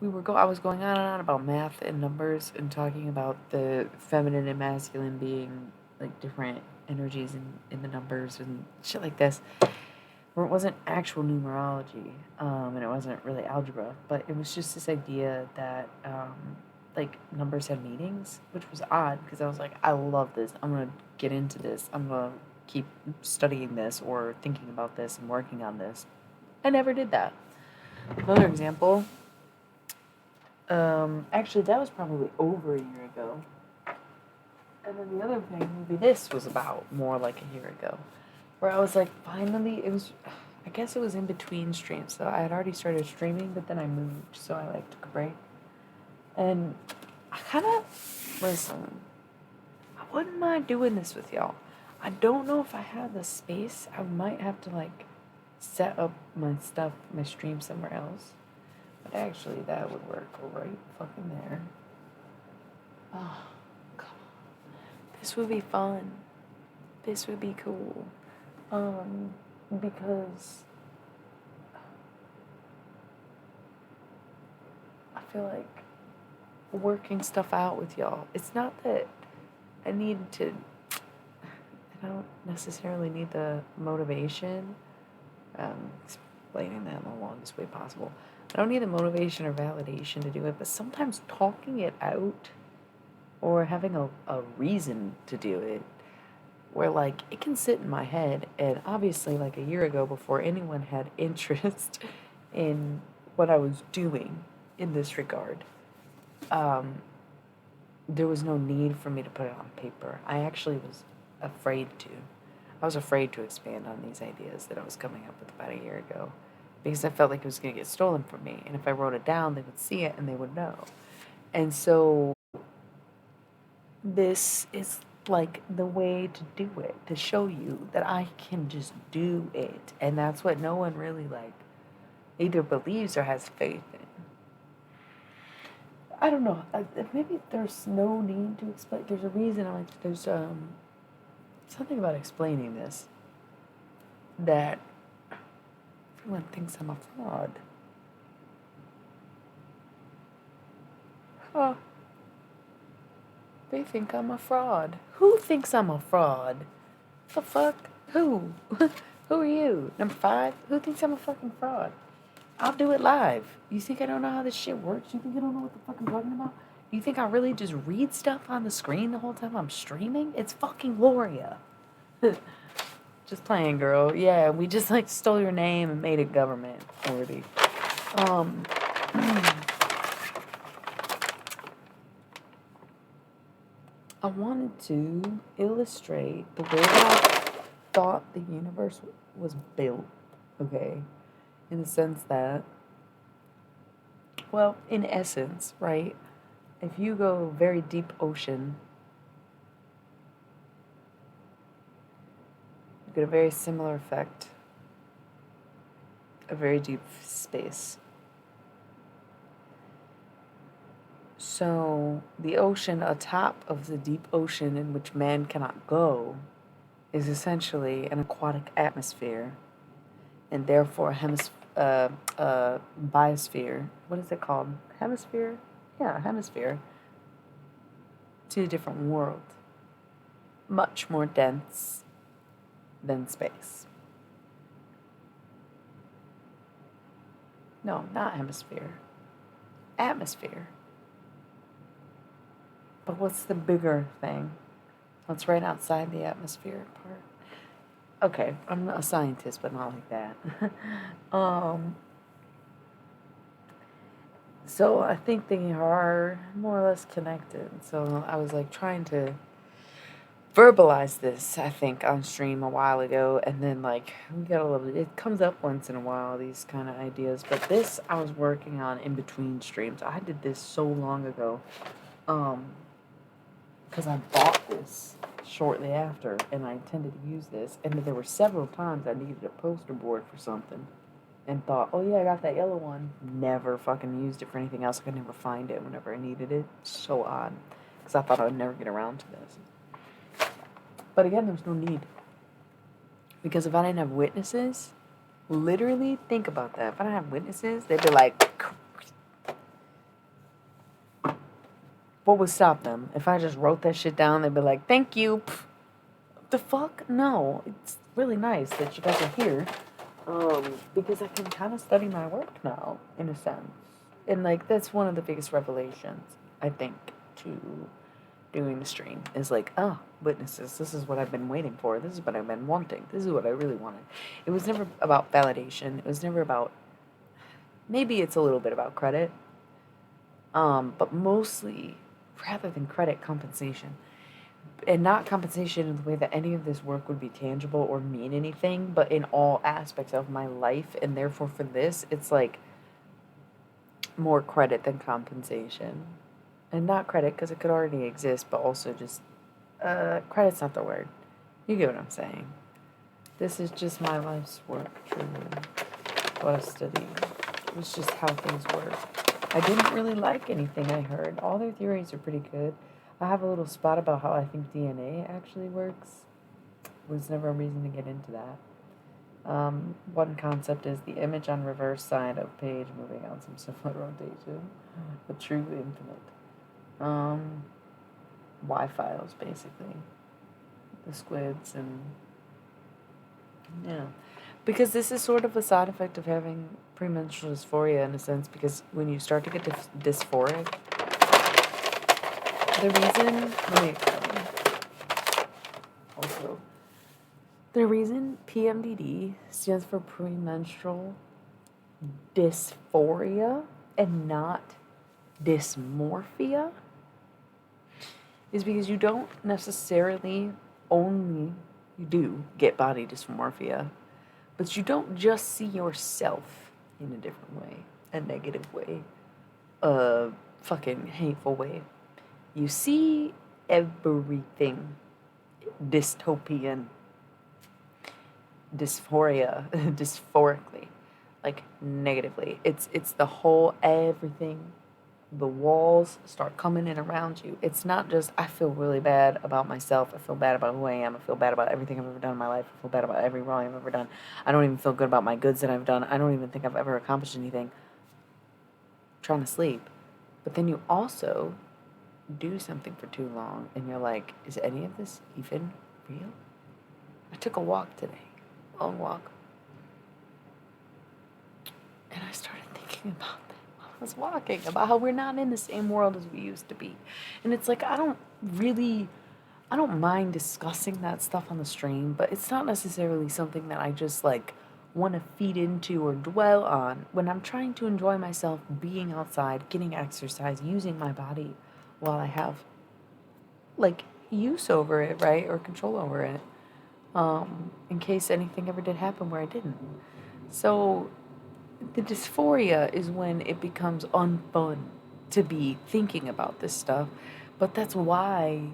Speaker 1: I was going on and on about math and numbers and talking about the feminine and masculine being like different energies in the numbers and shit like this, where it wasn't actual numerology, and it wasn't really algebra, but it was just this idea that like numbers had meanings, which was odd because I was like, I love this. I'm gonna get into this. I'm gonna keep studying this or thinking about this and working on this. I never did that. Another example. Actually, that was probably over a year ago. And then the other thing, maybe this was about more like a year ago, where I was like, finally, I guess it was in between streams. So I had already started streaming, but then I moved, so I like took a break. And I kind of, listen, I wouldn't mind doing this with y'all. I don't know if I have the space. I might have to like set up my stuff, my stream somewhere else. But actually, that would work right fucking there. Oh, God. This would be fun. This would be cool. Because I feel like working stuff out with y'all. It's not that I need to, I don't necessarily need the motivation. Explaining that in the longest way possible. I don't need the motivation or validation to do it, but sometimes talking it out or having a reason to do it, where like it can sit in my head, and obviously like a year ago before anyone had interest in what I was doing in this regard, there was no need for me to put it on paper. I actually was afraid to. I was afraid to expand on these ideas that I was coming up with about a year ago because I felt like it was going to get stolen from me. And if I wrote it down, they would see it and they would know. And so this is like the way to do it, to show you that I can just do it. And that's what no one really like either believes or has faith in. I don't know. Maybe there's no need to explain. There's a reason. There's something about explaining this that everyone thinks I'm a fraud. Huh? They think I'm a fraud. Who thinks I'm a fraud? The fuck? Who? Who are you? Number 5? Who thinks I'm a fucking fraud? I'll do it live. You think I don't know how this shit works? You think I don't know what the fuck I'm talking about? You think I really just read stuff on the screen the whole time I'm streaming? It's fucking Gloria. Just playing, girl. Yeah, we just like stole your name and made it government worthy. I wanted to illustrate the way that I thought the universe was built, okay? In the sense that, well, in essence, right? If you go very deep ocean, you get a very similar effect, a very deep space. So, the ocean atop of the deep ocean in which man cannot go is essentially an aquatic atmosphere and therefore biosphere. What is it called? Hemisphere? Yeah, hemisphere. To a different world. Much more dense than space. No, not hemisphere. Atmosphere. But what's the bigger thing? What's right outside the atmosphere part? Okay, I'm not a scientist, but not like that. So I think they are more or less connected. So I was like trying to verbalize this, I think, on stream a while ago, and then like we got a little. It comes up once in a while, these kind of ideas. But this I was working on in between streams. I did this so long ago, because I bought this shortly after, and I intended to use this, and there were several times I needed a poster board for something, and thought, oh yeah, I got that yellow one. Never fucking used it for anything else. I could never find it whenever I needed it. So odd, because I thought I would never get around to this. But again, there's no need. Because if I didn't have witnesses, literally think about that. If I didn't have witnesses, they'd be like, what would stop them? If I just wrote that shit down, they'd be like, thank you. Pff, the fuck? No. It's really nice that you guys are here. Because I can kind of study my work now, in a sense. And like, that's one of the biggest revelations, I think, to doing the stream is like, oh, witnesses, this is what I've been waiting for. This is what I've been wanting. This is what I really wanted. It was never about validation. It was never about, maybe it's a little bit about credit, but mostly, rather than credit, compensation. And not compensation in the way that any of this work would be tangible or mean anything, but in all aspects of my life. And therefore for this, it's like more credit than compensation. And not credit, because it could already exist, but also just, credit's not the word. You get what I'm saying. This is just my life's work, truly. What I studied. It was just how things work. I didn't really like anything I heard. All their theories are pretty good. I have a little spot about how I think DNA actually works. Was never a reason to get into that. One concept is the image on reverse side of page moving on some similar rotation. A true infinite. Y-files, basically. The squids and... yeah. Because this is sort of a side effect of having premenstrual dysphoria in a sense, because when you start to get dysphoric, the reason... let me explain. Also, the reason PMDD stands for premenstrual dysphoria and not dysmorphia is because you don't necessarily only, you do get body dysmorphia, but you don't just see yourself in a different way, a negative way, a fucking hateful way. You see everything dystopian, dysphoria, dysphorically, like negatively. It's the whole everything. The walls start coming in around you. It's not just, I feel really bad about myself. I feel bad about who I am. I feel bad about everything I've ever done in my life. I feel bad about every wrong I've ever done. I don't even feel good about my goods that I've done. I don't even think I've ever accomplished anything. I'm trying to sleep. But then you also do something for too long and you're like, is any of this even real? I took a walk today. Long walk. And I started thinking about I was walking about how we're not in the same world as we used to be. And it's like, I don't mind discussing that stuff on the stream, but it's not necessarily something that I just like want to feed into or dwell on when I'm trying to enjoy myself being outside, getting exercise, using my body while I have like use over it, right? Or control over it. In case anything ever did happen where I didn't. So the dysphoria is when it becomes unfun to be thinking about this stuff. But that's why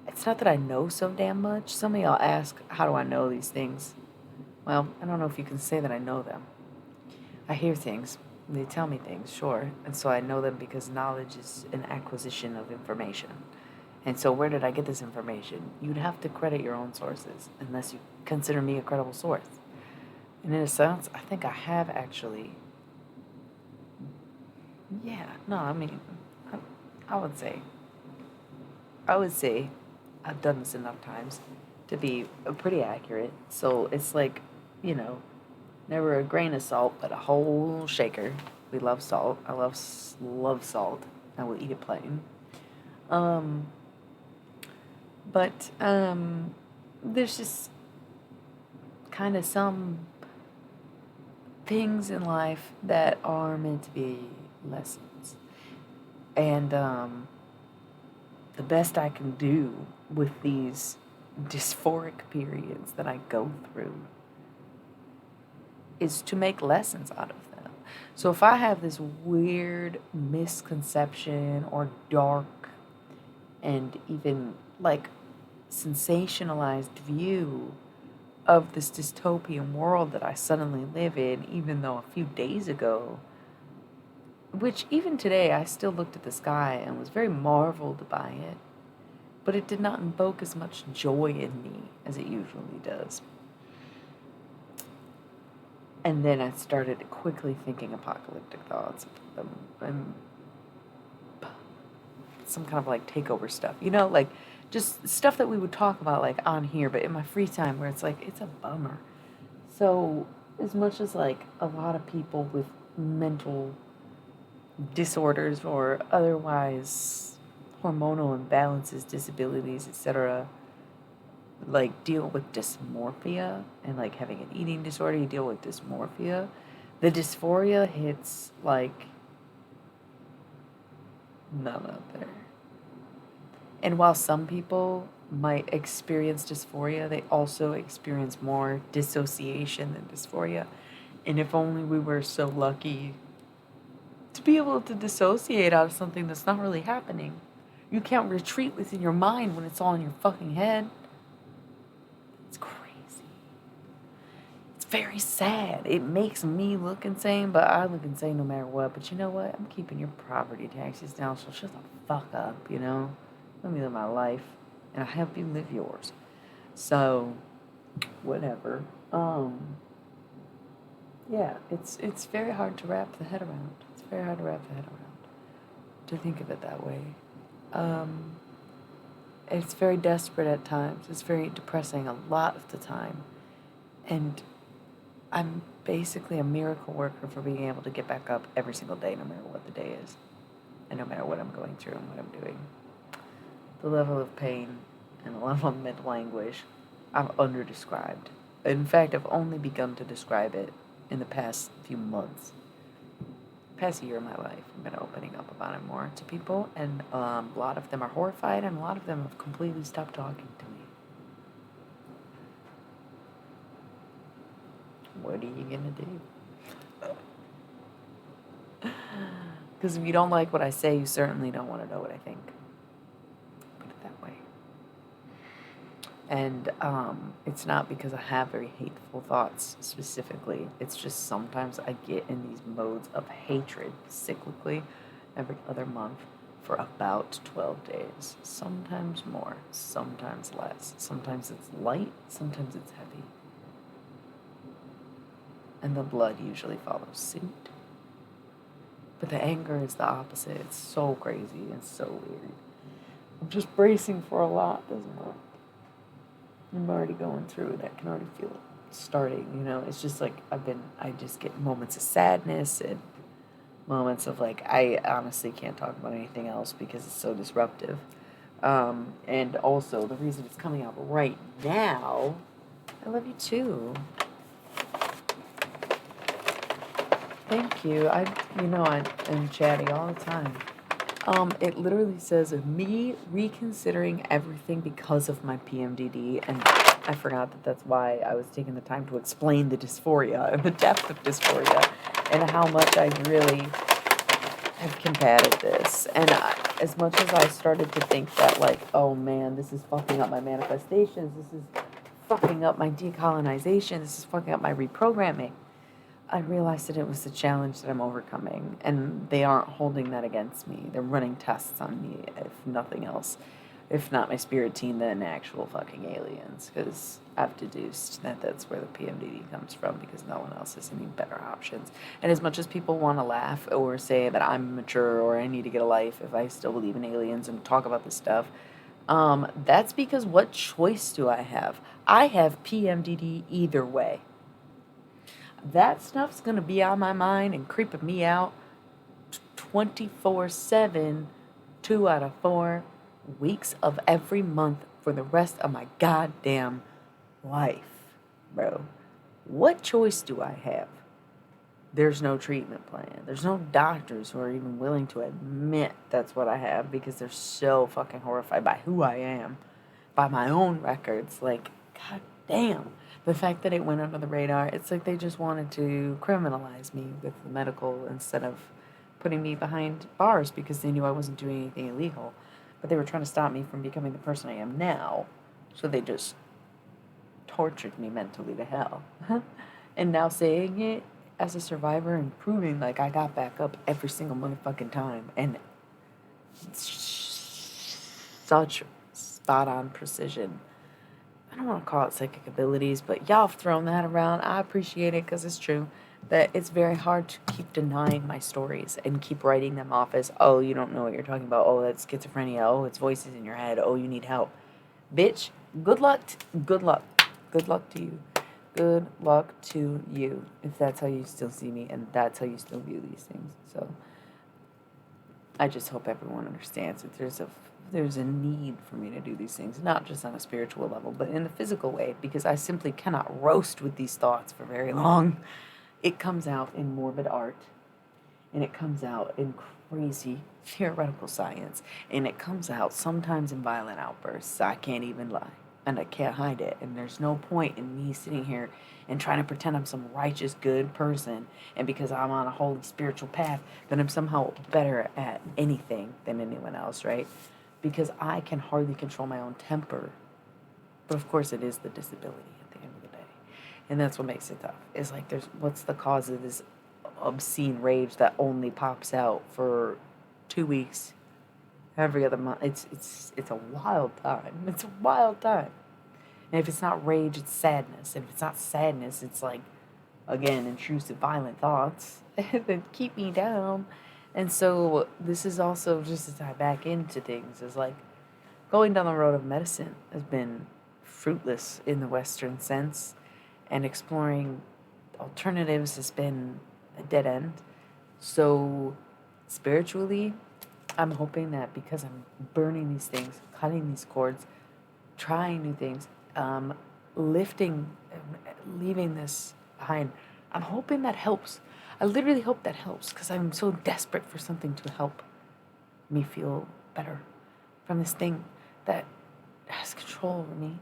Speaker 1: it's not that I know so damn much. Some of y'all ask, how do I know these things? Well, I don't know if you can say that I know them. I hear things, they tell me things, sure. And so I know them because knowledge is an acquisition of information. And so where did I get this information? You'd have to credit your own sources, unless you consider me a credible source. And in a sense, I think I have actually. Yeah, no, I mean, I, I would say, I would say I've done this enough times to be pretty accurate. So it's like, you know, never a grain of salt, but a whole shaker. We love salt. I love salt. I will eat it plain. Um, but there's just kind of some things in life that are meant to be lessons. And the best I can do with these dysphoric periods that I go through is to make lessons out of them. So if I have this weird misconception or dark and even like sensationalized view of this dystopian world that I suddenly live in, even though a few days ago, which even today I still looked at the sky and was very marveled by it, but it did not invoke as much joy in me as it usually does. And then I started quickly thinking apocalyptic thoughts and some kind of like takeover stuff, you know, like just stuff that we would talk about like on here, but in my free time where it's like, it's a bummer. So as much as like a lot of people with mental disorders or otherwise hormonal imbalances, disabilities, etc., like deal with dysmorphia and like having an eating disorder, you deal with dysmorphia. The dysphoria hits like none other. And while some people might experience dysphoria, they also experience more dissociation than dysphoria. And if only we were so lucky to be able to dissociate out of something that's not really happening. You can't retreat within your mind when it's all in your fucking head. It's crazy. It's very sad. It makes me look insane, but I look insane no matter what. But you know what? I'm keeping your property taxes down, so shut the fuck up, you know? Let me live my life, and I help you live yours. So, whatever. Yeah, it's very hard to wrap the head around. It's very hard to wrap the head around. To think of it that way. It's very desperate at times. It's very depressing a lot of the time. And I'm basically a miracle worker for being able to get back up every single day, no matter what the day is. And no matter what I'm going through and what I'm doing. The level of pain and the level of mental anguish I've underdescribed. In fact, I've only begun to describe it in the past few months. Past year of my life, I've been opening up about it more to people, and a lot of them are horrified, and a lot of them have completely stopped talking to me. What are you gonna do? Because if you don't like what I say, you certainly don't want to know what I think. Put it that way. And it's not because I have very hateful thoughts specifically. It's just sometimes I get in these modes of hatred cyclically every other month for about 12 days. Sometimes more, sometimes less. Sometimes it's light, sometimes it's heavy. And the blood usually follows suit. But the anger is the opposite. It's so crazy and so weird. I'm just bracing for a lot, doesn't it? I'm already going through it. I can already feel it starting, you know. It's just like I just get moments of sadness and moments of like, I honestly can't talk about anything else because it's so disruptive. And also the reason it's coming out right now, I love you too. Thank you. I am chatty all the time. It literally says me reconsidering everything because of my PMDD, and I forgot that that's why I was taking the time to explain the dysphoria and the depth of dysphoria and how much I really have combated this. And as much as I started to think that, like, oh man, this is fucking up my manifestations, this is fucking up my decolonization, this is fucking up my reprogramming, I realized that it was a challenge that I'm overcoming, and they aren't holding that against me. They're running tests on me, if nothing else. If not my spirit team, then actual fucking aliens, because I've deduced that that's where the PMDD comes from, because no one else has any better options. And as much as people want to laugh or say that I'm mature or I need to get a life if I still believe in aliens and talk about this stuff, that's because what choice do I have? I have PMDD either way. That stuff's going to be on my mind and creeping me out 24/7, 2 out of 4 weeks of every month for the rest of my goddamn life, bro. What choice do I have? There's no treatment plan. There's no doctors who are even willing to admit that's what I have because they're so fucking horrified by who I am, by my own records. Like, god damn. The fact that it went under the radar, it's like they just wanted to criminalize me with the medical instead of putting me behind bars because they knew I wasn't doing anything illegal. But they were trying to stop me from becoming the person I am now. So they just tortured me mentally to hell. And now saying it as a survivor and proving like I got back up every single motherfucking time. And such spot on precision. I don't want to call it psychic abilities, but y'all have thrown that around. I appreciate it because it's true that it's very hard to keep denying my stories and keep writing them off as, oh, you don't know what you're talking about. Oh, that's schizophrenia. Oh, it's voices in your head. Oh, you need help. Bitch, good luck. Good luck. Good luck to you. Good luck to you if that's how you still see me and that's how you still view these things. So I just hope everyone understands that there's a need for me to do these things, not just on a spiritual level, but in a physical way, because I simply cannot roast with these thoughts for very long. It comes out in morbid art, and it comes out in crazy theoretical science, and it comes out sometimes in violent outbursts. I can't even lie, and I can't hide it, and there's no point in me sitting here and trying to pretend I'm some righteous, good person, and because I'm on a holy spiritual path, that I'm somehow better at anything than anyone else, right? Because I can hardly control my own temper. But of course it is the disability at the end of the day. And that's what makes it tough. It's like what's the cause of this obscene rage that only pops out for 2 weeks every other month? It's a wild time. It's a wild time. And if it's not rage, it's sadness. And if it's not sadness, it's like, again, intrusive violent thoughts that keep me down. And so this is also just to tie back into things, is like going down the road of medicine has been fruitless in the Western sense, and exploring alternatives has been a dead end. So spiritually, I'm hoping that because I'm burning these things, cutting these cords, trying new things, lifting, leaving this behind, I'm hoping that helps. I literally hope that helps because I'm so desperate for something to help me feel better from this thing that has control over me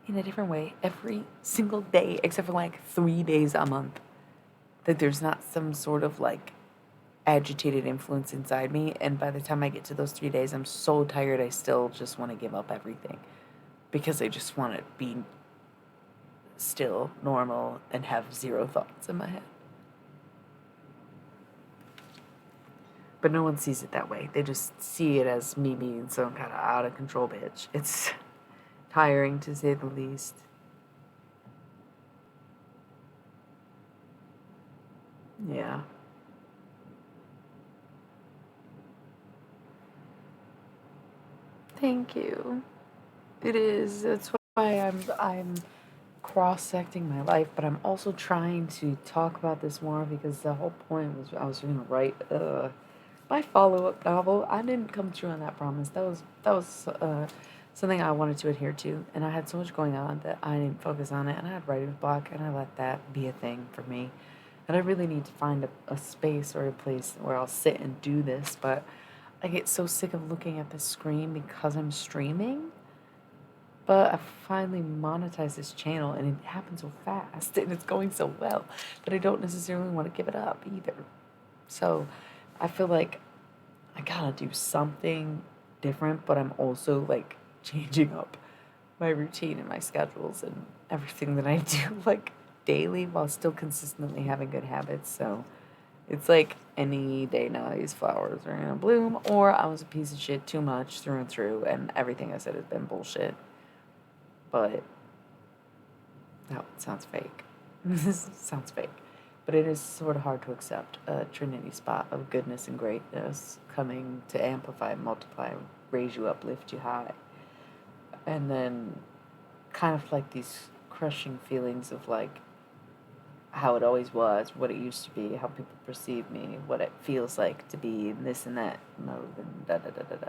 Speaker 1: in a different way every single day, except for like 3 days a month. That there's not some sort of like agitated influence inside me, and by the time I get to those 3 days, I'm so tired I still just want to give up everything because I just want to be still normal and have zero thoughts in my head. But no one sees it that way. They just see it as me being some kind of out of control bitch. It's tiring to say the least. Yeah. Thank you. It is. That's why I'm cross-secting my life, but I'm also trying to talk about this more because the whole point was I was going to write my follow-up novel. I didn't come true on that promise. That was something I wanted to adhere to, and I had so much going on that I didn't focus on it, and I had writer's block, and I let that be a thing for me. And I really need to find a space or a place where I'll sit and do this, but I get so sick of looking at the screen because I'm streaming. But I finally monetized this channel and it happened so fast and it's going so well. But I don't necessarily want to give it up either. So I feel like I gotta do something different, but I'm also like changing up my routine and my schedules and everything that I do like daily while still consistently having good habits. So it's like any day now these flowers are gonna bloom, or I was a piece of shit too much through and through and everything I said has been bullshit. But that sounds fake. This sounds fake. But it is sort of hard to accept a trinity spot of goodness and greatness coming to amplify, multiply, raise you up, lift you high. And then kind of like these crushing feelings of like how it always was, what it used to be, how people perceive me, what it feels like to be in this and that mode, and da da da da da.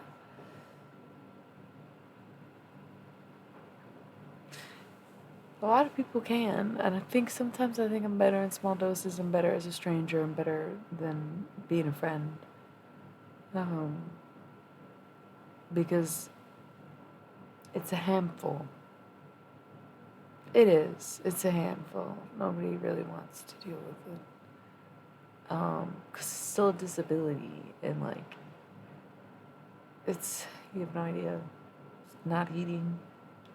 Speaker 1: A lot of people can, and I think sometimes I think I'm better in small doses and better as a stranger and better than being a friend. Um, because it's a handful. It is. It's a handful. Nobody really wants to deal with it. 'Cause it's still a disability, and like, you have no idea. Not eating,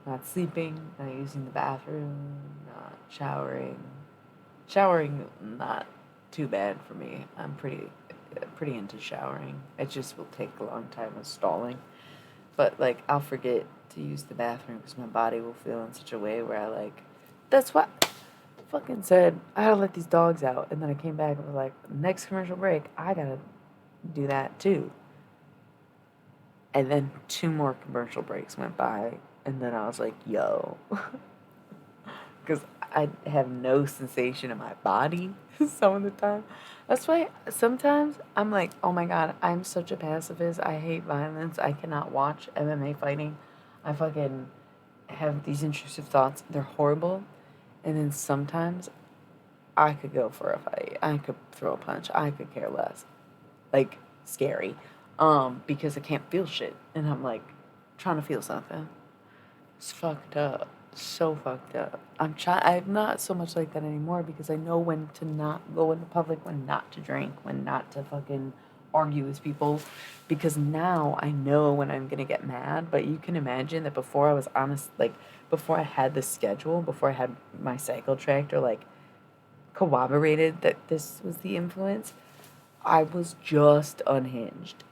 Speaker 1: not sleeping, not using the bathroom, not showering. Showering, not too bad for me. I'm pretty into showering. It just will take a long time of stalling. But like, I'll forget to use the bathroom because my body will feel in such a way where I like. That's what I fucking said. I gotta let these dogs out, and then I came back and was like, next commercial break, I gotta do that too. And then 2 more commercial breaks went by, and then I was like, yo. Because I have no sensation in my body some of the time. That's why sometimes I'm like, oh my god, I'm such a pacifist. I hate violence. I cannot watch MMA fighting. I fucking have these intrusive thoughts. They're horrible. And then sometimes I could go for a fight. I could throw a punch. I could care less. Like, scary. Because I can't feel shit. And I'm like, trying to feel something. It's fucked up. So fucked up. I'm not so much like that anymore because I know when to not go into public, when not to drink, when not to fucking argue with people. Because now I know when I'm gonna get mad. But you can imagine that before I was honest, like, before I had the schedule, before I had my cycle tracked or like corroborated that this was the influence, I was just unhinged.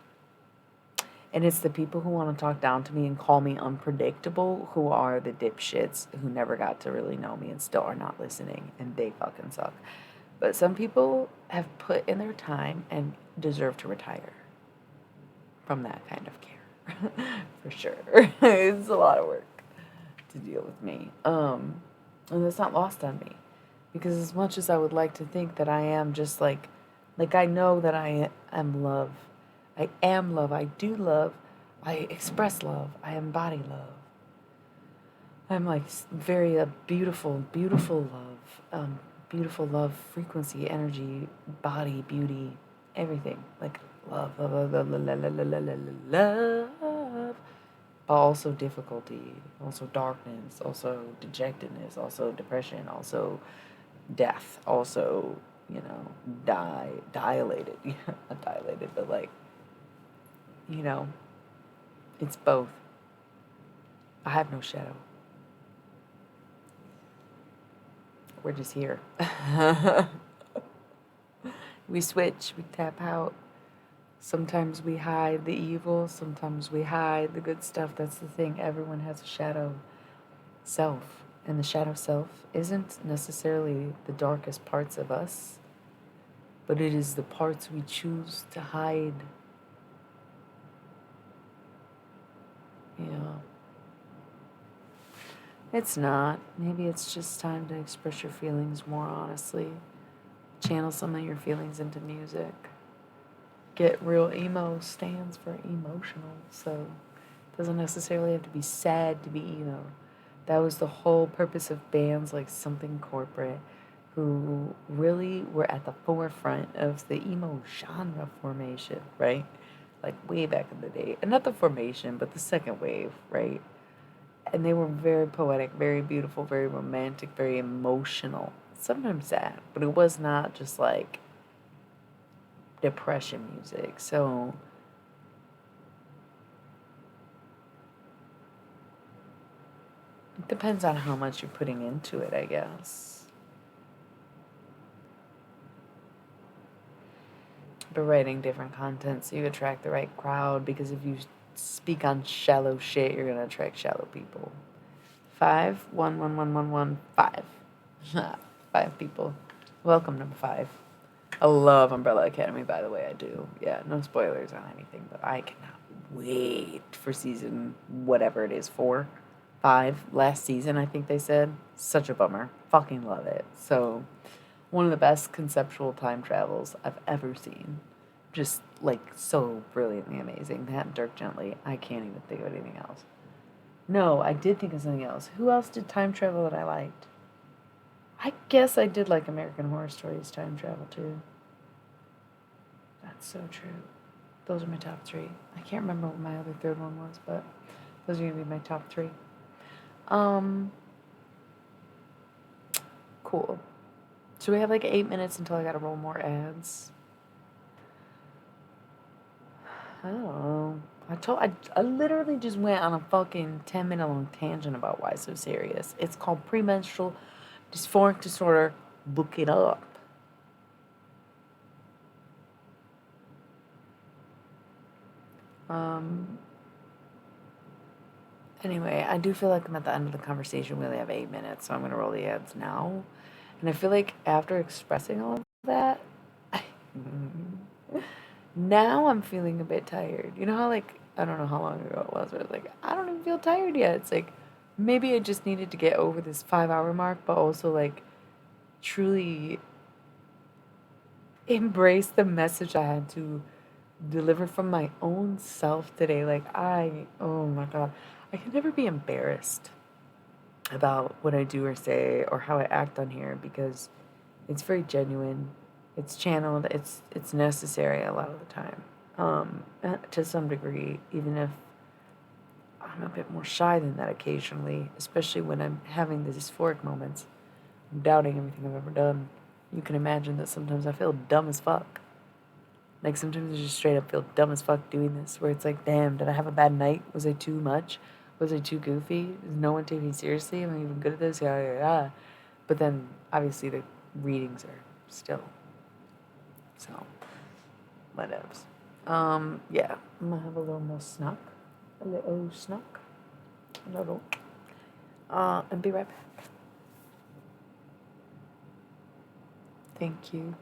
Speaker 1: And it's the people who want to talk down to me and call me unpredictable who are the dipshits who never got to really know me and still are not listening. And they fucking suck. But some people have put in their time and deserve to retire from that kind of care. For sure. It's a lot of work to deal with me. And it's not lost on me. Because as much as I would like to think that I am just like I know that I am love. I am love. I do love. I express love. I embody love. I'm like very beautiful, beautiful love. Beautiful love, frequency, energy, body, beauty, everything. Like love, love, love, love, love, love, love, love, love, love. But also difficulty, also darkness, also dejectedness, also depression, also death, also, dilated. Yeah, not dilated, but like, you know, it's both. I have no shadow. We're just here. We switch, we tap out. Sometimes we hide the evil, sometimes we hide the good stuff. That's the thing. Everyone has a shadow self. And the shadow self isn't necessarily the darkest parts of us, but it is the parts we choose to hide. Yeah. It's not. Maybe it's just time to express your feelings more honestly. Channel some of your feelings into music. Get real. Emo stands for emotional, so it doesn't necessarily have to be sad to be emo. That was the whole purpose of bands like Something Corporate, who really were at the forefront of the emo genre formation, right? like way back in the day. And not the formation, but the second wave, right? And they were very poetic, very beautiful, very romantic, very emotional. Sometimes sad, but it was not just like depression music. So it depends on how much you're putting into it, I guess. But writing different content so you attract the right crowd, because if you speak on shallow shit, you're gonna attract shallow people. 5, 1, 1, 1, 1, 1, 5. 5 people. Welcome, number 5. I love Umbrella Academy, by the way. I do. Yeah, no spoilers on anything, but I cannot wait for season whatever it is, 4, 5, last season, I think they said. Such a bummer. Fucking love it. So, one of the best conceptual time travels I've ever seen. Just like so brilliantly amazing. That and Dirk Gently. I can't even think of anything else. No, I did think of something else. Who else did time travel that I liked? I guess I did like American Horror Stories time travel too. That's so true. Those are my top 3. I can't remember what my other third one was, but those are gonna be my top 3. Um, cool. So we have like 8 minutes until I gotta roll more ads. I don't know. I literally just went on a fucking 10-minute long tangent about why it's so serious. It's called premenstrual dysphoric disorder. Look it up. Um, anyway, I do feel like I'm at the end of the conversation. We only have 8 minutes, so I'm gonna roll the ads now. And I feel like after expressing all of that, now I'm feeling a bit tired. You know how, like, I don't know how long ago it was, where it's like, I don't even feel tired yet. It's like, maybe I just needed to get over this 5 hour mark, but also, like, truly embrace the message I had to deliver from my own self today. Like, oh my God, I can never be embarrassed about what I do or say or how I act on here, because it's very genuine. It's channeled. It's necessary a lot of the time, to some degree, even if I'm a bit more shy than that occasionally, especially when I'm having the dysphoric moments. I'm doubting everything I've ever done. You can imagine that sometimes I feel dumb as fuck. Like, sometimes I just straight up feel dumb as fuck doing this, where it's like, damn, did I have a bad night? Was I too much? Was I too goofy? Does no one take me seriously? Am I even good at this? Yeah, yeah, yeah. But then, obviously, the readings are still, so, whatevs. Yeah, I'm gonna have a little more snuck. A little snuck. A little. And be right back. Thank you.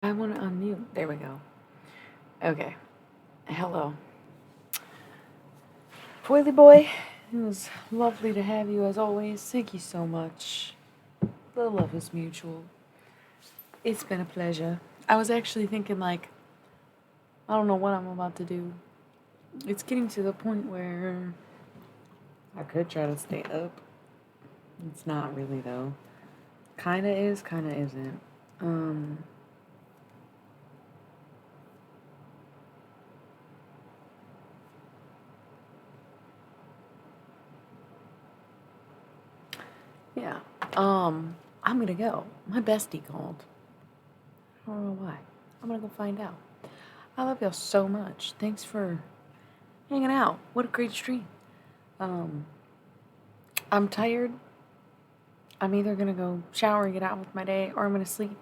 Speaker 1: I want to unmute. There we go. Okay. Hello. Foily boy, it was lovely to have you as always. Thank you so much. The love is mutual. It's been a pleasure. I was actually thinking, like, I don't know what I'm about to do. It's getting to the point where I could try to stay up. It's not really, though. Kinda is, kinda isn't. Yeah. I'm gonna go. My bestie called. I don't know why. I'm gonna go find out. I love y'all so much. Thanks for hanging out. What a great stream. I'm tired. I'm either gonna go shower and get out with my day, or I'm gonna sleep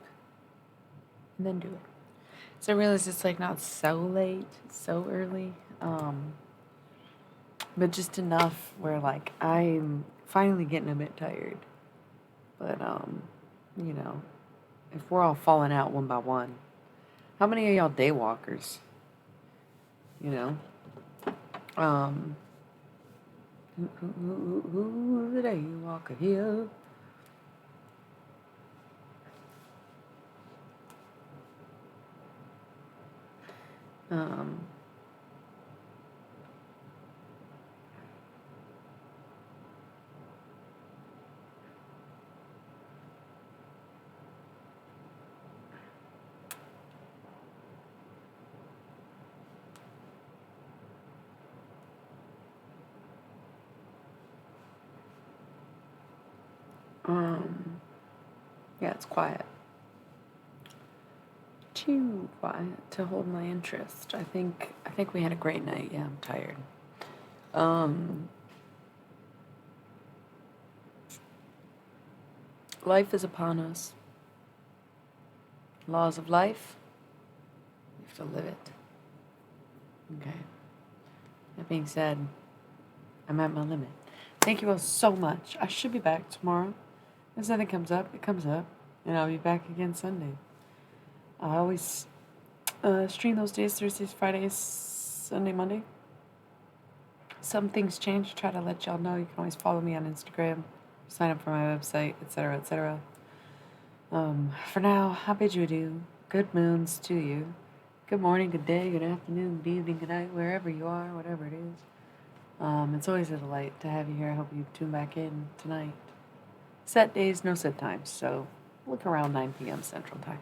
Speaker 1: and then do it. So I realize it's like not so late, so early, but just enough where like I'm finally getting a bit tired. But you know, if we're all falling out one by one, how many of y'all day walkers? You know, um, who's the day walker here? Um, yeah, it's quiet. Too quiet to hold my interest. I think we had a great night. Yeah, I'm tired. Um, Life is upon us. Laws of life. We have to live it. Okay. That being said, I'm at my limit. Thank you all so much. I should be back tomorrow. If something comes up, it comes up. And I'll be back again Sunday. I always stream those days, Thursdays, Fridays, Sunday, Monday. Some things change. Try to let y'all know. You can always follow me on Instagram, sign up for my website, etc., etc. For now, I bid you adieu. Good moons to you. Good morning, good day, good afternoon, good evening, good night, wherever you are, whatever it is. It's always a delight to have you here. I hope you tune back in tonight. Set days, no set times, so look around 9 p.m. Central Time.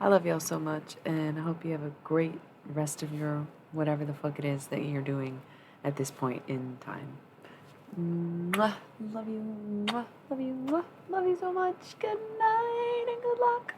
Speaker 1: I love y'all so much, and I hope you have a great rest of your whatever the fuck it is that you're doing at this point in time. Mwah. Love you. Mwah. Love you. Mwah. Love you so much. Good night and good luck.